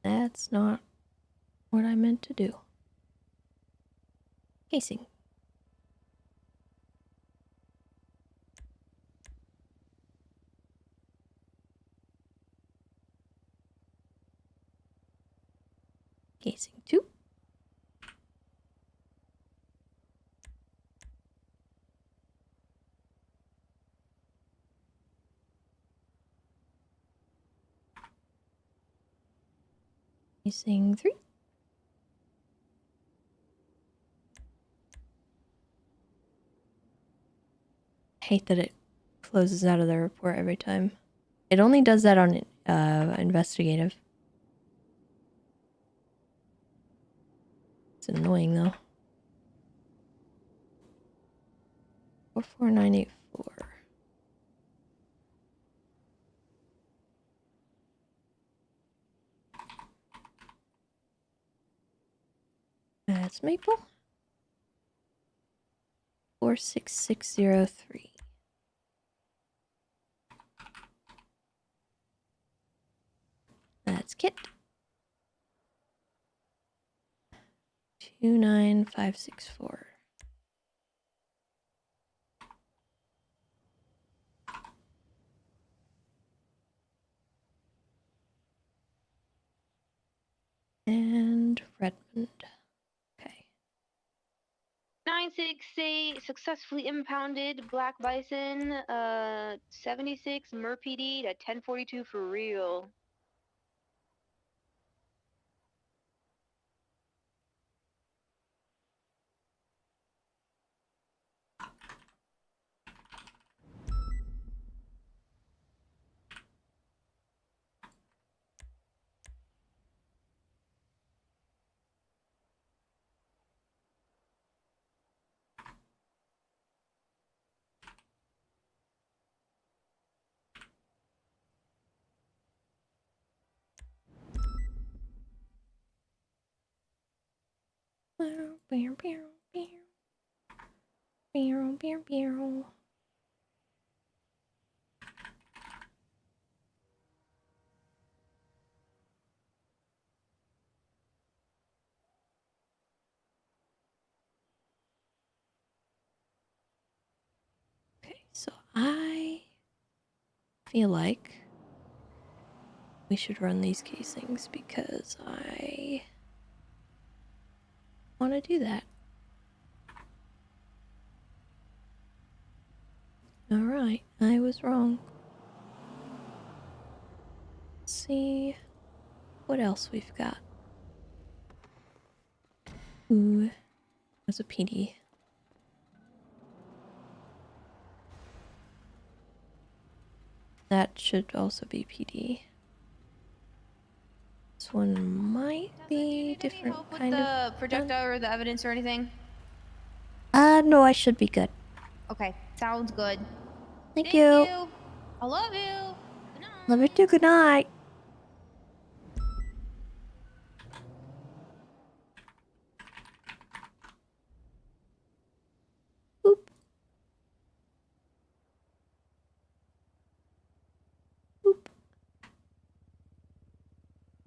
That's not what I meant to do. Casing. Casing 2. Casing 3. I hate that it closes out of the report every time. It only does that on investigative. It's annoying though. 44984. That's Maple. 46603. That's Kit. 29564. And Redmond. 968 successfully impounded black bison. 76 merpd at 1042 for real. Okay, so I feel like we should run these casings because I want to do that. Alright, I was wrong. Let's see what else we've got. Ooh, that's a PD. That should also be PD. This one might be different kind of. The projector or the evidence or anything? No, I should be good. Okay, sounds good. Thank you. I love you. Love you too. Good night. Boop. Boop.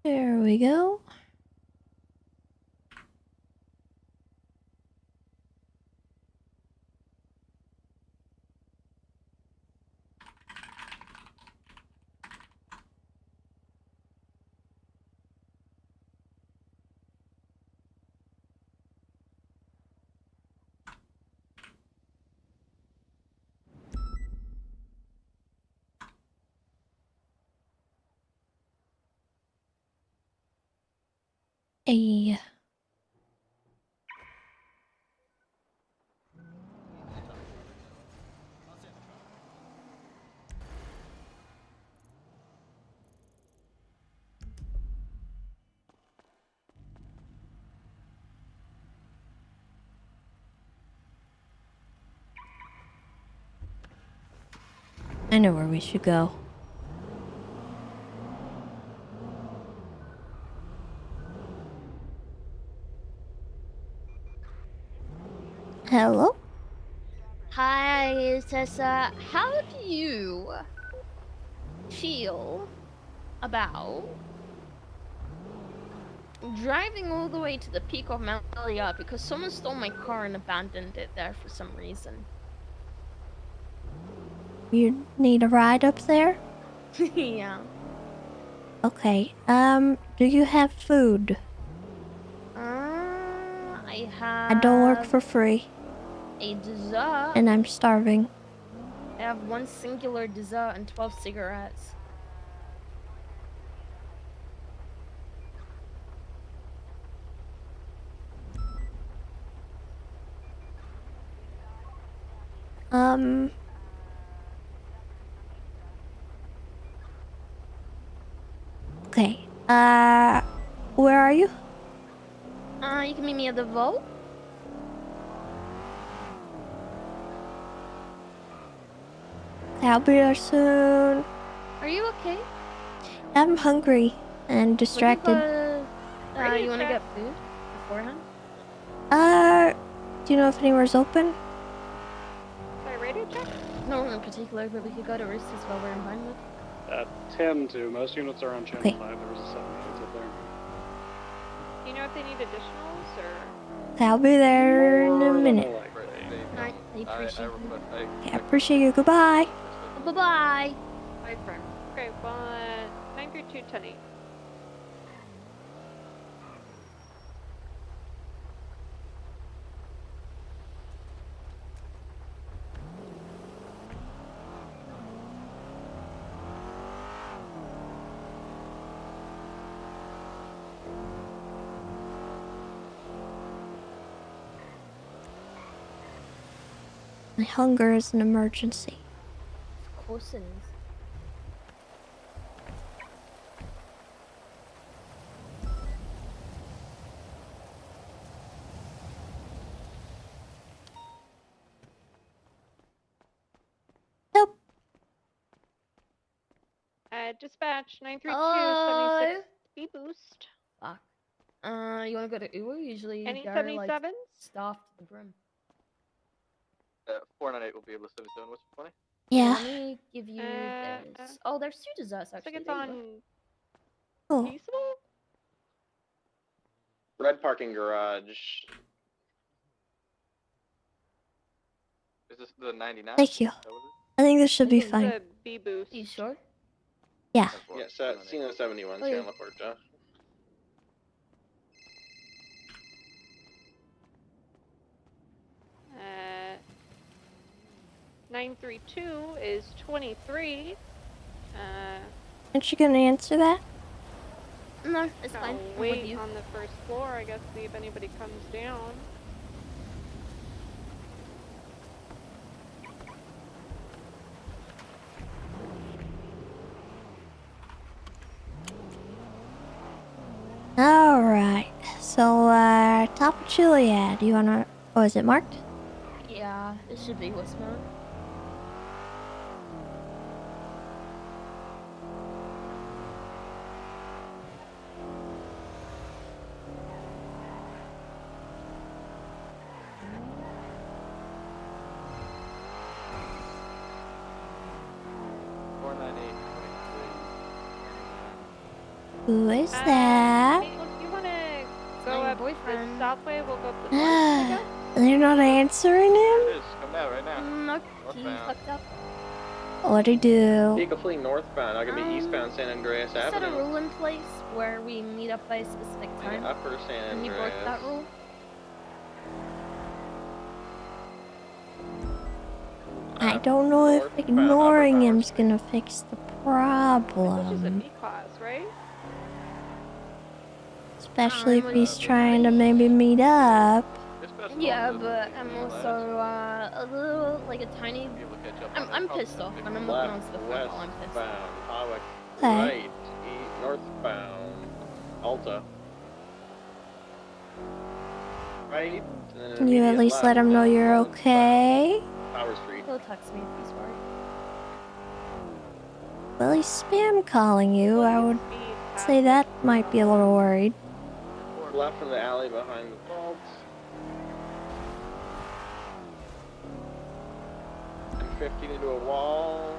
There we go. Hey. I know where we should go. Hello? Hi, Tessa. How do you feel about driving all the way to the peak of Mount Elliot because someone stole my car and abandoned it there for some reason? You need a ride up there? Yeah. Okay. Do you have food? I have. I don't work for free. A dessert. And I'm starving. I have one singular dessert and 12 cigarettes. Okay. Where are you? You can meet me at the vault. I'll be there soon. Are you okay? I'm hungry and distracted. You want to get food beforehand? Do you know if anywhere's open? Sorry, radio check? No one in particular, but we could go to Roosties while we're in Vinewood. 10 to. Most units are on channel Okay. 5. There was a 7 units up there. Do you know if they need additionals or? I'll be there in a minute. I appreciate it. Okay, I appreciate you. Goodbye. Bye-bye. Bye, friend. Okay, well, 932 10-8. My hunger is an emergency. Of course it is. Dispatch 932 76 B boost. Fuck. You wanna go to Uwu? Usually Any they're like 77s? staffed to the brim. 498 will be able to 77. What's funny? Yeah. Let me give you this. Oh, there's 2 desserts Looks like actually. it's There you go. on Oh. Peaceful? Red parking garage. Is this the 99? Thank you. I think this should be This is fine. the B boost. You sure? Yeah. Yeah, Cena 71's Oh, here yeah. in La Puerta. Uh, 932 is 23. Aren't you gonna answer that? No, it's fine. I'll I'm with wait you. on the first floor, I guess, see if anybody comes down. Alright. So, top of Chiliad. You wanna... Oh, is it marked? Yeah, it should be Wisma. Who is that? If you want to my go up boyfriend. the south way, we'll go up the north, I guess. They're not answering him? It is. Come down right now. No, he Northbound. fucked up. What'd he do? Vehicle fleeing northbound. Not gonna be eastbound San Andreas Set a Avenue. rule in place where we meet up by a specific time. Yeah, upper San And he Andreas. broke that rule. I don't know if ignoring him's gonna fix the This is a problem. B class, right? Especially if he's trying to maybe meet up. Yeah, but I'm also a little, like a tiny. I'm pissed off. When I'm looking on stuff like while I'm pissed. Hawick, Okay. right, northbound, Alta. Right. and then Can you at immediate least let him know left, you're northbound, okay? Power Street. He'll text me if he's worried. Well, he's spam calling you. I would say that might be a little worried. Left from the alley behind the vault. And 15 into a wall.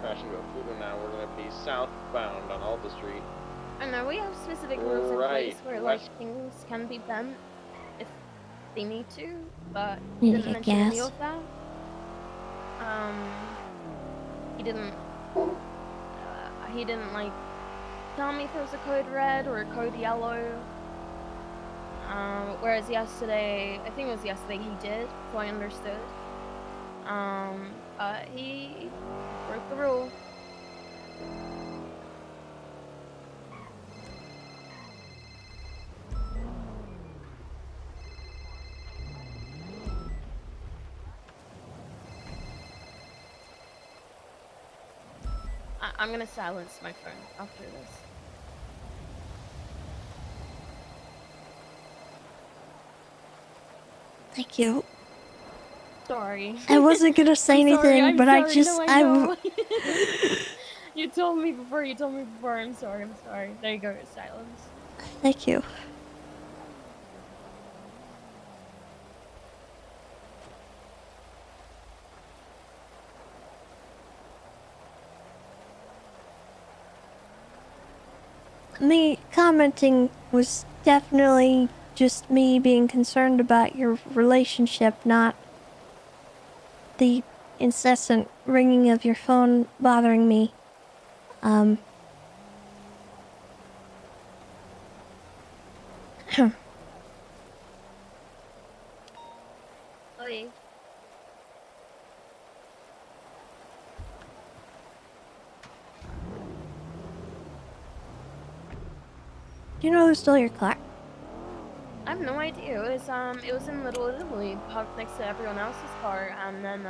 Crashing into a Fuga now. We're gonna be southbound on Alta Street. I know we have specific rules in Right, place where west. like things can be bent if they need to, but Need he to didn't get mention any gas. of that. He didn't like tell me if it was a code red or a code yellow. Whereas yesterday, I think it was yesterday he did, so I understood. But he broke the rule. I'm gonna silence my phone after this. Thank you. Sorry. I wasn't gonna say I'm sorry, anything, I'm but sorry, I just... no, I know. You told me before, I'm sorry, There you go, silence. Thank you. Me commenting was definitely just me being concerned about your relationship, not the incessant ringing of your phone bothering me. Oi. Do you know who stole your car? I have no idea. It was in Little Italy, parked next to everyone else's car, and then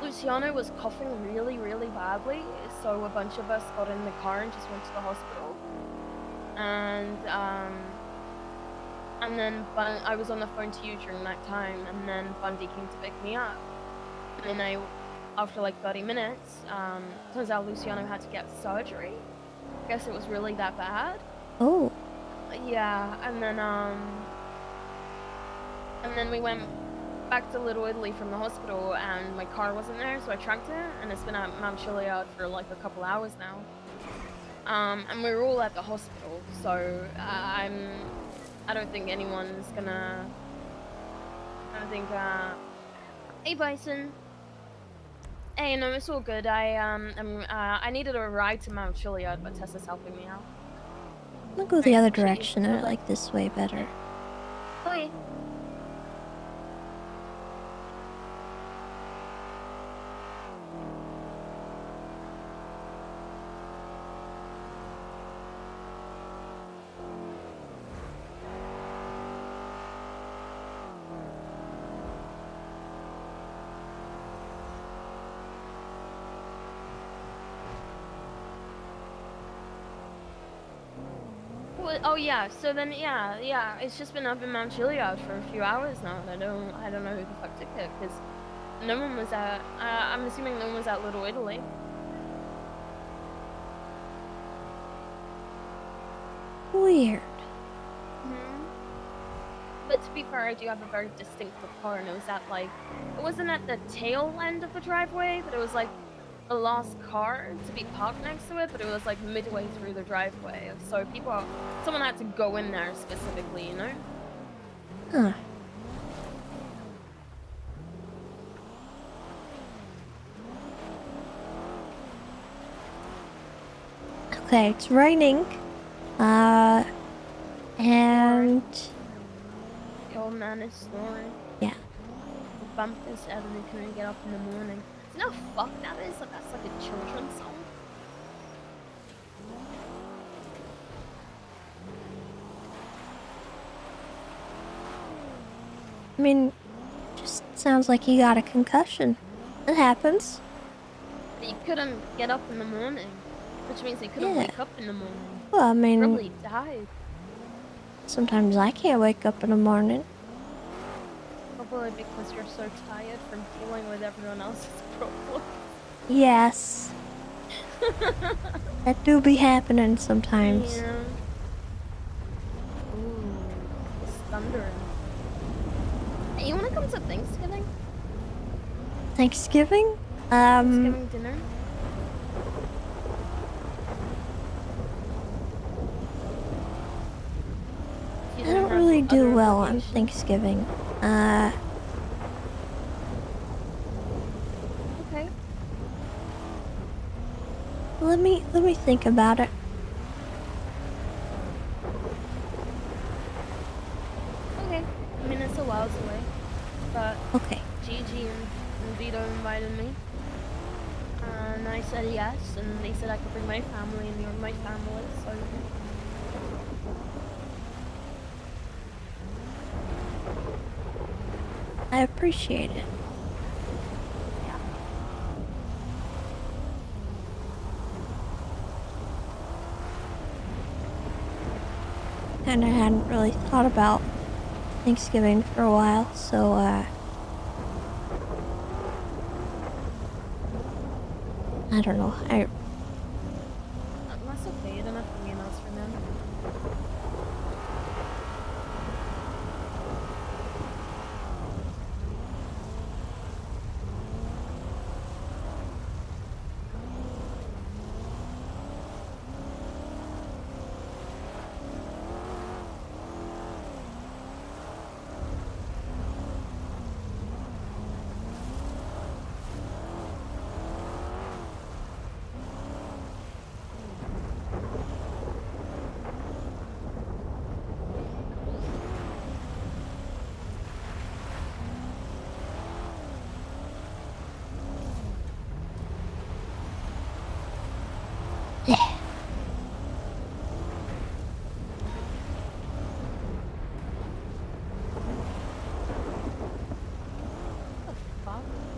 Luciano was coughing really, really badly, so a bunch of us got in the car and just went to the hospital. And then I was on the phone to you during that time, and then Bundy came to pick me up. And then after like 30 minutes, turns out Luciano had to get surgery. I guess it was really that bad. Oh. Yeah, and then we went back to Little Italy from the hospital, and my car wasn't there, so I tracked it, and it's been at Mount Chiliad for like a couple hours now. And we were all at the hospital, so I don't think anyone's gonna. I don't think. Hey, Bison. Hey, no, it's all good. I needed a ride to Mount Chiliad, but Tessa's helping me out. I'm gonna go the other direction. I like this way better. Okay. Oh yeah, so then yeah, it's just been up in Mount Chiliad for a few hours now, and I don't know who the fuck took it, because no one was at. I'm assuming no one was at Little Italy. Weird. But to be fair, I do have a very distinctive car, and it wasn't at the tail end of the driveway, but it was like the last car to be parked next to it, but it was like midway through the driveway. So someone had to go in there specifically, you know? Huh. Okay, it's raining. And The old man is snoring. yeah. The bumper said he couldn't get up in the morning. You know how fuck that is? Like, that's like a children's song. I mean, just sounds like he got a concussion. It happens. But he couldn't get up in the morning, which means he couldn't wake up in the morning. Well, I mean, Probably died. sometimes I can't wake up in the morning. Probably because you're so tired from dealing with everyone else's problems. Yes. That do be happening sometimes. Yeah. Ooh, it's thundering. Hey, you wanna come to Thanksgiving? Thanksgiving? Thanksgiving dinner? I don't really do well on Thanksgiving. Okay. Let me think about it. Okay. I mean, it's a while away, but Okay. Gigi and Vito invited me, and I said yes, and they said I could bring my family, and you're my family, so. I appreciate it. Kinda hadn't really thought about Thanksgiving for a while, so I don't know. That's okay, you don't have to be an else for them.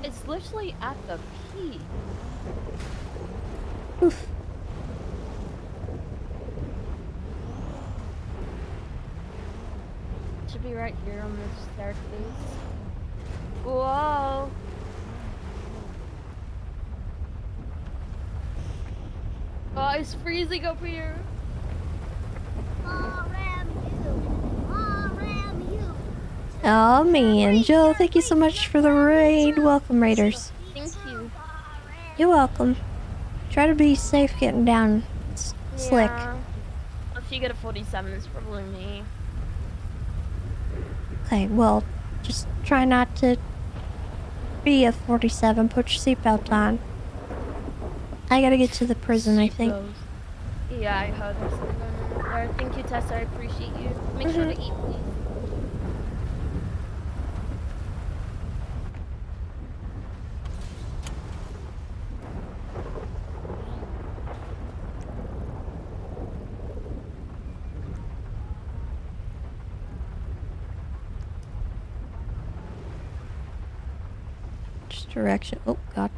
It's literally at the peak. Oof. Should be right here on this staircase. Whoa! Oh! Oh, it's freezing up here. Oh man, Joe, thank you so much for the raid. Welcome, raiders. Thank you. You're welcome. Try to be safe getting down. Slick. Yeah. If you get a 47, it's probably me. Okay, well, just try not to be a 47. Put your seatbelt on. I gotta get to the prison, I think. Yeah, I heard there's something going on up there. Thank you, Tessa. I appreciate you. Make sure to eat, please. Just direction. Oh, God.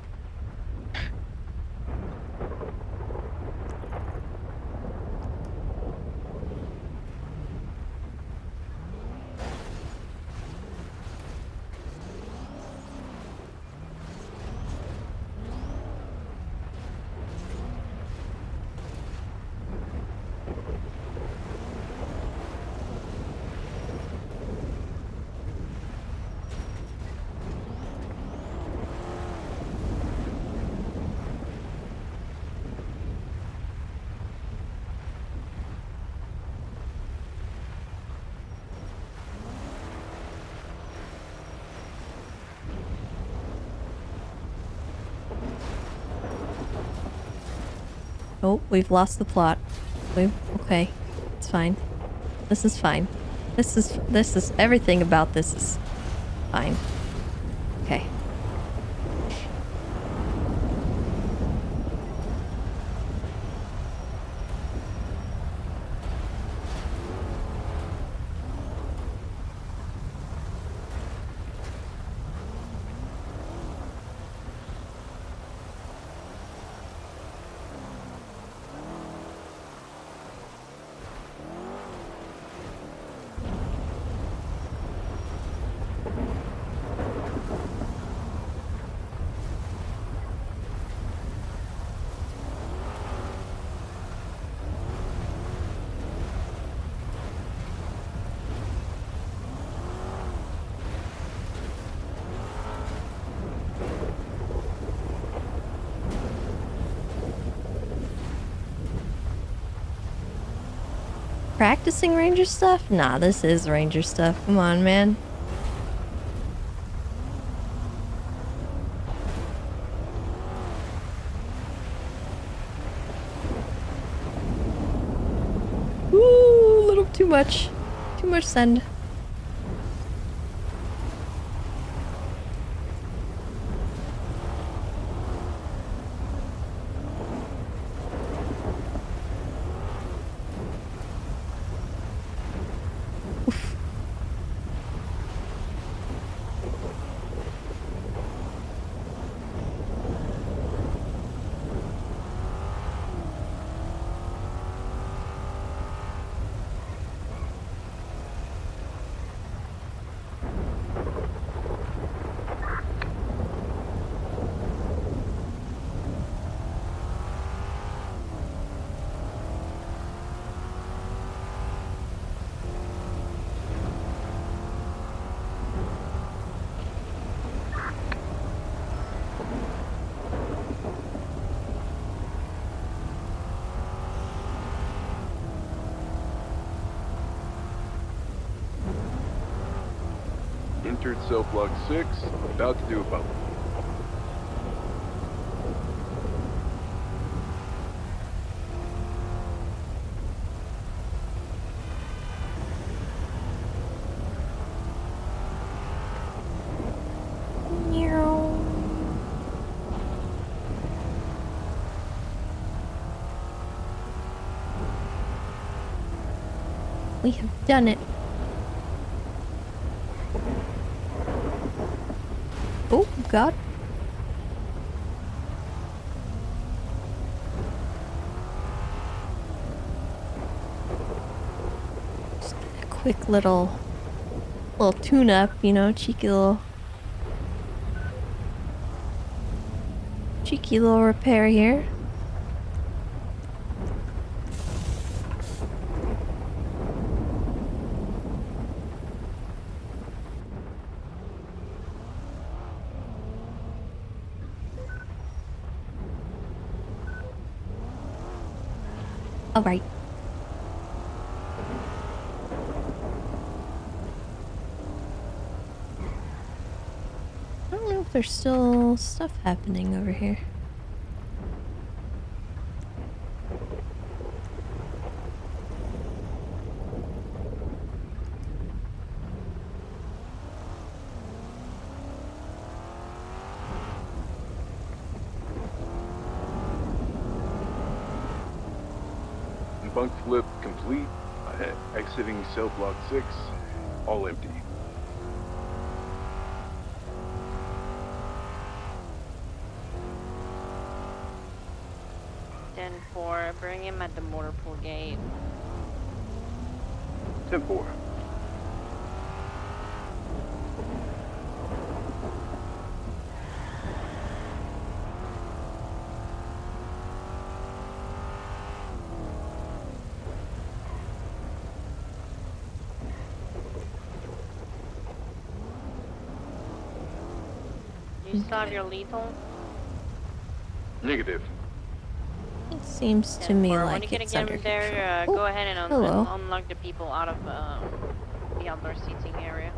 Oh, we've lost the plot. Okay. It's fine. This is fine. This is everything about this is fine. Okay. Practicing ranger stuff? Nah, this is ranger stuff. Come on, man. Ooh, a little too much. Too much send. Entered cell block 6, about to do a bump. We have done it. Oh, God. Just a quick little tune-up, you know, cheeky little repair here. Alright. I don't know if there's still stuff happening over here. Bunk flip complete. Exiting cell block 6. All empty. Then 4, bring him at the motor pool gate. 10-4. You still have your lethal? Negative. It seems to me When like you get it's him under there, control. go ahead and hello. unlock the people out of the outdoor seating area.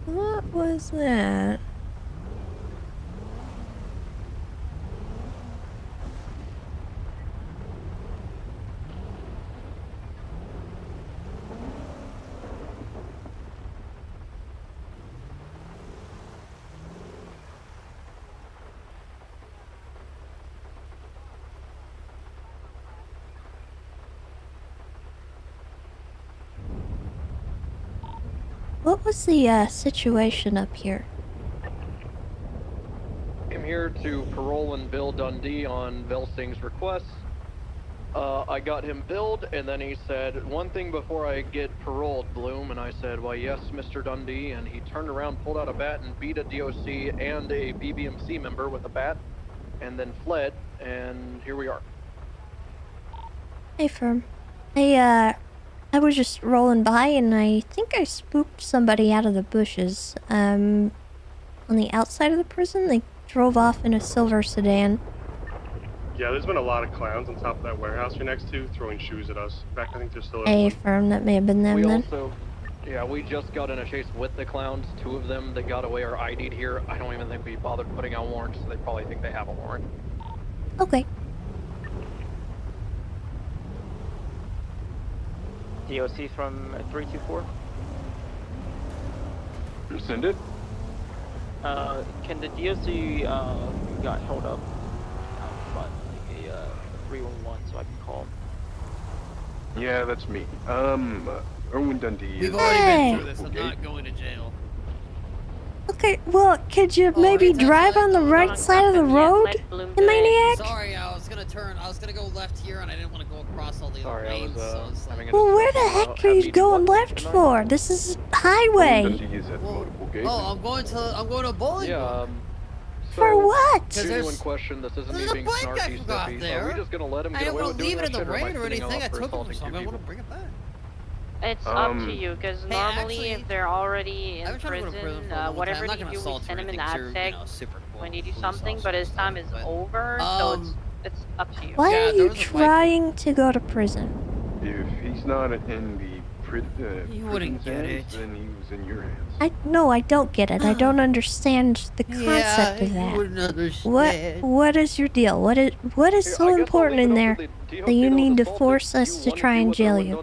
What was that? What was the situation up here? I'm here to parole and bill Dundee on Velsing's request. I got him billed, and then he said, one thing before I get paroled, Bloom, and I said, well, yes, Mr. Dundee, and he turned around, pulled out a bat, and beat a DOC and a BBMC member with a bat, and then fled, and here we are. Hey, Firm. I was just rolling by, and I think I spooked somebody out of the bushes. On the outside of the prison, they drove off in a silver sedan. Yeah, there's been a lot of clowns on top of that warehouse you're next to throwing shoes at us. In fact, I think there's still Hey, one. Firm, that may have been them We then. also, yeah, we just got in a chase with the clowns. 2 of them that got away are ID'd here. I don't even think we bothered putting out warrants, so they probably think they have a warrant. Okay. DOC from 324. Send it. Can the DOC who got held up out front, like a 311, so I can call him? Yeah, that's me. Erwin Dundee. We've is- already been through Hey. this. I'm not going to jail. Okay, well, could you maybe drive on the right side of the road, you maniac? Sorry, I was gonna go left here, and I didn't want to go across all the other lanes. So it's like, Well, where the heck are you going left for? This is highway. Dundee is at multiple gates. oh, I'm going to a bowling. Yeah, For what? Genuine question, this isn't me there's a being bike I snarky, forgot Stiffy. there. Are we just gonna let him I get didn't away want with to doing leave it in that the shit, or am I rain or sending anything. I off for took them, assaulting so I'm 2 gonna people? bring it back. It's up to you, because Hey, normally actually, if they're already in I've been trying to go to prison prison, for a long time. whatever I'm not you gonna do, we assault send or them in the anything ad too, sec super cool when you do police something, officer but his time stuff, is but, over, so it's up to you. Why Yeah, are there you was a bike. trying to go to prison? If he's not in the You wouldn't prison's get hands, it. then he was in your hands. I don't get it. I don't understand the concept of that. You wouldn't understand. What is your deal? What is so important in there that you need to force us to try and jail you?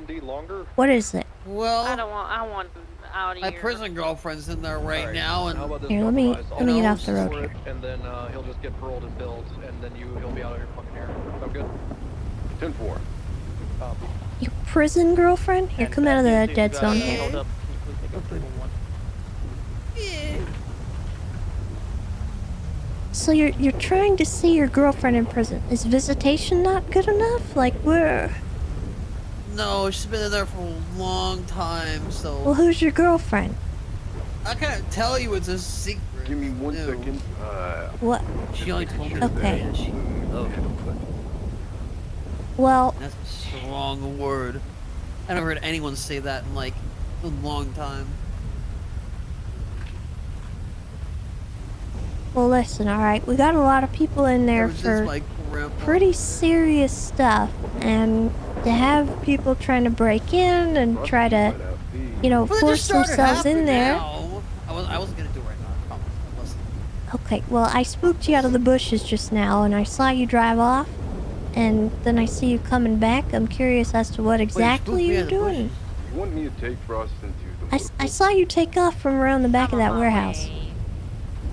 What is it? Well, I want him out of my here. prison girlfriend's in there right now, and How about this Here, let me compromise? get I'll off the road score here. it, and then he'll just get paroled and billed, and then he'll be out of your fucking hair. Sound good? 10-4. Your prison girlfriend? Here, come out of the dead zone Held here. up. Can you please take up 311? So you're trying to see your girlfriend in prison. Is visitation not good enough? Like, where? no, she's been in there for a long time, so Well, who's your girlfriend? I can't tell you. It's a secret. Give me 1 No. second. What? She only told me Okay. that she. Oh, Well, that's a strong word. I never heard anyone say that in like a long time. well, listen, alright. We got a lot of people in there There was for this, like, pretty serious stuff, and to have people trying to break in and try to, you know, Well, it force just started themselves in happening there. now. I wasn't gonna do it right now. I promise. I wasn't. Okay, well, I spooked you out of the bushes just now, and I saw you drive off, and then I see you coming back. I'm curious as to what exactly you were doing. You want me to take Frost into the I saw you take off from around the back of that warehouse.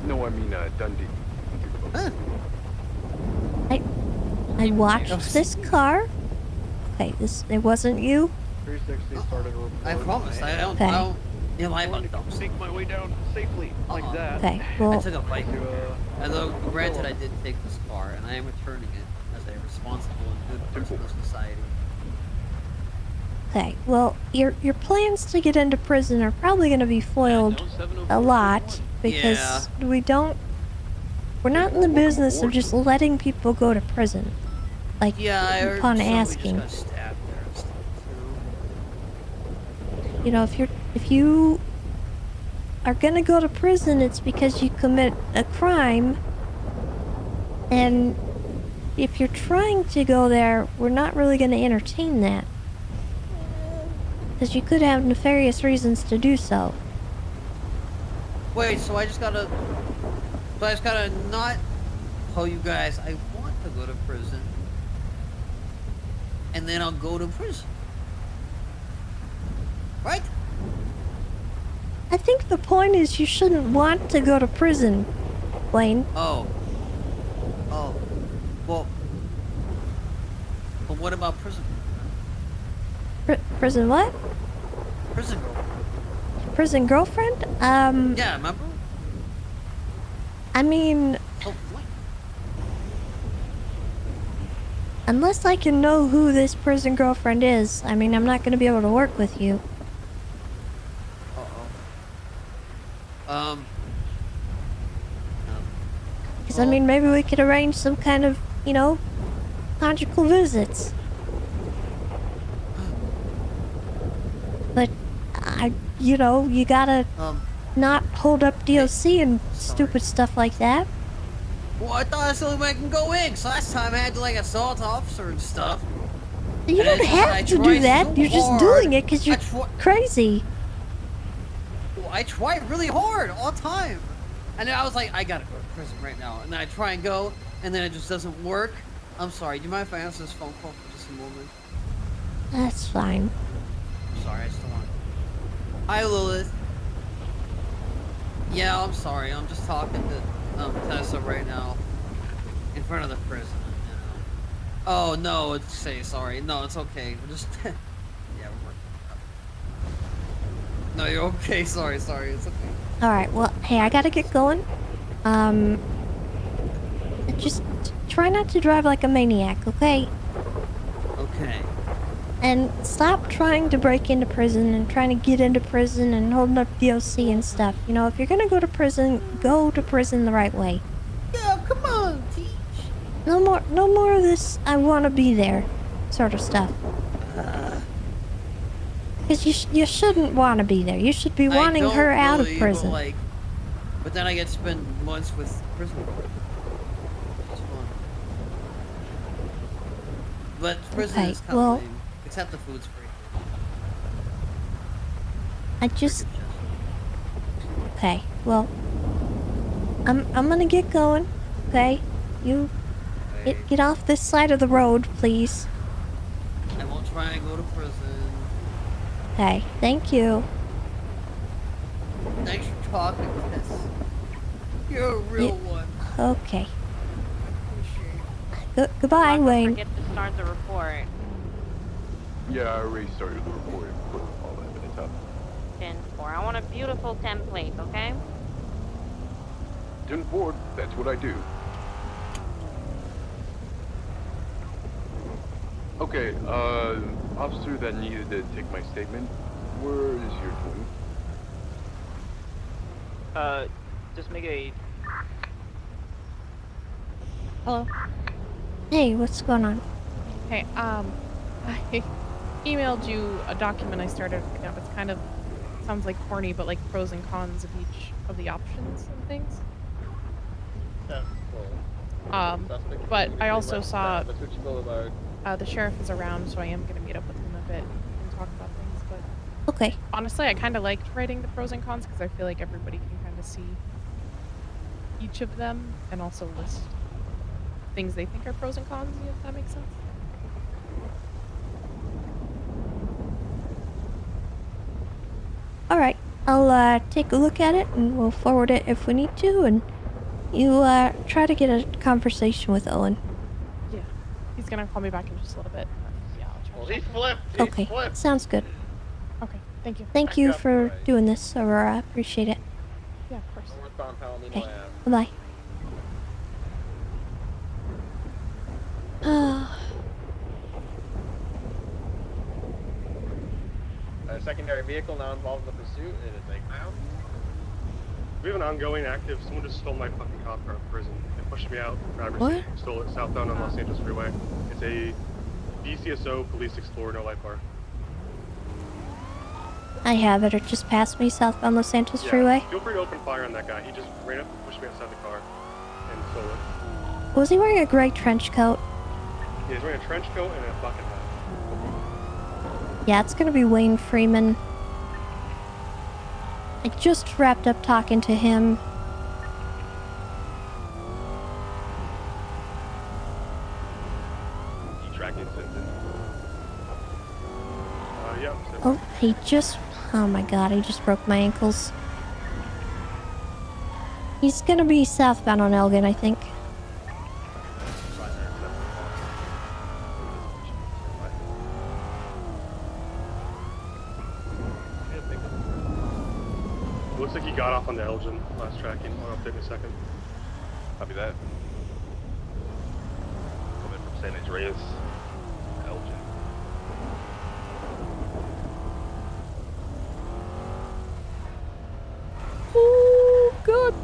No, I mean Dundee. I watched this car. Okay, it wasn't you. 360 started a report. I promise. I don't. Okay. I don't. You know, I'm dumb. Sneak my way down safely like that. Okay, I well, took a bike. Although, granted, I did take this car, and I am returning it as a responsible and good person of society. okay, well, your plans to get into prison are probably going to be foiled a lot because we're not in the business of just letting people go to prison. Like, upon asking. Just got stabbed there and stuff, too. You know, if you are gonna go to prison, it's because you commit a crime, and if you're trying to go there, we're not really gonna entertain that. Because you could have nefarious reasons to do so. Wait, so I just gotta not tell you guys I want to go to prison, and then I'll go to prison, right? I think the point is you shouldn't want to go to prison, Wayne. Oh, well, but what about prison? Prison what? Prison girl. Prison girlfriend? Yeah, remember? I mean, unless I can know who this prison girlfriend is, I mean, I'm not gonna be able to work with you. Because, I mean, maybe we could arrange some kind of, you know, conjugal visits. But, you know, you gotta not hold up DOC and stupid stuff like that. Well, I thought that's the only way I can go in, because last time I had to, like, assault officer and stuff. You don't have to do that. You're just doing it because you're crazy. Well, I try really hard all the time. And then I was like, I gotta go to prison right now. And then I try and go, and then it just doesn't work. I'm sorry, do you mind if I answer this phone call for just a moment? That's fine. I'm sorry, I still want. Hi, Lilith. Yeah, I'm sorry. I'm just talking to Tessa right now. In front of the prison, you know. Oh, no, sorry. No, it's okay. We're just... yeah, we're working it out. No, you're okay. Sorry. It's okay. Alright, well, hey, I gotta get going. Just try not to drive like a maniac, okay? Okay. And stop trying to break into prison and trying to get into prison and holding up DOC and stuff. You know, if you're gonna go to prison the right way. Yeah, come on, Teach. No more of this I wanna be there sort of stuff. Because you shouldn't want to be there. You should be wanting her out of prison. But then I get to spend months with prison. It's fun. But prison is kind of lame. Except the food's free. Okay, well, I'm gonna get going. Okay, you get off this side of the road, please. I won't try and go to prison. Okay, thank you. Thanks for talking with us. You're a real one. Okay. Goodbye, Wayne. Don't forget to start the report. Yeah, I already started the report and put all that in the top. 10-4. I want a beautiful template, okay? 10-4, that's what I do. Okay, officer that needed to take my statement, where is your twin? Just make a... Hello. Hey, what's going on? Hey, I emailed you a document I started picking up. It's kind of sounds like corny, but like pros and cons of each of the options and things. Yeah, well, But I also saw Vespucci Boulevard. the sheriff is around, so I am going to meet up with him a bit and talk about things. But Okay. honestly, I kind of liked writing the pros and cons because I feel like everybody can kind of see each of them and also list things they think are pros and cons, if that makes sense. All right. I'll take a look at it and we'll forward it if we need to. And you try to get a conversation with Owen. Yeah, he's gonna call me back in just a little bit. Yeah, I'll try. Well, he flipped. Okay. Sounds good. Okay, thank you. Thank you for doing this, Aurora. I appreciate it. Yeah, of course. Northbound Palomino Okay. Ave. Bye-bye. A secondary vehicle now involved in the pursuit. It is a clown. We have an ongoing active. Someone just stole my fucking cop car from prison. They pushed me out. Driver's What? seat. Stole it southbound on Los Angeles Freeway. It's a DCSO Police Explorer, no light bar. I have it. It just passed me southbound Los Santos Yeah, Freeway. feel free to open fire on that guy. He just ran up and pushed me outside the car and stole it. Was he wearing a gray trench coat? Yeah, he's wearing a trench coat and a bucket hat. Yeah, it's gonna be Wayne Freeman. I just wrapped up talking to him. You tracking Simpson? Yeah. Oh, he just... Oh my god, he just broke my ankles. He's gonna be southbound on Elgin, I think. Looks like he got off on the Elgin last tracking. I'll update in a second. Copy that. Coming from San Andreas, Elgin. Oh, God.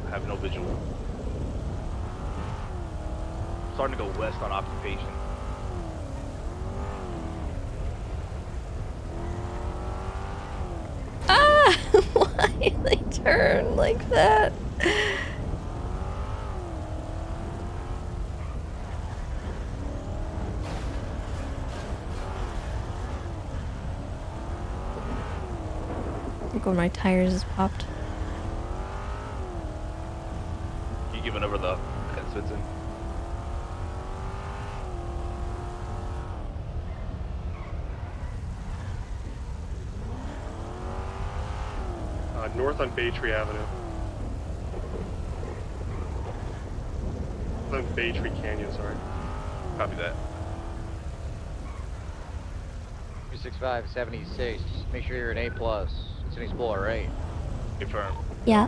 I have no visual. Starting to go west on occupation. Ah! Why did they turn like that? Look when my tires is popped. You giving over the Simpson? North on Baytree Avenue. On Baytree Canyon, sorry. Copy that. 265-76. Make sure you're an A+. It's an Explorer, right? Confirm. Yeah.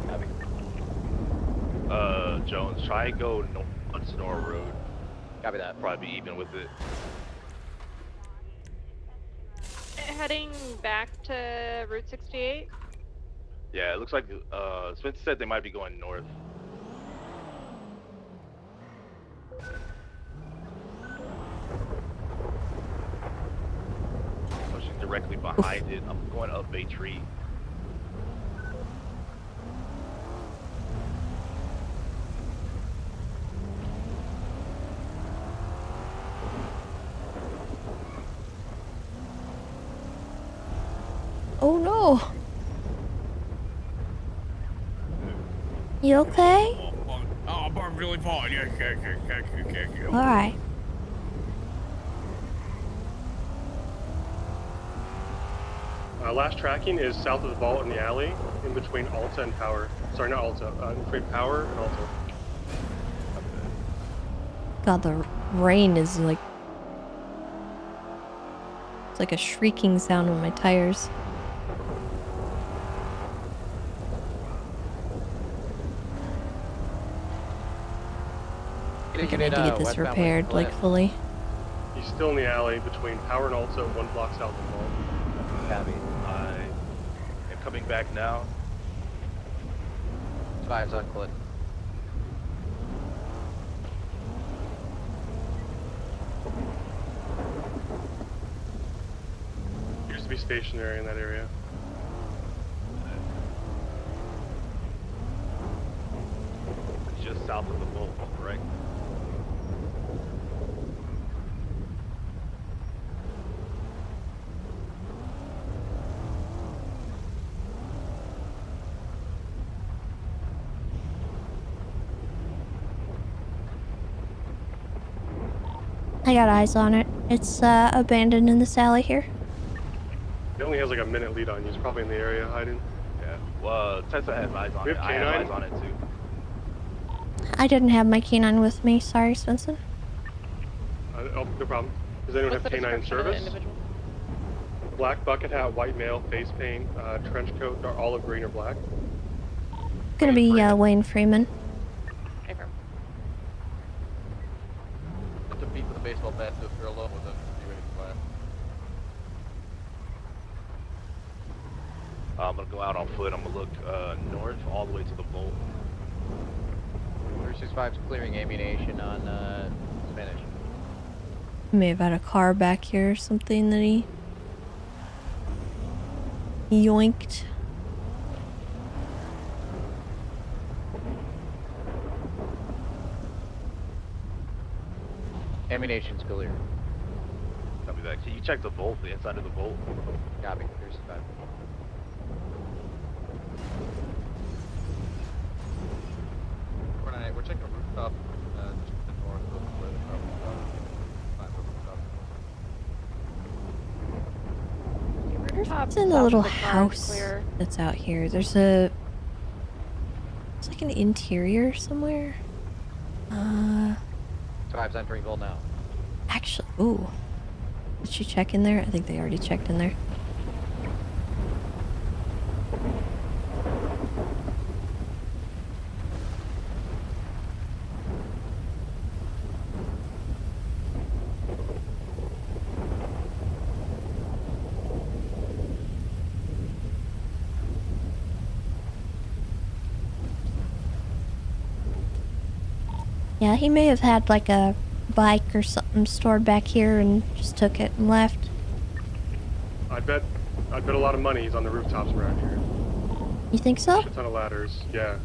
Jones, try and go north on Sonora Road. Copy that. Probably be even with it. Heading back to Route 68. Yeah, it looks like Smith said they might be going north. Pushing directly behind it. I'm going up a tree. Oh no. You okay? Oh, I'm really fine. Yeah. Alright. Last tracking is south of the vault in the alley, in between Alta and Power. Sorry, not Alta. In between Power and Alta. God, the rain is like... It's like a shrieking sound on my tires. I need to get this repaired, like, fully. He's still in the alley between Power and Alta, 1 block south of the vault. Copy. I am coming back now. 5's on Clint. He used to be stationary in that area. south of the boat, correct? I got eyes on it. It's abandoned in this alley here. He only has like a minute lead on you. He's probably in the area hiding. Yeah. Well, Tessa has eyes on it. I have eyes on it too. I didn't have my canine with me. Sorry, Svensson. Oh, no problem. Does anyone have canine service? Black bucket hat, white male, face paint, trench coat, dark olive green or black. Gonna be Wayne Freeman. Put the feet with a baseball bat to throw low with them. Be ready to fire. I'm gonna go out on foot. I'm gonna look north all the way to the bolt. 365's clearing ammunition on Spanish. May have had a car back here or something that he yoinked. Ammunition's clear. Copy that. Can you check the bolt, the inside of the bolt? Copy. 365. We're checking a rooftop just to the north of where the car was stopped. It's in a little house that's out here. It's like an interior somewhere. Five's entering Gold now. Actually, ooh. Did she check in there? I think they already checked in there. Yeah, he may have had like a bike or something stored back here and just took it and left. I'd bet a lot of money he's on the rooftops around here. You think so? A ton of ladders, yeah.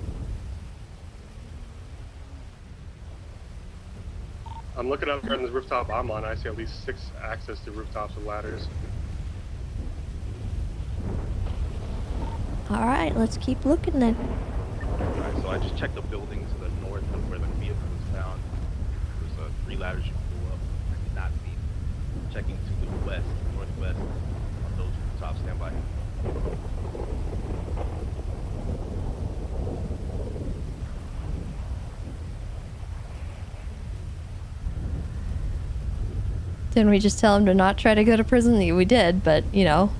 I'm looking up here on this rooftop I'm on. I see at least 6 access to rooftops with ladders. Alright, let's keep looking then. Alright, so I just checked the building to the north of where the vehicle was found. There's 3 ladders you can pull up. I did not see. Checking to the west, northwest on those rooftops. Stand by. Didn't we just tell him to not try to go to prison? We did, but you know,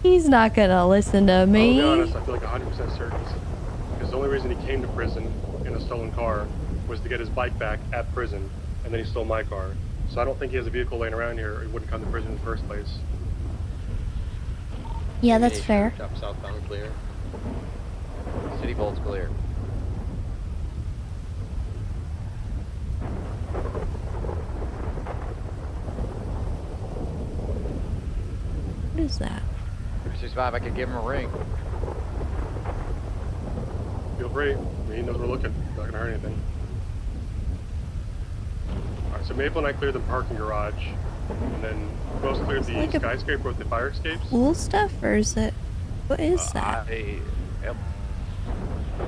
he's not gonna listen to me. I'll be honest, I feel like 100% certain. Because the only reason he came to prison in a stolen car was to get his bike back at prison, and then he stole my car. So I don't think he has a vehicle laying around here, or he wouldn't come to prison in the first place. Yeah, that's fair. Top southbound clear. City Bolt's clear. What is that? 365, I could give him a ring. Feel free. I mean, he knows we're looking. Not gonna hurt anything. Alright, so Maple and I cleared the parking garage, and then we both cleared the like skyscraper with the fire escapes. Pool stuff, or is it? What is that?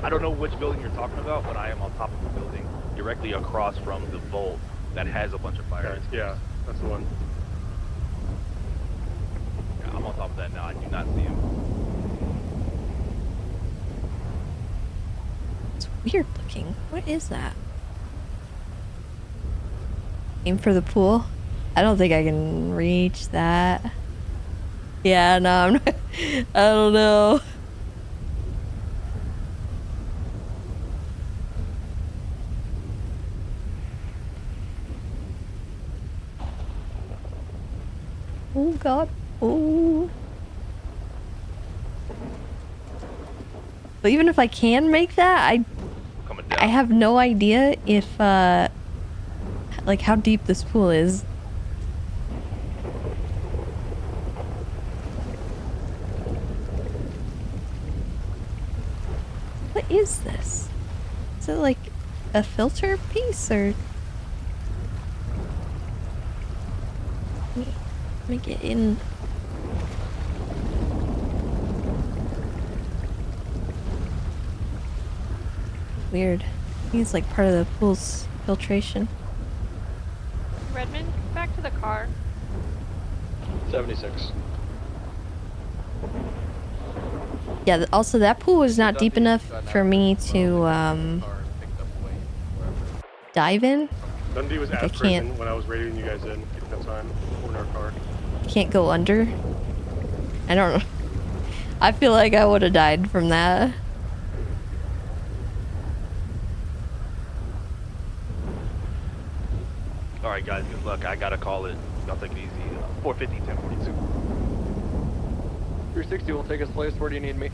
I don't know which building you're talking about, but I am on top of the building directly across from the vault that has a bunch of fire escapes. Yeah, that's the one. Yeah, I'm on top of that now. I do not see him. It's weird looking. What is that? Aim for the pool? I don't think I can reach that. Yeah, no, I'm not, I don't know. Oh god. Oh. But even if I can make that, I have no idea if like how deep this pool is. What is this? Is it like a filter piece or? Let me get in. Weird. I think it's like part of the pool's filtration. Redmond, back to the car. 76. Yeah, also that pool was not deep enough for me to dive in. Bundy was Like, at I can't. prison when I was radioing you guys in at that time in our car. Can't go under. I don't know. I feel like I would have died from that. All right, guys. Good luck. I gotta call it. Y'all take it easy. 450, 1042. 360 will take us place. Where do you need me?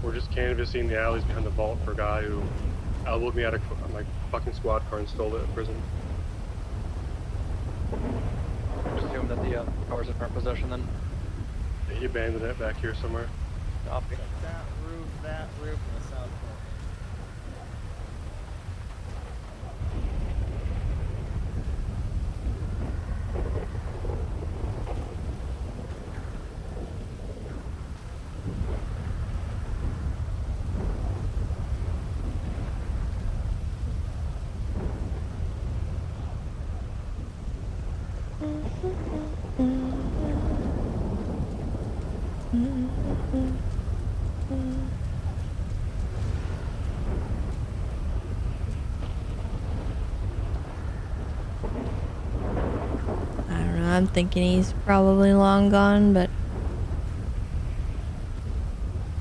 We're just canvassing the alleys behind the vault for a guy who elbowed me out of my fucking squad car and stole it at prison. Assume that the car's in our possession then. He abandoned it back here somewhere. Copy. That roof, and the south corner. I don't know. I'm thinking he's probably long gone, but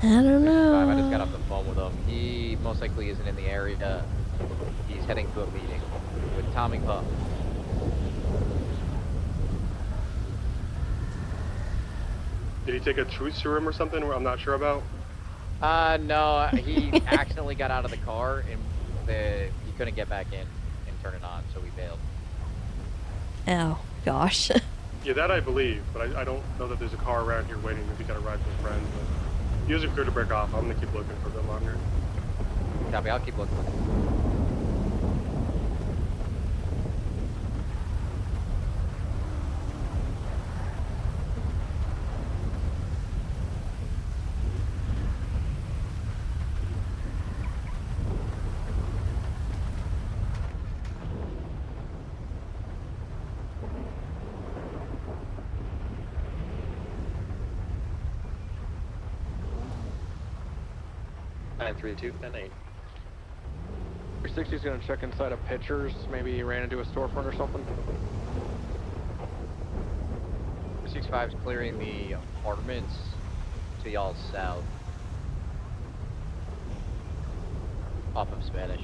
I don't know. I just got off the phone with him. He most likely isn't in the area. He's heading to a meeting with Tommy Puff. Did he take a truth serum or something? I'm not sure about. No, he accidentally got out of the car and he couldn't get back in and turn it on, so we bailed. Oh gosh. Yeah, that I believe, but I don't know that there's a car around here waiting if he got a ride with a friend. But he was clear to break off. I'm gonna keep looking for a bit longer. Copy, I'll keep looking. Nine 360 is going to check inside of pictures. Maybe he ran into a storefront or something. 65 is clearing the apartments to y'all's south. Off of Spanish.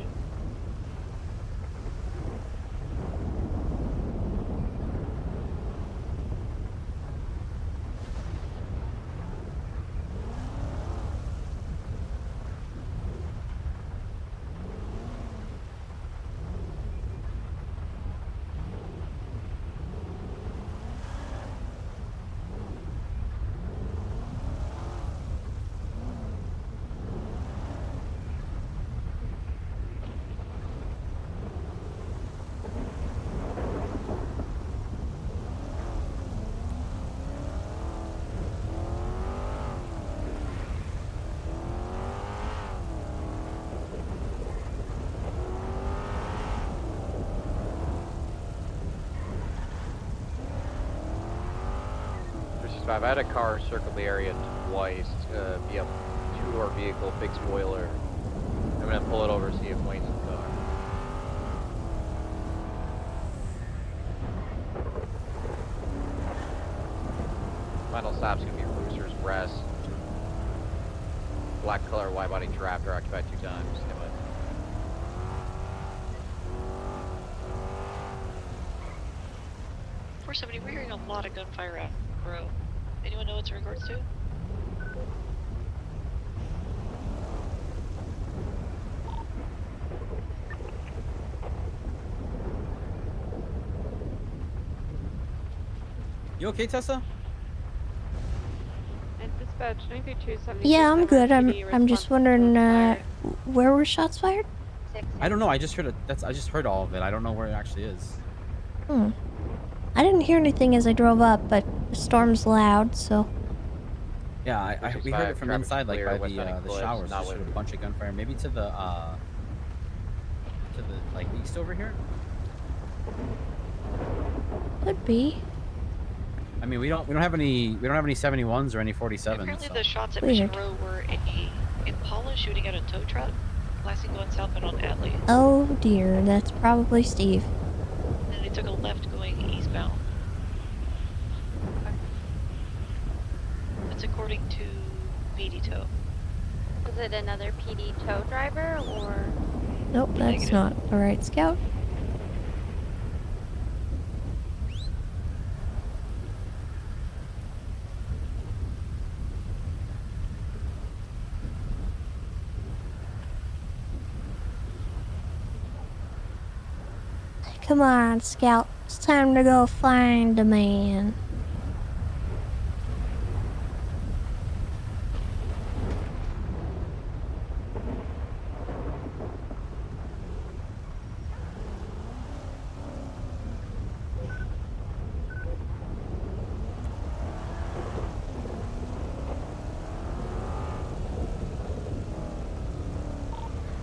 I had a car circle the area twice, be a two-door vehicle, big spoiler. I'm gonna pull it over, see if Wayne's in the car. Final stop's gonna be Rooster's Rest. Black color wide body Raptor occupied 2 times. 470, we're hearing a lot of gunfire out, bro. Anyone know what's in regards to? You okay, Tessa? At this Dispatch 93276. Yeah, I'm good. NYPD I'm just wondering, where were shots fired? I don't know. I just heard I just heard all of it. I don't know where it actually is. Hmm. I didn't hear anything as I drove up, but the storm's loud, so. Yeah, we heard it from traffic inside, like clear, by West Hunting the Cliffs, showers. not Just heard a with- bunch of gunfire, maybe to the like east over here. Could be. I mean, we don't have any 71s or any 47s. Apparently So. the shots at Weird. Mission Row were a Impala shooting at a tow truck, blasting going southbound on Adley. Oh dear, that's probably Steve. And they took a left going eastbound. That's according to PD tow. Was it another PD tow driver or? Nope, that's not the right scout. Come on, Scout. It's time to go find a man.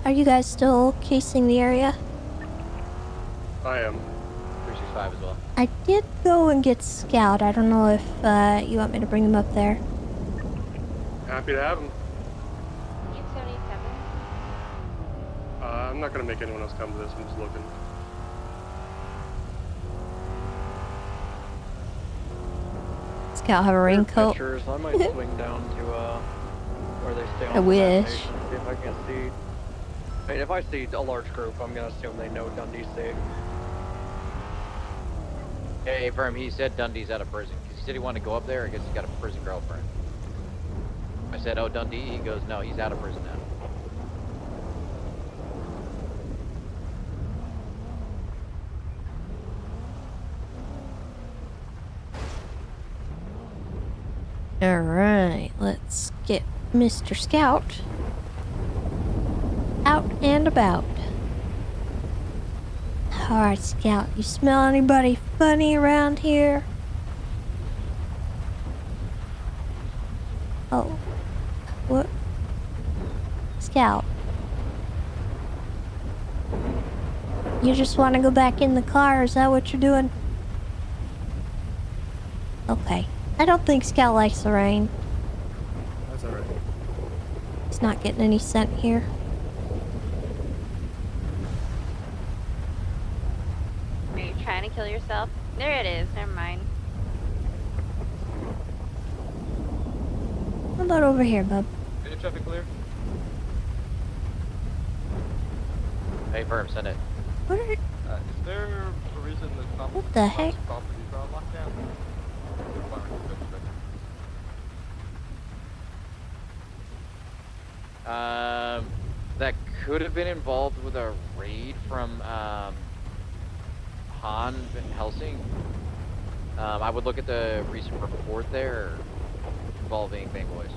Are you guys still casing the area? I am. 365 as well. I did go and get Scout. I don't know if you want me to bring him up there. Happy to have him. 877. I'm not gonna make anyone else come to this. I'm just looking. Scout have a raincoat. Pictures. I might swing down to where they stay on I the wish. station, see if I can see. I mean, if I see a large group, I'm gonna assume they know Dundee's safe. Hey, Verm, he said Dundee's out of prison. Because he said he wanted to go up there. I guess he's got a prison girlfriend. I said, oh, Dundee? He goes, no, he's out of prison now. Alright, let's get Mr. Scout out and about. Alright, Scout, you smell anybody funny around here? Oh. What? Scout. You just want to go back in the car? Is that what you're doing? Okay. I don't think Scout likes the rain. That's alright. He's not getting any scent here. Are you trying to kill yourself? There it is. Never mind. How about over here, bub? Any traffic clear? Hey, Verm, send it. What are... Is there a reason that What the heck? properties are on lockdown? That could have been involved with a raid from Han Helsing. I would look at the recent report there involving Bangboys.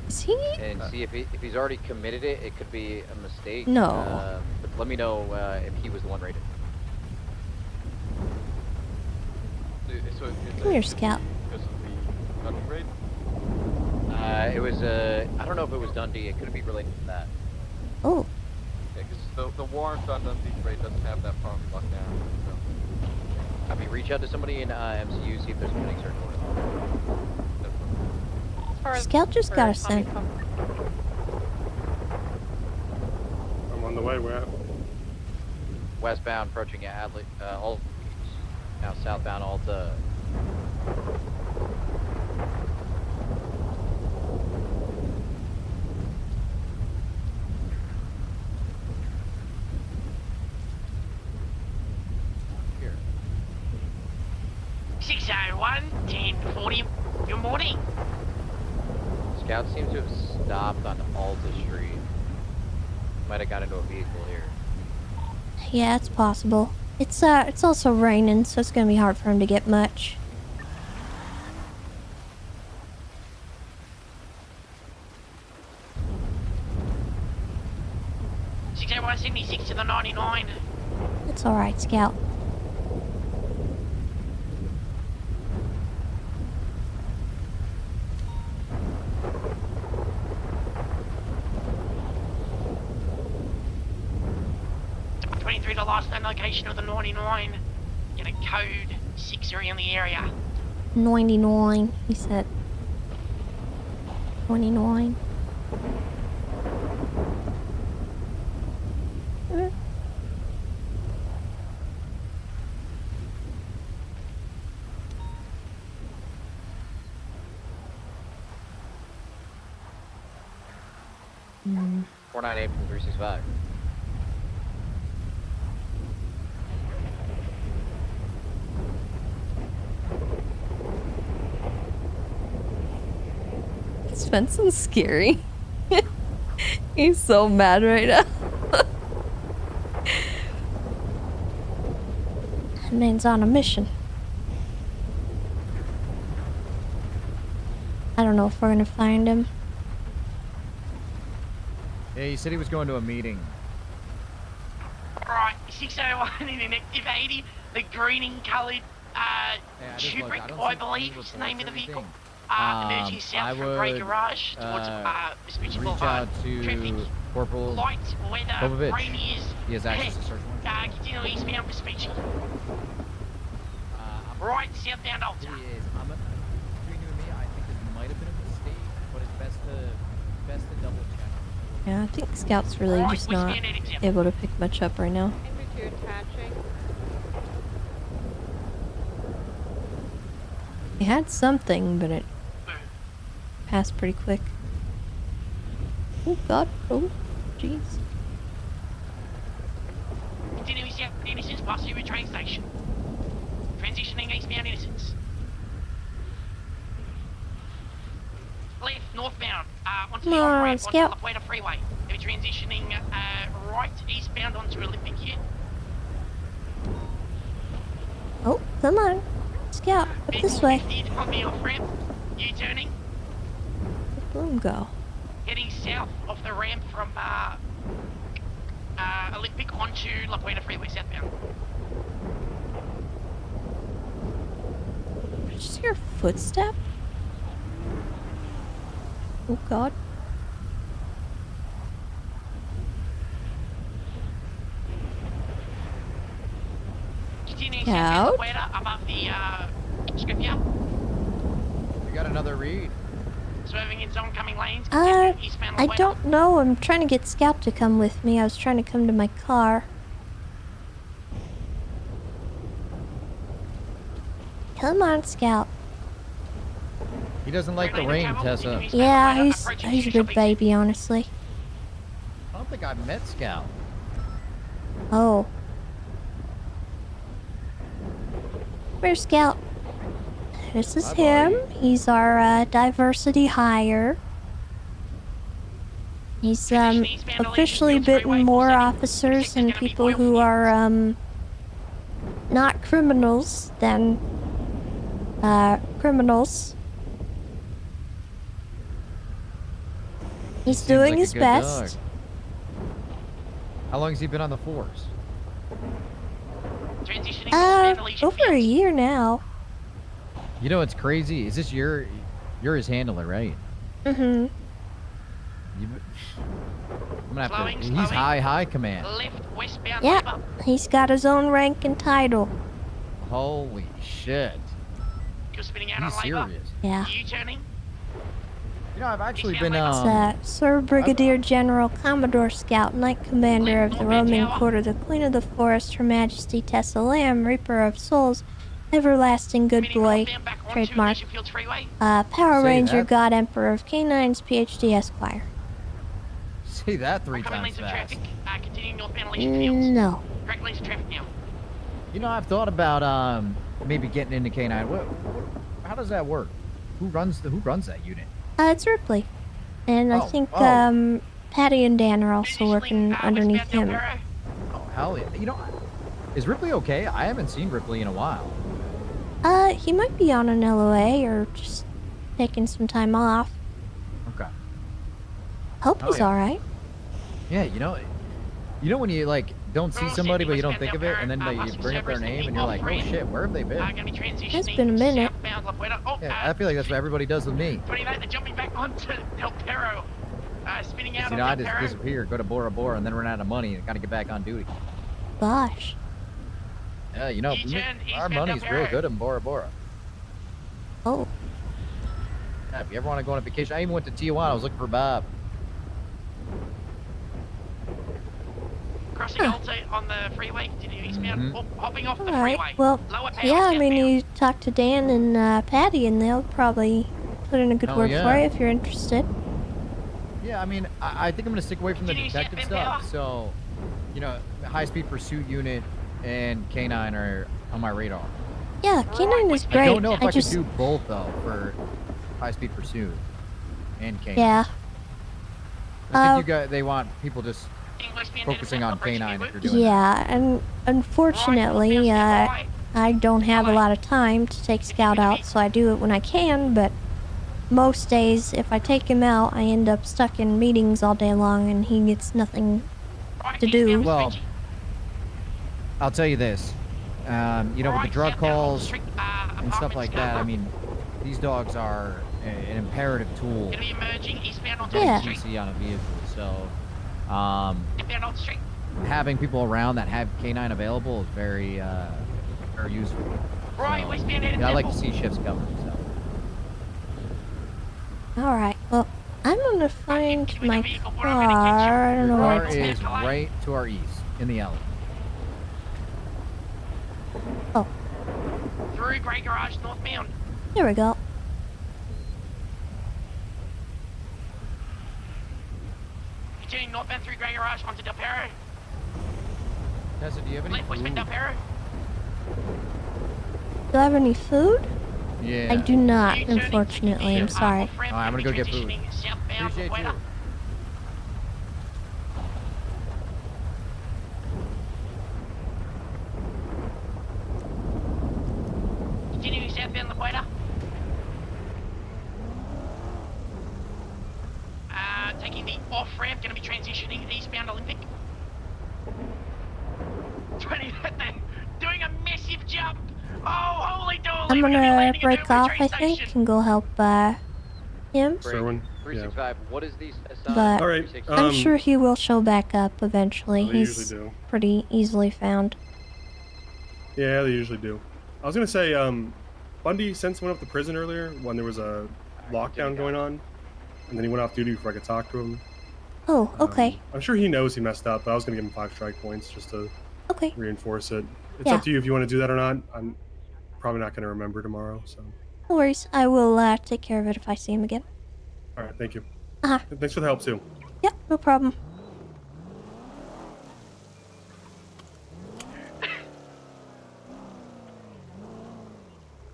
Is he? And see if he's already committed it. It could be a mistake. No. But let me know if he was the one raided. Come here, Scout. Because of the Dundee raid? It was I don't know if it was Dundee. It could be related to that. Oh. Yeah, because the warrant on Dundee's raid doesn't have that property locked down. So. I mean, reach out to somebody in MCU, see if there's a pending search warrant. Scout just got a scent. I'm on the way. We're at. Westbound, approaching Adley, all now southbound, Alta. Here. 601, 1040, good morning. Scout seems to have stopped on Alta Street. Might have got into a vehicle here. Yeah, it's possible. It's also raining, so it's gonna be hard for him to get much. 76 to the 99. It's alright, Scout. .23 to last known location of the 99. Get a code 6 around the area. 99, he said. 29. Mm. 498 from 365. Spencer's scary. He's so mad right now. That man's on a mission. I don't know if we're gonna find him. Yeah, he said he was going to a meeting. Right, 601 in an active 80. The green coloured Kubrick, I believe is the name of the vehicle. Emerging south from Grey Garage towards Vespucci reach Boulevard. out to Traffic, Corporal light, weather, Bobovich. rainy is. He has access to search warrant. Continue eastbound Vespucci. Right, southbound Alta. Between you and me, I think this might have been a mistake, but it's best to double check. Yeah, I think Scout's really just not able to pick much up right now. He had something, but it passed pretty quick. Oh god, oh jeez. Continuing south Innocence, past Uber train station. Transitioning eastbound Innocence. Left, northbound, onto the on ramp, onto La Puerta Freeway. They're transitioning right, eastbound onto Olympic here. Oh, come on. Scout, up this way. On the off ramp, U-turning. Let him go. Heading south of the ramp from Olympic onto La Puerta Freeway southbound. Did you see your footstep? Oh god. Continuing Scout? south above the strip here. We got another read. Swerving into oncoming lanes. Eastbound I La Puerta. don't know. I'm trying to get Scout to come with me. I was trying to come to my car. Come on, Scout. He doesn't like the rain, Tessa. Yeah, he's a good baby, honestly. I don't think I've met Scout. Oh. Where's Scout? This is him. He's our diversity hire. He's officially bitten more officers and people who are not criminals than criminals. He's doing his best. Dog. How long has he been on the force? Over a year now. You know what's crazy? Is this you're his handler, right? Mm-hmm. I'm gonna have to. He's high command. Yeah, he's got his own rank and title. Holy shit. He's serious. Yeah. You know, I've actually been Sir Brigadier General Commodore Scout, Knight Commander of the Roaming Court of the Queen of the Forest, Her Majesty Tessa Lamb, Reaper of Souls, Everlasting Good Boy, trademark, Power Ranger, God Emperor of Canines, PhD Esquire. Say that 3 times fast. No. You know, I've thought about maybe getting into K9. How does that work? Who runs that unit? It's Ripley. And I think Patty and Dan are also working underneath him. Oh, hell yeah. You know, is Ripley okay? I haven't seen Ripley in a while. He might be on an LOA or just taking some time off. Okay. Hope he's alright. Yeah, you know, You know when you like don't see somebody but you don't think of it, and then like, you bring up their name and you're like, oh shit, where have they been? It's been a minute. Yeah, I feel like that's what everybody does with me. 29, they're jumping back onto Del Perro. Spinning out You on know, I Del just Perro. disappear, go to Bora Bora, and then run out of money and gotta get back on duty. Gosh. Yeah, you know, our money's real good in Bora Bora. Oh. Yeah, if you ever want to go on a vacation, I even went to Tijuana. I was looking for Bob. Crossing Alta on the freeway. Did you eastbound? Oh, hopping off the Alright, freeway. well, Lower power, yeah, I mean, southbound. you talk to Dan and Patty, and they'll probably put in a good word for you if you're interested. Yeah, I mean, I think I'm going to stick away from the detective stuff. So, you know, high-speed pursuit unit and K9 are on my radar. Yeah, K9 is great. I don't know if I could do both, though, for high-speed pursuit and K9. Yeah. I think they want people just focusing on K9 if you're doing Yeah, and unfortunately, I don't have a lot of time to take Scout out, so I do it when I can, but most days, if I take him out, I end up stuck in meetings all day long, and he gets nothing to do. Well, I'll tell you this. You know, with the drug calls and stuff like that, I mean, these dogs are an imperative tool for TC on a vehicle. So, having people around that have K9 available is very, very useful. So, yeah, I like to see shifts covered. So. Alright, well, I'm gonna find my car. I don't know where it's it's at. right to our east, in the alley. Oh. Through Grey Garage, northbound. Here we go. Continuing northbound through Grey Garage onto Del Perro. Tessa, do you have any Left westbound Del Perro. Do I have any food? Yeah. I do not, unfortunately. I'm sorry. Alright, I'm gonna go get food. Appreciate you. Continuing southbound La Puerta. Taking the off ramp, gonna be transitioning eastbound Olympic. 20, doing a massive jump. Oh, holy dooly. I'm gonna break off, I think, and go help him. Serwin, 365, what is these? But I'm sure he will show back up eventually. They He's usually do. pretty easily found. Yeah, they usually do. I was gonna say, Bundy sent someone up to prison earlier when there was a lockdown going on, and then he went off duty before I could talk to him. Oh, okay. I'm sure he knows he messed up, but I was gonna give him 5 strike points just to reinforce it. It's up to you if you want to do that or not. I'm probably not gonna remember tomorrow, so. No worries. I will take care of it if I see him again. All right, thank you. Uh-huh. Thanks for the help too. Yep, no problem.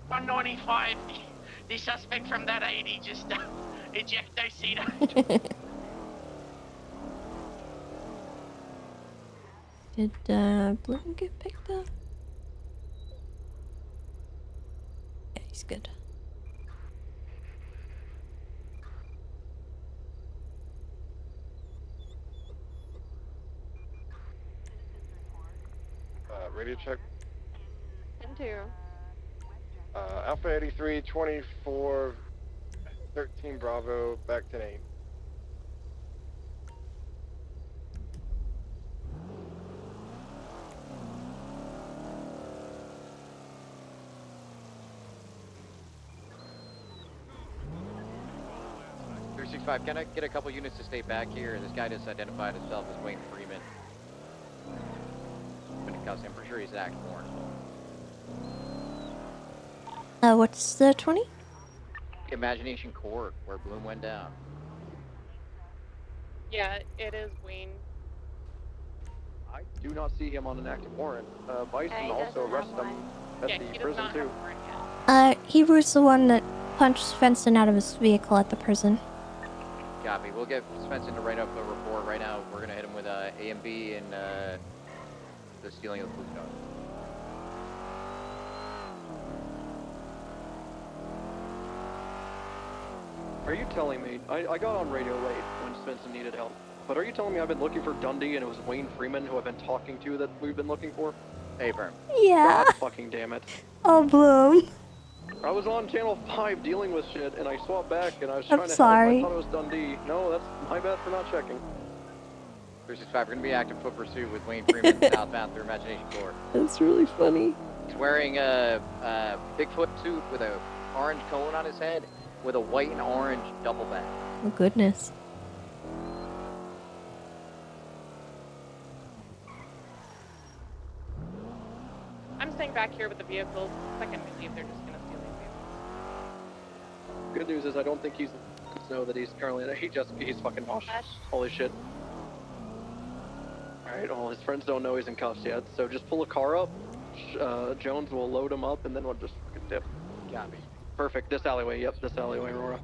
$195. The suspect from that 80 just ejecto-cito. Did Bloom get picked up? Yeah, he's good. Radio check. 10-2. Alpha 83, 24, 13 Bravo, back to 8. Can I get a couple units to stay back here? This guy just identified himself as Wayne Freeman. I'm pretty sure he's Act Warren. What's the 20? Imagination Court, where Bloom went down. Yeah, it is Wayne. I do not see him on an active warrant. Bison also arrested him at the prison too. He was the one that punched Svensson out of his vehicle at the prison. Copy. We'll get Svensson to write up a report right now. We're gonna hit him with A and B and the stealing of the police car. Are you telling me? I got on radio late when Svensson needed help. but are you telling me I've been looking for Dundee and it was Wayne Freeman who I've been talking to that we've been looking for? Hey, Verm. Yeah. God fucking damn it. Oh, Bloom. I was on Channel 5 dealing with shit, and I swapped back, and I was I'm trying to sorry. help. I thought it was Dundee. No, that's my bad for not checking. 365, we're gonna be active foot pursuit with Wayne Freeman southbound through Imagination Corps. That's really funny. He's wearing a Bigfoot suit with a orange cone on his head with a white and orange double back. Oh, goodness. I'm staying back here with the vehicles. Second we leave, they're just gonna steal these vehicles. Good news is I don't think he's know that he's currently he's fucking washed. Holy shit. Alright, well his friends don't know he's in cuffs yet, so just pull a car up. Jones will load him up and then we'll just fucking dip. Got me. Perfect. This alleyway. Yep, this alleyway, Aurora.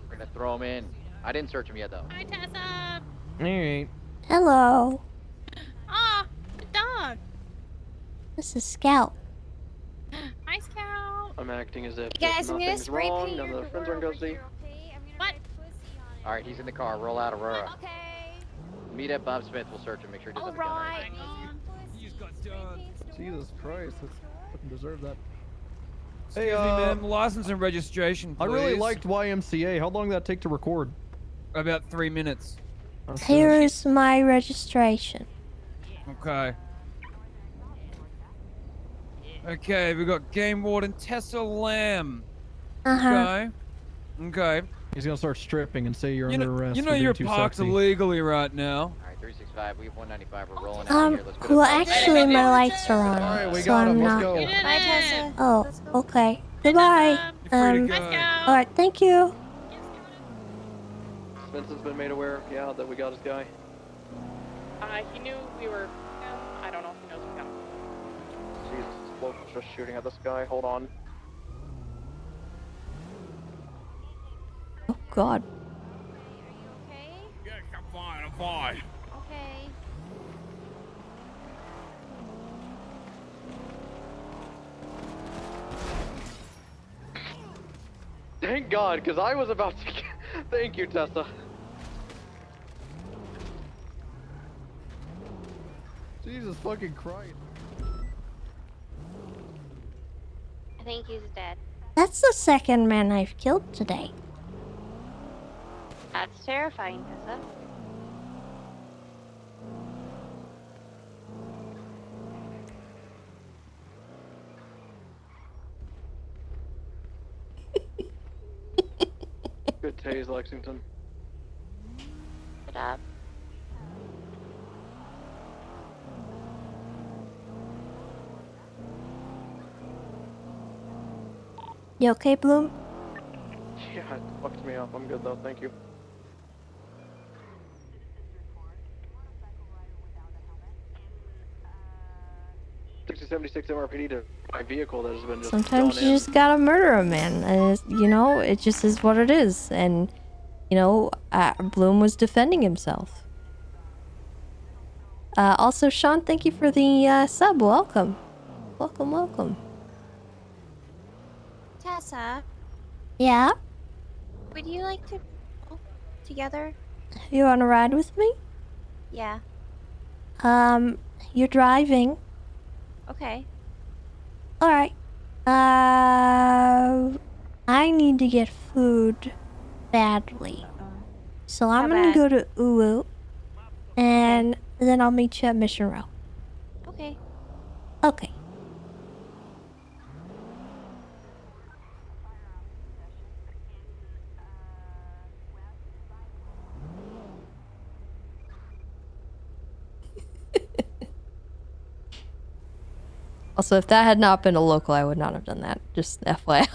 We're gonna throw him in. I didn't search him yet though. Hi, Tessa. Alright. Hello. Ah, the dog. This is Scout. Hi, Scout. I'm acting as if Guys, I'm gonna nothing's spray wrong. paint None your of the friends are in custody. What? Alright, he's in the car. Roll out, Aurora. Meet at Bob Smith. We'll search him. Make sure he doesn't have a gun or anything. Jesus Christ, that's fucking deserve that. Excuse Hey, me, ma'am. License and registration, please. I really liked YMCA. How long did that take to record? About 3 minutes. Here's my registration. Okay. Okay, we got Game Warden Tessa Lamb. Okay. Okay. He's gonna start stripping and say you're under arrest. You know for being you're too parked sexy. illegally right now. Alright, 365. We have 195. We're rolling out here. Let's go to Well, Bob Smith. actually, my lights are on, Alright, we so got I'm him. Let's not. go. Hi, Tessa. Oh, okay. Goodbye. You're free to go. All right, thank you. Spencer's been made aware, yeah, that we got his guy. He knew we were. I don't know if he knows we got him. Jesus, locals just shooting at this guy. Hold on. Oh God. Yeah, I'm fine. I'm fine. Okay. Thank God, because I was about to. Thank you, Tessa. Jesus fucking Christ. I think he's dead. That's the second man I've killed today. That's terrifying, Tessa. Good tase, Lexington. Good up. You okay, Bloom? Yeah, it fucked me up. I'm good though, thank you. $6076 MRPD to my vehicle that has been just Sometimes gone you in. just gotta murder a man. You know, it just is what it is. And, you know, Bloom was defending himself. Also, Sean, thank you for the sub. Welcome. Welcome, welcome. Tessa, Yeah? would you like to go together? You wanna ride with me? Yeah. You're driving. Okay. Alright. I need to get food badly. So I'm gonna bad? go to Uwu. And then I'll meet you at Mission Row. Okay. Okay. Also, if that had not been a local, I would not have done that. Just FYI.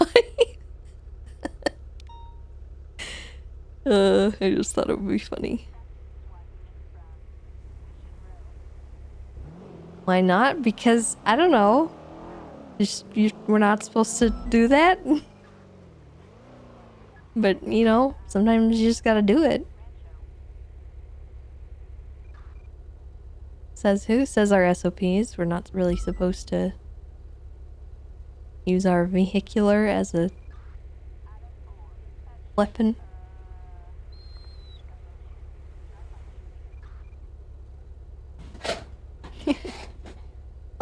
I just thought it would be funny. Why not? Because, I don't know. We're not supposed to do that. But, you know, sometimes you just gotta do it. Says who? Says our SOPs. We're not really supposed to use our vehicular as a weapon.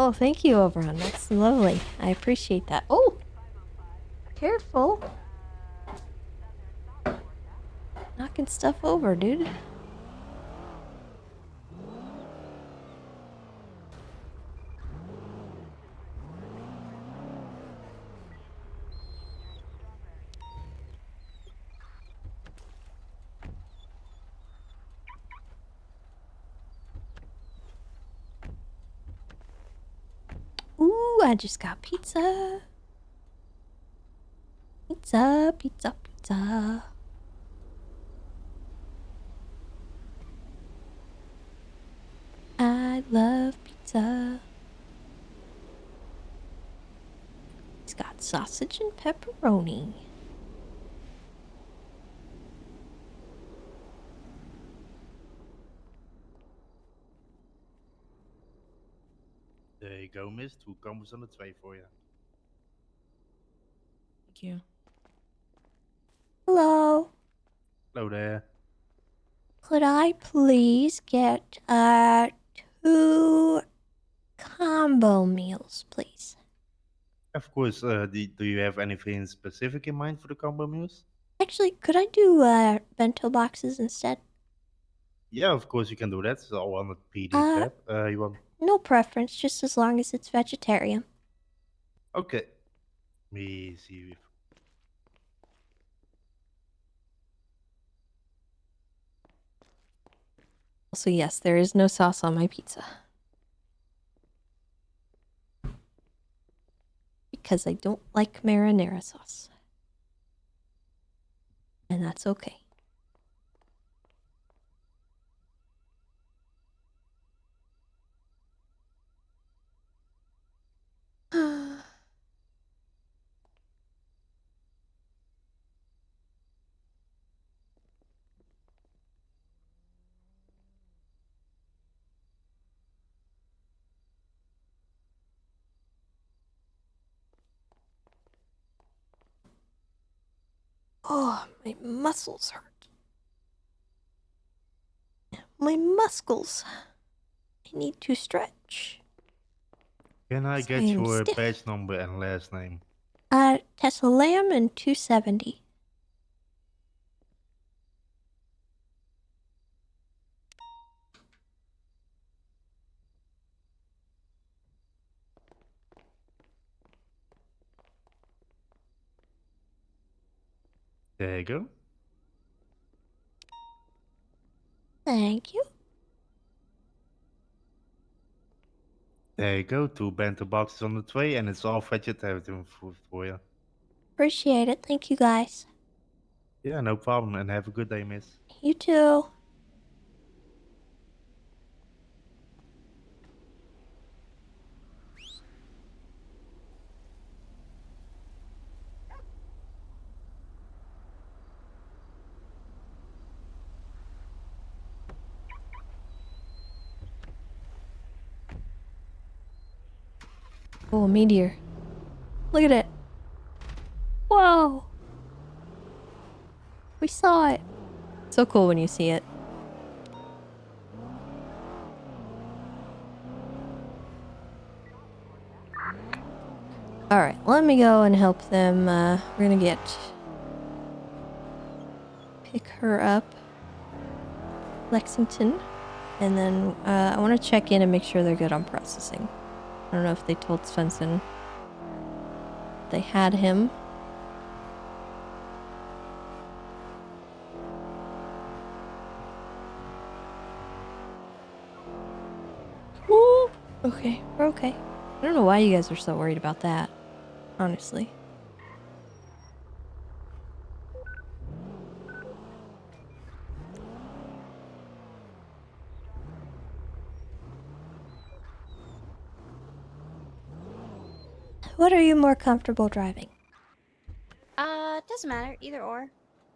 Oh, thank you, Oberon. That's lovely. I appreciate that. Oh! Careful. Knocking stuff over, dude. Ooh, I just got pizza. Pizza, pizza, pizza. I love pizza. It's got sausage and pepperoni. There you go, miss. 2 combos on the 2 voor je. Thank you. Hello. Hello there. Could I please get 2 combo meals, please? Of course, do you have anything specific in mind for the combo meals? Actually, could I do bento boxes instead? Yeah, of course you can do that. It's all on the PD tab. You want... No preference, just as long as it's vegetarian. Okay. Let me see if... Also, yes, there is no sauce on my pizza. Because I don't like marinara sauce. And that's okay. Oh, my muscles hurt. My muscles. I need to stretch. Can I get I'm your stiff. badge number and last name? Tessa Lamb and 270. There you go. Thank you. There you go. 2 bento boxes on the tray, and it's all vegetarian food for you. Appreciate it. Thank you, guys. Yeah, no problem, and have a good day, miss. You too. Oh, a meteor. Look at it. Whoa. We saw it. So cool when you see it. Alright, let me go and help them. We're gonna pick her up. Lexington. And then I want to check in and make sure they're good on processing. I don't know if they told Svensson they had him. Ooh, okay, we're okay. I don't know why you guys are so worried about that, honestly. What are you more comfortable driving? Doesn't matter. Either or.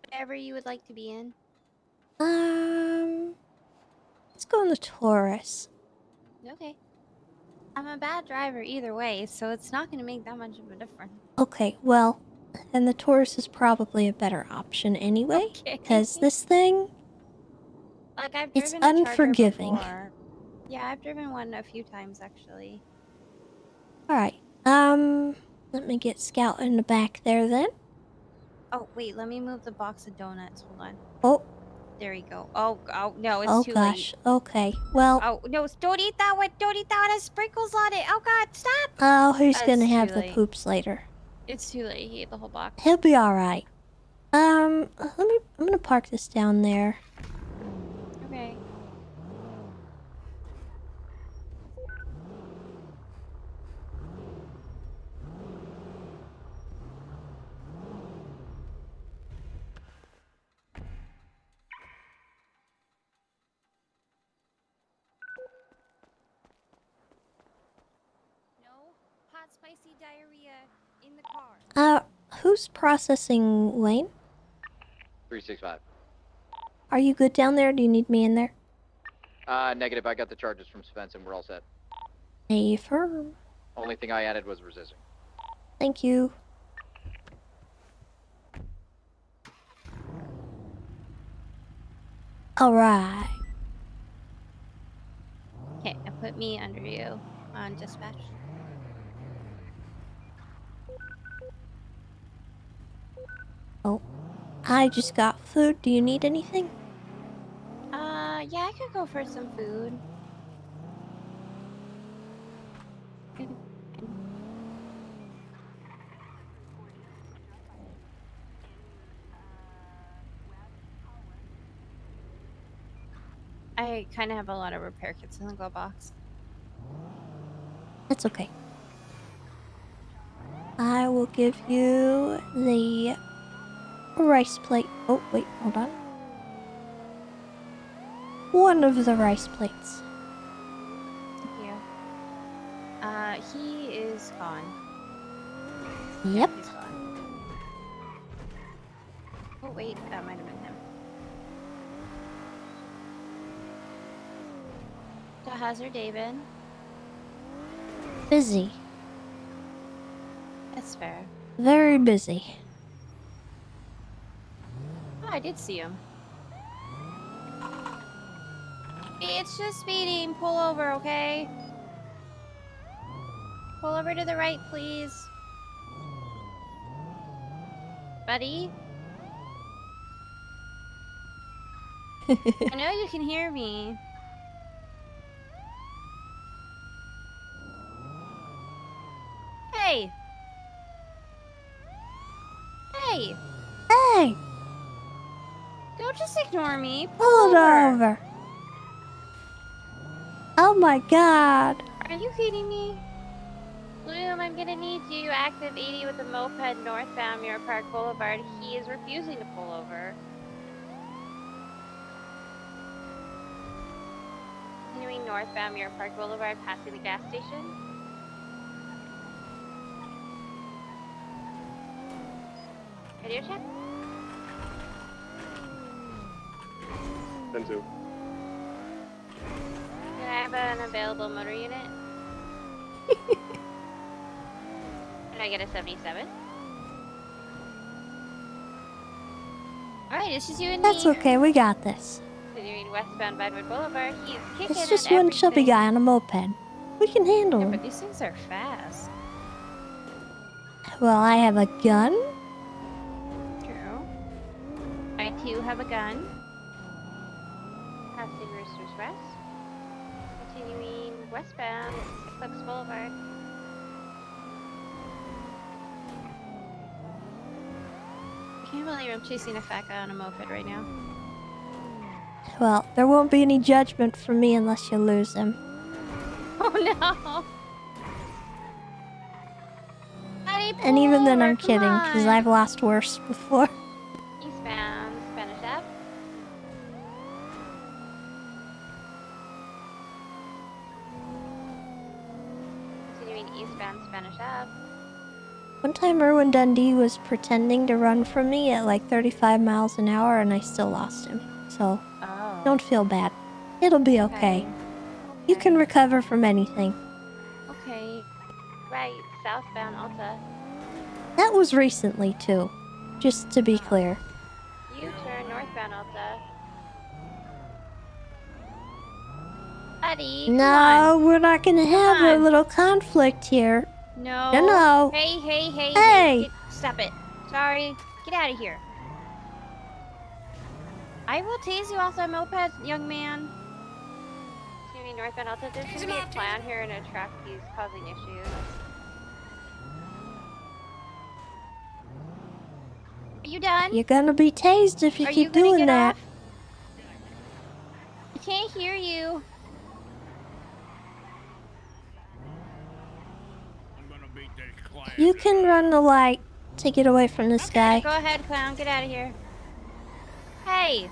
Whatever you would like to be in. Let's go in the Taurus. Okay. I'm a bad driver either way, so it's not going to make that much of a difference. Okay, well, then the Taurus is probably a better option anyway. Okay. Because this thing, Like, I've it's driven a Charger unforgiving. before. Yeah, I've driven one a few times, actually. Alright. Let me get Scout in the back there then. Oh, wait, let me move the box of donuts. Hold on. Oh. There we go. Oh, no, it's Oh too gosh. late. Okay. Well. Oh, no, don't eat that one. Don't eat that one. It has sprinkles on it. Oh, God, stop. Oh, who's gonna It's have too the late. poops later? It's too late. He ate the whole box. He'll be alright. I'm gonna park this down there. Okay. No hot spicy diarrhea in the car. Who's processing Wayne? 365. Are you good down there? Do you need me in there? Negative. I got the charges from Spence and we're all set. Affirm. Only thing I added was resisting. Thank you. Alright. Okay, now put me under you on dispatch. Oh. I just got food. Do you need anything? Yeah, I could go for some food. I kind of have a lot of repair kits in the glove box. That's okay. I will give you the rice plate. Oh, wait, hold on. One of the rice plates. Thank you. He is gone. Yep. He's gone. Oh, wait, that might have been him. So how's your day been? Busy. That's fair. Very busy. Oh, I did see him. It's just speeding. Pull over, okay? Pull over to the right, please. Buddy? I know you can hear me. Hey! Hey! Hey! Don't just ignore me. Pull it over. Oh my god. Are you kidding me? Bloom, I'm gonna need you active 80 with the moped northbound Mirror Park Boulevard. He is refusing to pull over. Continuing northbound Mirror Park Boulevard, passing the gas station. Radio check? 10-2. Can I have an available motor unit? Can I get a 77? Alright, it's just you and me. That's okay, we got this. Continuing westbound Vinewood Boulevard, he's kicking It's just at one everything. chubby guy on a moped. We can handle Yeah, him. but these things are fast. Well, I have a gun. True. I too have a gun. Passing Rooster's Rest. Continuing westbound, Eclipse Boulevard. I can't believe I'm chasing a fat guy on a moped right now. Well, there won't be any judgment from me unless you lose him. Oh no! Buddy, pull And even then over, I'm come kidding, because on. I've lost worse before. Eastbound, Spanish Ave. Continuing eastbound, Spanish Ave. One time Erwin Dundee was pretending to run from me at like 35 miles an hour and I still lost him. So, Oh. don't feel bad. It'll be okay. You can recover from anything. Okay. Right, southbound Alta. That was recently too, just to be clear. U-turn northbound Alta. Buddy, come No, on. we're not gonna have a on. little conflict here. No. No. Hey, hey, hey, Hey. stop it. Sorry. Get out of here. I will tase you off that moped, young man. It's gonna be northbound Alta. There's gonna be a clown here in a truck. He's causing issues. Are you done? You're gonna be tased if you Are keep you gonna doing get that. off? I can't hear you. You can run the light to get away from this guy. Go ahead, clown. Get out of here. Hey.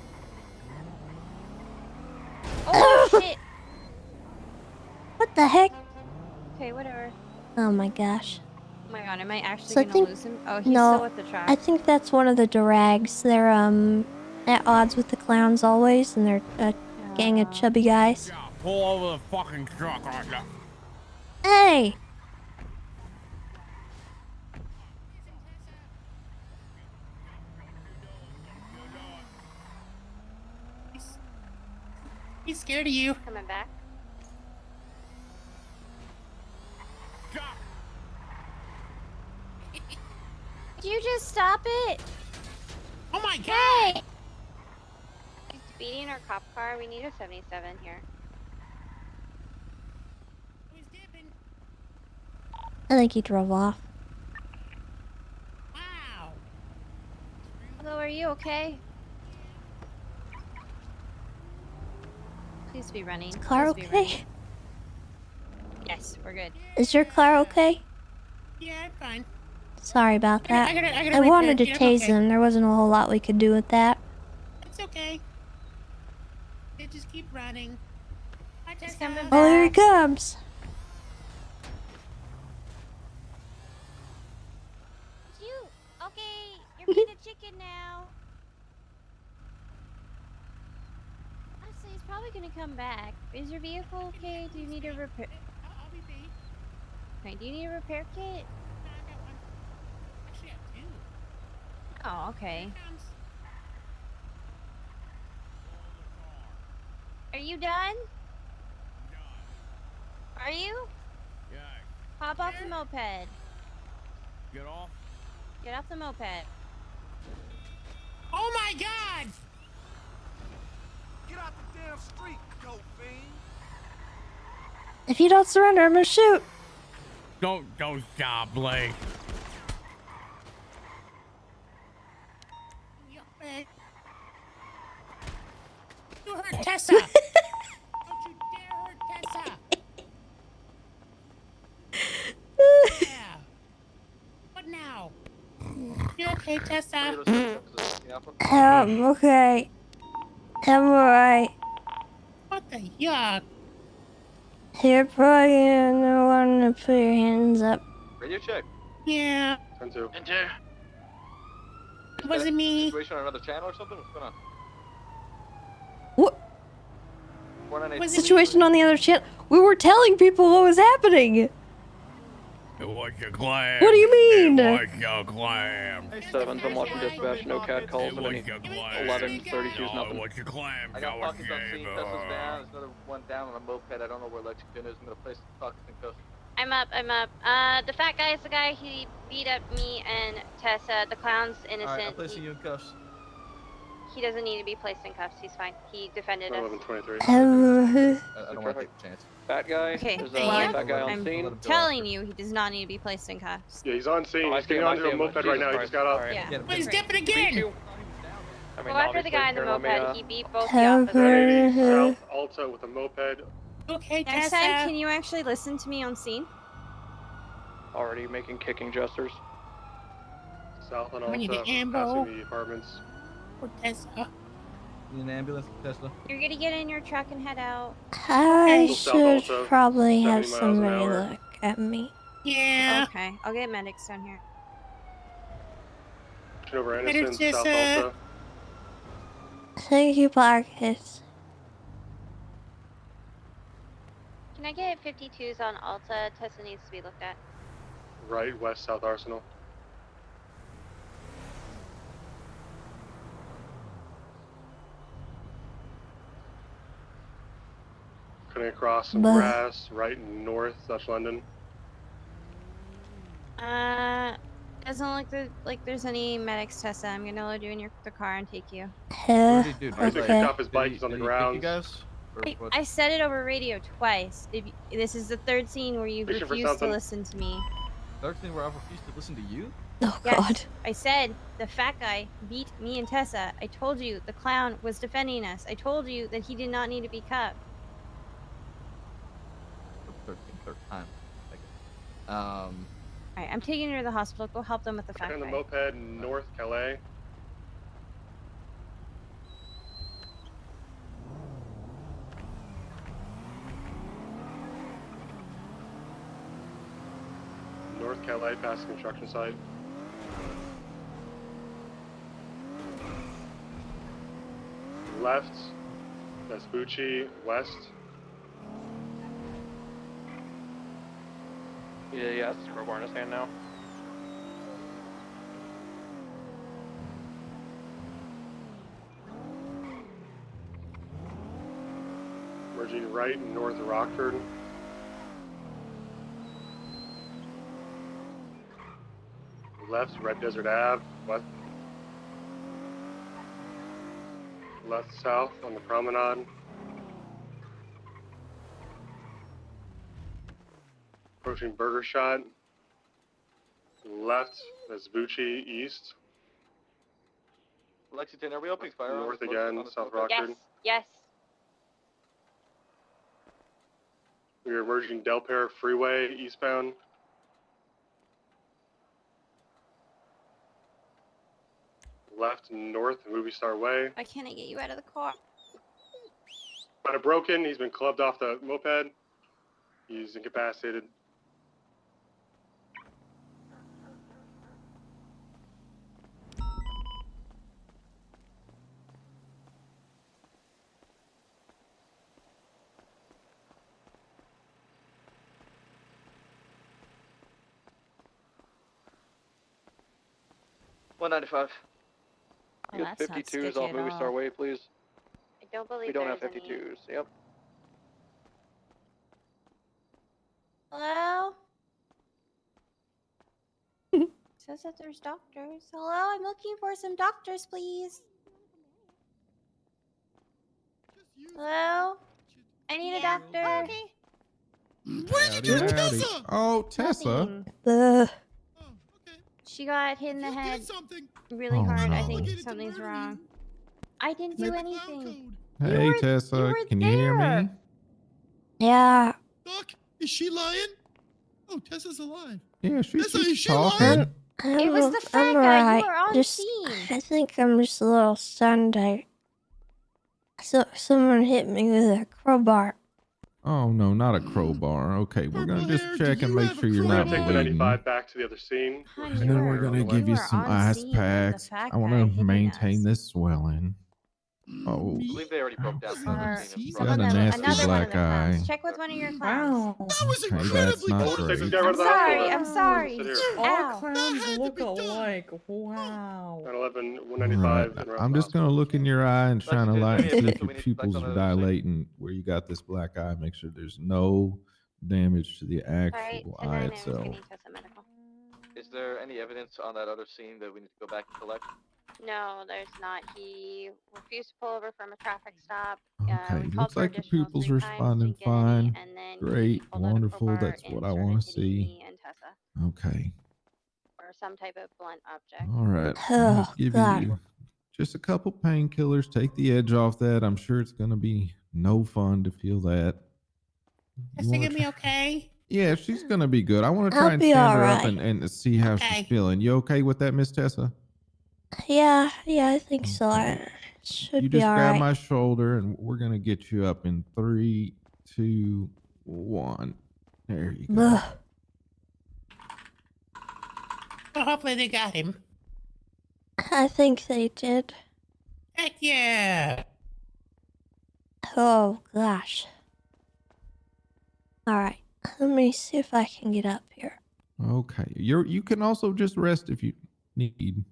Oh, shit. What the heck? Okay, whatever. Oh my gosh. Oh my god, am I actually So I gonna think lose him? Oh, he's no, still with the truck. I think that's one of the durags. They're at odds with the clowns always, and they're a gang of chubby guys. Pull over the fucking truck right now. Hey. He's scared of you. Coming back. Did you just stop it? Oh my god! Hey! He's speeding our cop car. We need a 77 here. I think he drove off. Wow. Hello, are you okay? Please be running. Is car Please be okay? running. Yes, we're good. Is your car okay? Yeah, I'm fine. Sorry about that. I gotta I wanted to repair it. I'm tase okay. him. There wasn't a whole lot we could do with that. It's okay. They just keep running. He's coming back. Oh, here he comes. You okay? You're being a chicken now. Honestly, he's probably gonna come back. Is your vehicle okay? Do you need a repair? I'll be paid. Okay, do you need a repair kit? No, I got one. Actually, I have two. Oh, okay. Are you done? Are you? Yeah. Hop off the moped. Get off. Get off the moped. Oh my god! Get out the damn street, dope fiend. If you don't surrender, I'm gonna shoot. Don't stop, Blake. You hurt Tessa! Don't you dare hurt Tessa! Yeah. What now? You okay, Tessa? Okay. I'm alright. What the yuck? You're probably gonna want to put your hands up. Radio check. Yeah. 10-2. Enter. Was it me? Situation on another channel or something? What's going on? What? 498. Situation on the other channel. We were telling people what was happening. It was your clam. What do you mean? It was your clam. 7s, I'm watching dispatch, no CAD calls It at was any your clam. 11:32 is No, nothing. it was your clam. I got That was pockets on scene. game. Tesla's down. There's another one down on a moped. I don't know where Lexington is. I'm gonna place pockets in custody. I'm up. The fat guy is the guy he beat up me and Tessa. The clown's innocent. Alright, I'm placing you in cuffs. He doesn't need to be placed in cuffs. He's fine. He defended us. 11:23. I don't want to take a chance. Fat guy. Okay, There's thank you. fat guy on I'm scene. telling you, he does not need to be placed in cuffs. Yeah, he's on scene. I He's see getting him, I onto see a him. moped right now. He just got up. Yeah. Get him. He's dipping again. I Go mean, after the guy in the obviously, here, let moped. me, He beat both the officers. 1080 South Alta with a moped. Okay, next time, can you actually listen to me on scene? already making kicking gestures. South on We need Alta, an ambo. passing the apartments. For Tessa. Need an ambulance, Tesla. You're gonna get in your truck and head out. I Still South should Alta, probably 70 have miles an somebody hour. look at me. Yeah. Okay, I'll get medics down here. Over Better Anderson, just, South Alta. Thank you, Marcus. Can I get 52s on Alta? Tessa needs to be looked at. Right, west, South Arsenal. Cutting across some Bah. grass, right north, Dutch London. Doesn't look like there's any medics, Tessa. I'm gonna load you in the car and take you. What did he do? He's been kicked off his bike. He's on the ground. You guys? I said it over radio twice. This is the third scene where you've Fishing for refused to something. listen to me. Third thing where I've refused to listen to you? Oh Yes, God. I said the fat guy beat me and Tessa. I told you the clown was defending us. I told you that he did not need to be cuffed. Third time. Alright, I'm taking her to the hospital. Go help them with the fat And the guy. moped in North Calais. North Calais past the construction site. Left, Vespucci, west. Yeah, yes, crowbar in his hand now. Merging right north of Rockford. Left, Red Desert Ave, west. Left south on the promenade. Approaching Burger Shot. Left, Vespucci east. Lexington, are we opening fire? North again, South Rockford. Yes. We are merging Delpare Freeway eastbound. Left north, Movie Star Way. Why can't I get you out of the car? Might have broken. He's been clubbed off the moped. He's incapacitated. $195. Oh, You get that's not 52s sketchy off at Movie Star all. Way, please. I don't believe We don't have there's any. 52s. Yep. Hello? Says that there's doctors. Hello, I'm looking for some doctors, please. Hello? I need a doctor. Okay. Where'd you get Tessa? Oh, Tessa. The She got hit in the head really hard. I think something's wrong. I didn't do anything. Hey, Tessa, can you hear me? Yeah. Doc, is she lying? Oh, Tessa's alive. Yeah, Tessa, is she talking. lying? It was the fat I'm guy. alright. You were on Just, scene. I think I'm just a little stunned. Someone hit me with a crowbar. Oh, no, not a crowbar. Okay, we're going to just check and make sure you're We're not gonna take bleeding. 195 back to the other scene. And then we're going to give you some ice packs. I want to maintain this swelling. Oh, I believe they already broke down. got a nasty black eye. Check with one of your clowns. That was that's not great. I'm sorry. All Ow. Clowns look alike. Wow. 911, All 195. right. I'm just going to look in your eye and shine a light and see if your pupils are dilating where you got this black eye. Make sure there's no damage to the actual eye itself. Is there any evidence on that other scene that we need to go back and collect? No, there's not. He refused to pull over from a traffic stop. Okay, looks like your pupils are responding fine. Great, wonderful. That's what I want to see. Okay. Or some type of blunt object. All right. Oh, Let's give God. you just a couple painkillers. Take the edge off that. I'm sure it's going to be no fun to feel that. Is she gonna be okay? Yeah, she's going to be good. I want to I'll try and be stand her all up right. and see how Okay. she's feeling. You okay with that, Miss Tessa? Yeah, I think so. I should You be just grab alright. my shoulder and we're going to get you up in 3, 2, 1. There you go. Ugh. Well, hopefully they got him. I think they did. Heck yeah. Oh, gosh. Alright, let me see if I can get up here. Okay. You can also just rest if you need.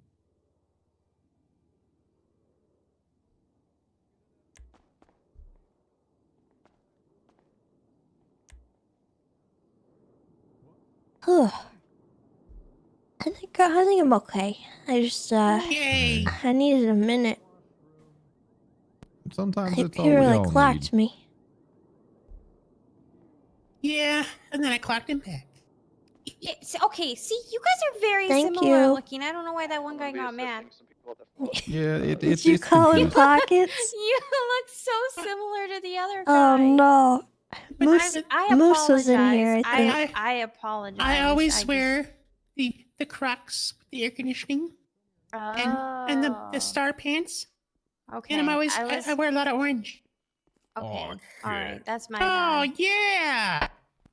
Ugh. I think I'm okay. I just Yay. I needed a minute. Sometimes It it's all we really all clocked need. me. Yeah, and then I clocked him back. Okay, see, you guys are very Thank similar you. looking. I don't know why that one guy got mad. Yeah, Did you call him Pockets? You look so similar to the other Oh guy. no. But Moose I Moose was in here, I apologize. think. I apologize. I always just- wear the Crocs with the air conditioning and the star pants. Okay. And I wear a lot of orange. Okay. All right. That's my Oh bad. yeah.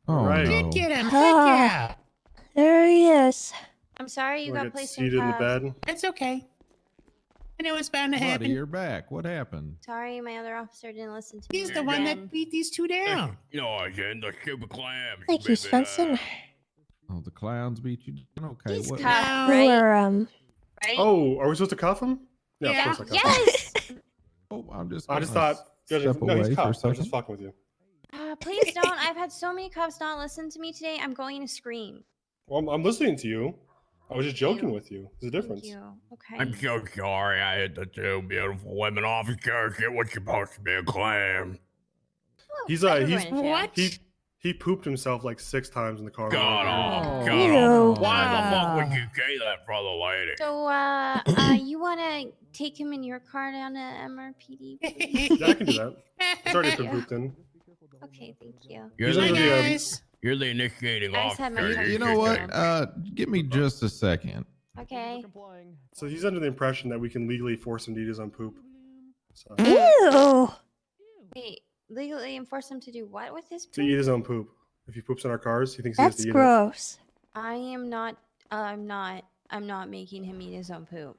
Oh Right. no. Did get him. Heck Ah, yeah. there he is. I'm sorry you Wanna got get placed in seated in the cuffs. bed? That's okay. I know it's bound to Buddy, happen. you're back. What happened? Sorry, my other officer didn't listen to me. He's the one again. that beat these two down. No, again, the stupid clams. Thank you, Svensson. Oh, the clowns beat you down? Okay, He's what? cuffed, We right? were Right? Oh, are we supposed to cuff him? Yeah, of course I cuff him. Yes. Oh, I just thought. step No, he's away for a cuffed. I was just second. fucking with you. Please don't. I've had so many cuffs not listen to me today. I'm going to scream. Well, I'm listening to you. I was just joking with you. There's a difference. Thank you. Okay. I'm so sorry I hit the two beautiful women officers. It was supposed to be a clam. He's You're he's going to jail. he pooped himself like 6 times in the car. God off, Ew. God off. Why the fuck would you say that for the lady? So, you want to take him in your car down to MRPD? please? Yeah, I can do that. It's already been pooped in. Okay, thank you. You're He's the, under the, you're the initiating I just had my officer. phone You know what? Give me just a second. Okay. So he's under the impression that we can legally force him to eat his own poop. So, Ew. Wait, legally enforce him to do what with his to eat poop? his own poop. If he poops in our cars, he thinks he has That's to eat gross. I am not. I'm not making him eat his own poop.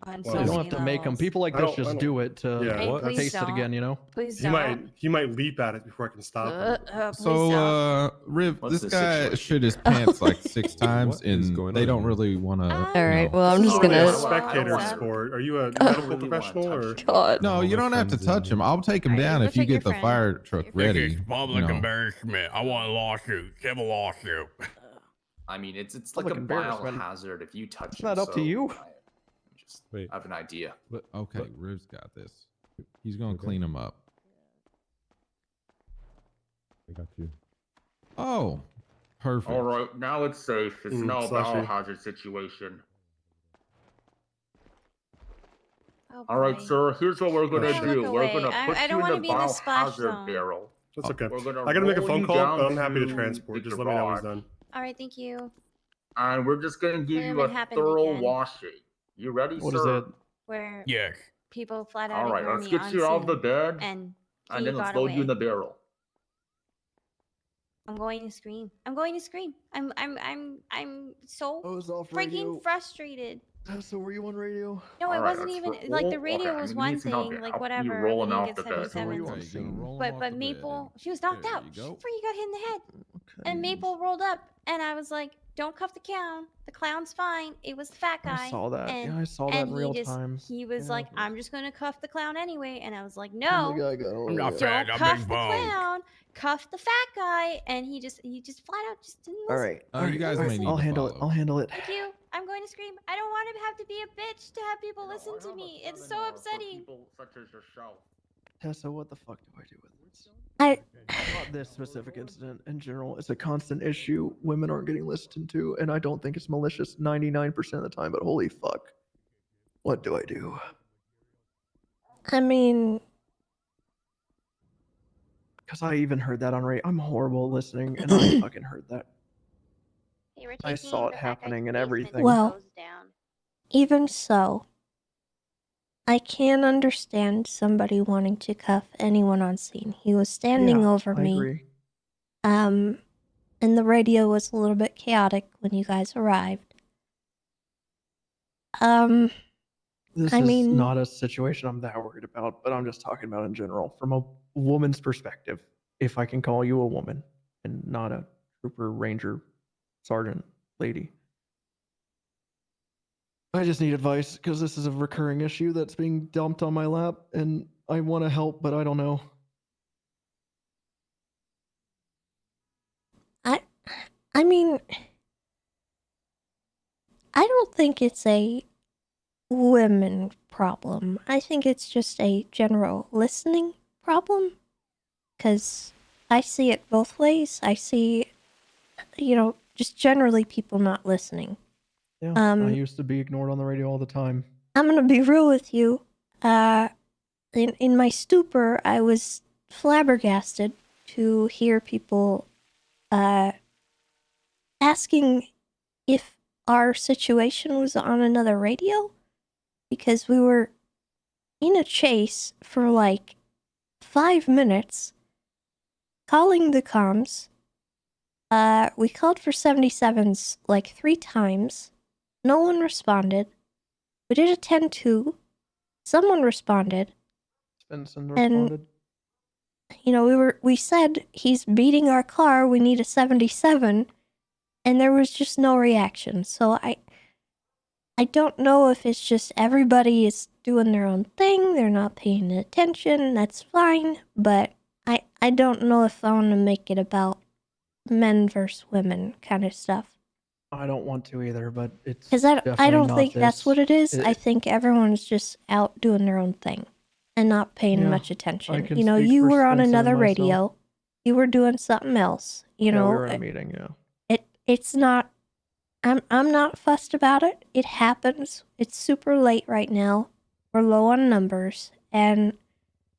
On Well, so You don't many have to make them. levels. People like I this don't- I just don't- do it to Yeah. Hey, please taste don't. it again, you know? Please He don't. might leap at it before I can stop him. Please So, don't. Riv, What's this the guy situation? shit his pants like 6 times, What is and going they on don't here? really want to. All right, well, I'm This just is really a gonna. spectator What's up? sport. Are you a I medical really wanna professional touch or? it. God. No, All you my don't have to friends touch in him. I'll take him Alright, down go if you check your get the friend. fire truck Your This ready. is public You know. embarrassment. I want a lawsuit. Civil lawsuit. I mean, it's like Public a embarrassment. biohazard if you touch It's it. not up to so you. I just Wait. have an idea. But Okay, But- Riv's got this. He's gonna Okay. clean him up. I got you. Oh, perfect. All right, now it's safe. It's now a slushy. biohazard situation. Oh, All right, boy. sir. Here's what we're gonna Can't do. look We're away. gonna I put don't you wanna in the be in the splash biohazard zone. barrel. That's okay. We're gonna I gotta make a roll phone you call, down but I'm happy to to transport. the Just let me know when he's garage. done. All right, thank you. And we're just gonna give you Bloom, a it happened thorough again. washing. You ready, What sir? is that? Where Yes. people flat out All right, ignore let's me get on you out of the scene, bed, and and he then let's got load away. you in the barrel. I'm going to scream. I'm going to scream. I'm so I was off freaking radio. frustrated. So were you on radio? No, All it right, wasn't let's even roll. like the Okay, radio I was mean, one you need to know thing, that. like How- whatever. You roll we him didn't off get the bed. 77. Okay, you're gonna roll him But off the bed. Maple, she was knocked There out. you She go. freaking got hit in the head. Okay. And Maple rolled up, and I was like, "Don't cuff the clown. The clown's fine. It was the fat guy." I saw that. And, Yeah, I saw that and in he real just, time. He was Yeah. like, "I'm just gonna cuff the clown anyway," and I was like, And "No, the guy got I'm away not with it. fat. don't I'm cuff big the boned. clown. Cuff the fat guy." And he just flat out just didn't All listen. right. You all right, guys all may right, need I'll to handle it. follow. I'll handle it. Thank you. I'm going to scream. I don't want to have to be a bitch to have people listen to me. It's so upsetting. People such as yourself. Tessa, what the fuck do I do with this? I Not this specific incident. In general, it's a constant issue. Women aren't getting listened to, and I don't think it's malicious 99% of the time, but holy fuck. What do I do? I mean, Because I even heard that on radio. I'm horrible at listening, and I fucking heard that. Hey, we're I taking saw the it fat guy to happening the and basement everything. and Well- hose down. even so, I can understand somebody wanting to cuff anyone on scene. He was standing Yeah, over I me. agree. And the radio was a little bit chaotic when you guys arrived. This I is mean- not a situation I'm that worried about, but I'm just talking about in general. From a woman's perspective, if I can call you a woman and not a trooper, ranger, sergeant, lady. I just need advice because this is a recurring issue that's being dumped on my lap, and I want to help, but I don't know. I mean, I don't think it's a women problem. I think it's just a general listening problem. Because I see it both ways. I see, just generally people not listening. Yeah, I used to be ignored on the radio all the time. I'm gonna be real with you. In my stupor, I was flabbergasted to hear people asking if our situation was on another radio, because we were in a chase for like 5 minutes, calling the comms. We called for 77s like 3 times. No one responded. We did a 10-2. Someone responded. Svensson responded. We said he's beating our car. We need a 77, and there was just no reaction. So I don't know if it's just everybody is doing their own thing. They're not paying attention. That's fine, but I don't know if I want to make it about men versus women kind of stuff. I don't want to either, but it's Because I don't think that's what it is. It- I think everyone's just out doing their own thing and not paying Yeah, much I attention. can You speak for were on Svensson and another myself. radio. You were doing something else. Yeah, we were in a meeting. Yeah. It's not. I'm not fussed about it. It happens. It's super late right now. We're low on numbers, and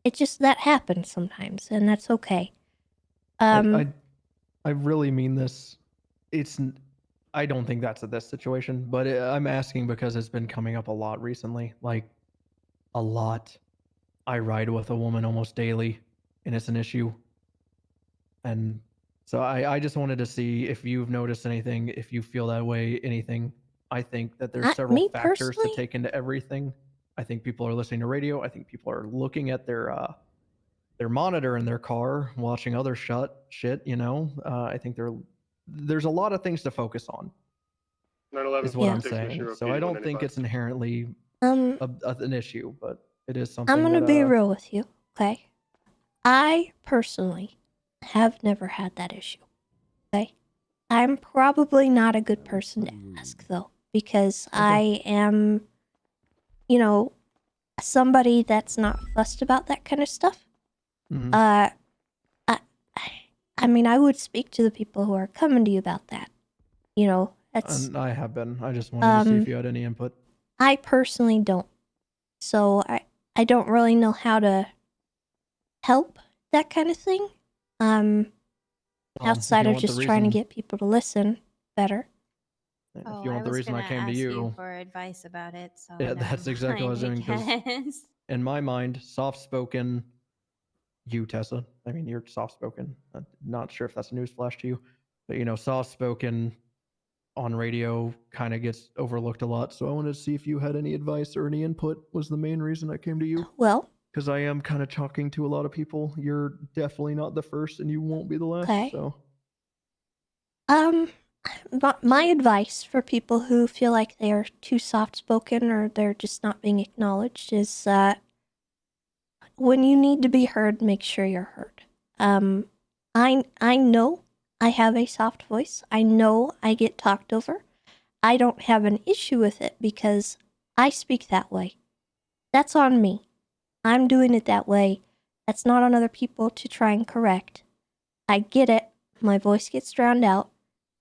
it just that happens sometimes, and that's okay. I really mean this. I don't think that's this situation, but I'm asking because it's been coming up a lot recently. Like, a lot. I ride with a woman almost daily, and it's an issue. And so I just wanted to see if you've noticed anything, if you feel that way, anything. I think that there's several me factors to personally? take into everything. I think people are listening to radio. I think people are looking at their monitor in their car, watching other shit. I think there's a lot of things to focus on. 9/11 Is what I'm 46 saying. Machine So I don't think 185. it's inherently an issue, but it is something. I'm gonna that, be real with you, okay? I personally have never had that issue. Okay? I'm probably not a good person to ask though, because I am, somebody that's not fussed about that kind of stuff. Mhm. I mean, I would speak to the people who are coming to you about that. That's And I have been. I just wanted to see if you had any input. I personally don't. So I don't really know how to help that kind of thing. Outside of just trying to get people to listen better. If you want the reason I came to you, for advice about it. So yeah, that's exactly what I was doing. 'Cause in my mind, soft-spoken, you Tessa. I mean, you're soft-spoken. I'm not sure if that's a newsflash to you, but soft-spoken on radio kind of gets overlooked a lot. So I wanted to see if you had any advice or any input. Was the main reason I came to you. Well, because I am kind of talking to a lot of people. You're definitely not the first, and you won't be the last. Okay. So my advice for people who feel like they are too soft-spoken or they're just not being acknowledged is when you need to be heard, make sure you're heard. I know I have a soft voice. I know I get talked over. I don't have an issue with it because I speak that way. That's on me. I'm doing it that way. That's not on other people to try and correct. I get it. My voice gets drowned out.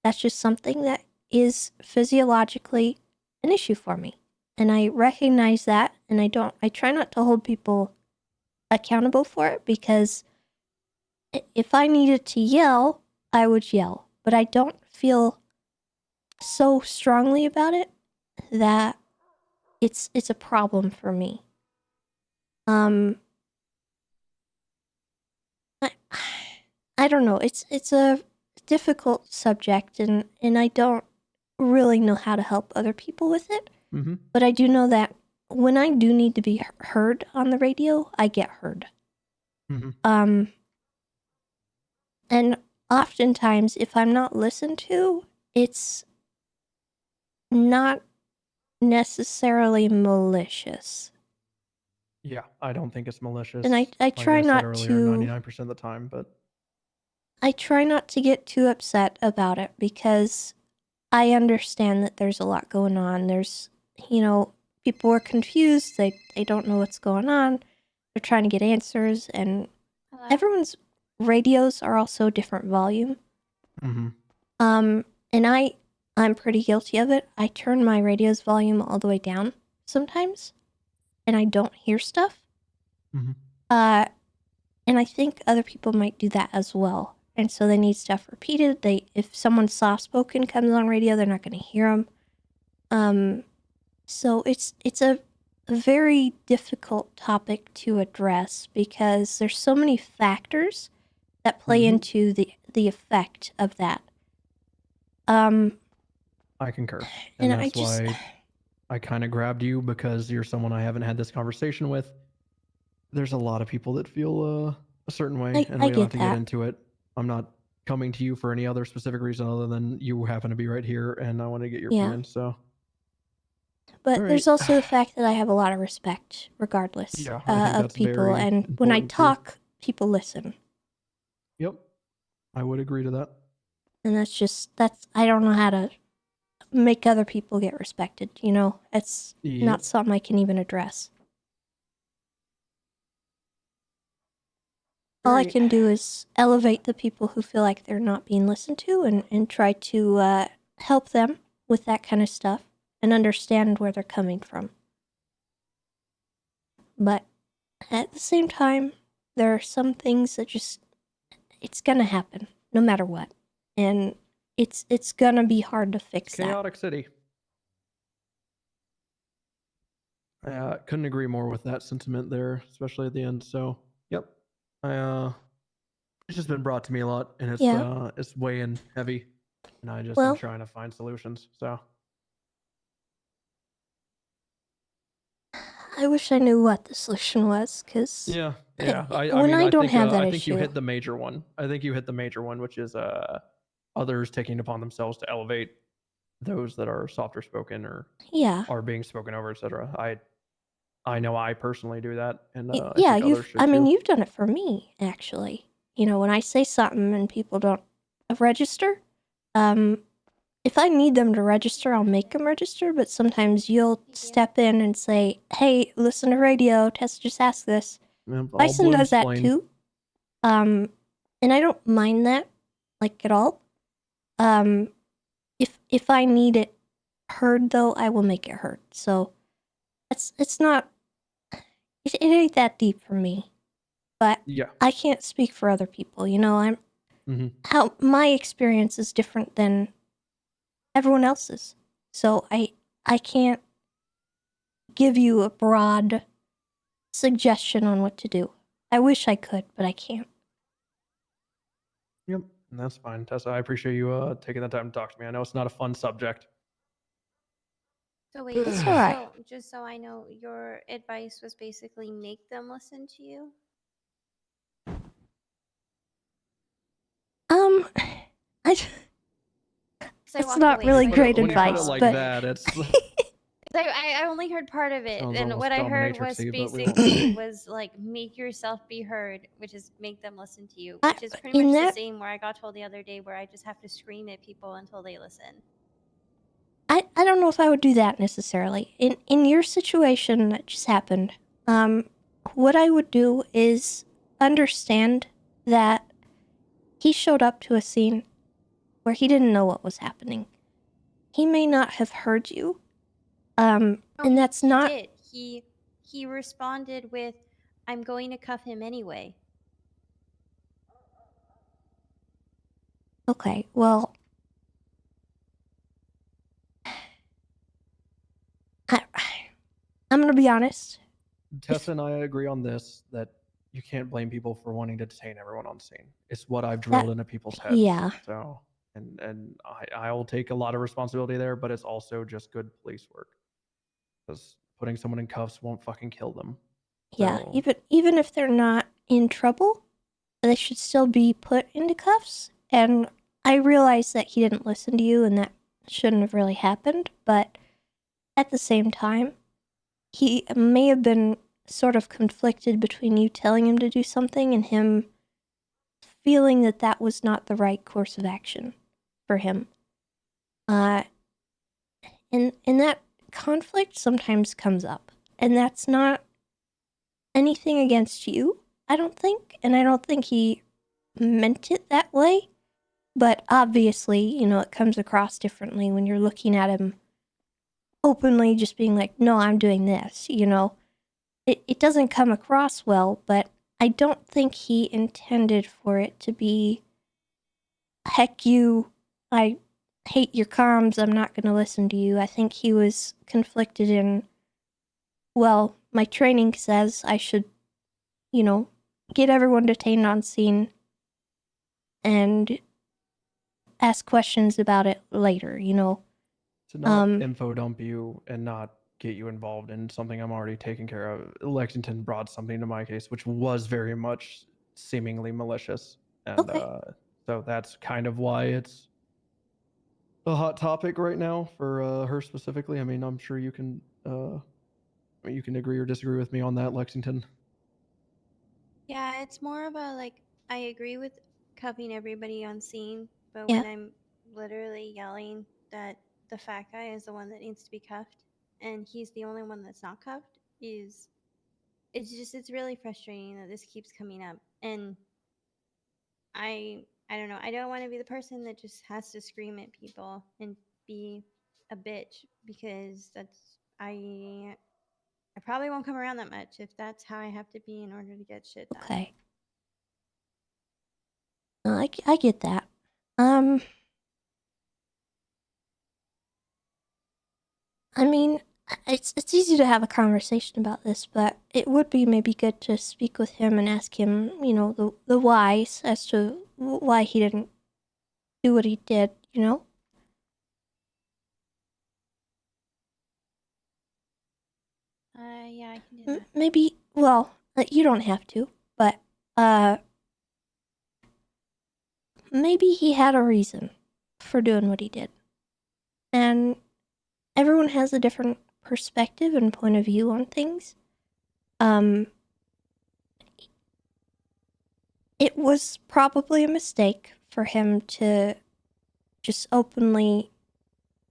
That's just something that is physiologically an issue for me. And I recognize that, and I try not to hold people accountable for it, because if I needed to yell, I would yell. But I don't feel so strongly about it that it's a problem for me. I don't know. It's a difficult subject, and I don't really know how to help other people with it. Mm-hmm. But I do know that when I do need to be heard on the radio, I get heard. Mm-hmm. And oftentimes, if I'm not listened to, it's not necessarily malicious. Yeah, I don't think it's malicious. And I try not to 99% of the time, but I try not to get too upset about it, because I understand that there's a lot going on. There's, people are confused. They don't know what's going on. They're trying to get answers, and everyone's radios are also different volume. Mm-hmm. And I'm pretty guilty of it. I turn my radio's volume all the way down sometimes, and I don't hear stuff. Mm-hmm. And I think other people might do that as well. And so they need stuff repeated. If someone soft-spoken comes on radio, they're not going to hear them. So it's a very difficult topic to address because there's so many factors that play into the effect of that. I concur. And And that's why I kind of grabbed you, because you're someone I haven't had this conversation with. There's a lot of people that feel a certain way, and I we don't have get to get that. into it. I'm not coming to you for any other specific reason other than you happen to be right here, and I want to get your Yeah. opinion. So, But all right. there's also the fact that I have a lot of respect, regardless Yeah, I think of that's people. very And when I important too. talk, people listen. Yep, I would agree to that. And I don't know how to make other people get respected, It's not Yep. something I can even address. All I Right. can do is elevate the people who feel like they're not being listened to and try to help them with that kind of stuff and understand where they're coming from. But at the same time, there are some things that it's gonna happen no matter what. And it's gonna be hard to fix that. Chaotic city. Couldn't agree more with that sentiment there, especially at the end. So, yep. It's just been brought to me a lot, and it's weighing heavy, and I just am Well- trying to find solutions. So, I wish I knew what the solution was, because yeah. when I don't think, have that I think you issue. hit the major one. I think you hit the major one, which is others taking it upon themselves to elevate those that are softer spoken or Yeah. are being spoken over, etc. I know I personally do that, and I Yeah, think others should I mean, too. you've done it for me, actually. When I say something and people don't register, if I need them to register, I'll make them register, but sometimes you'll step in and say, hey, listen to radio, Tessa just asked this. Yep, all Bison does that bloom-splained. too. And I don't mind that, like, at all. If I need it heard, though, I will make it heard. So, it's not... It ain't that deep for me, but Yeah. I can't speak for other people. Mhm. How my experience is different than everyone else's, so I can't give you a broad suggestion on what to do. I wish I could, but I can't. Yep, and that's fine, Tessa. I appreciate you taking the time to talk to me. I know it's not a fun subject. So wait, It's alright. just so I know, your advice was basically make them listen to you? It's not really great advice, like but that. It's I only heard part of it, Sounds and almost what I heard was dominatrixy, but we won't basically was like make yourself be heard, which is make them listen to you, which is pretty in much the that- same where I got told the other day where I just have to scream at people until they listen. I don't know if I would do that necessarily. In your situation that just happened, what I would do is understand that he showed up to a scene where he didn't know what was happening. He may not have heard you. And that's not... Did. He responded with, I'm going to cuff him anyway. Okay, well... I'm gonna be honest. Tessa and I agree on this, that you can't blame people for wanting to detain everyone on scene. It's what I've drilled into people's heads. Yeah. So, and I will take a lot of responsibility there, but it's also just good police work. Because putting someone in cuffs won't fucking kill them. Yeah, So, even if they're not in trouble, they should still be put into cuffs. And I realize that he didn't listen to you and that shouldn't have really happened, but at the same time, he may have been sort of conflicted between you telling him to do something and him feeling that that was not the right course of action for him. And that conflict sometimes comes up, and that's not anything against you, I don't think, and I don't think he meant it that way, but obviously, you know, it comes across differently when you're looking at him openly just being like, no, I'm doing this, you know. It doesn't come across well, but I don't think he intended for it to be, heck you, I hate your comms, I'm not going to listen to you. I think he was conflicted in, well, my training says I should, you know, get everyone detained on scene and ask questions about it later, you know. To not info dump you and not get you involved in something I'm already taking care of. Lexington brought something to my case, which was very much seemingly malicious. And so that's kind of why it's a hot topic right now for her specifically. I mean, I'm sure you can agree or disagree with me on that, Lexington. Yeah, it's more of a like, I agree with cuffing everybody on scene, but Yeah. when I'm literally yelling that the fat guy is the one that needs to be cuffed and he's the only one that's not cuffed, it's really frustrating that this keeps coming up. And I don't know, I don't want to be the person that just has to scream at people and be a bitch, because I probably won't come around that much if that's how I have to be in order to get shit done. Okay. I get that. I mean, it's easy to have a conversation about this, but it would be maybe good to speak with him and ask him, you know, the whys as to why he didn't do what he did, you know? Yeah, I can do that. Maybe, well, you don't have to, but, maybe he had a reason for doing what he did. And everyone has a different perspective and point of view on things. It was probably a mistake for him to just openly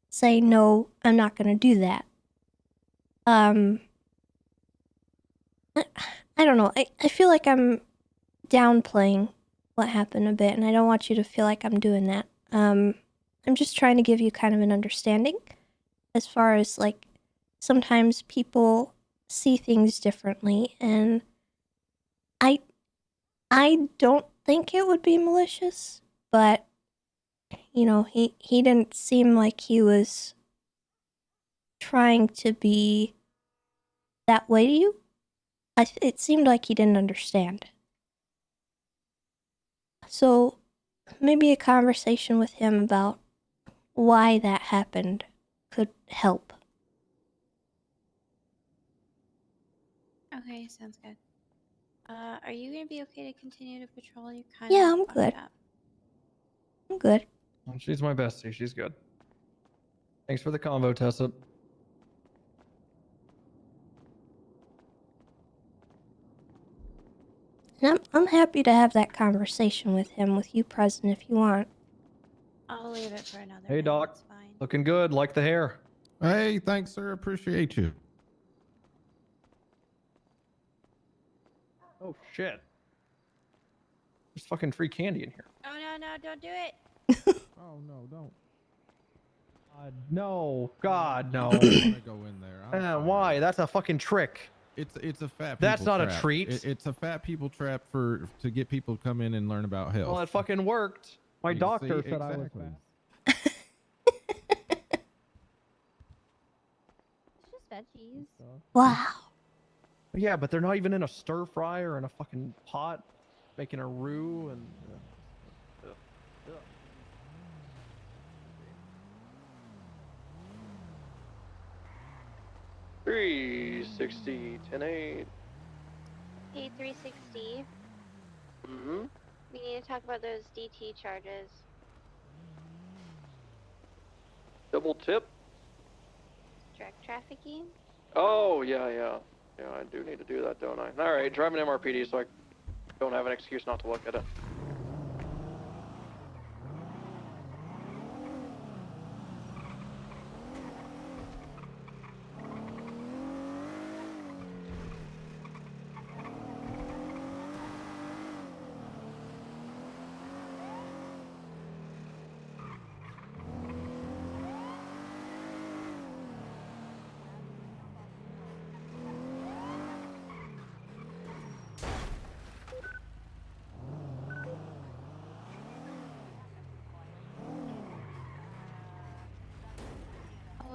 say, no, I'm not going to do that. I don't know. I feel like I'm downplaying what happened a bit, and I don't want you to feel like I'm doing that. I'm just trying to give you kind of an understanding as far as, like, sometimes people see things differently, and I don't think it would be malicious, but, you know, he didn't seem like he was trying to be that way to you. It seemed like he didn't understand. So maybe a conversation with him about why that happened could help. Okay, sounds good. Are you gonna be okay to continue to patrol? You're kind Yeah, of I'm good. fucked up. I'm good. Well, she's my bestie. She's good. Thanks for the convo, Tessa. And I'm happy to have that conversation with him, with you present if you want. I'll leave it for another Hey, minute. Doc. It's fine. Looking good. Like the hair. Hey, thanks, sir. Appreciate you. Oh, shit. There's fucking free candy in here. Oh, no, don't do it. Oh, no, don't. No. God, no. I don't want to go in there. I'm sorry. Why? That's a fucking trick. It's a fat people That's not trap. a treat. It's a fat people trap to get people to come in and learn about health. Well, it fucking worked. My You doctor see? said I was Exactly. fat. It's just veggies. Wow. Yeah, but they're not even in a stir fry or in a fucking pot making a roux and. Ugh. 360, 10-8. Hey, 360. Mm-hmm. We need to talk about those DT charges. Double tip. Drug trafficking? Oh, yeah. Yeah, I do need to do that, don't I? Alright, driving MRPD so I don't have an excuse not to look at it.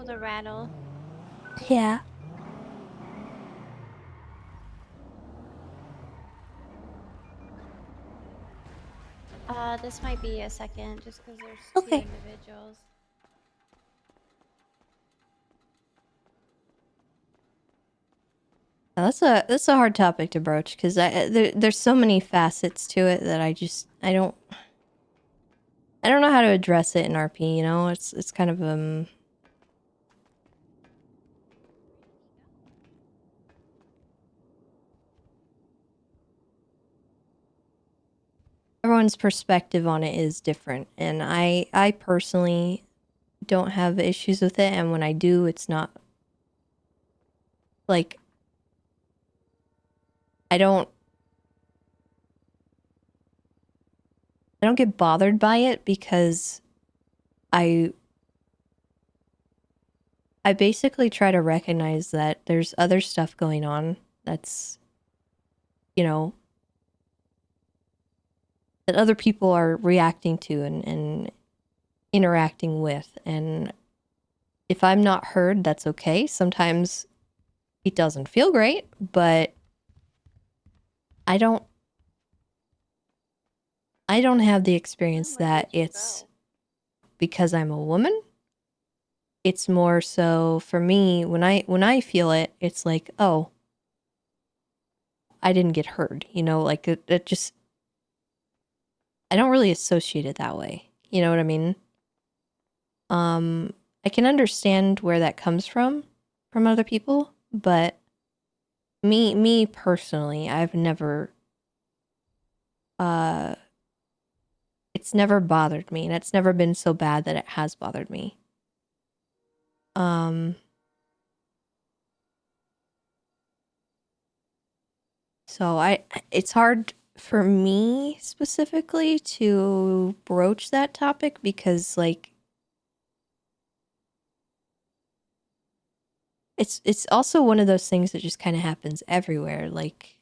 careful to rattle. Yeah. This might be a second, just because there's Okay. two individuals. Now, that's a hard topic to broach because there's so many facets to it that I don't know how to address it in RP. You know, it's kind of everyone's perspective on it is different, and I personally don't have issues with it, and when I do, it's not like I don't get bothered by it because I basically try to recognize that there's other stuff going on that's, you know, that other people are reacting to and interacting with. And if I'm not heard, that's okay. Sometimes it doesn't feel great, but I don't have the experience that it's because I'm a woman. It's more so for me when I feel it, it's like, oh, I didn't get heard, you know, like it just I don't really associate it that way. You know what I mean? I can understand where that comes from other people, but me personally, I've never it's never bothered me, and it's never been so bad that it has bothered me. So it's hard for me specifically to broach that topic because like it's also one of those things that just kind of happens everywhere. Like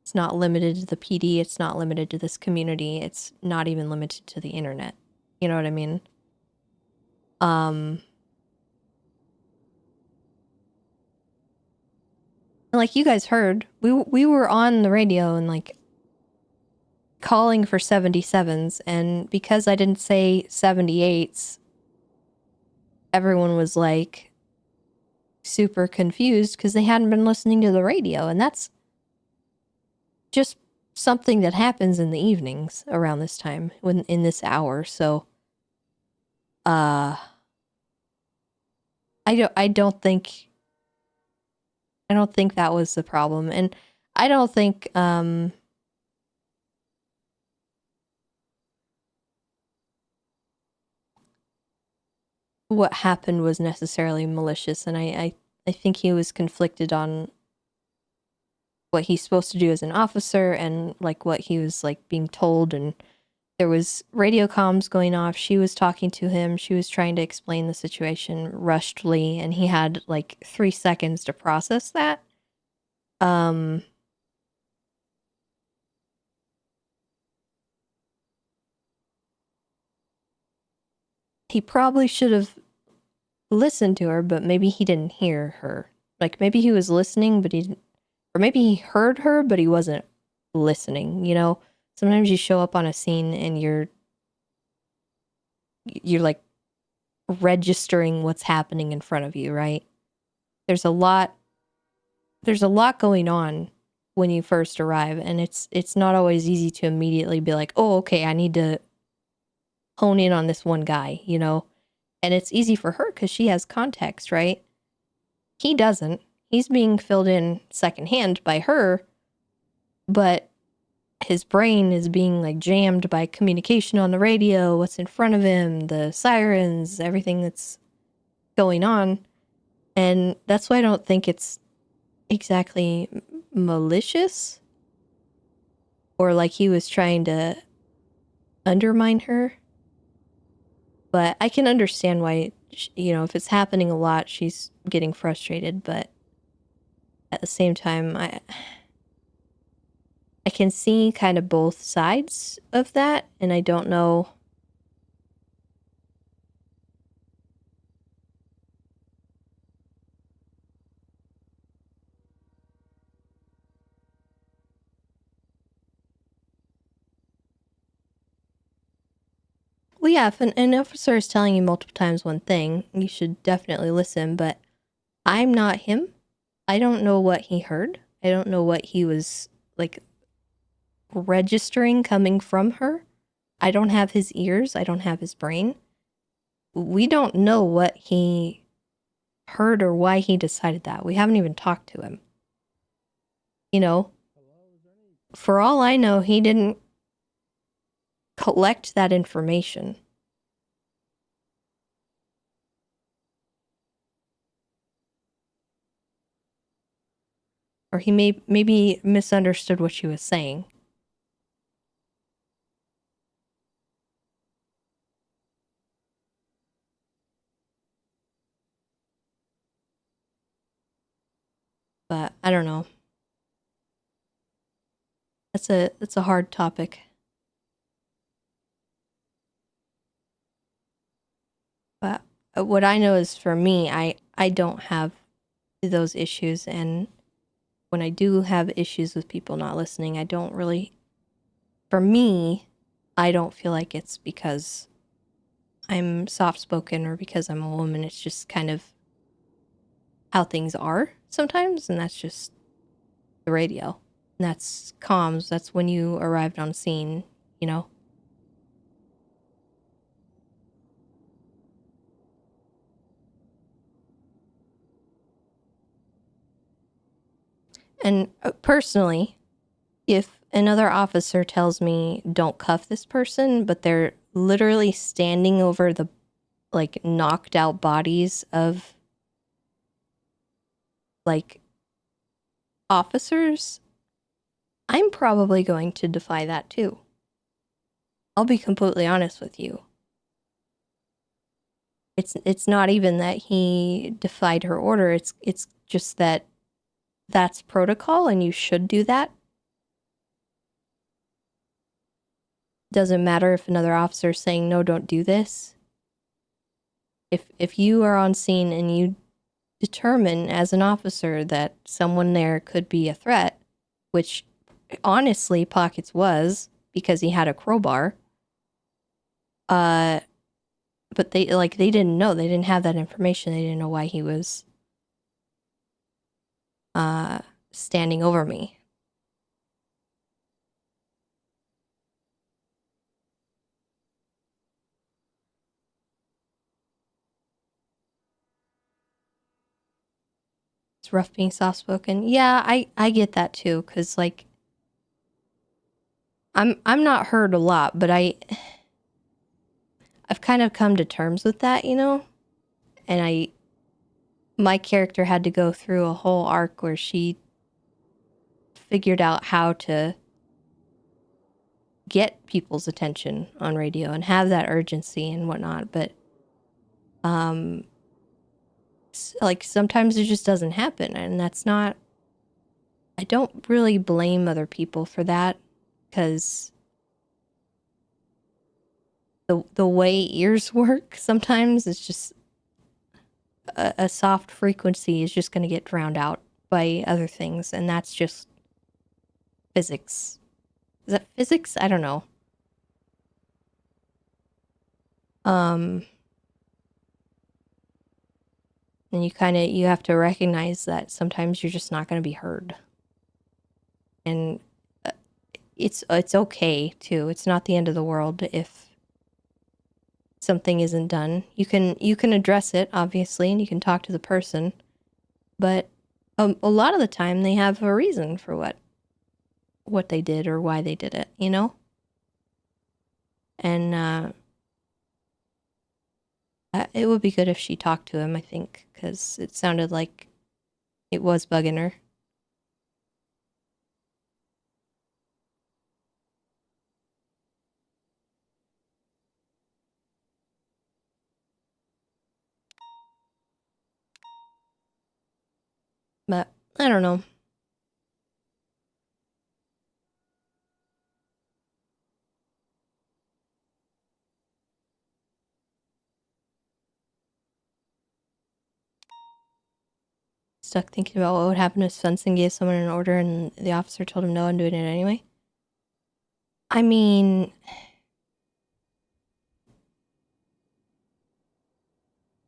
it's not limited to the PD, it's not limited to this community, it's not even limited to the internet. You know what I mean? Like you guys heard, we were on the radio and like calling for 77s, and because I didn't say 78s, everyone was like super confused because they hadn't been listening to the radio, and that's just something that happens in the evenings around this time when in this hour. So I don't think that was the problem, and I don't think what happened was necessarily malicious, and I think he was conflicted on what he's supposed to do as an officer and like what he was like being told, and there was radio comms going off. She was talking to him, she was trying to explain the situation rushedly, and he had like 3 seconds to process that. He probably should have listened to her, but maybe he didn't hear her. Like maybe he was listening, but he didn't, or maybe he heard her, but he wasn't listening, you know? Sometimes you show up on a scene and you're like registering what's happening in front of you, right? There's a lot going on when you first arrive, and it's not always easy to immediately be like, oh, okay, I need to hone in on this one guy, you know? And it's easy for her because she has context, right? He doesn't. He's being filled in secondhand by her, but his brain is being like jammed by communication on the radio, what's in front of him, the sirens, everything that's going on. And that's why I don't think it's exactly malicious or like he was trying to undermine her. But I can understand why, you know, if it's happening a lot, she's getting frustrated. But at the same time, I can see kind of both sides of that. And I don't know Well, yeah, if an officer is telling you multiple times one thing, you should definitely listen, but I'm not him. I don't know what he heard. I don't know what he was, like, registering coming from her. I don't have his ears. I don't have his brain. We don't know what he heard or why he decided that. We haven't even talked to him. You know, for all I know, he didn't collect that information. Or he maybe misunderstood what she was saying. But I don't know. That's a hard topic. But what I know is for me, I don't have those issues, and when I do have issues with people not listening, I don't really, for me, I don't feel like it's because I'm soft-spoken or because I'm a woman. It's just kind of how things are sometimes, and that's just the radio. And that's comms. That's when you arrived on scene, you know? And personally, if another officer tells me don't cuff this person, but they're literally standing over the, like, knocked out bodies of, like, officers, I'm probably going to defy that too. I'll be completely honest with you. It's not even that he defied her order. It's just that that's protocol and you should do that. Doesn't matter if another officer is saying no, don't do this. If you are on scene and you determine as an officer that someone there could be a threat, which honestly Pockets was because he had a crowbar, but they didn't know. They didn't have that information. They didn't know why he was standing over me. It's rough being soft-spoken. Yeah, I get that too, because, like, I'm not heard a lot, but I've kind of come to terms with that, you know? And my character had to go through a whole arc where she figured out how to get people's attention on radio and have that urgency and whatnot, but like, sometimes it just doesn't happen, and that's not, I don't really blame other people for that, because the way ears work sometimes it's just a soft frequency is just going to get drowned out by other things, and that's just physics. Is that physics? I don't know. And you have to recognize that sometimes you're just not going to be heard. And it's okay too. It's not the end of the world if something isn't done. You can address it, obviously, and you can talk to the person, but a lot of the time they have a reason for what they did or why they did it, you know? And it would be good if she talked to him, I think, because it sounded like it was bugging her. But I don't know. Stuck thinking about what would happen if Svensson gave someone an order and the officer told him no and doing it anyway. I mean,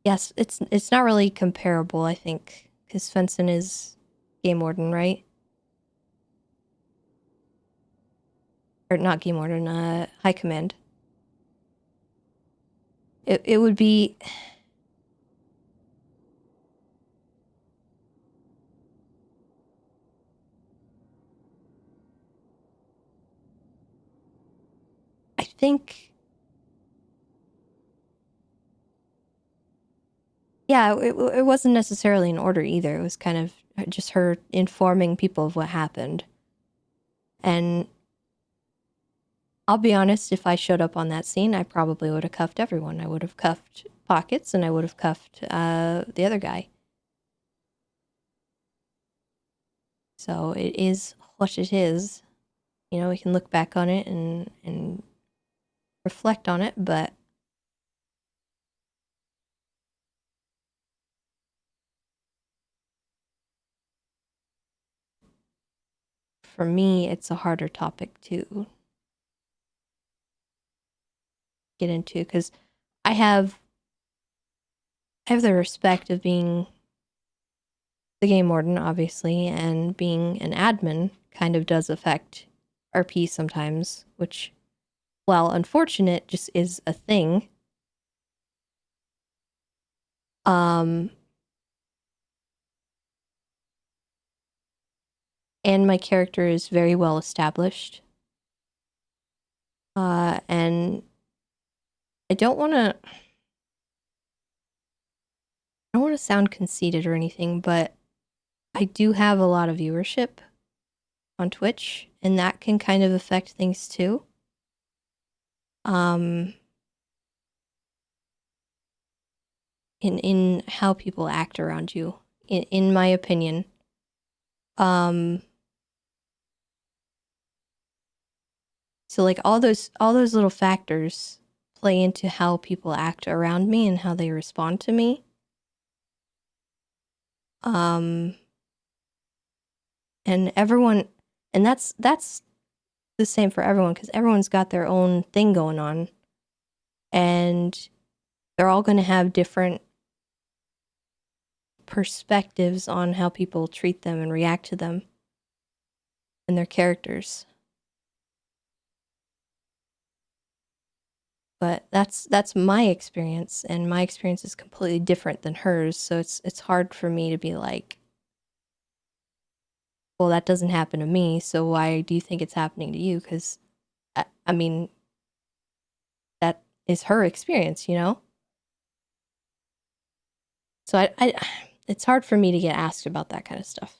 Yes, it's not really comparable, I think, because Svensson is game warden, right? Or not game warden, high command. It would be. I think. Yeah, it wasn't necessarily an order either. It was kind of just her informing people of what happened. And I'll be honest, if I showed up on that scene, I probably would have cuffed everyone. I would have cuffed Pockets and I would have cuffed the other guy. So it is what it is. You know, we can look back on it and reflect on it, but for me, it's a harder topic to get into because I have the respect of being the game warden, obviously, and being an admin kind of does affect RP sometimes, which, while unfortunate, just is a thing. And my character is very well established. And I don't want to sound conceited or anything, but I do have a lot of viewership on Twitch, and that can kind of affect things too. In how people act around you, in my opinion. So like all those little factors play into how people act around me and how they respond to me. And everyone, and that's the same for everyone because everyone's got their own thing going on, and they're all going to have different perspectives on how people treat them and react to them and their characters. But that's my experience, and my experience is completely different than hers, so it's hard for me to be like, well, that doesn't happen to me, so why do you think it's happening to you? Because, I mean, that is her experience, you know? So it's hard for me to get asked about that kind of stuff.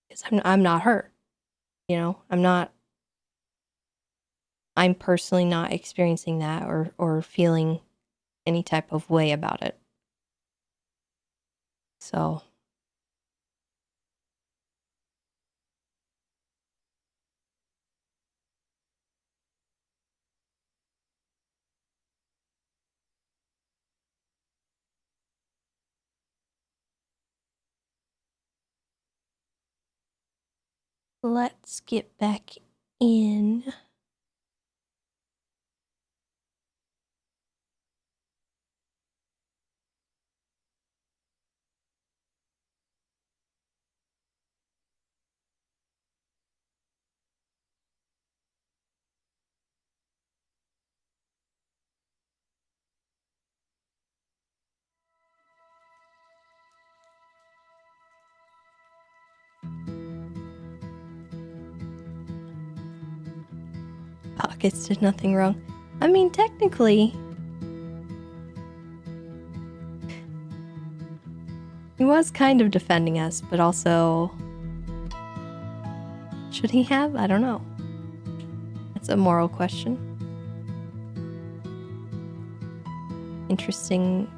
Because I'm not her, you know? I'm personally not experiencing that or feeling any type of way about it. So let's get back in. Pockets did nothing wrong. I mean, technically, he was kind of defending us, but also, should he have? I don't know. That's a moral question. Interesting.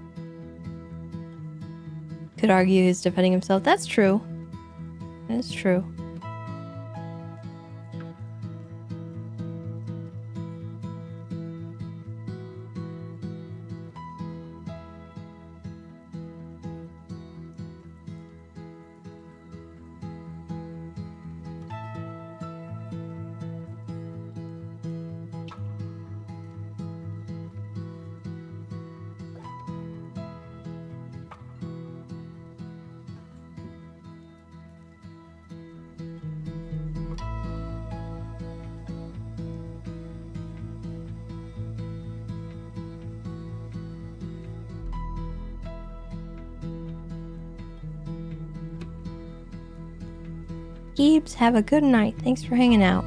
Could argue he's defending himself. That's true. That is true. Gibbs, have a good night. Thanks for hanging out.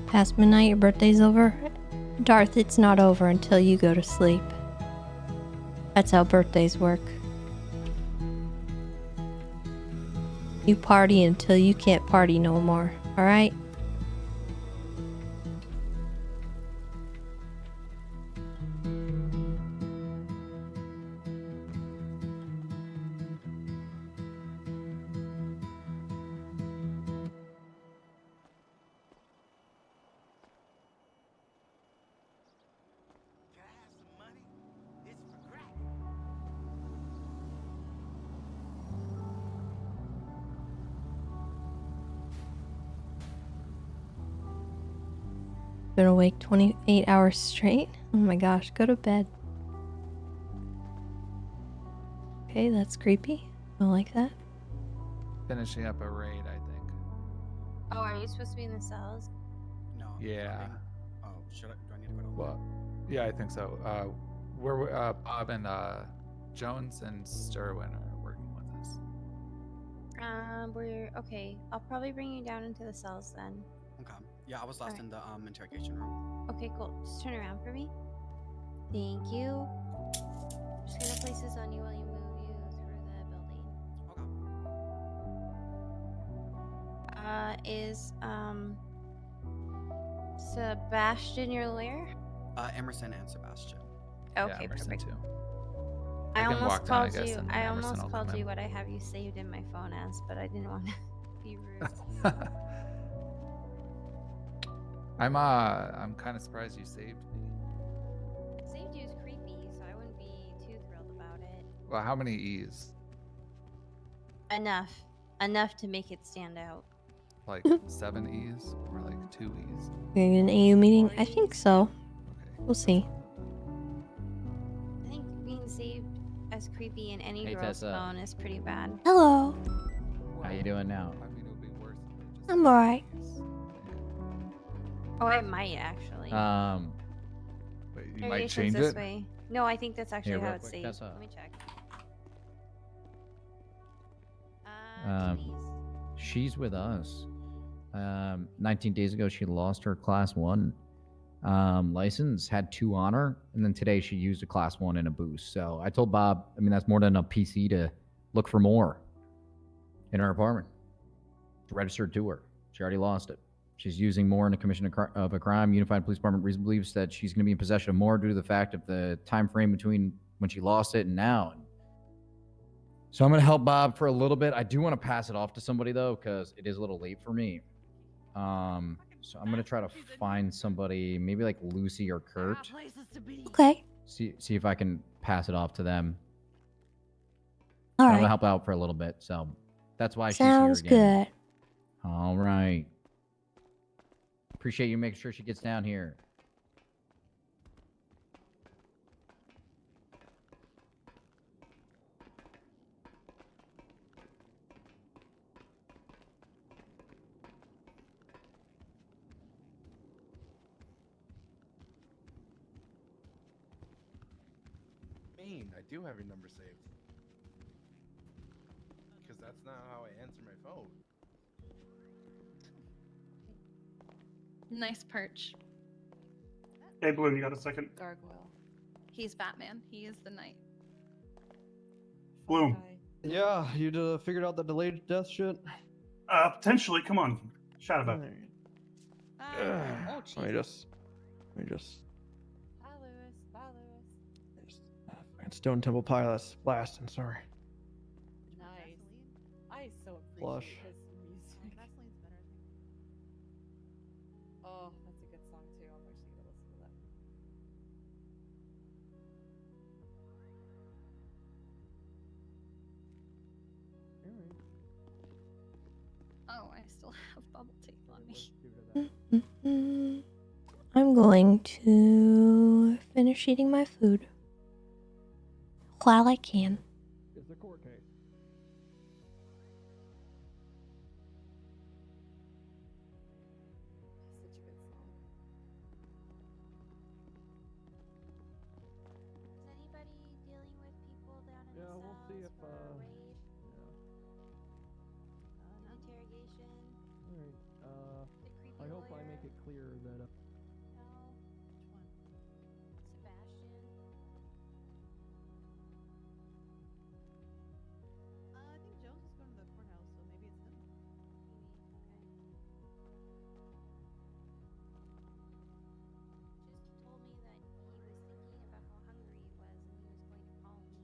Past midnight, your birthday's over? Darth, it's not over until you go to sleep. That's how birthdays work. You party until you can't party no more, alright? Been awake 28 hours straight? Oh my gosh, go to bed. Okay, that's creepy. I like that. Finishing up a raid, I think. Oh, are you supposed to be in the cells? No. Yeah. Oh, should I? Do I need to go to? Well, yeah, I think so. We're Bob and Jones and Sterwin are working with us. We're okay. I'll probably bring you down into the cells then. Okay. Yeah, I was last Alright. in the interrogation room. Okay, cool. Just turn around for me. Thank you. Just gonna place this on you while you move you through the building. Okay. Is Sebastian your lawyer? Emerson and Sebastian. Okay, Emerson perfect. too. I can almost walk down, I called guess, you. and I Emerson almost will called come you in. what I have you saved in my phone as, but I didn't want to be rude. I'm kind of surprised you saved me. Saved you is creepy, so I wouldn't be too thrilled about it. Well, how many E's? Enough to make it stand out. Like 7 E's or like 2 E's? In an AU meeting? I think so. We'll see. I think being saved as creepy in any Hey, girl's Tessa. phone is pretty bad. Hello. How you doing now? I mean, it would be worse if they just. I'm alright. Oh, I might actually. Wait, you might Variations change this it? way. No, I think that's actually Here, how real it's quick, saved. Tessa. Let me check. She's with us. 19 days ago, she lost her class 1 license, had 2 on her, and then today she used a class 1 in a boost. So I told Bob, I mean, that's more than a PC to look for more in her apartment. It's registered to her. She already lost it. She's using more in the commission of a crime. Unified Police Department reasonably believes that she's going to be in possession of more due to the fact of the time frame between when she lost it and now. So I'm going to help Bob for a little bit. I do want to pass it off to somebody, though, because it is a little late for me. So I'm going to try to find somebody, maybe like Lucy or Kurt. Okay. See if I can pass it off to them. All I'm right. going to help out for a little bit. So that's why Sounds she's here again. good. All right. Appreciate you making sure she gets down here. I do have your number saved. Because that's not how I answer my phone. Nice perch. Hey, Bloom, you got a second? Gargoyle. He's Batman. He is the knight. Bloom. Yeah, you figured out the delayed death shit? Potentially. Come on. Chat about it. Let me just. Bye, Lewis. Bye, Lewis. Stone Temple Pilots blasting. Sorry. Nice. I so Flush. appreciate his music. Vaseline's better, I think. Oh, that's a good song too. I'm actually gonna listen to that. Oh, I still have bubble tape on me. I'm going to finish eating my food while I can. It's a court case. Such a good song. Is anybody dealing with people down in Yeah, the we'll cells see if, for a raid? yeah. An interrogation? Alright, The creepy I hope I lawyer? make it clear that, No. Which one? Sebastian? I think Jones is going to the courthouse, so maybe it's him. Just told me that he was thinking about how hungry he was and he was going to call me.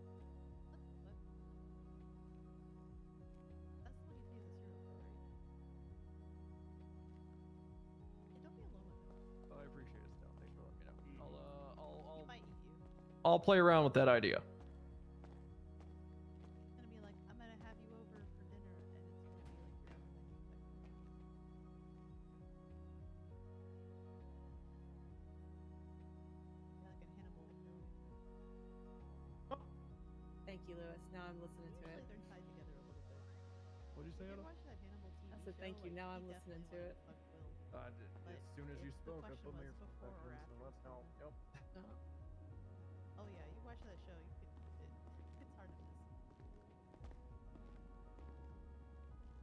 What? That's what he sees us here for, right? Hey, don't be alone with him. I appreciate it, Stone. Thanks for letting me know. He might eat you. I'll play around with that idea. It's gonna be like, I'm gonna have you over for dinner, and it's gonna be like you're on the menu type of thing. Yeah, like a Hannibal Lecter. Thank you, Lewis. Now I'm listening to Usually it. they're tied together a little bit. What'd you say, If you Anna? watch that Hannibal TV I said show, thank you. like, Now he I'm listening to definitely it. wanted to fuck Will. As But soon as you the spoke, I question put my was earphones back before or in, so after. that's how. Yep. Oh yeah, you watch that show, you could. It's hard to miss.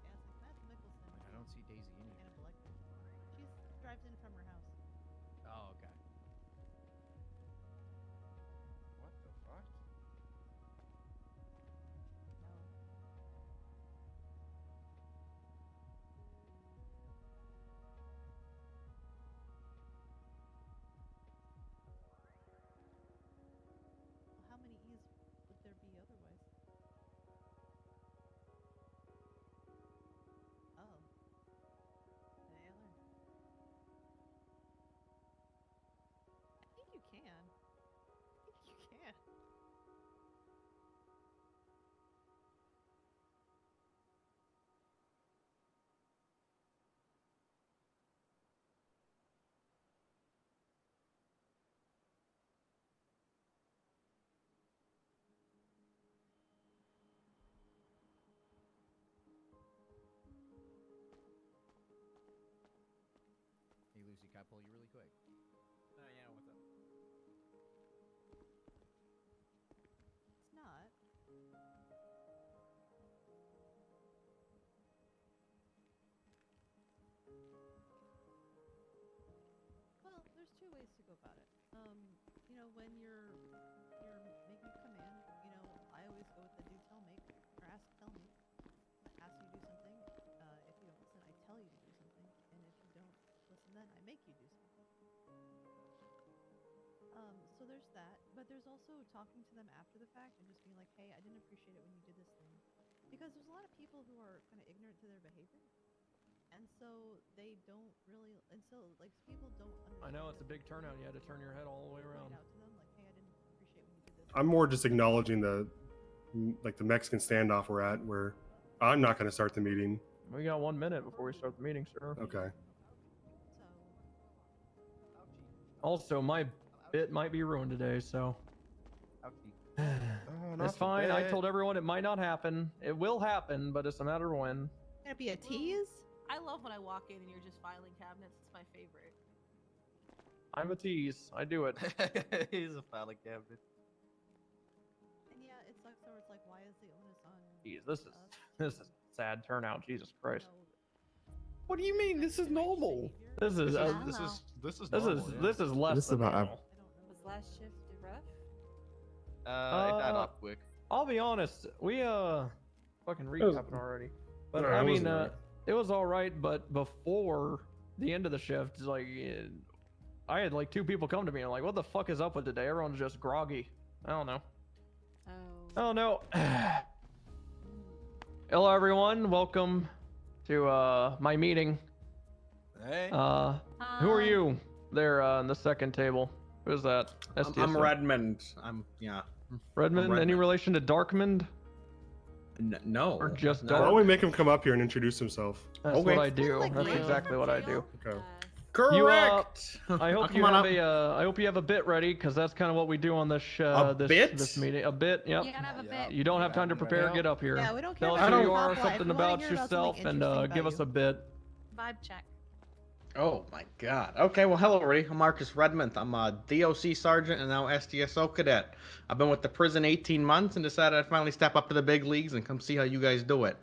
Yeah, it's like Matt Mickelson. I don't see Daisy in here. Hannibal Lecter. She drives in from her house. Oh, okay. What the fuck? No. Well, how many E's would there be otherwise? Oh. Today I learned. I think you can. I think you can. Hey, Lucy, can I pull you really quick? Yeah, what's up? It's not. Well, there's two ways to go about it. You know, when you're making a command, you know, I always go with the do tell make or ask tell make. Ask you to do something. If you don't listen, I tell you to do something, and if you don't listen, then I make you do something. So there's that, but there's also talking to them after the fact and just being like, hey, I didn't appreciate it when you did this thing, because there's a lot of people who are kind of ignorant to their behavior. And so they don't really, and so like people don't understand. I know it's a big turnout. You had to turn your head all the way around. Out to them like, hey, I didn't appreciate when you did this. I'm more just acknowledging the Mexican standoff we're at, where I'm not going to start the meeting. We got 1 minute before we start the meeting, sir. Okay. Also, my bit might be ruined today, so. That's the fine. I bit. told everyone it might not happen. It will happen, but it's a matter of when. Gonna be a tease? I love when I walk in and you're just filing cabinets. It's my favorite. I'm a tease. I do it. He's a filing cabinet. And yeah, it sucks where it's like, why is the onus on? Jeez, this is sad turnout. Jesus Christ. What do you mean? This is normal. This is normal, yeah. this is less This is than about- normal. Was last shift rough? It got off quick. I'll be honest. We fucking was- recapping already. But No, I it mean, wasn't It was all right, but before the end of the shift, like, I had like 2 people come to me and like, what the fuck is up with today? Everyone's just groggy. I don't know. Oh no. Hello everyone, welcome to my meeting. Hey. Who are you there on the second table? Who's that? I'm Redmond. Redmond? Any relation to Darkmond? No. Or just Why Dark? don't we make him come up here and introduce himself? That's what I do. That's exactly what I do. Okay. Correct. I hope you have I hope you have a bit ready, because that's kind of what we do on this this meeting. A bit, yep. You gotta have a bit. You don't have time to prepare. Get up here. Yeah, we don't care Tell us about who you your are, pop life. something We wanna about hear about yourself, something and interesting give about us a bit. Vibe check. Oh my god. Okay, well, hello everybody. I'm Marcus Redmond. I'm a DOC sergeant and now SDSO cadet. I've been with the prison 18 months and decided I'd finally step up to the big leagues and come see how you guys do it.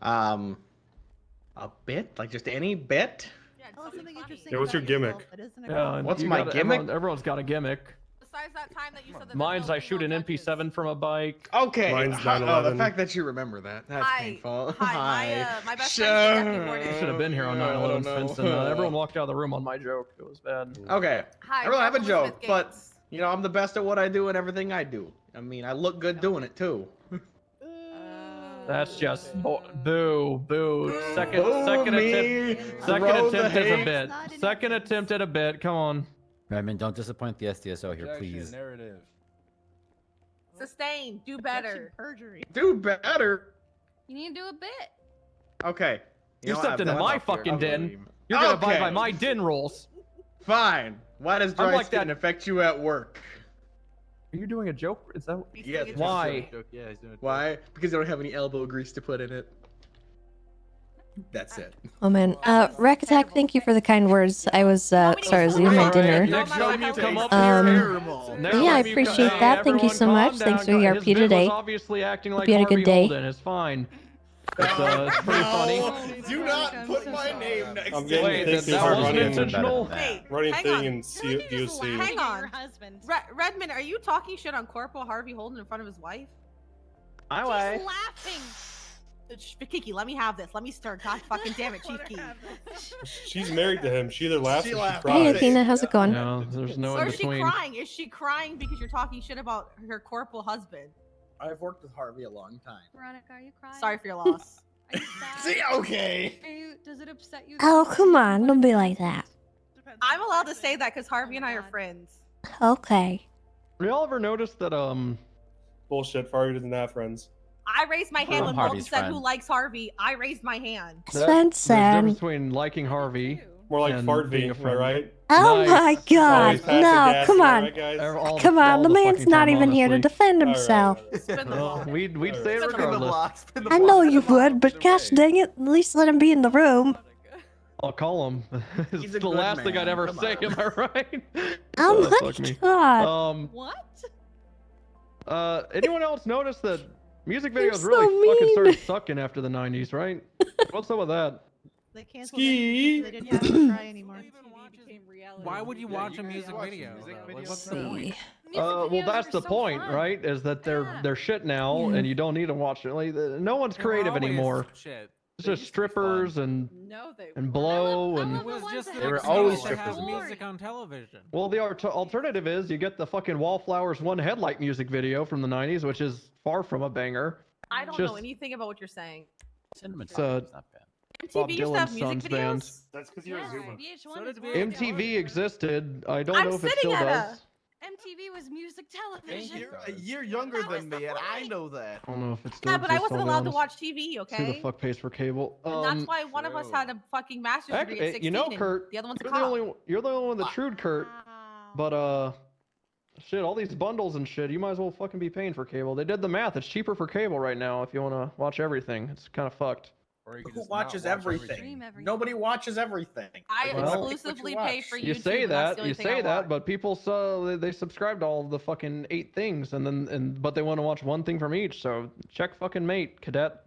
A bit? Like just any bit? Tell us something interesting. Yeah, what's your about gimmick? yourself that isn't a Yeah, cop. and What's you my gotta- gimmick? Everyone's got a gimmick. Besides that time that you said that Mine's I shoot an MP7 from a bike. Okay. Mine's the 9/11. fact that you remember that, that's painful. My best friend's the deputy warden. You should have been here on 9/11, Vincent. Everyone walked out of the room on my joke. It was bad. Okay. Hi, I really have a Jeff joke, Elizabeth but Gates. you know, I'm the best at what I do and everything I do. I mean, I look good doing it too. That's just boo. Second me. attempt. Throw Second the attempt is a hate. bit. Second attempt at a bit. Come on. Redmond, don't disappoint the SDSO here, please. Narrative. Sustain. Do better. Perjury. Do better. You need to do a bit. Okay. You know what, stepped I've into done my enough here. fucking den. You're gonna abide by my den rules. Fine. Why does I'm dry like skin that- affect you at work? Are you doing a joke? Is that Yes. why? Yeah, he's doing a Why? Because you don't have any elbow grease to put in it. That's it. Oh man. Rec Attack, thank you for the kind words. I was sorry, I was eating my dinner. Next time you come up Yeah, I appreciate that. Thank you so much. Thanks for the RP today. Obviously acting like Hope you had a Harvey good day. Holden. It's fine. It's pretty funny. Do not put my name next I'm to getting Wait, thick that through wasn't running, intentional? running hang thing on. in DOC. Hang on. Your husband. Redmond, are you talking shit on Corporal Harvey Holden in front of his wife? Highway. She's laughing. Kiki, let me have this. Let me start. God fucking damn it, Chief Key. She's married to him. She either laughs or she Hey cries. Athena, how's it going? No, there's no Or in is she between. crying? Is she crying because you're talking shit about her corporal husband? I've worked with Harvey a long time. Veronica, are you crying? Sorry for your loss. Are you sad? See, okay. Does it upset you? Oh, come on. Don't be like that. I'm allowed to say that because Harvey and I are friends. Okay. Have y'all ever noticed that Bullshit. Farley doesn't have friends. I raised my hand I'm when Bolton Harvey's said friend. who likes Harvey. I raised my hand. there's a difference Svensson. between liking Harvey More like and Fart being V, a am I friend. right? Oh Nice. my god. Always passive No, gas, come am I on. right, guys? Come on, the man's fucking not time, even here to honestly. defend All right, himself. all right. Spin the Well, block. we'd say it Spin the regardless. I know you would, but gosh dang it, at least let him be in the room. I'll call him. He's It's a the good last thing I'd man, ever come say. on. Am I right? Oh fuck me. my god. What? Anyone else notice that music You're videos so really fucking mean. started sucking after the 90s, right? What's up with that? They canceled Ski. it. They didn't have to try anymore. Why would you watch a music video? though? Like, what's the point? Well, that's the point, right? Is that they're shit now, and you don't need to watch it. Like, no one's creative always anymore. Shit. It's just strippers and No, they blow It and. was just They an were excuse always to have strippers. music on television. Well, the alternative is you get the fucking Wallflowers One Headlight music video from the 90s, which is far from a banger. I don't Just- know anything about what you're saying. Cinnamon It's, Toast is not bad. Bob MTV used to have Dylan's music son's band. videos. That's because you're a Zoomer. VH1 So is did one. MTV existed. I don't I'm know if it sitting still at does. MTV was music television. You're a year younger than me, and I know that. I don't know if it still Yeah, but I exists, wasn't I'll be allowed to honest. watch TV, Who the okay? fuck pays for cable? And that's why one of us had a fucking master's degree at 16, you know, and Kurt, the other one's a you're cop. you're the only one that trued Kurt. But shit, all these bundles and shit, you might as well fucking be paying for cable. They did the math. It's cheaper for cable right now if you want to watch everything. It's kind of fucked. Or you could Who just not watches watch everything? Nobody watches everything. I They wanna pick what exclusively you pay watch. for YouTube. You say and that's that, the only you thing say I that, watch. but people they subscribe to all the fucking 8 things, but they want to watch one thing from each. So check fucking mate, cadet.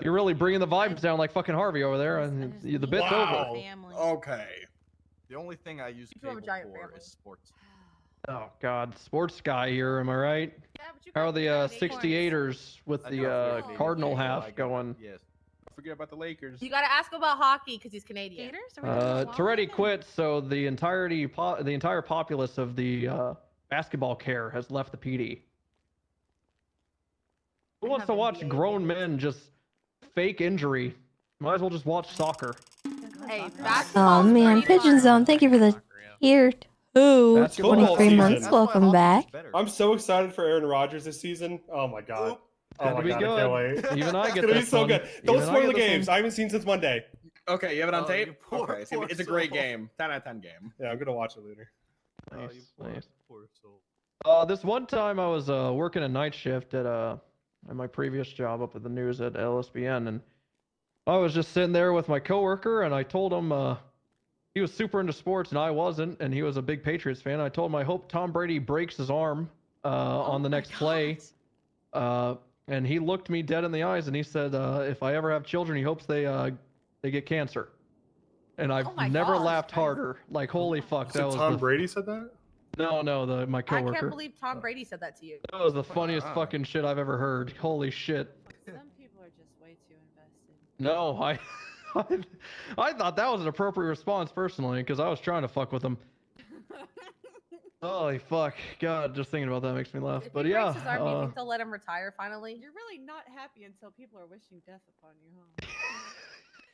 You're really bringing the vibes down like fucking Harvey over there, and the bit's Wow. over. Okay. The only thing I use You have a cable giant for family. is sports. Oh God, sports guy here, am I right? Yeah, but you How are got the giant 68ers with I the know, yeah, Cardinal yeah, I half get it. going? Yes. Forget about the Lakers. You gotta ask him about hockey because he's Canadian. Toretti quit, so the entire populace of the basketball care has left the PD. Who wants to watch grown men just fake injury? Might as well just watch soccer. Hey, Oh man, Pigeon Zone, thank you for the tier 2 That's 23 months. Welcome back. I'm so excited for Aaron Rodgers this season. Oh my god. Oh Gonna my be god, I good. can't wait. Even I It's get gonna be this so one. good. Don't Even I spoil get the this games. one. I haven't seen since Monday. Okay, you have it on tape? poor- Okay, poor it's a great soul. game. 10 out of 10 game. Yeah, I'm gonna watch it later. Nice. This one time I was working a night shift at my previous job up at the news at LSBN, and I was just sitting there with my coworker, and I told him he was super into sports and I wasn't, and he was a big Patriots fan. I told him I hope Tom Brady breaks his arm on the next play, and he looked me dead in the eyes and he said, if I ever have children, he hopes they get cancer. And I've never laughed harder. Like, holy fuck, that was Tom the... Brady said that? No, my I coworker. can't believe Tom Brady said that to you. That was the funniest fucking shit I've ever heard. Holy shit. Some people are just way too invested. No, I thought that was an appropriate response personally, because I was trying to fuck with him. Holy fuck. God, just thinking about that makes me laugh. If But he yeah. breaks his arm, do you think they'll let him retire finally? You're really not happy until people are wishing death upon you, huh?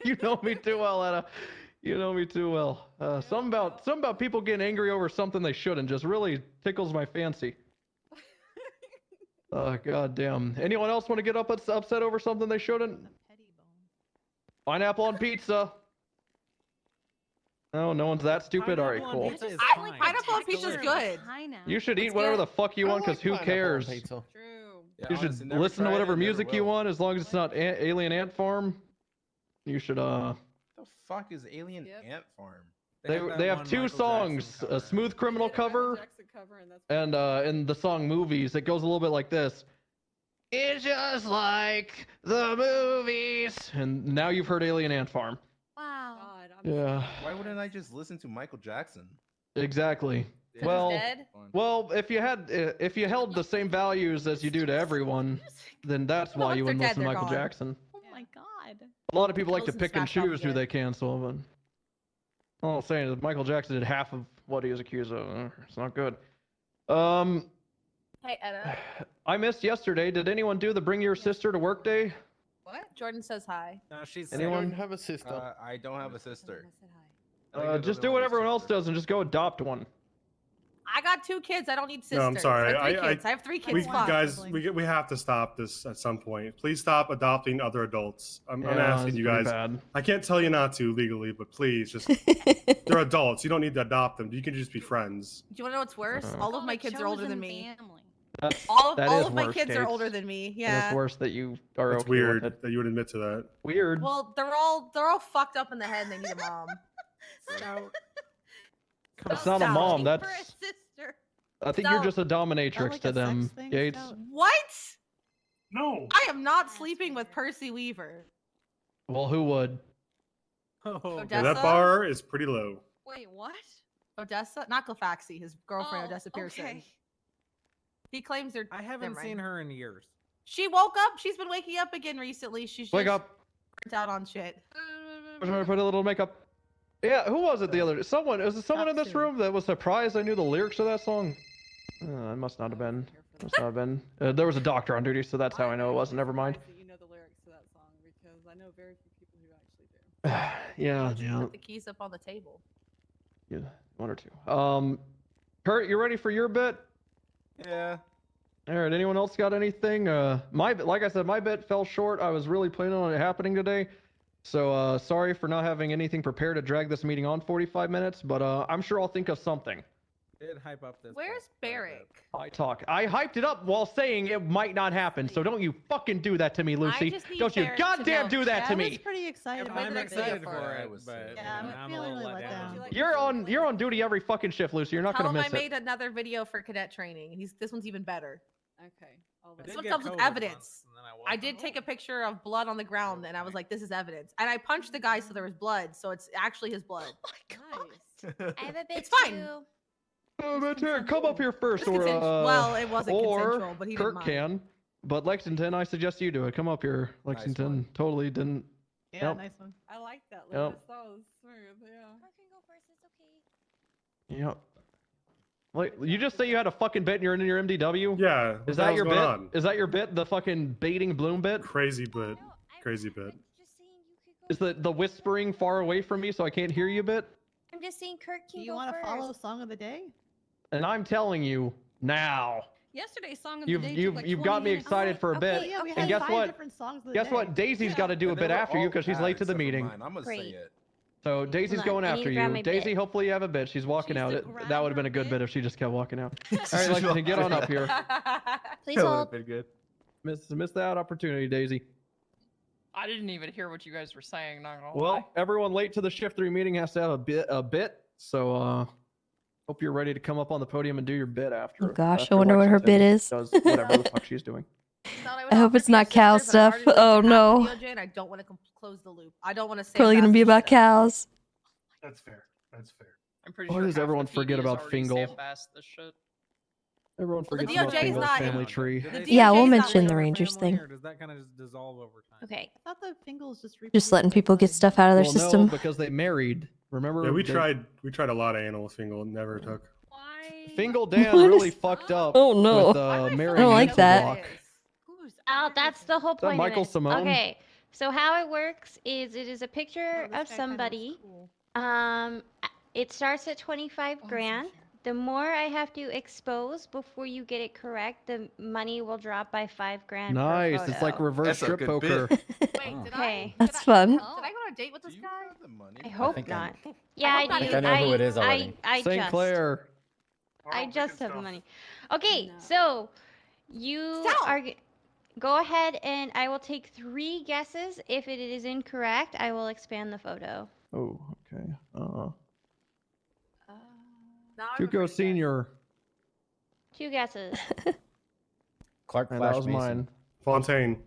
You know me too well, Anna. You know me too well. Something about people getting angry over something they shouldn't just really tickles my fancy. God damn. Anyone else want to get upset over something they shouldn't? Pineapple on pizza. No one's that stupid. All right, cool. Pineapple on pizza's good. You should eat whatever the fuck you want, because who cares? True. You should listen to whatever music you want, as long as it's not Alien Ant Farm. You should The fuck is Alien Ant Farm? They have two songs, a Smooth Criminal cover, and in the song Movies, it goes a little bit like this. It's just like the movies. And now you've heard Alien Ant Farm. Wow. Yeah. Why wouldn't I just listen to Michael Jackson? Exactly. Well, if you held the same values as you do to everyone, then that's why you wouldn't listen to Michael Jackson. Oh my god. A lot of people like to Pills and pick and smash choose who they cancel, but all I'm saying is Michael Jackson did half of what he was accused of. It's not good. Hey, Edda. I missed yesterday. Did anyone do the Bring Your Sister to Work Day? What? Jordan says hi. No, she's. Anyone? have a sister. I don't have a sister. Just do what everyone else does and just go adopt one. I got 2 kids. I don't need sisters. No, I'm sorry. I have 3 kids. I have 3 kids. Fuck. Guys, we have to stop this at some point. Please stop adopting other adults. I'm Yeah, asking it's you pretty guys. bad. I can't tell you not to legally, but please just they're adults. You don't need to adopt them. You can just be friends. Do you want to know what's worse? All of my kids are older than me. That's, All that of is my worse, kids are Gates. older than me. And Yeah. it's worse that you are It's okay weird with it. that you would admit to that. Weird. Well, they're all fucked up in the head and they need a mom. So It's not a mom. That's. sister. I think you're just a dominatrix to them, Gates. What? No. I am not sleeping with Percy Weaver. Well, who would? Yeah, Odessa? that bar is pretty low. Wait, what? Odessa? Not Glefaxi, his girlfriend Odessa Pearson. Okay. He claims they're. I haven't seen her in years. She woke up. She's been waking up again recently. She's Wake just up. burnt out on shit. I'm trying to put a little makeup. Yeah, who was it the other day? Someone. Was it someone in this room that was surprised I knew the lyrics of that song? It must not have been. Must not have been. There was a doctor on duty, so that's how I know it wasn't. Never mind. You know the lyrics to that song because I know very few people who actually do. Yeah. Put the keys up on the table. Yeah, one or two. Kurt, you ready for your bit? Yeah. All right. Anyone else got anything? Like I said, my bit fell short. I was really planning on it happening today, so sorry for not having anything prepared to drag this meeting on 45 minutes. But I'm sure I'll think of something. Did hype up this. Where's Barrick? I hyped it up while saying it might not happen. So don't you fucking do that to me, Lucy. just need Don't you Barrick to goddamn know. do that to I me. was pretty excited. I'm excited for it, was but Yeah, I'm feeling really let down. You're on duty every fucking shift, Lucy. You're not Tell gonna him miss I it. made another video for cadet training. This one's even better. Okay. This one comes with evidence. I did take a picture of blood on the ground, and I was like, "This is evidence." And I punched the guy, so there was blood. So it's actually his blood. Nice. I have a bit It's fine. too. Oh, but here, come up here first, It's or well, it wasn't or consensual, but he didn't Kirk mind. can. But Lexington, I suggest you do it. Come up here, Lexington. Totally didn't Yeah, Yep. nice one. I like that, Yep. Lucas. That was smooth. Yeah. Yep. Like, you just say you had a fucking bit and you're in your MDW? Yeah. what Is the that hell's your going bit? on? Is that your bit? The fucking baiting Bloom bit? Crazy bit. Crazy bit. Is the whispering far away from me so I can't hear you bit? I'm just saying Kurt Do can you go want to follow first. Song of the Day? And I'm telling you now. Yesterday's Song of the You've Day. you've took like you've 20 got me minutes. excited for a bit. Yeah, we and had guess 5 what? different songs of the Guess day. what? Daisy's got to do a They bit were after you all because she's bad late to the except for meeting. mine. I'm gonna say Great. it. So Daisy's Hold on, going I need after to grab you. my Daisy, bit. hopefully you have a bit. She's walking She's out. to That grab would have her been a good bit. bit if she just kept walking out. All right, Lexington, get on up here. Please That would've hold. been good. Miss that opportunity, Daisy. I didn't even hear what you guys were saying. Not gonna lie. Well, everyone late to the shift 3 meeting has to have a bit. So hope you're ready to come up on the podium and do your bit after. Oh gosh, I after wonder what her Lexington bit is. Does whatever the fuck she's doing. I hope it's not cow stuff. Oh no. DOJ and I don't want to close the loop. I don't want to say Probably gonna be about cows. That's fair. That's fair. I'm pretty Why sure does half everyone the forget PD has about already Fingal? sandbassed this shit. Everyone Well, the forgets about DOJ is Fingal's not- family tree. Yeah, we'll DOJ 's not mention the really Rangers Family, thing. or does that kind of just dissolve over time? Okay. I thought the Fingles just Just letting people get stuff out of their Well, system. no, because they married. Remember? Yeah, we they- tried a lot of anal with Fingal. It never took. Fingal Dan What really is- fucked up. Oh, no. With, I marrying don't like Mental that. Block. Oh, that's the whole that point. Michael of it. Simone? Okay, so how it works is it is a picture of somebody. It starts at 25 grand. The more I have to expose before you get it correct, the money will drop by 5 grand. per Nice. photo. It's like reverse That's a strip good poker. bit. Wait, did Okay. That's fun. Did I go on a date with this guy? I hope think not. I- Yeah, I hope not. do. I think I know who it is already. I St. just. Clair. I just have the money. Okay, No. so you Stop. are. Go ahead and I will take 3 guesses. If it is incorrect, I will expand the photo. Oh, okay. Now I'm Tuco afraid to Senior. 2 guesses. Clark And Flash that was Mason. mine. Fontaine.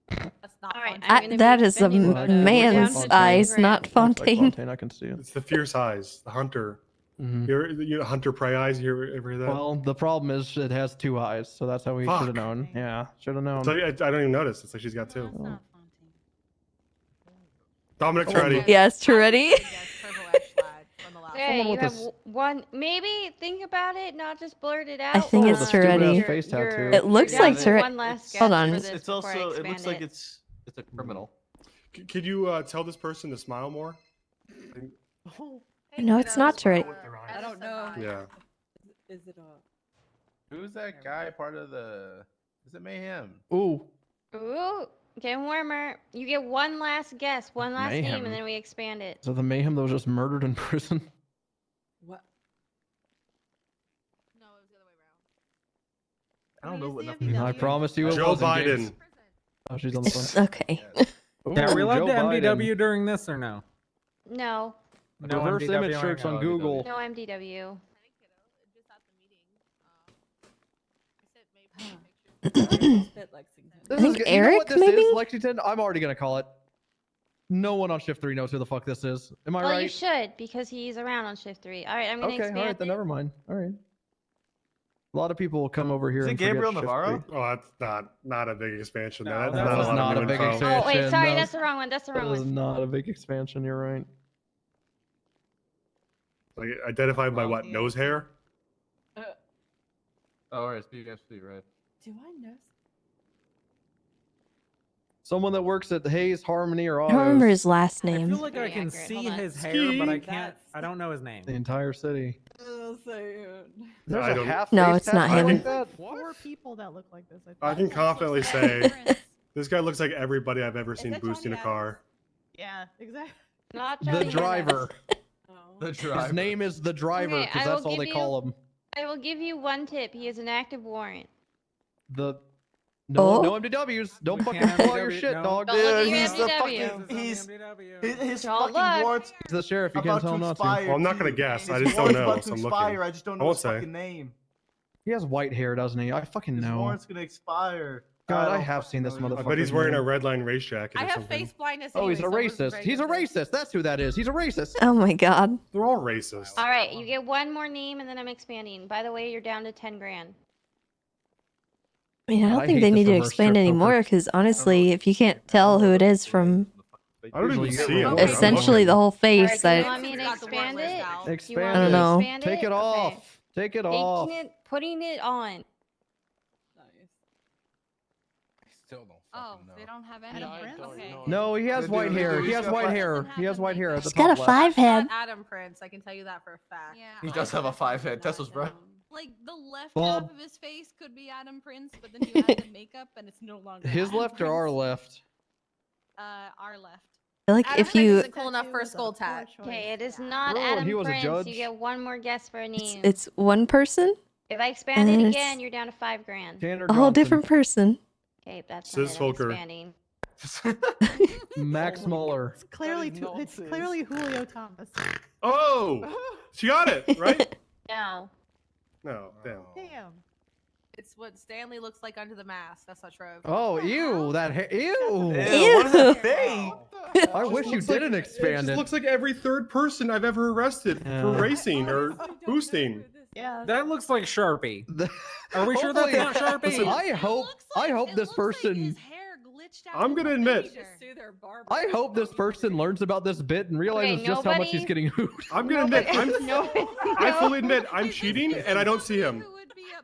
guess. That's not All right, fun. I'm gonna That be is a spending the photo. man's Down to 10 eyes, grand. not Looks like Fontaine. Fontaine, I can see it. It's the fierce eyes, the hunter. Mhm. You hunter prey eyes. You ever hear that? Well, the problem is it has 2 eyes, so that's how we should Fuck. have known. Yeah, should have known. So I don't even notice. It's like she's got 2. Oh. Dominic Oh, Toretti. Yes, Toretti. Okay, Someone you with a have s- one. Maybe think about it, not just blurt it out. I think it's with a stupid ass Toretti. face tattoo. It looks down like to Tourette. One last guess Hold on. for It's- this It's before I also. It expand looks like it's a criminal. Could you tell this person to smile more? No, it's not Tourette. I don't know. Yeah. Is it a? Who's that guy? Part of the? Is it Mayhem? Ooh. Ooh, getting warmer. You get one last guess, one last name, Mayhem. and then we expand it. So the Mayhem that was just murdered in prison? What? I don't know what I promised you it Joe wasn't, Biden. Gates. Oh, she's on the phone. Okay. Yeah, are we Ooh, allowed Joe to Biden. MDW during this or no? No, No Reverse MDW image right search now. on Google. no MDW. I think you know Eric, what this maybe? is, Lexington? I'm already gonna call it. No one on shift 3 knows who the fuck this is. Am I Well, right? you should because he's around on shift 3. All right, I'm gonna Okay, expand all right, then it. never mind. All right. A lot of people will come over here Is it and forget Gabriel shift Navarro? 3. Oh, that's not a big expansion. No, That's that not was a lot not of a new big info. expansion. Oh wait, sorry, No. that's the wrong one. That's the That wrong is one. not a big expansion. You're right. Like identified by what? Nose hair? Oh, right, it's BFC, right? Do I know? Someone that works at Hayes, Harmony, or I Autos. don't remember his last I feel name. like I Very can accurate. see Hold on. his hair, but I Ski. can't. I don't know his name. The entire city. Oh, so There's I a don't- half No, face it's not tattoo him. like that? 4 people that look like this. I can confidently say this guy looks like everybody I've ever seen that boosting a Johnny car. Yeah, exactly. Not The Johnny driver. Oh. The His driver. name is the driver Okay, because I will that's all they give call him. I will give you one tip. He is an active warrant. The no Oh. no MDWs. Don't We fucking can't pull out your MDW, shit, no. dog. Don't look at Dude, your he's the MDW. fucking. He's his Don't fucking look. warrants He's the sheriff. You about can't tell to him not to. expire. Well, I'm not gonna too. guess. I His just don't warrant's know, about to so I'm expire. looking. I just don't I know won't his say. fucking name. He has white hair, doesn't he? I fucking His know. warrant's gonna expire. God, I don't have seen this fucking know. I motherfucker. bet he's wearing a red line race jacket. I or have something. face blindness. Oh, he's a anyway, so I wasn't racist. very He's a good at this. racist. That's who that is. He's a racist. Oh my god. They're all racist. All right, you get one more name, and then I'm expanding. By the way, you're down to 10 grand. I mean, I don't I think hate they this need to reverse expand strip poker. anymore because honestly, if you can't tell who it is from I don't even Usually see him. Essentially the whole face. Do you I, want me to expand it? Expand I don't it. know. Expand Take it Okay. off. Take it off. Putting it on. Oh, they don't have any. Okay. No, he has white hair. He has white hair. He has white hair at the He's top got a left. 5 head. Not Adam Prince. I can tell you that for a fact. Yeah. He does have a 5 head. Tessa's right. Like the left Well- half of his face could be Adam Prince, but then you add the makeup and it's no longer. His Adam left or our Prince. left? Our left. I feel like Adam if Prince you, isn't cool enough for a skull tat. Okay, it is not Remember when Adam he was a Prince. judge? You get one more guess for a name. it's one person, If I expand and it it's again, you're down to $5,000. Tanner a whole Johnson. different person. Okay, that's not it. I'm Volker. expanding. Max Muller. It's clearly it's clearly Julio Thomas. Oh, she got it right. No. No, damn. Damn. It's what Stanley looks like under the mask. That's not true. Oh, ew! That hair. Ew! What is that thing? I wish you didn't It expand just it. looks like every third person I've ever arrested for Yeah. racing or boosting. Yeah. That looks like Sharpie. Are we sure that's Hopefully- not Sharpie? Listen, I hope this person. I'm gonna admit, Oh, I hope this person learns about this bit and realizes Okay, just how much he's nobody- getting hoot. I'm gonna admit, I fully admit I'm cheating and I don't see him.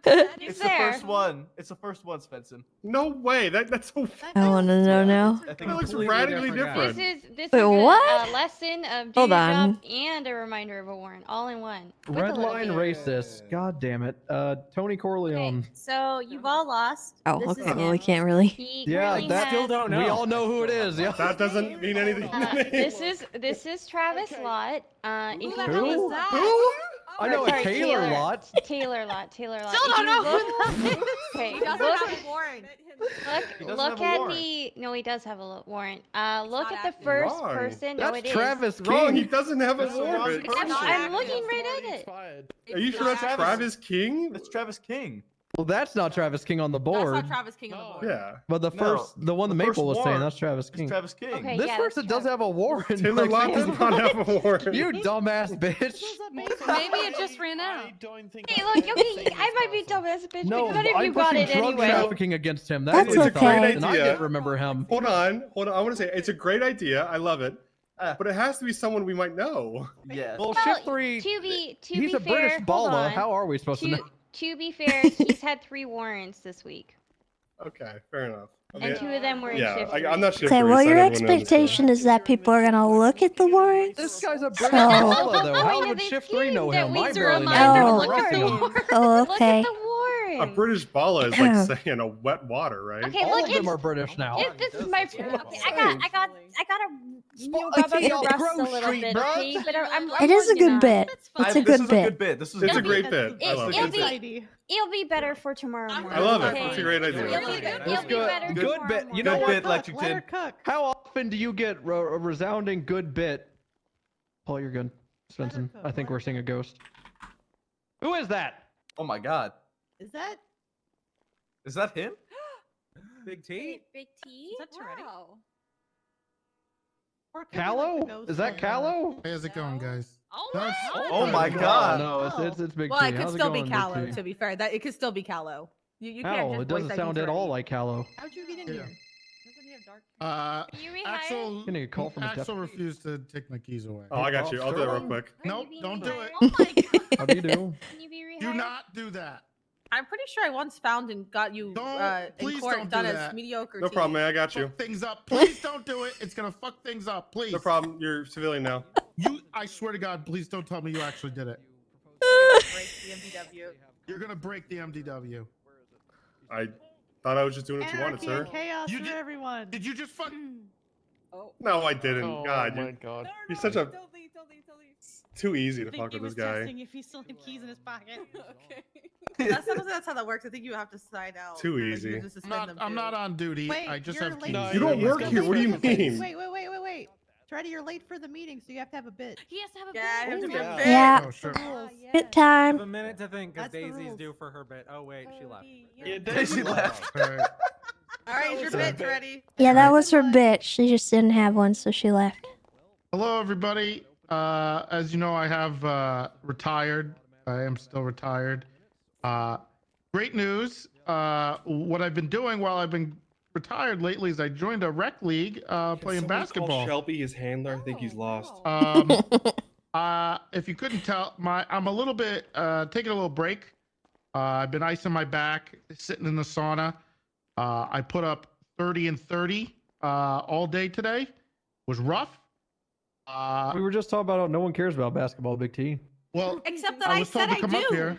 It's the there. first one. It's the first one, Svensson. No way. That's so. I want to know now. I think That looks completely radically guy. different. This Wait, is what? a lesson of Hold do your on. job and a reminder of a warrant, all in one. With a Red little line game. racist. God damn it. Tony Corleone. So you've all lost. Oh, This okay. is Well, we him. can't really. He Yeah, currently that has- don't know. we all know who it is. Yeah. That doesn't mean anything. This is Travis Lott. If you Who? look- Who? I know a Sorry, Taylor lot. Taylor Lott. Still If don't you know look- who that is. Okay, He doesn't look, have a warrant. He doesn't look have a at warrant. the. No, he does have a warrant. Look not at the active. first Wrong. person. No, That's it is. Travis Wrong. He King. doesn't have a That's the wrong warrant. person. I'm looking right at it. Are you sure that's Travis King? That's Travis King. Well, that's not Travis King on the That's board. not Travis King on the board. Yeah. But the No, first, the one the the Maple first was saying, warrant that's Travis It's King. Travis King. Okay, This yeah, person does have a warrant. Taylor like, Lott does not have a warrant. You dumbass bitch. Maybe it just ran out. Hey, look, okay, I might be dumbass bitch, No, but none of I'm you got pushing it drug anyway. trafficking against him. That's what he okay. thought, and I Idea. didn't remember him. Hold on. I want to say it's a great idea. I love it. But it has to be someone we might know. Yeah. Well, Well, shift three. To be He's fair, a British hold baller. on. How are we supposed to know? To be fair, he's had 3 warrants this week, Okay, fair enough. I and mean, 2 of them were in yeah, shift I'm not sure. Okay, well, your expectation is that people are gonna look at the warrants. This guy's a British So- baller, though. How Point would of shift this 3 know game him? that I we barely know reminder him. Oh. I'm look at arresting the him. warrant. Oh, Look okay. at the warrant. A British baller is like saying a wet water, right? Okay, All look, of them it's, are British now. this is my. Okay, I gotta rub I up think the on rust Grove a little Street, bit, bruh. okay? But I'm It is a working good on bit. It's a This good is a bit. good bit. This is It's a good. great bit. I love it'll it. be it'll be better for tomorrow morning. I love it. okay? It's a great idea. It'll be It's better good. tomorrow Good bit. You morning. know Good what? bit, Let her Lexington. cook. How often do you get a resounding good bit? Paul, you're good. Svensson, cook, I think let her we're seeing a ghost. Who is that? Oh my God. Is that? Is that him? Big T? Big T? Is that Toretto? Wow. Or could be like the Callow? ghost Is that of, Callow? Hey, how's it going, guys? Oh That's- my Oh my Oh, God. no, it's Big Well, T. it could How's still going, be Big Callow. T? To be fair, that it could still be Callow. You can't How? just It voice doesn't ID sound at all Toretto. like Callow. How'd you get in here? Doesn't he have dark? You rehired? Axel. Getting a call from a Axel deputy. refused to take my keys away. Oh, I got you. I'll do that real quick. Are you Nope, being don't do rehired? it. Oh my god! How do you do? Can you be rehired? Do not do that. I'm pretty sure I once found and got you in please court don't done do as that. mediocre. No tea. problem, man. I got you. Fuck things up. Please don't do it. It's gonna fuck things up. Please. No problem. You're civilian now. I swear to God, please don't tell me you actually did it. Break the MDW. You're gonna break the MDW. I thought I was just doing what you Anarchy wanted, and sir. chaos You for did- everyone. Did you just fuck? Oh. No, I didn't. Oh God, my you're God. You're such a Don't leave, don't leave, don't leave. too easy I to think fuck he with was this guy. testing if he still had keys in his pocket. Okay. That's how that works. I think you have to sign out. Too Like, you easy. just suspend them I'm too. not on duty. Wait, I just you're have late. keys. You don't work here. What do you mean? Wait. Treddy, you're late for the meeting, so you have to have a bit. He has to have a Yeah, I have to Oh, be yeah. fit. Yeah. Oh, sure. Bit I time. have a minute to think because That's the Daisy's rules. due for her bit. Oh, wait, she left. Yeah, Daisy left. All right. All right, is your bit ready? Yeah, that was her bit. She just didn't have one, so she left. Hello, everybody. As you know, I have retired. I am still retired. Great news. What I've been doing while I've been retired lately is I joined a rec league playing basketball. Shelby, his handler. I think he's lost. If you couldn't tell, I'm a little bit taking a little break. I've been icing my back, sitting in the sauna. I put up 30 and 30 all day today. Was rough. We were just talking about how no one cares about basketball, Big T. Well, Except that I I was told said to I come do. up here.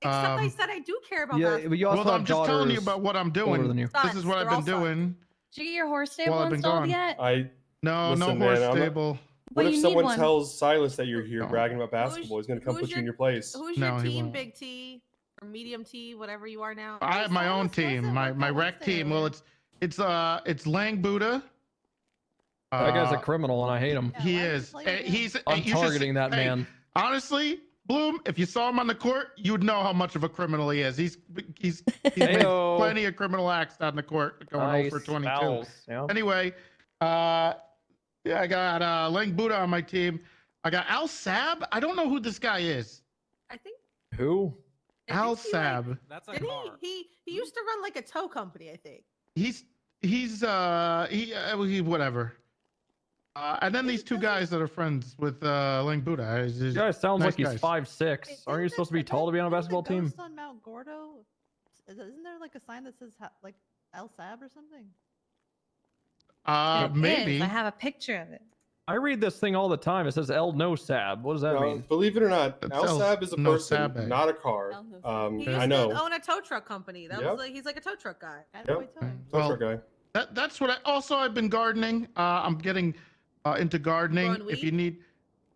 Except I said I do care about basketball. but you also Well, have I'm just telling you daughters about what I'm older than doing. you. This is what I've been doing. Did you get your horse While stable I've been installed gone. yet? No Listen, horse man, stable. What But if you need someone one. tells Silas that you're here bragging about basketball? He's gonna come put you in your place. Who's your team, Big T or medium T, whatever you are now? I have my own team, my rec team. Well, it's Lang Buddha. That guy's a criminal, and I hate him. He is. I'm you should targeting see- that hey, man. Honestly, Bloom, if you saw him on the court, you'd know how much of a criminal he is. He's made Heyo. plenty of criminal acts on the court, going Nice. 0 for 22. Fouls, yeah. Anyway, yeah, I got Lang Buddha on my team. I got Al Sab. I don't know who this guy is. I think Who? Al Sab. That's a didn't car. he used to run like a tow company, I think. He whatever. And then these two guys that are friends with Lang Buddha. This guy sounds nice like he's guys. 5'6". Aren't you supposed to be tall to be on a basketball team? Ghost on Mount Gordo? Isn't there like a sign that says like El Sab or something? It Maybe. is. I have a picture of it. I read this thing all the time. It says El No Sab. What does that mean? Believe it or not, It's Al Sab is a no person, Sabe. not a car. He used I know. to own a tow truck company. That Yep. was like he's like a tow truck guy. Yep. Well, Tow truck guy. That's what I've been gardening. I'm getting into gardening. Growing If you need,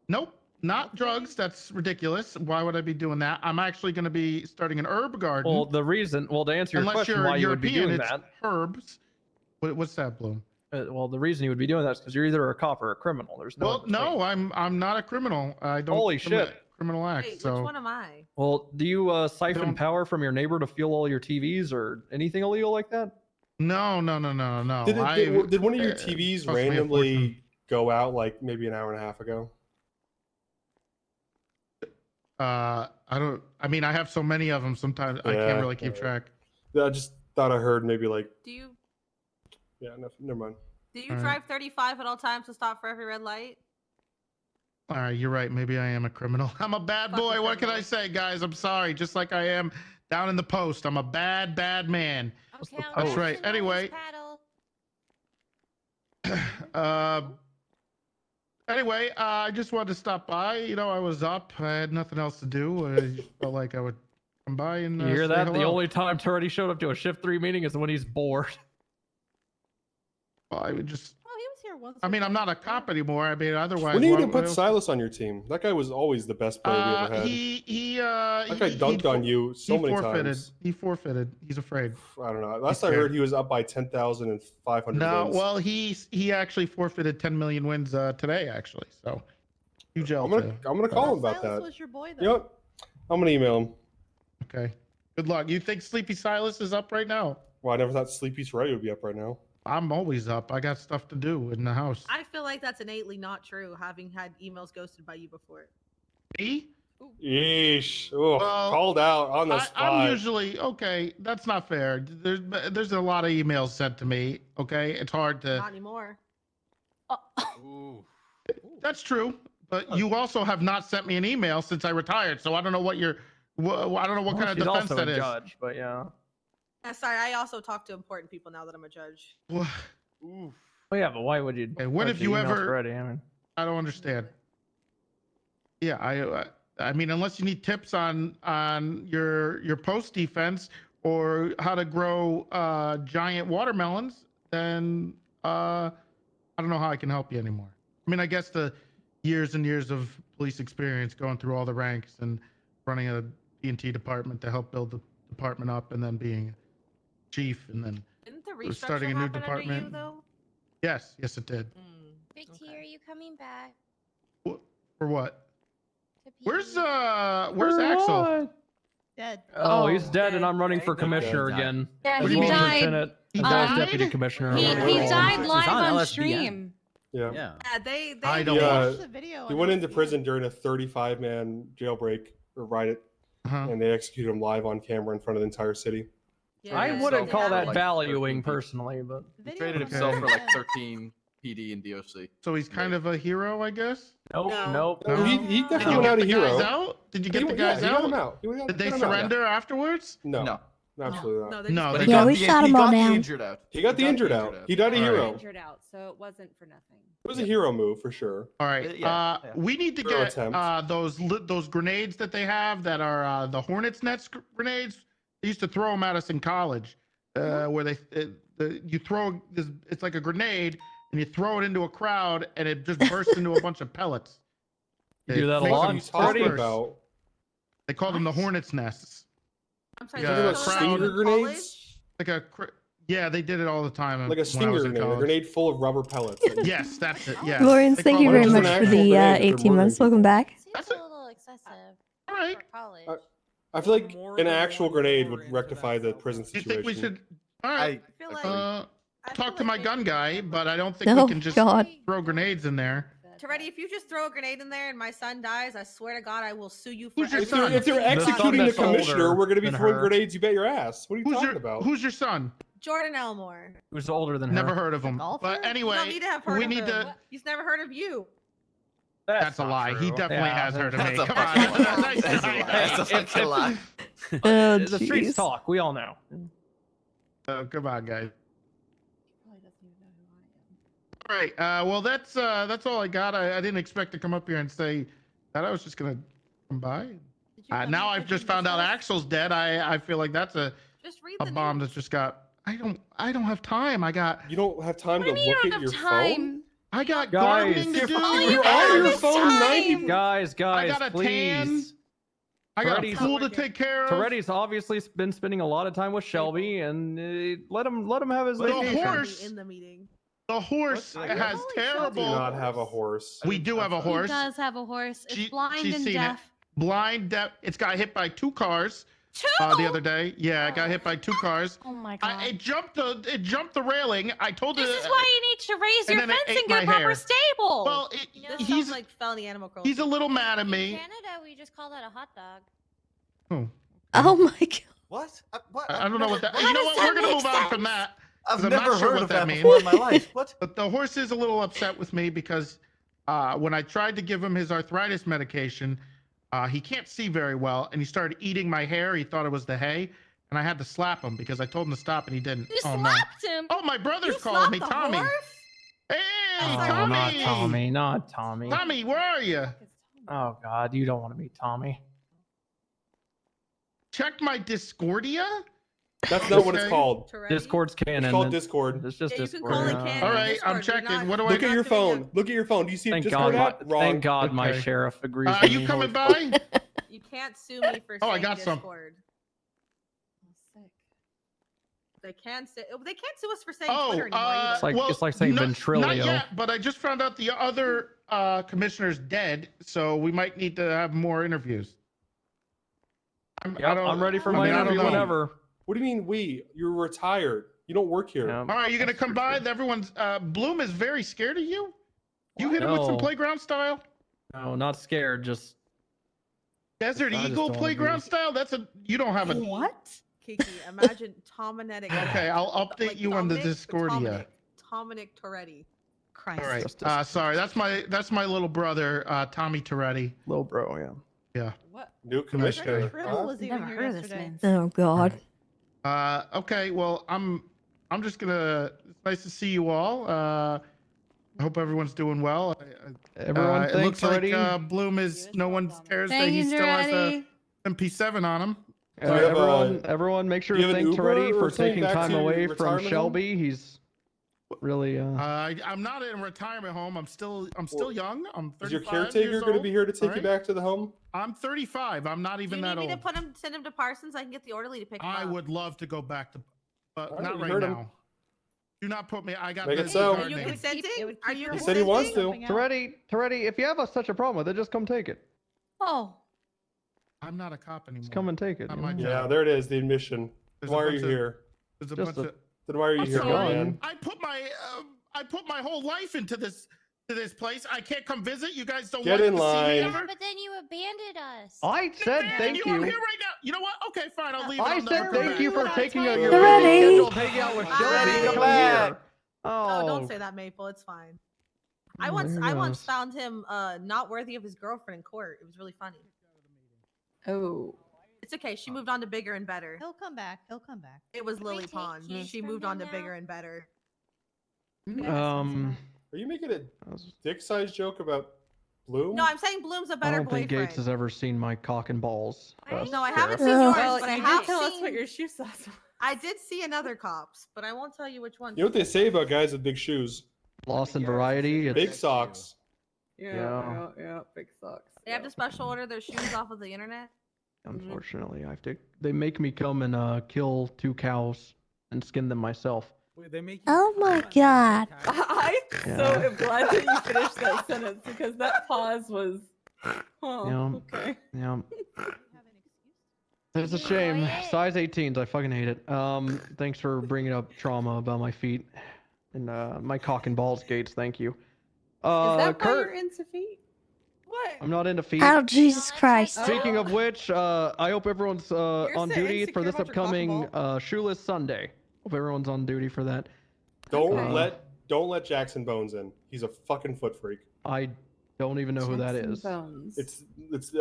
nope, not drugs. That's ridiculous. Why would I be doing that? I'm actually going to be starting an herb garden. Well, to answer your Unless question, you're why you would be European, doing it's that? herbs. What's that, Bloom? Well, the reason you would be doing that is because you're either a cop or a criminal. There's no. Well, no, I'm not a criminal. I don't Holy commit shit. criminal acts. Wait, so which one am I? Well, do you siphon don't- power from your neighbor to fuel all your TVs or anything illegal like that? no. Did one of your TVs supposed to be a randomly go out like maybe an hour and a half ago? I don't. I mean, I have so many of them. Sometimes I Yeah, can't really keep yeah. track. I just thought I heard maybe like. Do you Yeah, no, never mind. drive 35 at all times to stop for every red light? All right, you're right. Maybe I am a criminal. I'm a bad Fucking boy. What can criminal. I say, guys? I'm sorry. Just like I am down in the post. I'm a bad man. Okay, That's right. Anyway. Anyway, I just wanted to stop by. You know, I was up. I had nothing else to do. I just felt like I would come by and You hear say that? The hello. only time Turdy showed up to a shift 3 meeting is when he's bored. Well, I would just. Oh, he was here once. I mean, I'm not a cop anymore. I mean, otherwise. When are you why- gonna put what else- Silas on your team? That guy was always the best player we ever had. That guy dunked on you so many forfeited. times. He forfeited. He's afraid. I don't know. Last I heard, he was up by 10,500 No, wins. well, he actually forfeited 10 million wins today, actually. So, huge L. I'm gonna call him about Silas that. was your boy, You know what? I'm gonna email him. Okay. Good luck. You think Sleepy Silas is up right now? Well, I never thought Sleepy Soraya would be up right now. I'm always up. I got stuff to do in the house. I feel like that's innately not true, having had emails ghosted by you before. Me? Yeesh. Oh, Well, called out on the spot. I'm usually okay. That's not fair. There's a lot of emails sent to me. Okay, it's hard to. Not anymore. That's true. But you also have not sent me an email since I retired. So I don't know what you're. I don't know what kind of She's defense also that a is. judge, but yeah. Sorry, I also talk to important people now that I'm a judge. Well, Well, yeah, but why would you? when have you ever? Already? I mean, I don't understand. Yeah, I mean, unless you need tips on your post defense or how to grow giant watermelons, then I don't know how I can help you anymore. I mean, I guess the years and years of police experience going through all the ranks and running a D&T department to help build the department up, and then being chief, and then Didn't the we're restructure starting a new happen under you, department. though? Yes, it did. Big T, are you coming back? For what? To pee? Where's For Axel? what? Dead. Oh, he's dead, and I'm running for commissioner He died. again. Yeah, What do he you mean? died. Lieutenant. He As well as died? deputy commissioner. He died live on on LSBN. stream. Yeah. Yeah. Yeah, they I don't Yeah. Watch the video He on went into ESPN. prison during a 35-man jailbreak or riot, Uh-huh. and they executed him live on camera in front of the entire city. I wouldn't call that valuing personally, but He traded himself for like 13 PD and DOC. So he's kind of a hero, I guess. Nope. No? He Did definitely you went get out the a hero. guys out? Did you get the Yeah, guys he out? got 'em out. Did they got 'em out, surrender afterwards? No. Absolutely not. No, they Yeah, we shot 'em all down. He got the injured out. He died a hero. Injured out, so it wasn't for nothing. It was a hero move for sure. All right. We need to Hero get attempt. those grenades that they have that are the Hornets Nest grenades. They used to throw them at us in college, where you throw this. It's like a grenade, and you throw it into a crowd, and it just bursts into a bunch of pellets. You do that a Makes lot? them What are you talking disperse. about? They call them the Hornets Nests. I'm sorry, Like you a know that stinger in grenades? yeah, they did it all the time. Like a when I stinger was in grenade, a college. grenade full of rubber pellets. Yes, that's it. Yeah. Lawrence, They thank call you it- very Which is an much for actual the grenade for 18 months. murdering Welcome back. Seems a little excessive. All right. For college. I feel like an actual grenade would rectify the prison Do you situation. think we should? All right. I feel like Talk to my gun guy, but I don't think Oh, we can just God. throw grenades in there. Toretti, if you just throw a grenade in there and my son dies, I swear to God, I will sue you for Who's your If son? they're executing the that's commissioner, older we're going to be than throwing her. grenades. You bet your ass. What are you Who's talking your about? Who's your son? Jordan Elmore. Who's older than her? Never heard of him. golfer? But You don't anyway, need to have heard we of need him. to. He's never heard of you. That's a not lie. He true. definitely Yeah, has heard of me. that's a Come fucking on. lie. Nice That's a try. lie. That's a fucking lie. Oh, the streets jeez. talk. We all know. Come on, guys. All right. Well, that's all I got. I didn't expect to come up here and say that. I was just gonna come by. Now I've just found out Axel's dead. I feel like that's a Just read a the bomb news. that's just got. I don't have time. I got You don't have time What do to you mean you look don't at your have phone? time? I got Guys, gardening to do. You're on your phone 90. Guys, I got a tan. please. I got a Toretti's- pool to take care of. Toretti's obviously been spending a lot of time with Shelby, and let him have his The vacation. horse. in the meeting. The horse What? has We do terrible. not have a horse. We do have a horse. He does have a horse. It's She- blind she's and seen it. deaf. Blind, deaf. It's got hit by 2 cars. Two? The other day. Yeah, it got hit by 2 cars. Oh my god. It jumped the railing. I told This it. is why you need to raise and your then it fence ate and get a my proper hair. stable. Well, This he's sounds like felony animal cruelty. he's a little mad at In me. Canada, we just call that a hot dog. Oh, Oh my god. What? What? I don't know what that. How You know does what? that We're gonna make move on from sense? that. I've 'cause I'm never not sure heard what of that that means. before in my life. What? But the horse is a little upset with me because when I tried to give him his arthritis medication, he can't see very well, and he started eating my hair. He thought it was the hay, and I had to slap him because I told him to stop, and he didn't. You oh slapped him. no! Oh, my brother's You calling me slapped the Tommy. horse? Hey, Oh, Tommy! not Tommy, not Tommy. Tommy, where are you? Oh God, you don't want to meet Tommy. Check my Discordia. That's not what it's Okay. called. Toretti? Discord's canon. It's called and Discord. It's just Yeah, you can Discord. call it yeah. canon. All right, Discord, I'm you're checking. not- What do I? Look at your not doing phone. Look at your phone. Do you see Thank Discord God, app? Wrong. thank God, my Okay. sheriff agrees. Are with you me. coming by? You can't sue me for Oh, I saying got some. Discord. They can't sue us for saying Oh, Twitter anymore either. It's like saying Not Ventrilo. yet, but I just found out the other commissioner's dead, so we might need to have more interviews. Yep, I'm ready for my I don't interview know. whenever. What do you mean we? You're retired. You don't work here. Yeah. All right, you gonna come by? Everyone's Bloom is very scared of you. You hit him with some No. playground style, No, not scared. Just Desert I just Eagle don't wanna playground be- style. That's a you don't have a. What? Kiki, imagine Tominetic. Okay, I'll update you on the Discordia. Tominic Toretti. All right. Sorry, that's my little brother, Tommy Toretti. Little bro, yeah. Yeah. What? New commissioner. Tribble was even Never here heard of this yesterday. man. Oh god. Okay. Well, I'm just gonna. It's nice to see you all. I hope everyone's doing well. Everyone it thanks looks like already. Bloom is no one's Thursday. Thank He you, still has Toretti. a MP7 on him. Do you have Everyone, make sure do to you have an thank Uber Toretti or for something taking back time to away your from retirement home? Shelby. He's really I'm not in a retirement home. I'm still young. I'm 35 Is your caretaker years going to old. be here to take All you right? back to the home? I'm 35. I'm not Do even you need that me old. to send him to Parsons? I can get the orderly to pick him I up. would love to go back to, but All right, not you right heard him. now. Do not put me. I got Make the it so. Are you gardening. consenting? Are you He said he wants consenting? to. Toretti. If you have such a problem with it, just come take it. Oh. I'm not a cop anymore. Just come and take it. Not you my know? job. Yeah, there it is. The admission. There's a Why are bunch you of- here? There's a Just bunch a- of. Then why are you I'm here, sorry. man? I put my whole life into this to this place. I can't come visit. You guys don't Get want in to see me line. Yeah, ever. but then you abandoned us. I said thank I'm you. here right now. You know what? Okay, fine. I'll leave. I I'll never said come thank back. you for taking your They're busy ready. scheduled hanging out with Shelby to Bye. come here. No, Oh, don't say that, Maple. It's fine. I Oh, once there I he once goes. found him not worthy of his girlfriend in court. It was really funny. Oh. It's okay. She moved on to bigger and better. He'll come back. He'll come back. It was Can we Lily take Pond. keys She from moved him on to now? bigger and better. Are you making a dick-sized joke about Bloom? No, I'm saying Bloom's a I better don't think boyfriend. Gates has ever seen my cock and balls. No, I haven't Sheriff. seen yours, Well, but I you have did tell us seen. what your shoe size was. I did see another cops, but I won't tell you which one. You know what they say about guys with big shoes? Lost in variety. It's, Big socks. Yeah, big socks. They have to special order their shoes off of the internet. Unfortunately, I have to. They make me come and kill 2 cows and skin them myself. Wait, they make you Oh my god. I Yeah. so am glad that you finished that sentence because that pause was. Oh, Yeah. okay. Yeah. It's a shame. Size 18s. I fucking hate it. Thanks for bringing up trauma about my feet and my cock and balls, Gates. Thank you. Is that why Kurt, you're into feet? What? I'm not into feet. Oh, Jesus Christ. Speaking of which, I hope everyone's on so duty for insecure this about your cock and upcoming Shoeless Sunday. Hope everyone's on duty for that. Don't let Jackson Bones in. He's a fucking foot freak. I don't even know who that Jackson is. Bones. It's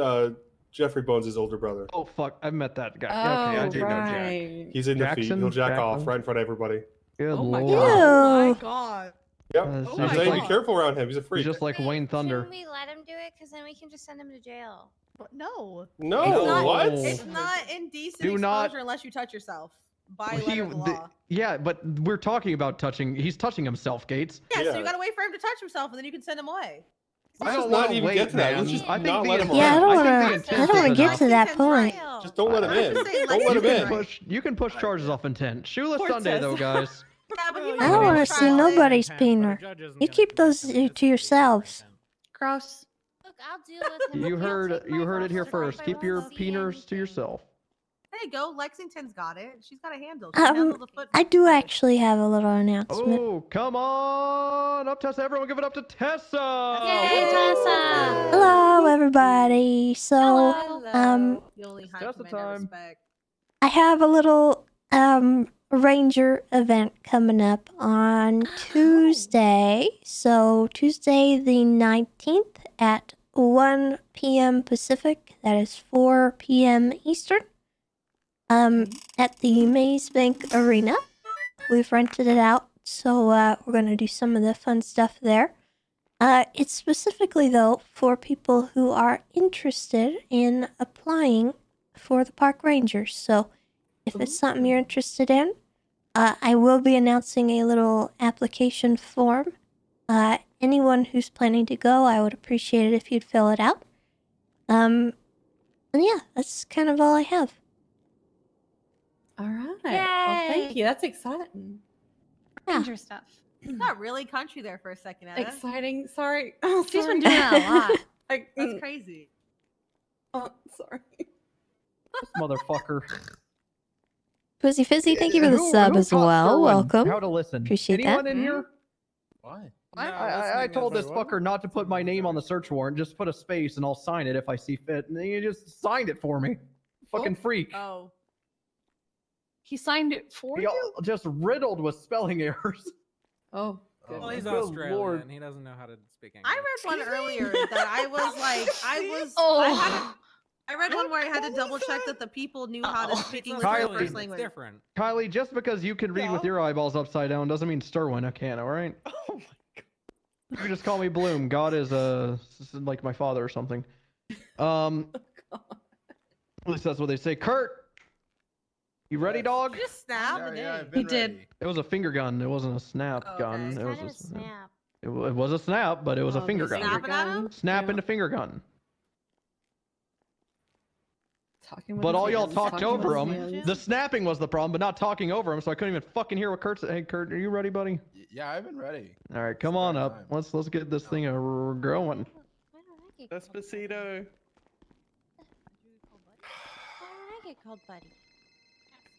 Jeffrey Bones' older brother. Oh fuck, I've met that guy. Oh, Okay, I do know Jack. right. He's in the feet. Jackson? He'll jack off Jackson? right in front of everybody. Good Oh my lord. god. Oh Ew. my god. Yep. Oh I'm my saying be God. careful around him. He's a freak. He's just like Wayne Thunder. Shouldn't we let him do it? Because then we can just send him to jail. No. No, It's not, what? It's not indecent Do exposure not- unless you touch yourself by He- letter of the the- law. yeah, but we're talking about touching. He's touching himself, Gates. Yeah, so Yeah. you gotta wait for him to touch himself, and then you can send him away. Let's just wanna not even wait, get to that. man. Let's just I think not the let him Yeah, I around. don't I want think to. the I intent don't want to is get enough. to that point. Just don't let him in. I'm saying, Don't like, let You him can in. push. You can push charges off intent. Shoeless Poor Sunday though, Tessa. guys. Yeah, but he I might don't be want able to to see try it. nobody's peener. You keep those to yourselves. Gross. Look, I'll deal with him. You He'll heard. take my You heard it phone here if first. I Keep your won't see peeners to anything. yourself. There you go. Lexington's got it. She's got a handle. She handled the foot. I do actually have a little announcement. Oh, come on up, Tessa! Everyone, give it up to Tessa! Yay, Tessa! Hello, everybody. So, Hello. The only high Tessa command I time. respect. I have a little ranger event coming up on Tuesday. So Tuesday the 19th at 1 p.m. Pacific. That is 4 p.m. Eastern. At the Maze Bank Arena. We've rented it out, so we're gonna do some of the fun stuff there. It's specifically though for people who are interested in applying for the park rangers. So if it's something you're interested in, I will be announcing a little application form. Anyone who's planning to go, I would appreciate it if you'd fill it out. And yeah, that's kind of all I have. All right. Well, thank Yay. you. That's exciting. Ranger stuff. It's not really country there for a second, Etta. Exciting. Sorry. She's been doing that a lot. That's crazy. Oh, sorry. Motherfucker. Pussy Fizzy, thank you for the sub as taught well. Sherwin Welcome. How to listen? Appreciate Anyone that. in here? What? I told this fucker not to put my name on the search warrant. Just put a space and I'll sign it if I see fit. And then he just signed it for me. Fucking freak. Oh. He signed it for He you? just riddled with spelling errors. Oh. Well, he's Good Australian. Lord. He doesn't know how to speak English. I read one earlier that I was like, Oh. I read one where I had to double check that the people knew how to speak English in Kylie. their first It's language. different. Kylie, just because you can read with your eyeballs upside down doesn't mean Sterwin can, alright? Oh my god. You can just call me Bloom. God is like my father or something. At least that's what they say. Kurt! You ready, dog? You just snap. He did. It was a finger gun. It wasn't a snap Oh, gun. okay. It was Kind of a a snap. It was a snap, but it was a finger gun. Snapping at him? Snap into finger gun. Talking with But his all y'all hands, talked talking with over his him. hands. The snapping was the problem, but not talking over him, so I couldn't even fucking hear what Kurt said. Hey, Kurt, are you ready, buddy? Yeah, I've been ready. All right, come on up. Let's get this thing going. Despacito. Why did I get called buddy?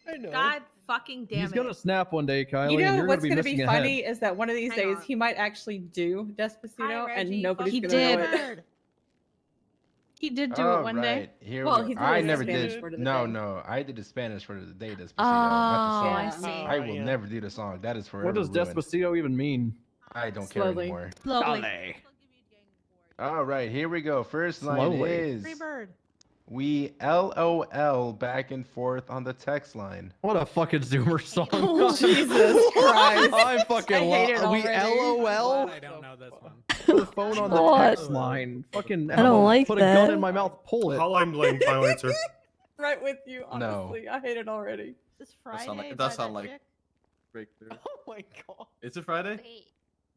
I know. God fucking damn He's it. gonna snap one day, Kylie, You know and you're what's gonna be gonna missing be a funny head. is that one of these Hang days on. he might actually do Despacito and Reggie, nobody's fuck gonna you. know it. Bird. He did do All it one day. right, here Well, we he's go. I really never Spanish did. word of the No, day. no, I did the Spanish for the day, Despacito, Oh, not I the song. see. I will never do the song. That is forever What does ruined. Despacito even mean? I don't care Slowly. anymore. Slowly. Dale. All right, here we go. First line Slowly. is Free bird. we LOL back and forth on the text line. What a fucking Zoomer song. Oh, Jesus Christ. I'm fucking I hate it we already. LOL. I don't know this one. Put the phone on the What? text line. Fucking. I don't like put that. a gun in my mouth. Pull it. Hotline bling, final answer. Right with you, No. honestly. I hate it already. This That Friday. sound like, it by does sound that like chick? breakthrough. Oh my god. Is it Friday? Wait.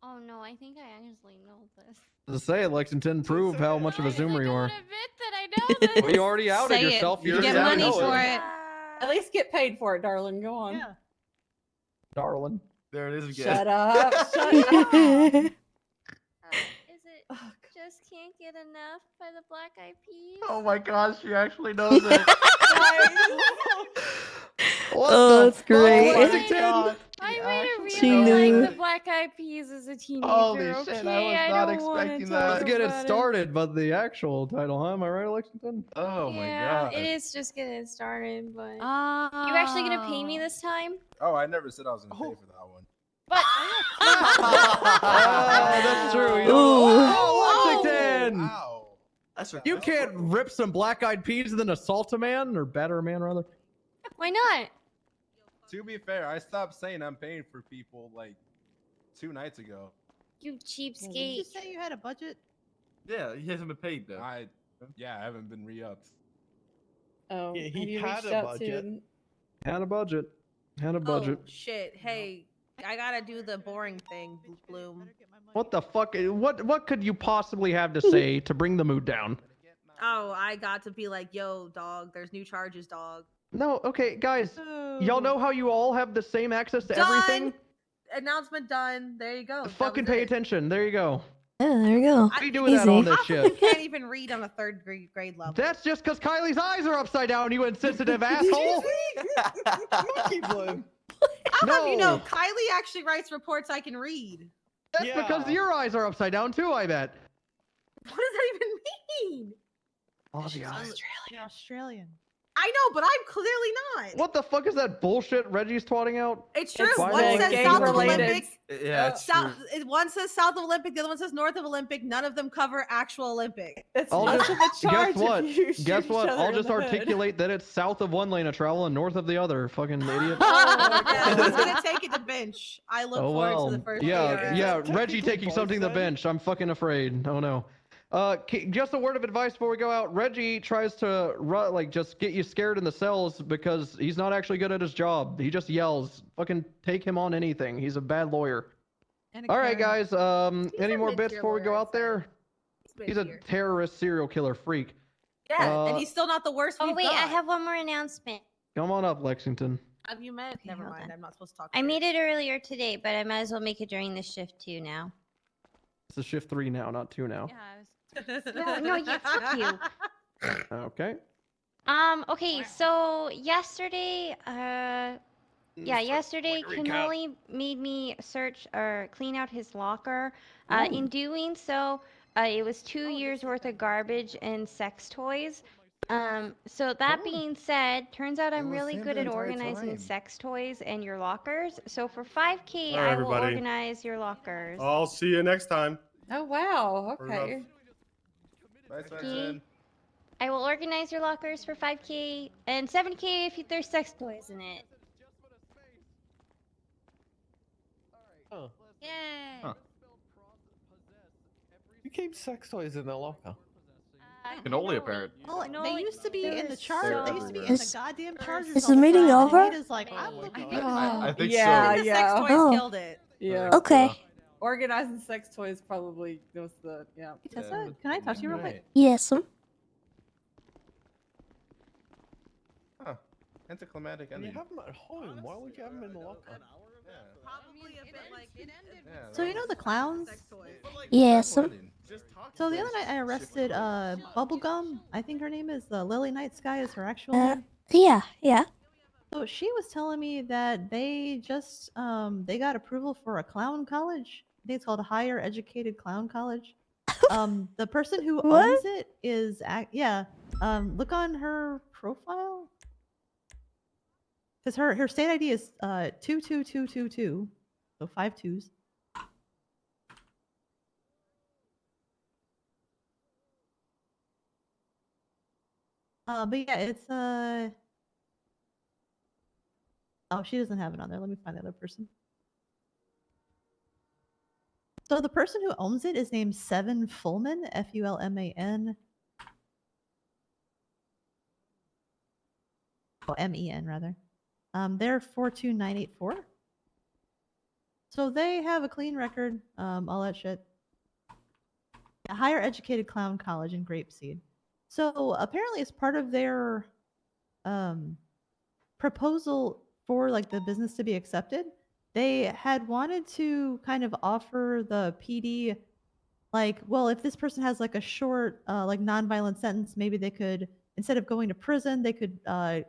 Oh no, I think I actually know this. To say it, Lexington, prove how much of a Zoomer you are. I admit that I know this. Well, you already outed Say it. yourself. You You just get gotta money know for it. At least get paid for it, darling. Go on. Yeah. darling. There it is again. Shut up. Shut up. Is it Oh, just can't get enough by the Black Eyed Peas? Oh my gosh, she actually knows it. What Oh, the it's great. fuck, I Lexington? made it She really knew. like the Black Eyed Peas as a teenager. Holy okay? shit, I was not don't wanna expecting talk that. Let's get it about started, but the actual title, huh? Am I right, Lexington? Oh my Yeah, god. it is just getting started, but Oh. you actually gonna pay me this time? Oh, I never said I was gonna pay for that one. But Oh, that's true. You Ooh. oh, Lexington! Wow. That's You can't rip some black-eyed peas and then assault a man, or batter a man, rather. why not? To be fair, I stopped saying I'm paying for people like 2 nights ago. You Did you cheapskate. say you had a budget? Yeah, he hasn't been paid though. I haven't been re-upped. Oh, Yeah, have he you had reached a out budget. to? Had a budget. Had a budget. Oh shit! Hey, I gotta do the boring thing, Bloom. What the fuck? What could you possibly have to say to bring the mood down? Oh, I got to be like, yo, dog. There's new charges, dog. No, okay, guys. Y'all know how you all have the same access to everything? Done. Announcement done. There you go. That Fucking was pay it. attention. There you go. Yeah, there you go. What do you do with that on this Half of shit? them can't even read on a third grade level. That's just because Kylie's eyes are upside down, you insensitive asshole. How have you know No. Kylie actually writes reports I can read? That's because your eyes are upside down too, I bet. What does that even mean? Oh, She's Australian. I know, but I'm clearly not. What the fuck is that bullshit Reggie's twatting out? It's true. Why One not? says gang South of related. Olympic. Yeah, it's true. One says South of Olympic. The other one says North of Olympic. None of them cover actual Olympic. It's I'll less just, of a charge guess what? if you shoot Guess each what? other I'll in just the hood. articulate that it's south of one lane of travel and north of the other. Fucking idiot. Yeah, who's gonna take it to bench? I look Oh forward well. to the first. Yeah, PRS. yeah. Reggie taking something to the bench. I'm fucking afraid. Oh no. Just a word of advice before we go out. Reggie tries to just get you scared in the cells because he's not actually good at his job. He just yells. Fucking take him on anything. He's a bad lawyer. All right, guys. Any more bits before we go out there? He's a terrorist serial killer freak. Yeah, and he's still not the worst. Oh we've wait, I got. have one more announcement. Come on up, Lexington. Have you met? Never mind. I'm not supposed to talk. I made it earlier today, but I might as well make it during the shift too now. It's a shift 3 now, not 2 now. No, you fuck you. Okay. Okay, so yesterday, yesterday Canoli made me search or clean out his locker. In doing so, it was 2 years worth of garbage and sex toys. So that being said, turns out I'm really good at organizing sex toys and your lockers. So for 5K, All right, I will everybody. organize your lockers. I'll see you next time. Oh wow. Or Okay. I will organize your lockers for 5K and 7K if there's sex toys in it. Oh. Yay! Huh. You keep sex toys in the locker. Cannoli apparent. Well, they used to be in the They're chart. They used to be in everywhere. the goddamn chargers. is all the meeting time, and over? Anita's like, I'm looking at I think yeah, so. The yeah. sex toys Oh. killed it. Yeah. Okay. Organizing sex toys probably was the yeah. Tessa, can I talk to you real quick? Yes. Huh. Anticlimactic ending. have them at home. Why would you have them in the locker? Probably a bit like it ended. So you know the clowns? Yes. So the other night I arrested Bubblegum. I think her name is Lily Night Sky is her actual name. Yeah. Yeah. So she was telling me that they just they got approval for a clown college. I think it's called a Higher Educated Clown College. The person who owns What? it is yeah. Look on her profile. Because her state ID is 22222. So 5 2s. But yeah, it's oh, she doesn't have it on there. Let me find the other person. So the person who owns it is named Seven Fullman, Fulman. Oh, MEN rather. They're 42984. So they have a clean record, all that shit. A Higher Educated Clown College in Grapeseed. So apparently as part of their proposal for like the business to be accepted, they had wanted to kind of offer the PD like, well, if this person has like a short like nonviolent sentence, maybe they could, instead of going to prison, they could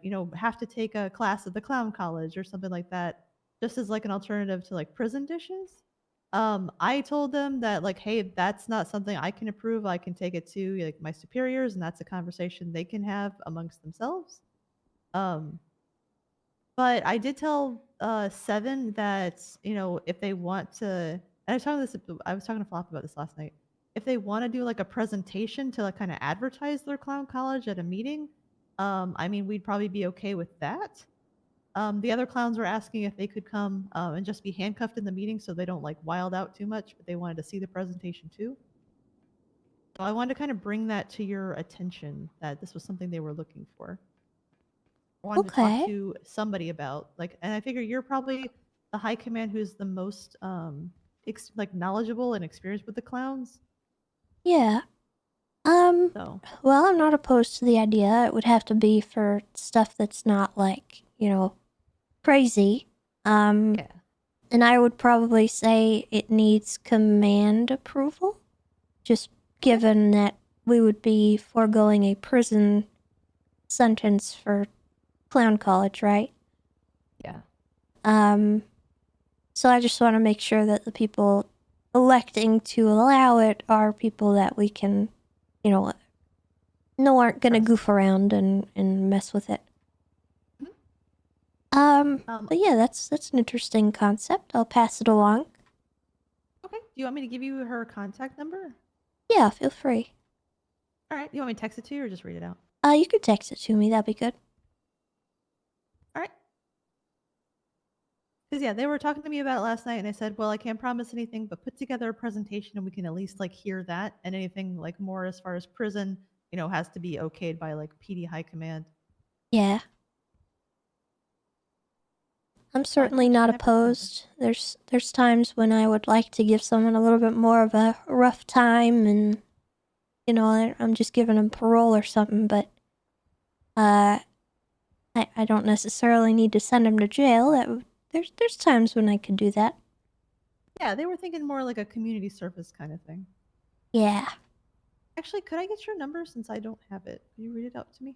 you know, have to take a class at the clown college or something like that, just as like an alternative to like prison dishes. I told them that like, hey, that's not something I can approve. I can take it to like my superiors, and that's a conversation they can have amongst themselves. But I did tell Seven that, you know, if they want to, and I was talking to Flop about this last night. If they want to do like a presentation to like kind of advertise their clown college at a meeting, I mean, we'd probably be okay with that. The other clowns were asking if they could come and just be handcuffed in the meeting so they don't like wild out too much, but they wanted to see the presentation too. So I wanted to kind of bring that to your attention that this was something they were looking for. I wanted to talk to somebody about like, and I figure you're probably the high command who's the most like knowledgeable and experienced with the clowns. Yeah. So. Well, I'm not opposed to the idea. It would have to be for stuff that's not like, you know, crazy. Yeah. And I would probably say it needs command approval, just given that we would be foregoing a prison sentence for clown college, right? Yeah. So I just want to make sure that the people electing to allow it are people that we can, you know, aren't gonna goof around and mess with it. But yeah, that's an interesting concept. I'll pass it along. Okay. Do you want me to give you her contact number? Yeah, feel free. All right. You want me to text it to you or just read it out? You could text it to me. That'd be good. All right. Because yeah, they were talking to me about it last night, and I said, well, I can't promise anything, but put together a presentation, and we can at least like hear that, and anything like more as far as prison, you know, has to be okayed by like PD high command. Yeah. I'm certainly not opposed. There's times when I would like to give someone a little bit more of a rough time, and you know, I'm just giving them parole or something, but I don't necessarily need to send them to jail. There's times when I could do that. Yeah, they were thinking more like a community service kind of thing. Yeah. Actually, could I get your number since I don't have it? Can you read it out to me?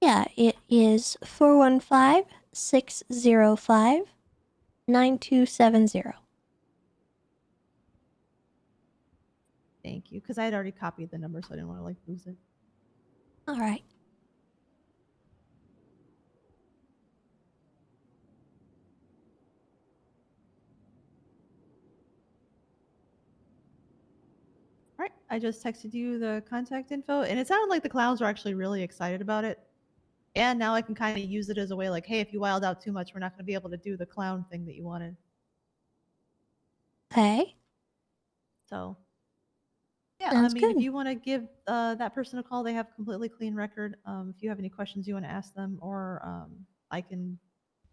Yeah, it is 415-605-9270. Thank you, because I had already copied the number, so I didn't want to like lose it. All right. All right, I just texted you the contact info, and it sounded like the clowns were actually really excited about it. And now I can kind of use it as a way like, hey, if you wild out too much, we're not going to be able to do the clown thing that you wanted. Okay. So, yeah, Sounds I mean, good. if you want to give that person a call, they have a completely clean record. If you have any questions you want to ask them, or I can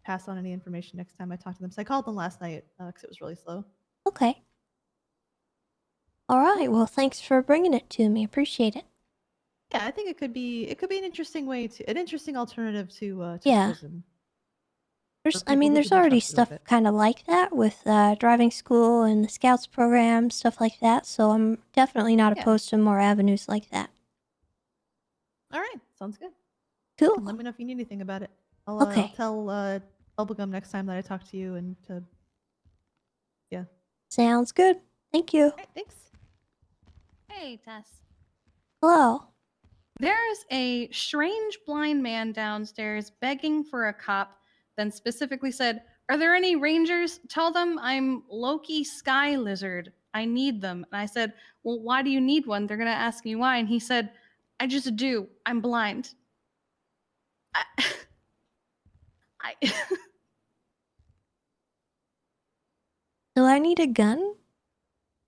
pass on any information next time I talk to them. So I called them last night because it was really slow. Okay. All right. Well, thanks for bringing it to me. Appreciate it. Yeah, I think it could be an interesting way to an interesting alternative to Yeah. prison. There's already stuff kind of like that with driving school and the Scouts program, stuff like that. So I'm definitely not opposed to more avenues like that. All right, sounds good. Cool. Let me know if you need anything about it. I'll Okay. tell Bubblegum next time that I talk to you and to. Yeah. Sounds good. Thank you. Alright, thanks. Hey, Tess. Hello. There's a strange blind man downstairs begging for a cop, then specifically said, "Are there any rangers? Tell them I'm Loki Sky Lizard. I need them." And I said, "Well, why do you need one? They're going to ask me why." And he said, "I just do. I'm blind." I Do I need a gun?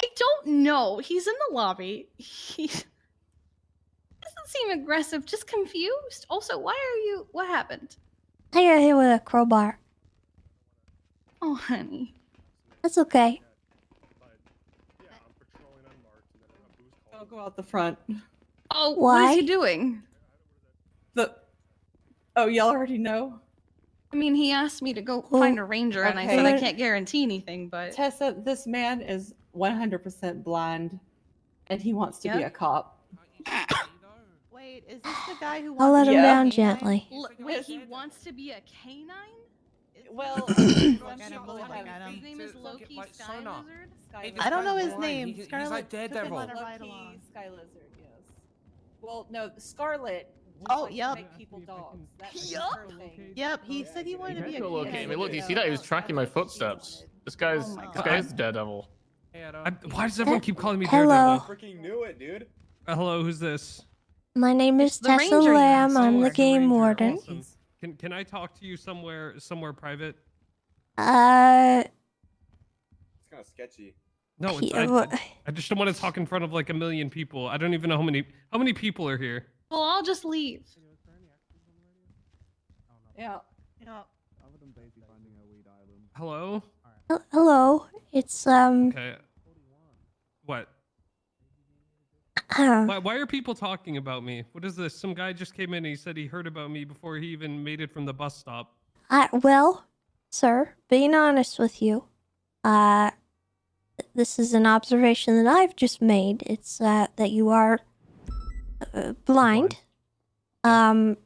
I don't know. He's in the lobby. He doesn't seem aggressive, just confused. Also, why are you... What happened? I got hit with a crowbar. Oh, honey. That's okay. I'll go out the front. Oh, what Why? is he doing? Oh, y'all already know? I mean, he asked me to go find a ranger, and I said I can't guarantee anything, but... Tessa, this man is 100% blind, and he wants to be a cop. Wait, is this the guy who I'll wants let to him be a down canine? gently. Wait, he wants to be a canine? Well, His name is Loki Sky Lizard? I don't know his name. He's Scarlet like took him Daredevil. on a ride Loki along. Sky Lizard, yes. Well, no, Scarlet. Oh, yep. Make people dogs. That's Yup. her thing. Yep, he said he wanted to be a Okay, I canine. mean, look, do you see that? He was tracking my footsteps. This guy's this guy is the Daredevil. Why does everyone keep calling me Hello. Daredevil? Freaking knew it, dude. Hello, who's this? My name is the Tessa ranger, Lamb. yes. I'm Oh, the it's a game ranger. warden. Awesome. Can I talk to you somewhere private? It's kind of sketchy. No, Yeah, I just don't want to talk in front of like 1 million people. I don't even know how many people are here. Well, I'll just leave. Yeah. Hello? Hello. It's Okay. What? Why are people talking about me? What is this? Some guy just came in and he said he heard about me before he even made it from the bus stop. Well, sir, being honest with you, this is an observation that I've just made. It's that you are blind. And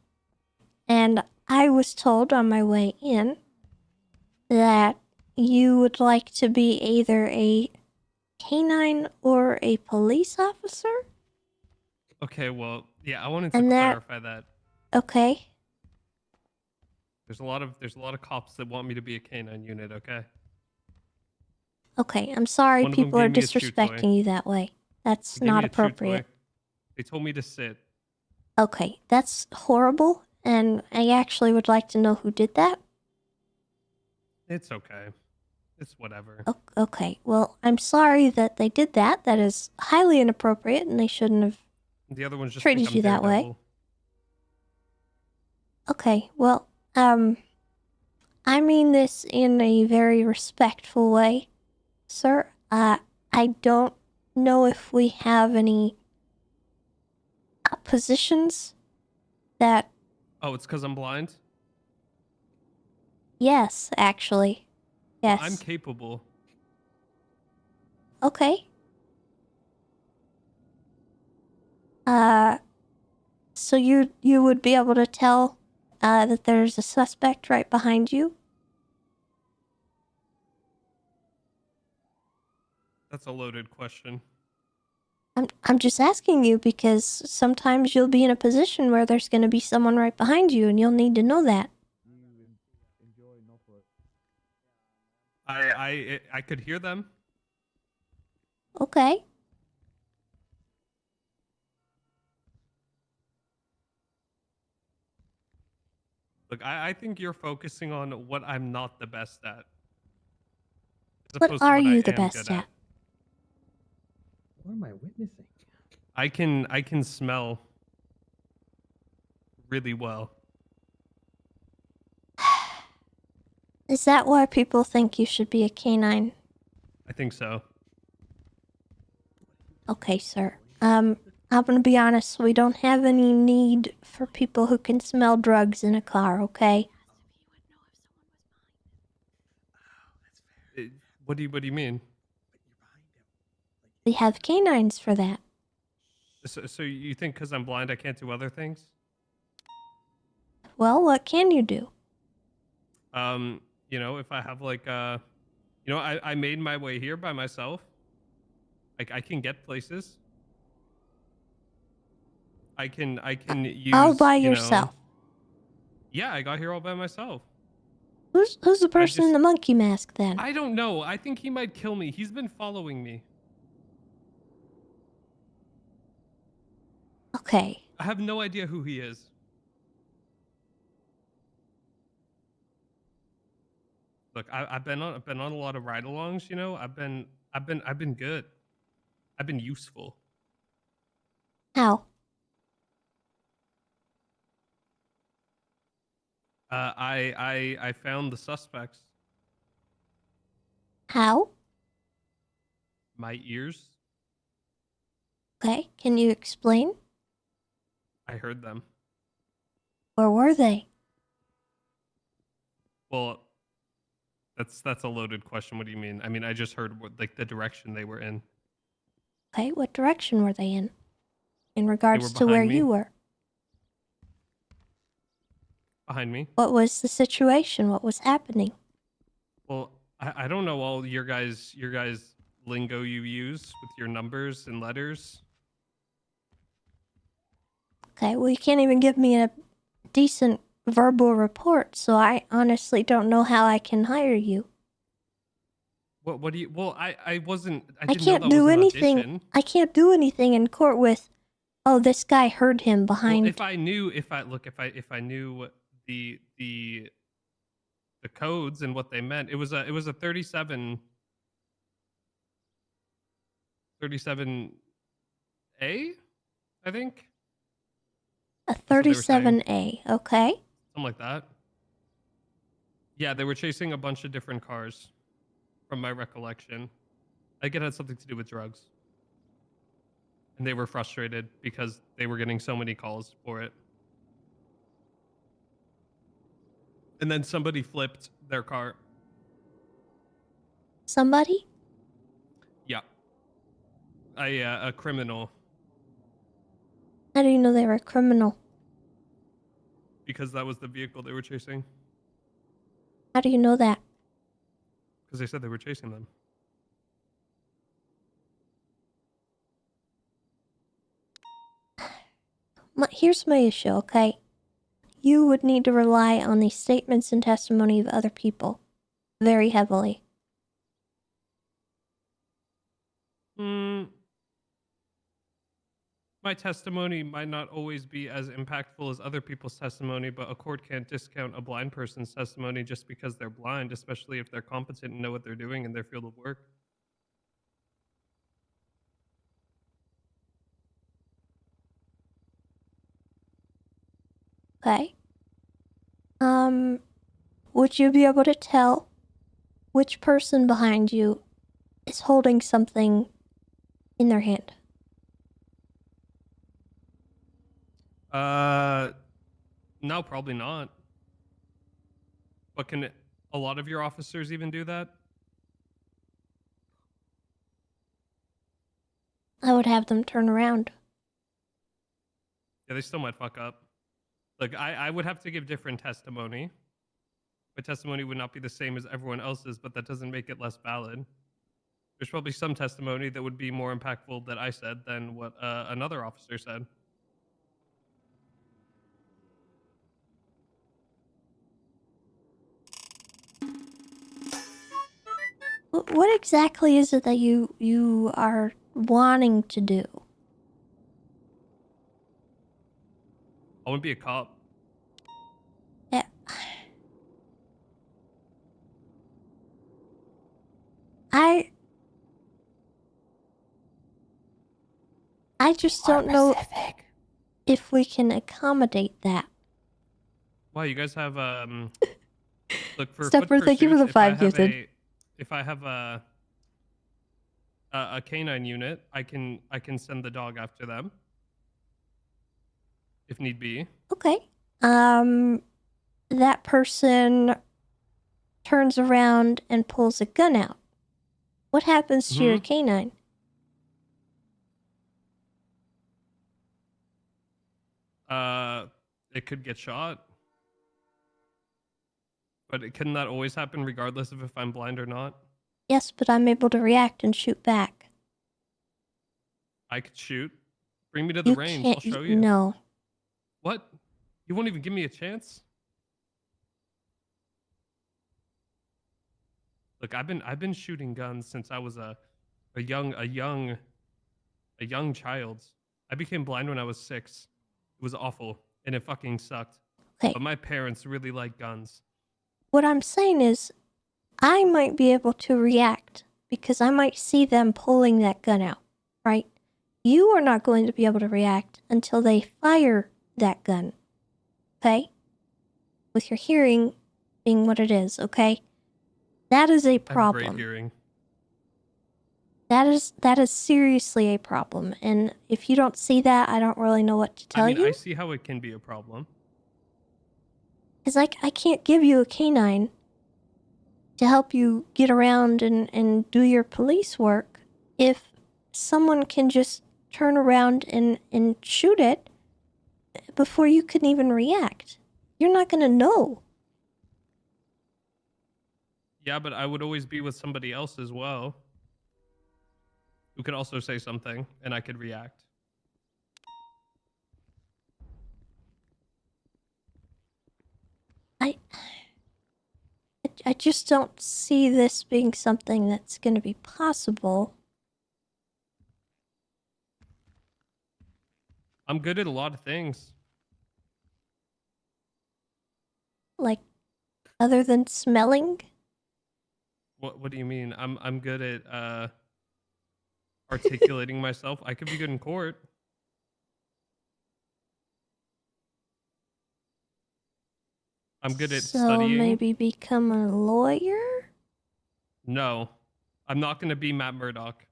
I was told on my way in that you would like to be either a canine or a police officer. Okay, well, yeah, I wanted to And clarify that. Okay. There's a lot of cops that want me to be a canine unit, okay? Okay, I'm sorry One of them people are gave me a chew toy. disrespecting you that way. That's They gave not me a chew toy. appropriate. They told me to sit. Okay, that's horrible, and I actually would like to know who did that. It's okay. It's whatever. Okay, well, I'm sorry that they did that. That is highly inappropriate, and they shouldn't have The other ones just treated think I'm you that way. Daredevil. Okay, well, I mean this in a very respectful way, sir. I don't know if we have any positions that... Oh, it's because I'm blind? Yes, actually. Yes. I'm capable. Okay. So you would be able to tell that there's a suspect right behind you? That's a loaded question. I'm just asking you because sometimes you'll be in a position where there's going to be someone right behind you and you'll need to know that. I could hear them. Okay. Look, I think you're focusing on what I'm not the best at. as What opposed to are I you the am best good at? What am I witnessing? I can smell really well. Is that why people think you should be a canine? I think so. Okay, sir. I'm gonna be honest, we don't have any need for people who can smell drugs in a car, okay? What do you mean? We have canines for that. So you think because I'm blind I can't do other things? Well, what can you do? You know, if I have like you know, I made my way here by myself. Like I can get places. I can use All by you know- yourself. Yeah, I got here all by myself. Who's the person in the monkey mask then? I don't know. I think he might kill me. He's been following me. Okay. I have no idea who he is. Look, I've been on a lot of ride-alongs. You know, I've been good. I've been useful. How? I found the suspects. How? My ears. Okay, can you explain? I heard them. Where were they? Well, that's a loaded question. What do you mean? I mean, I just heard what, like the direction they were in. Okay, what direction were they in regards to behind where me. you were? Behind me. What was the situation? What was happening? Well, I don't know all your guys lingo you use with your numbers and letters. Okay, well, you can't even give me a decent verbal report, so I honestly don't know how I can hire you. What do you? Well, I wasn't. I I didn't know can't that do was an anything. audition. I can't do anything in court with, oh, this guy heard him behind. Well, if I knew the codes and what they meant, it was a 37 A, I think. A That's what they were saying. 37A, okay? Something like that. Yeah, they were chasing a bunch of different cars, from my recollection. I think it had something to do with drugs. And they were frustrated because they were getting so many calls for it. And then somebody flipped their car. Somebody? Yeah. A criminal. How do you know they were a criminal? Because that was the vehicle they were chasing. How do you know that? Because they said they were chasing them. Here's my issue, okay? You would need to rely on the statements and testimony of other people very heavily. My testimony might not always be as impactful as other people's testimony, but a court can't discount a blind person's testimony just because they're blind, especially if they're competent and know what they're doing in their field of work. Okay? Would you be able to tell which person behind you is holding something in their hand? No, probably not. But can a lot of your officers even do that? I would have them turn around. Yeah, they still might fuck up. Look, I would have to give different testimony. My testimony would not be the same as everyone else's, but that doesn't make it less valid. There's probably some testimony that would be more impactful that I said than what another officer said. What exactly is it that you are wanting to do? I want to be a cop. Yeah. I just don't know if we can accommodate that. Wow, you guys have look for Stepper, foot thank you for the pursuits, if I 5 have gifted. if I have a canine unit, I can send the dog after them if need be. Okay. That person turns around and pulls a gun out. What happens to your canine? It could get shot. But couldn't that always happen regardless of if I'm blind or not? Yes, but I'm able to react and shoot back. I could shoot. Bring me to the You range. can't. I'll show you. No. What? You won't even give me a chance? Look, I've been shooting guns since I was a young child. I became blind when I was 6. It was awful and it fucking sucked. Okay. But my parents really like guns. What I'm saying is, I might be able to react because I might see them pulling that gun out, right? You are not going to be able to react until they fire that gun, okay? With your hearing being what it is, okay? That is a I have problem. great hearing. That is seriously a problem, and if you don't see that, I don't really know what to tell I mean, you. I see how it can be a problem. Because I can't give you a canine to help you get around and do your police work if someone can just turn around and shoot it before you can even react. You're not going to know. Yeah, but I would always be with somebody else as well, who could also say something, and I could react. I just don't see this being something that's going to be possible. I'm good at a lot of things. Like, other than smelling? What do you mean? I'm good at articulating myself. I could be good in court. I'm good at So studying. maybe become a lawyer? No, I'm not going to be Matt Murdock.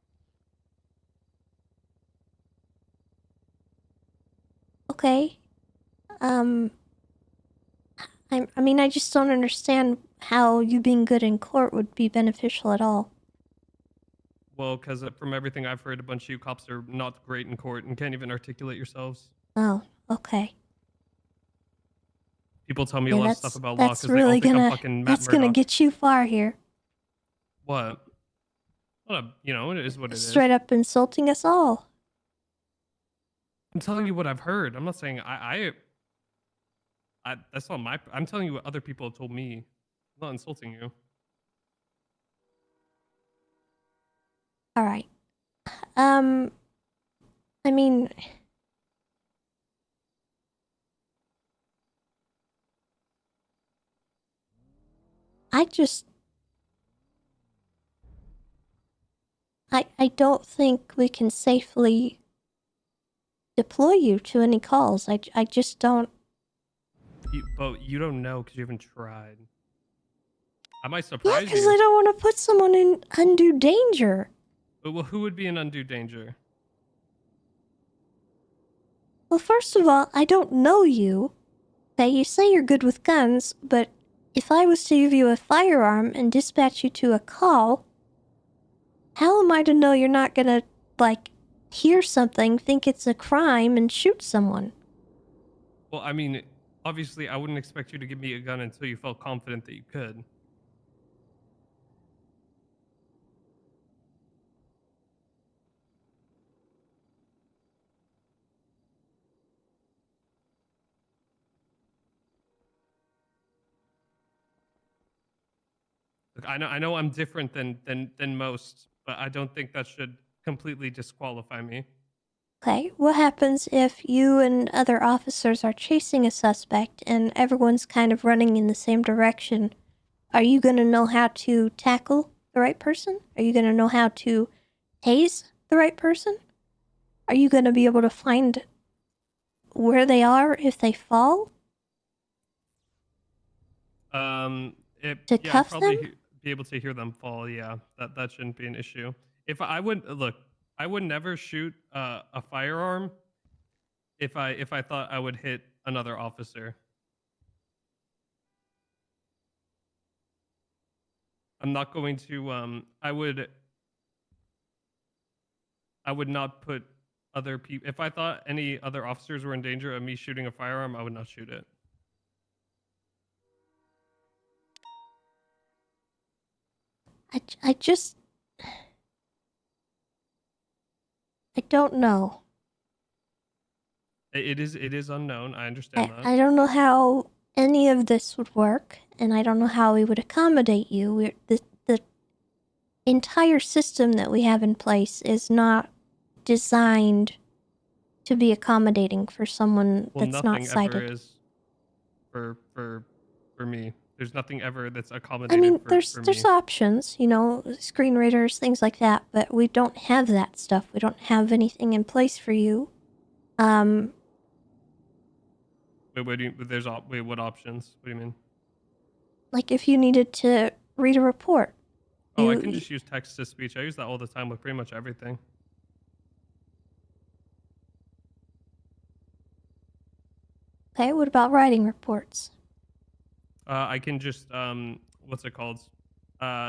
Okay. I mean, I just don't understand how you being good in court would be beneficial at all. Well, because from everything I've heard, a bunch of you cops are not great in court and can't even articulate yourselves. Oh, okay. People tell me Yeah, a lot of stuff about law that's because they all really think I'm gonna fucking Matt that's gonna Murdock. get you far here. What? Well, you know, it is what it is. Straight up insulting us all. I'm telling you what I've heard. I'm not saying I that's not my. I'm telling you what other people have told me. I'm not insulting you. All right. I mean, I don't think we can safely deploy you to any calls. I just don't. But you don't know because you haven't tried. I might Yeah, surprise because you. I don't want to put someone in undue danger. But well, who would be in undue danger? Well, first of all, I don't know you. Okay, you say you're good with guns, but if I was to give you a firearm and dispatch you to a call, how am I to know you're not gonna, like, hear something, think it's a crime, and shoot someone? Well, I mean, obviously, I wouldn't expect you to give me a gun until you felt confident that you could. Look, I know I'm different than most, but I don't think that should completely disqualify me. Okay, what happens if you and other officers are chasing a suspect and everyone's kind of running in the same direction? Are you gonna know how to tackle the right person? Are you gonna know how to tase the right person? Are you gonna be able to find where they are if they fall? To To yeah, I'd cuff probably them? be able to hear them fall. Yeah, that shouldn't be an issue. If I would look, I would never shoot a firearm if I thought I would hit another officer. I'm not going to. I would not put other people. If I thought any other officers were in danger of me shooting a firearm, I would not shoot it. I just... I don't know. It is unknown. I understand that. I don't know how any of this would work, and I don't know how we would accommodate you. The entire system that we have in place is not designed to be accommodating for someone Well, that's nothing not sighted. ever is for me. There's nothing ever that's I accommodated mean, for there's me. options, you know, screen readers, things like that, but we don't have that stuff. We don't have anything in place for you. Wait, what options? What do you mean? Like if you needed to read a report. Oh, I can just use text to speech. I use that all the time with pretty much everything. Okay, what about writing reports? I can just what's it called?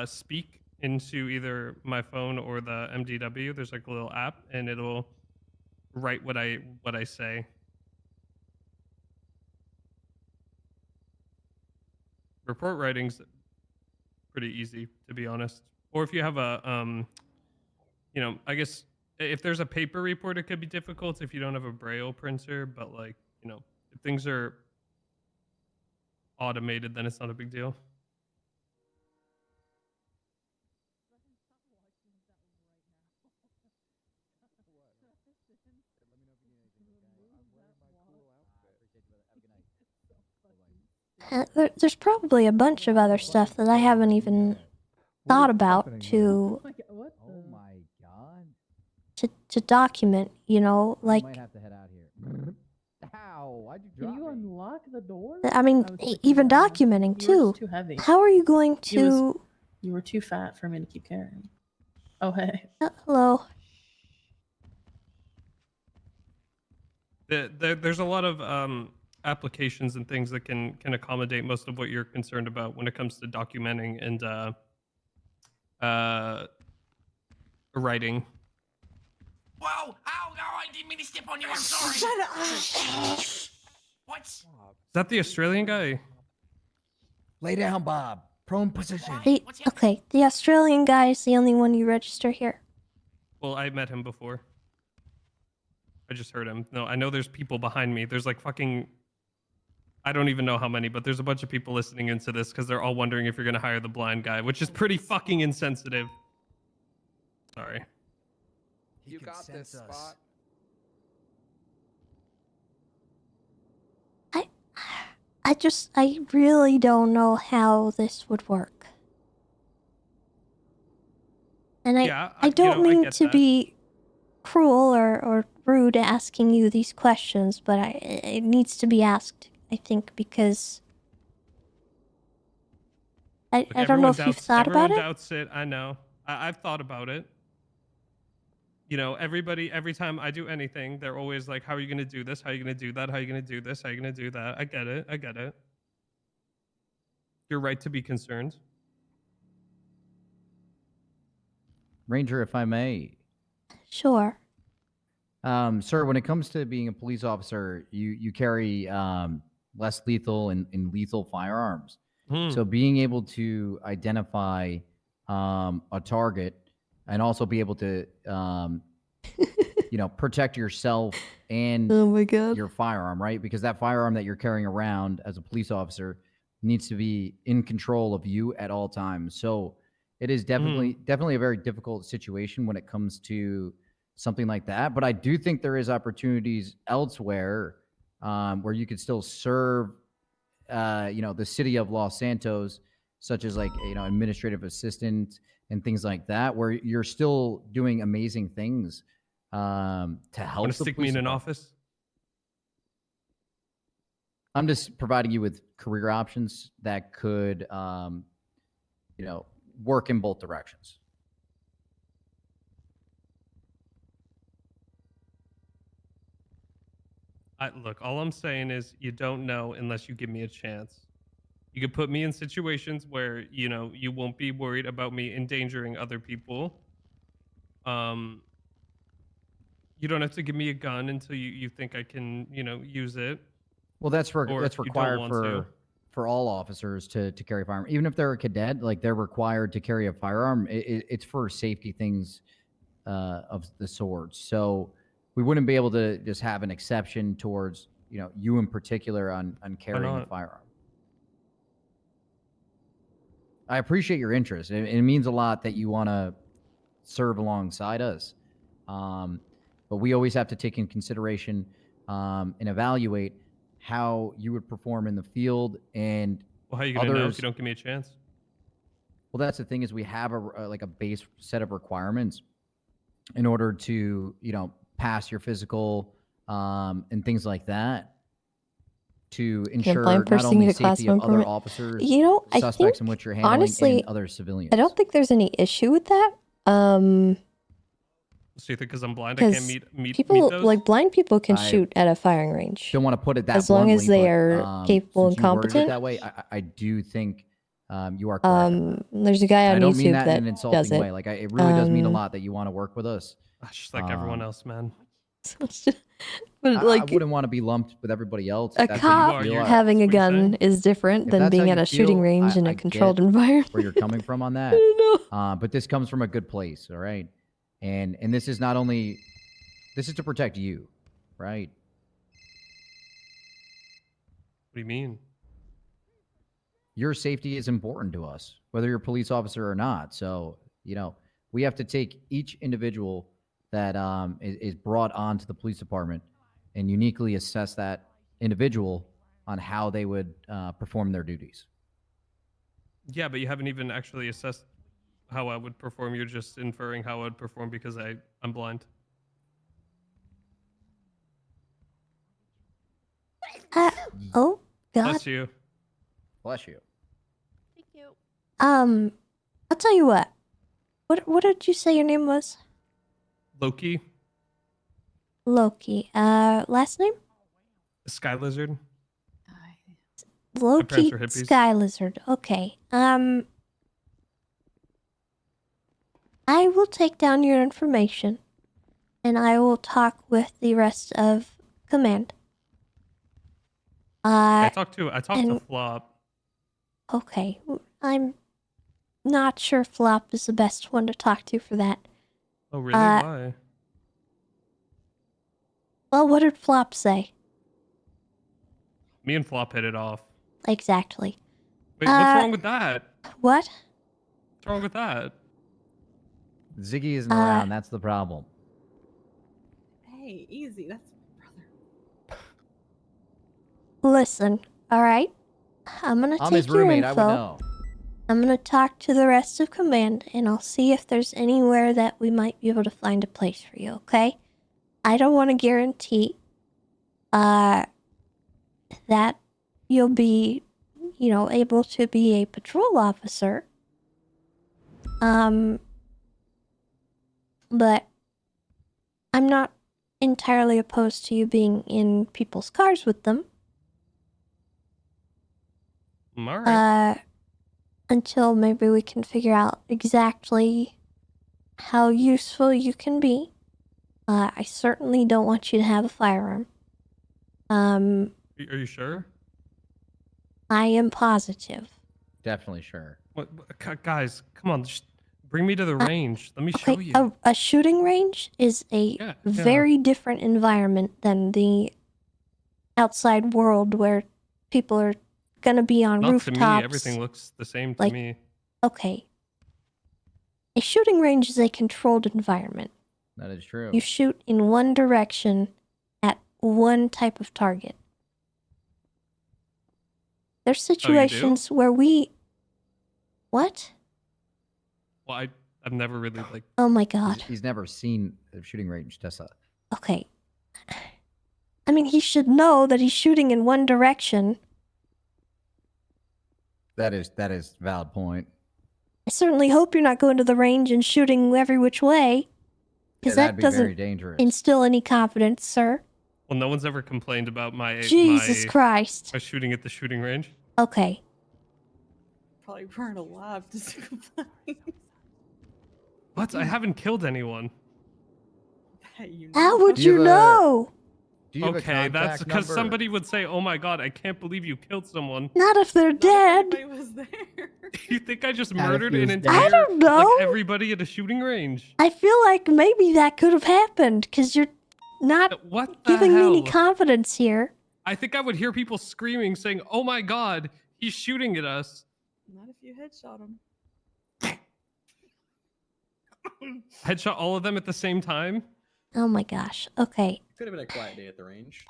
Speak into either my phone or the MDW. There's like a little app, and it'll write what I say. Report writing's pretty easy, to be honest. Or if you have a you know, I guess if there's a paper report, it could be difficult if you don't have a Braille printer. But like, you know, if things are automated, then it's not a big deal. There's probably a bunch of other stuff that I haven't even thought about to to document, you know, like I might have to head out here. Ow, why'd you drop Can you unlock the door? I mean, even documenting You were too. too heavy. How are you going to You were too fat for me to keep carrying. Oh hey. Hello. There's a lot of applications and things that can accommodate most of what you're concerned about when it comes to documenting and writing. Whoa! Ow! No, I didn't mean to step on you. I'm sorry. Shut up. What? Is that the Australian guy? Lay down, Bob. Prone position. Okay, the Australian guy is the only one you register here. Well, I met him before. I just heard him. No, I know there's people behind me. There's like fucking... I don't even know how many, but there's a bunch of people listening into this because they're all wondering if you're going to hire the blind guy, which is pretty fucking insensitive. Sorry. You got this, Spot. I really don't know how this would work. And I don't mean to be cruel or rude asking you these questions, but it needs to be asked, I think, because I don't know if you've thought about it. Everyone doubts it. I know. I've thought about it. You know, every time I do anything, they're always like, how are you going to do this? How are you going to do that? How are you going to do this? How are you going to do that? I get it. You're right to be concerned. Ranger, if I may. Sure. Sir, when it comes to being a police officer, you carry less lethal and lethal firearms. So being able to identify a target and also be able to, you know, protect yourself and your firearm, right? Because that firearm that you're carrying around as a police officer needs to be in control of you at all times. So it is definitely a very difficult situation when it comes to something like that. But I do think there is opportunities elsewhere where you could still serve, you know, the city of Los Santos, such as like, you know, administrative assistant and things like that, where you're still doing amazing things to help. Want to stick me in an office? I'm just providing you with career options that could, you know, work in both directions. Look, all I'm saying is you don't know unless you give me a chance. You could put me in situations where, you know, you won't be worried about me endangering other people. You don't have to give me a gun until you think I can, you know, use it. Well, that's required for for all officers to carry a firearm, even if they're a cadet. Like they're required to carry a firearm. It's for safety things of the sort. So we wouldn't be able to just have an exception towards you in particular on carrying a firearm. I appreciate your interest. It means a lot that you want to serve alongside us. But we always have to take in consideration and evaluate how you would perform in the field and Well, how are you going to know if you don't give me a chance? Well, that's the thing is we have a base set of requirements in order to, pass your physical and things like that to ensure not only safety of other officers, suspects in which you're handling, honestly, and other civilians. I don't think there's any issue with that. So you think because I'm blind, I can't meet people those? like blind people can I shoot at a firing range. Don't want to put it that as long as bluntly, they but, are capable and since you worded it competent. that way, I do think you are correct. There's a guy on I don't mean YouTube that that in an insulting does it. way. Like, it really does mean a lot that you want to work with us. Just like everyone else, man. But I like wouldn't want to be lumped with everybody else. a if that's how cop you feel. having a gun is different If than that's how being at you a shooting feel, range in I a controlled get environment. where you're coming from on that. But this comes from a good place, all right? And this is not only this is to protect you, right? What do you mean? Your safety is important to us, whether you're a police officer or not. So, we have to take each individual that is brought onto the police department and uniquely assess that individual on how they would perform their duties. Yeah, but you haven't even actually assessed how I would perform. You're just inferring how I would perform because I'm blind. Oh God. Bless you. Bless you. I'll tell you what. What did you say your name was? Loki, Loki. Last name? Sky Lizard. Loki are hippies. Sky Lizard. Okay. I will take down your information and I will talk with the rest of command. I talked to Flop. Okay. I'm not sure Flop is the best one to talk to for that. Oh, really? Why? Well, what did Flop say? Me and Flop hit it off. Exactly. Wait, what's wrong with that? What? What's wrong with that? Ziggy isn't around. That's the problem. Hey, easy. That's Listen, all right? I'm going to I'm take his your roommate. info. I would know. I'm going to talk to the rest of command and I'll see if there's anywhere that we might be able to find a place for you, okay? I don't want to guarantee that you'll be, able to be a patrol officer. But I'm not entirely opposed to you being in people's cars with them. All right. Until maybe we can figure out exactly how useful you can be. I certainly don't want you to have a firearm. Are you sure? I am positive. Definitely sure. What, guys, come on, just bring me to the range. Let me show you. A shooting range is a very different environment than the outside world where people are gonna be on Not rooftops. to me, everything looks the same to me. Okay. A shooting range is a controlled environment. That is true. You shoot in one direction at one type of target. There's situations where we... What? Well, I've never really Oh my God. He's never seen a shooting range, Tessa. Okay. I mean, he should know that he's shooting in one direction. That is a valid point. I certainly hope you're not going to the range and shooting every which way. Because that'd that be very doesn't dangerous. instill any confidence, sir. Well, no one's ever complained about Jesus Christ. my shooting at the shooting range. Okay. probably weren't alive to complain. What? I haven't killed anyone. Hey, How would you know? Do you have a Okay, that's contact because number? somebody would say, "Oh my god, I can't believe you killed someone." Not if they're dead. was there. You think I just Not if murdered he an was dead. entire I don't know. like everybody at a shooting range? I feel like maybe that could have happened because you're not What the giving me any hell? confidence here. I think I would hear people screaming, saying, "Oh my god, he's shooting at us!" Not if you headshot him. Headshot all of them at the same time. Oh my gosh. Okay. Could have been a quiet day at the range.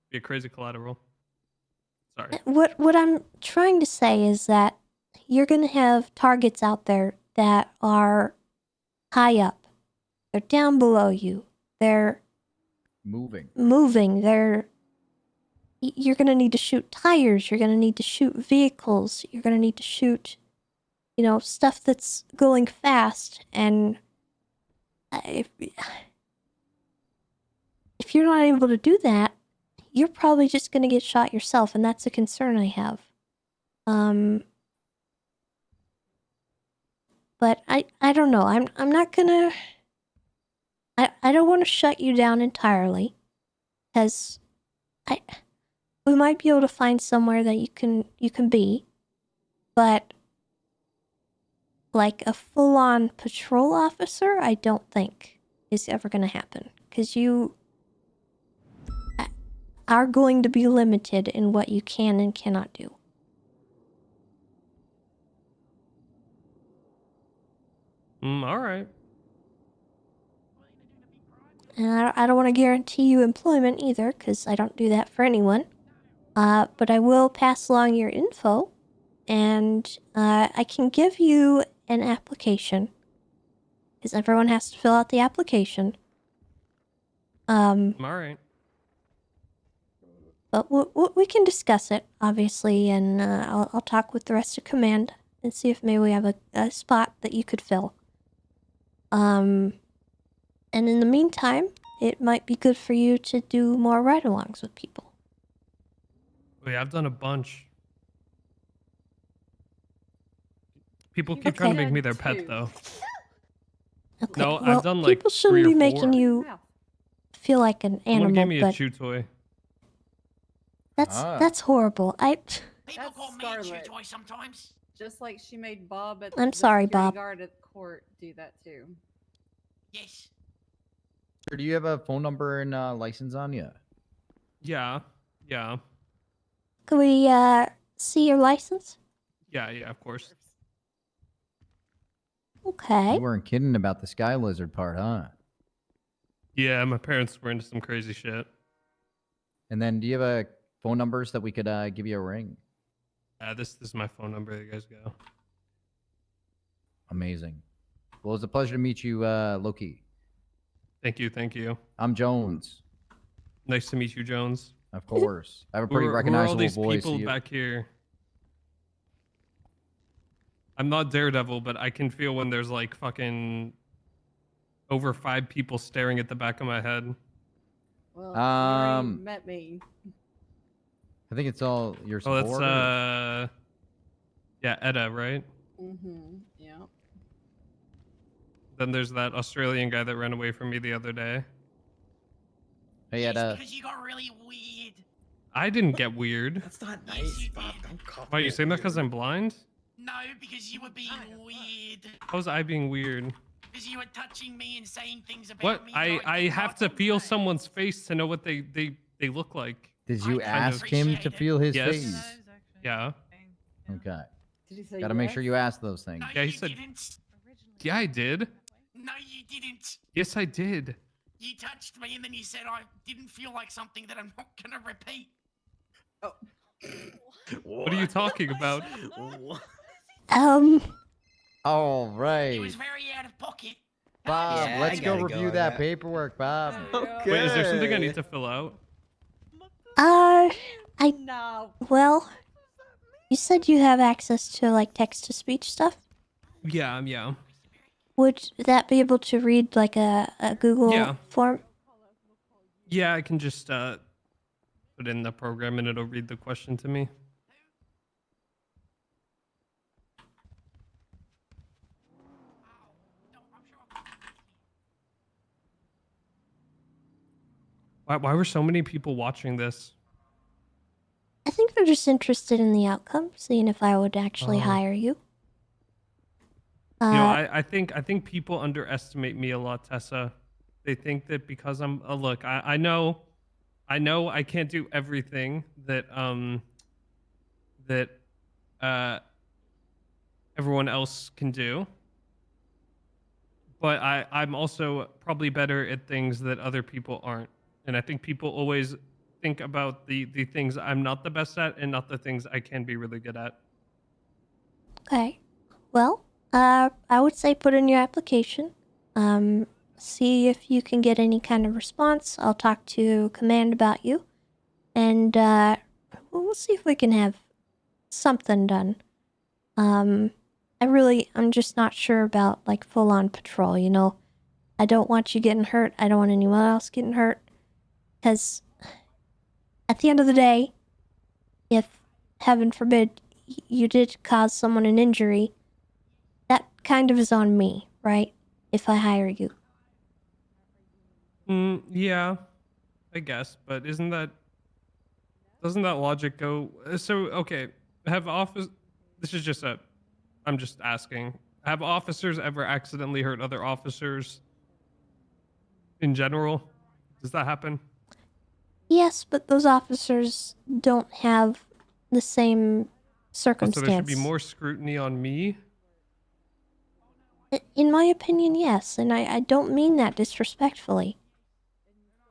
Be a crazy collateral. Sorry. What I'm trying to say is that you're going to have targets out there that are high up. They're down below you. They're moving. You're going to need to shoot tires. You're going to need to shoot vehicles. You're going to need to shoot, stuff that's going fast. And if you're not able to do that, you're probably just going to get shot yourself, and that's a concern I have. But I don't know. I'm not gonna. I don't want to shut you down entirely, because we might be able to find somewhere that you can be, but like a full-on patrol officer, I don't think is ever gonna happen, because you are going to be limited in what you can and cannot do. All right. And I don't want to guarantee you employment either, because I don't do that for anyone. But I will pass along your info, and I can give you an application, because everyone has to fill out the application. All right. But we can discuss it, obviously, and I'll talk with the rest of command and see if maybe we have a spot that you could fill. And in the meantime, it might be good for you to do more ride-alongs with people. Wait, I've done a bunch. People keep trying to make me their pet, though. Okay, No, well, I've done like people shouldn't 3 be or 4. making you feel like an Someone animal, gave me a but chew toy. that's horrible. That's Scarlet. Toy sometimes. Just like she made Bob at I'm the sorry, security Bob. guard at court do that too. Yes. Sir, do you have a phone number and license on you? Yeah. Could we see your license? Yeah, of course. Okay. You weren't kidding about the sky lizard part, huh? Yeah, my parents were into some crazy shit. And then do you have a phone number so that we could give you a ring? This is my phone number. You guys go. Amazing. Well, it's a pleasure to meet you, Loki. Thank you. I'm Jones. Nice to meet you, Jones. Of course. I have a pretty Who are all recognizable these voice. people back here? I'm not Daredevil, but I can feel when there's like fucking over 5 people staring at the back of my head. Well, you already met me. I think it's all your Oh, support. that's yeah, Edda, right? Yeah. Then there's that Australian guy that ran away from me the other day. Hey, Edda. Because you got really weird. I didn't get weird. That's not nice, Bob. Don't call Why, you saying that because I'm blind? No, because you were being weird. How's I being weird? Because you were touching me and saying things about What? me. I have to feel someone's face to know what they look like. Did you ask him to feel his Yes. face? Yeah. Okay. Did he say Gotta make sure you ask those things. Yeah, he said. Yeah, I did. No, you didn't. Yes, I did. You touched me and then you said I didn't feel like something that I'm not gonna repeat. Oh. What are you talking about? All right. It was very out of pocket. Bob, Yeah, let's I go gotta review go, that yeah. paperwork, Bob. Okay. Wait, is there something I need to fill out? No. Well, you said you have access to like text-to-speech stuff. Yeah. Would that be able to read like a Google Yeah. form? Yeah, I can just put in the program and it'll read the question to me. Why were so many people watching this? I think they're just interested in the outcome, seeing if I would actually Oh. hire you. You know, I think people underestimate me a lot, Tessa. They think that because I'm look, I know I can't do everything that that everyone else can do. But I'm also probably better at things that other people aren't. And I think people always think about the things I'm not the best at and not the things I can be really good at. Okay. Well, I would say put in your application. See if you can get any kind of response. I'll talk to command about you, and we'll see if we can have something done. I'm just not sure about like full on patrol. You know, I don't want you getting hurt. I don't want anyone else getting hurt, because at the end of the day, if heaven forbid you did cause someone an injury, that kind of is on me, right? If I hire you. Yeah, I guess. But doesn't that logic go? So okay, have office. This is just I'm just asking. Have officers ever accidentally hurt other officers? In general, does that happen? Yes, but those officers don't have the same Oh, so circumstance. there should be more scrutiny on me? In my opinion, yes, and I don't mean that disrespectfully.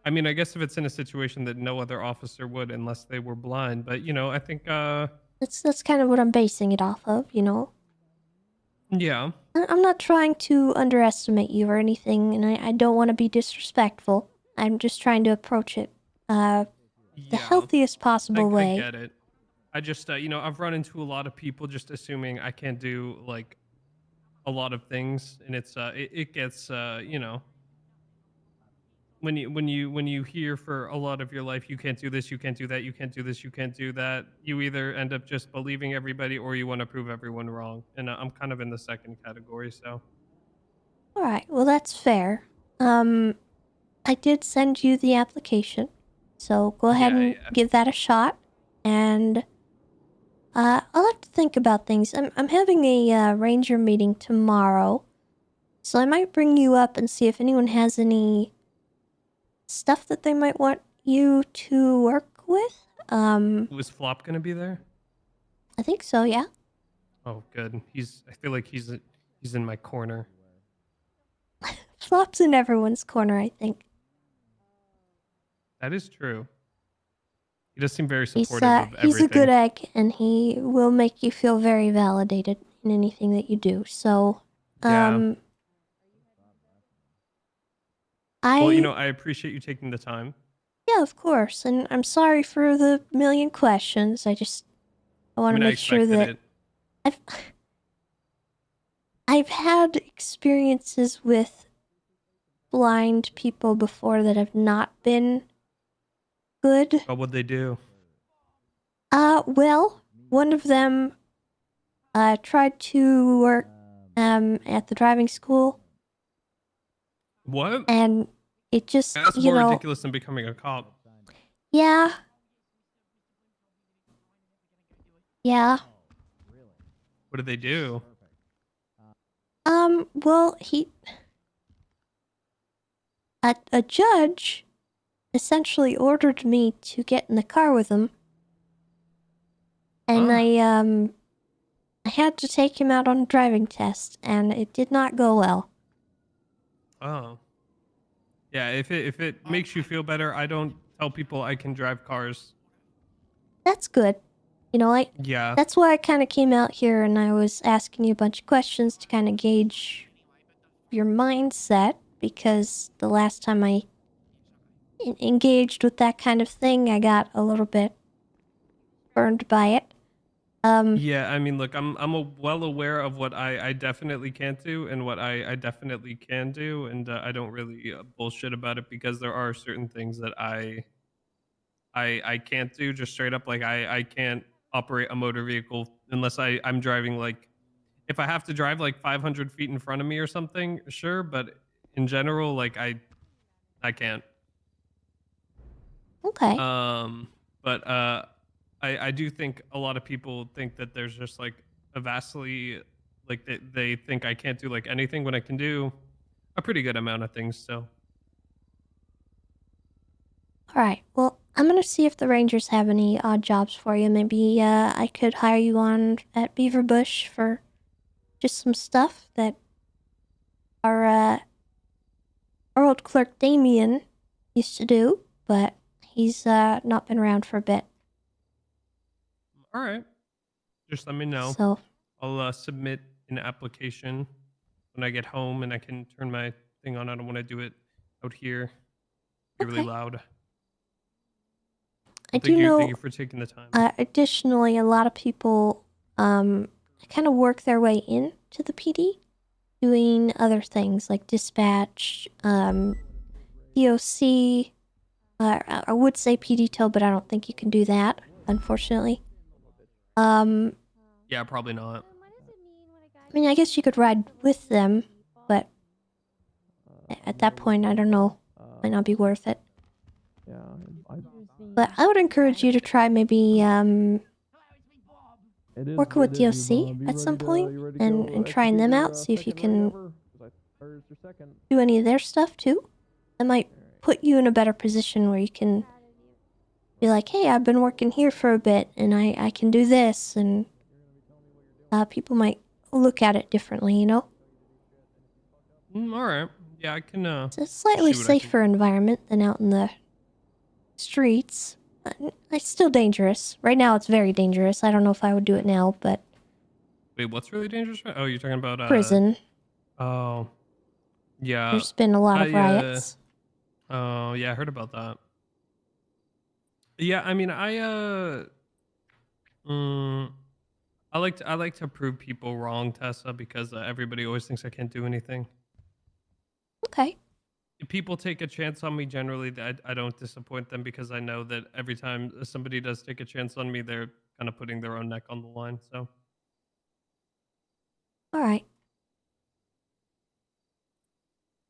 I mean, I guess if it's in a situation that no other officer would unless they were blind, but you know, I think That's kind of what I'm basing it off of, you know? yeah. I'm not trying to underestimate you or anything, and I don't want to be disrespectful. I'm just trying to approach it the healthiest possible I way. get it. I just you know, I've run into a lot of people just assuming I can't do like a lot of things, and it's it gets you know, when you hear for a lot of your life you can't do this, you can't do that, you can't do this, you can't do that, you either end up just believing everybody or you want to prove everyone wrong, and I'm kind of in the second category. So Alright, well that's fair. I did send you the application, so go ahead and give that a shot, and I'll have to think about things. I'm having a ranger meeting tomorrow, so I might bring you up and see if anyone has any stuff that they might want you to work with. was Flop gonna be there? I think so, yeah. Oh, good. I feel like he's in my corner. Flop's in everyone's corner, I think. That is true. He does seem very supportive of everything. He's a good egg, and he will make you feel very validated in anything that you do. So, Well, you know, I appreciate you taking the time. Yeah, of course, and I'm sorry for the million questions. I want to make sure that I've had experiences with blind people before that have not been good. What would they do? Well, one of them tried to work at the driving school. What? And it just, That's you more know, ridiculous than becoming a cop. yeah. Yeah. What did they do? Well, a judge essentially ordered me to get in the car with him. And I had to take him out on a driving test, and it did not go well. Oh. Yeah, if it makes you feel better, I don't tell people I can drive cars. That's good. You know, Yeah. that's why I kind of came out here and I was asking you a bunch of questions to kind of gauge your mindset, because the last time I engaged with that kind of thing, I got a little bit burned by it. Yeah, I mean, look, I'm well aware of what I definitely can't do and what I definitely can do, and I don't really bullshit about it, because there are certain things that I can't do just straight up. Like I can't operate a motor vehicle unless I'm driving, like if I have to drive like 500 feet in front of me or something, sure, but in general, like I can't. Okay. But I do think a lot of people think that there's just like a vastly like they think I can't do like anything when I can do a pretty good amount of things still. All right. Well, I'm gonna see if the Rangers have any odd jobs for you. Maybe I could hire you on at Beaver Bush for just some stuff that our old clerk Damien used to do, but he's not been around for a bit. All right. Just let me know. So I'll submit an application when I get home, and I can turn my thing on. I don't want to do it out here. Be really loud. I Well, do know. Thank you for taking the time. Additionally, a lot of people kind of work their way into the PD, doing other things like dispatch, DOC. I would say PD tow, but I don't think you can do that, unfortunately. Yeah, probably not. I mean, I guess you could ride with them, but at that point, I don't know. Might not be worth it. Yeah. But I would encourage you to try maybe working with DOC at some point and trying them out. See if you can do any of their stuff too. That might put you in a better position where you can be like, hey, I've been working here for a bit and I can do this, and people might look at it differently, you know? All right. Yeah, I can. It's a slightly safer environment than out in the streets. It's still dangerous. Right now, it's very dangerous. I don't know if I would do it now, but Wait, what's really dangerous? Oh, you're talking about prison. Oh, yeah. There's been a lot of riots. Oh, yeah, I heard about that. Yeah, I mean, I like to prove people wrong, Tessa, because everybody always thinks I can't do anything. Okay. If people take a chance on me, generally, I don't disappoint them because I know that every time somebody does take a chance on me, they're kind of putting their own neck on the line. So, All right.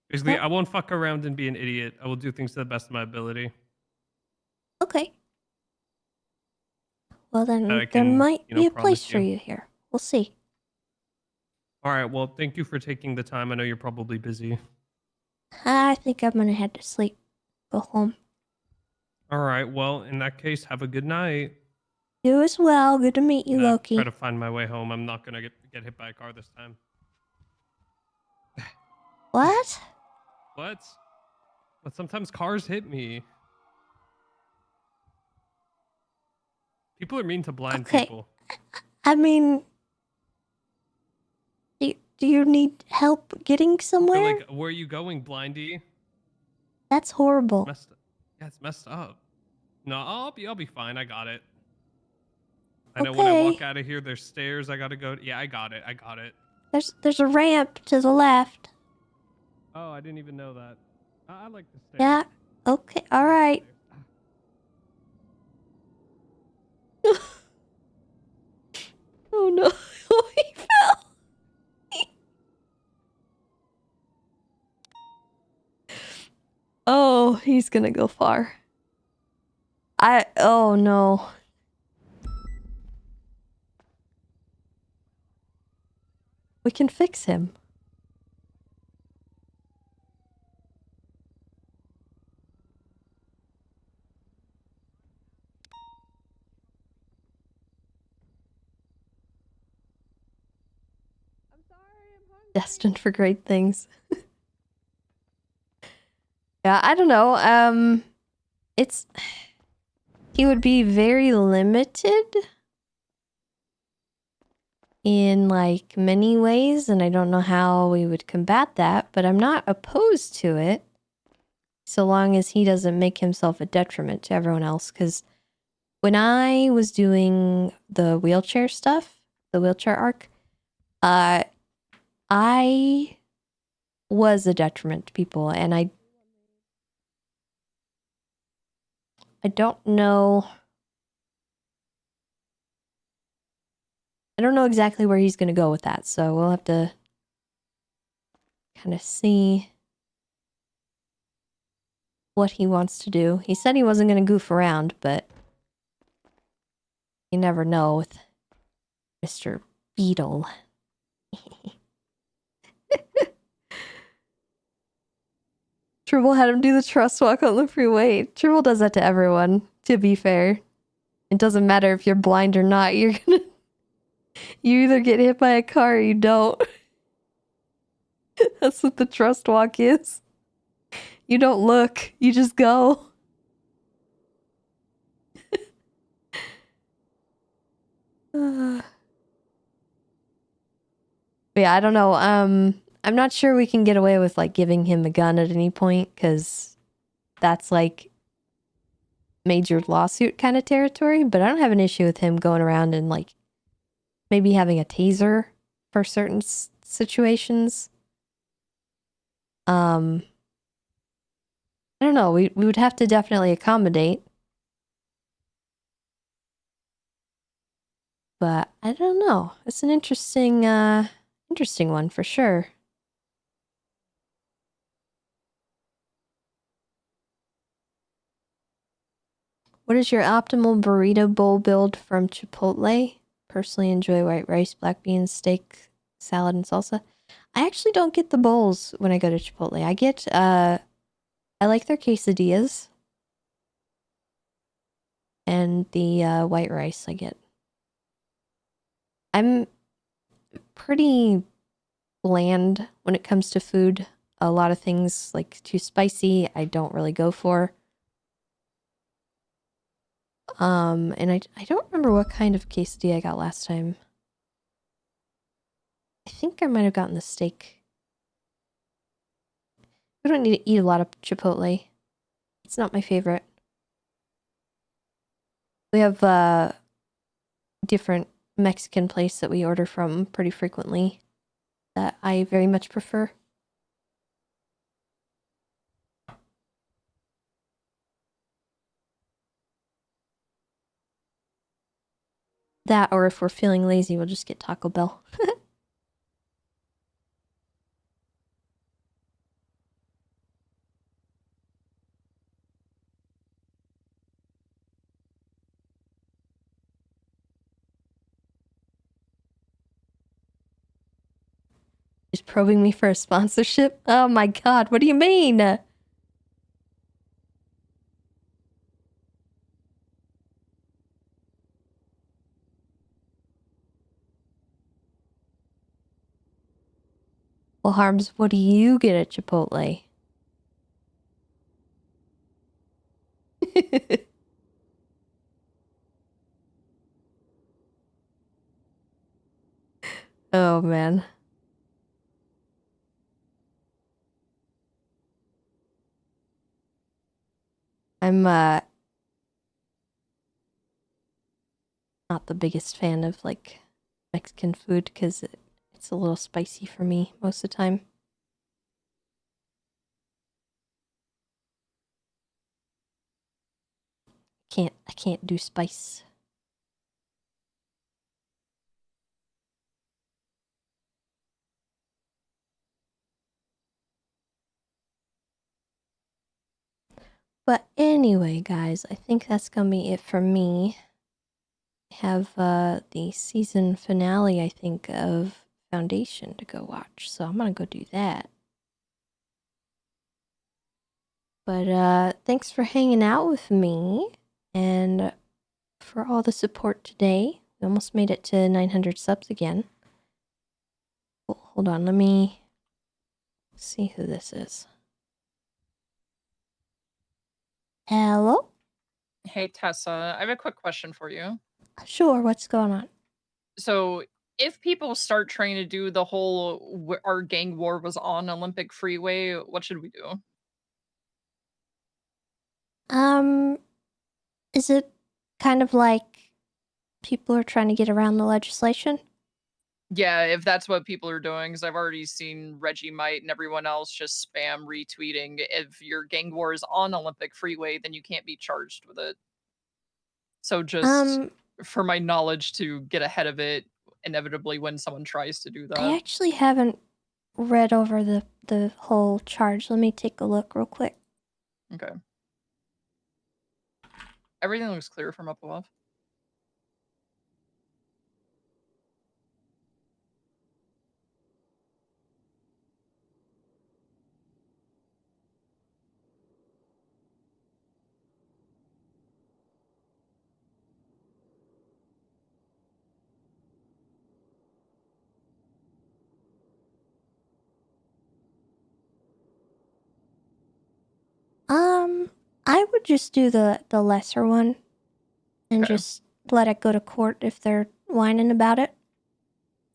basically, I won't fuck around and be an idiot. I will do things to the best of my ability. Okay. Well, then That I there can, might you know, be a promise place for you. you here. We'll see. All right. Well, thank you for taking the time. I know you're probably busy. I think I'm gonna head to sleep. Go home. All right. Well, in that case, have a good night. You as well. Good to meet you, I'm gonna Loki. try to find my way home. I'm not gonna get hit by a car this time. What? What? But sometimes cars hit me. People are mean to blind people. I mean, do you need help getting So, somewhere? like, where are you going, Blindy? That's horrible. Yeah, it's messed up. No, I'll be fine. I got it. I know when I Okay. walk out of here, there's stairs I gotta go. Yeah, I got it. There's a ramp to the left. Oh, I didn't even know that. I like the stairs. Yeah. Okay. All right. Oh no! Oh, he fell. Oh, he's gonna go far. Oh no. We can fix him. Destined for great things. Yeah, I don't know. He would be very limited in like many ways, and I don't know how we would combat that, but I'm not opposed to it so long as he doesn't make himself a detriment to everyone else. Because when I was doing the wheelchair stuff, the wheelchair arc, I was a detriment to people, and I don't know. I don't know exactly where he's going to go with that, so we'll have to kind of see what he wants to do. He said he wasn't going to goof around, but you never know with Mr. Beetle. Tribble had him do the trust walk on the freeway. Tribble does that to everyone, to be fair. It doesn't matter if you're blind or not. You either get hit by a car or you don't. That's what the trust walk is. You don't look, you just go. But yeah, I don't know. I'm not sure we can get away with like giving him a gun at any point, because that's like major lawsuit kind of territory. But I don't have an issue with him going around and like maybe having a taser for certain situations. I don't know. We would have to definitely accommodate. But I don't know. It's an interesting one for sure. What is your optimal burrito bowl build from Chipotle? Personally enjoy white rice, black beans, steak, salad, and salsa. I actually don't get the bowls when I go to Chipotle. I get, I like their quesadillas. And the white rice I get. I'm pretty bland when it comes to food. A lot of things like too spicy, I don't really go for. And I don't remember what kind of quesadilla I got last time. I think I might have gotten the steak. I don't need to eat a lot of Chipotle. It's not my favorite. We have a different Mexican place that we order from pretty frequently that I very much prefer. That, or if we're feeling lazy, we'll just get Taco Bell. Just probing me for a sponsorship? Oh my god, what do you mean? Well, Harms, what do you get at Chipotle? Oh man. I'm not the biggest fan of like Mexican food because it's a little spicy for me most of the time. I can't do spice. But anyway, guys, I think that's gonna be it for me. I have the season finale, I think, of Foundation to go watch, so I'm gonna go do that. But thanks for hanging out with me and for all the support today. We almost made it to 900 subs again. Oh, hold on, let me see who this is. Hello? Hey, Tessa, I have a quick question for you. Sure, what's going on? So, if people start trying to do the whole our gang war was on Olympic Freeway, what should we do? Is it kind of like people are trying to get around the legislation? Yeah, if that's what people are doing, because I've already seen Reggie Might and everyone else just spam retweeting. If your gang war is on Olympic Freeway, then you can't be charged with it. So just for my knowledge to get ahead of it, inevitably when someone tries to do that. I actually haven't read over the whole charge. Let me take a look real quick. Okay. Everything looks clear from up above. I would just do the lesser one and Okay. just let it go to court if they're whining about it.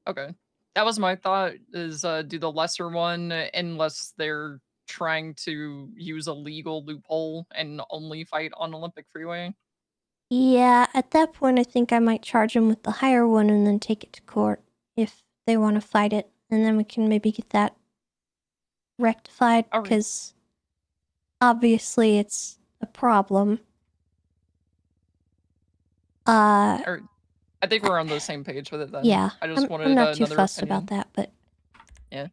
Okay. That was my thought, is do the lesser one unless they're trying to use a legal loophole and only fight on Olympic Freeway. Yeah, at that point, I think I might charge them with the higher one and then take it to court if they want to fight it. And then we can maybe get that rectified because obviously it's a problem. I think we're on the same page with it then. Yeah, I just wanted I'm not too another fussed opinion. about that, but Yeah.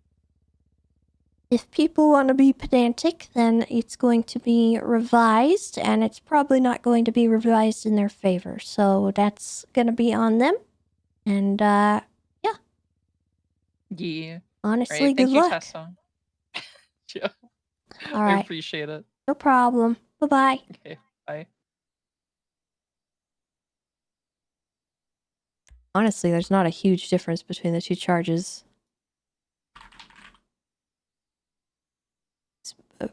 if people want to be pedantic, then it's going to be revised, and it's probably not going to be revised in their favor. So that's going to be on them. And, yeah. Yeah. Honestly, Right, good thank you, luck. Tessa. Yeah. All I right. appreciate it. No problem. Bye-bye. Okay, bye. Honestly, there's not a huge difference between the two charges.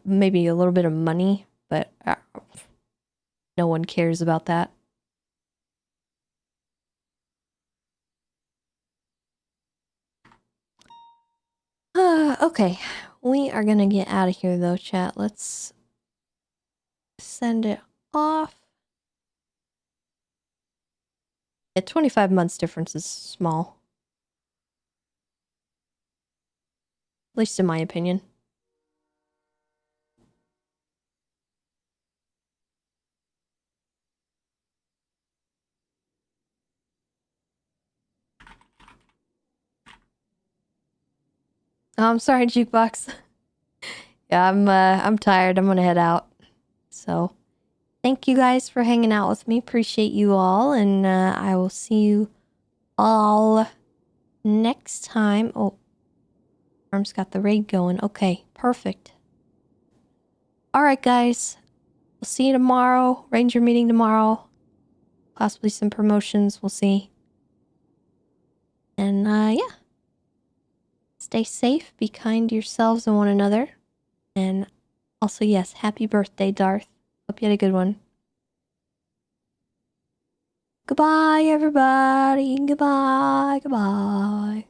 Maybe a little bit of money, but no one cares about that. Okay, we are gonna get out of here though, chat. Let's send it off. Yeah, 25 months difference is small. At least in my opinion. Oh, I'm sorry, Jukebox. Yeah, I'm tired. I'm gonna head out. So, thank you guys for hanging out with me. Appreciate you all, and I will see you all next time. Oh, Arm's got the raid going. Okay, perfect. All right, guys. We'll see you tomorrow. Ranger meeting tomorrow. Possibly some promotions. We'll see. And yeah. Stay safe. Be kind to yourselves and one another. And also, yes, happy birthday, Darth. Hope you had a good one. Goodbye, everybody. Goodbye. Goodbye.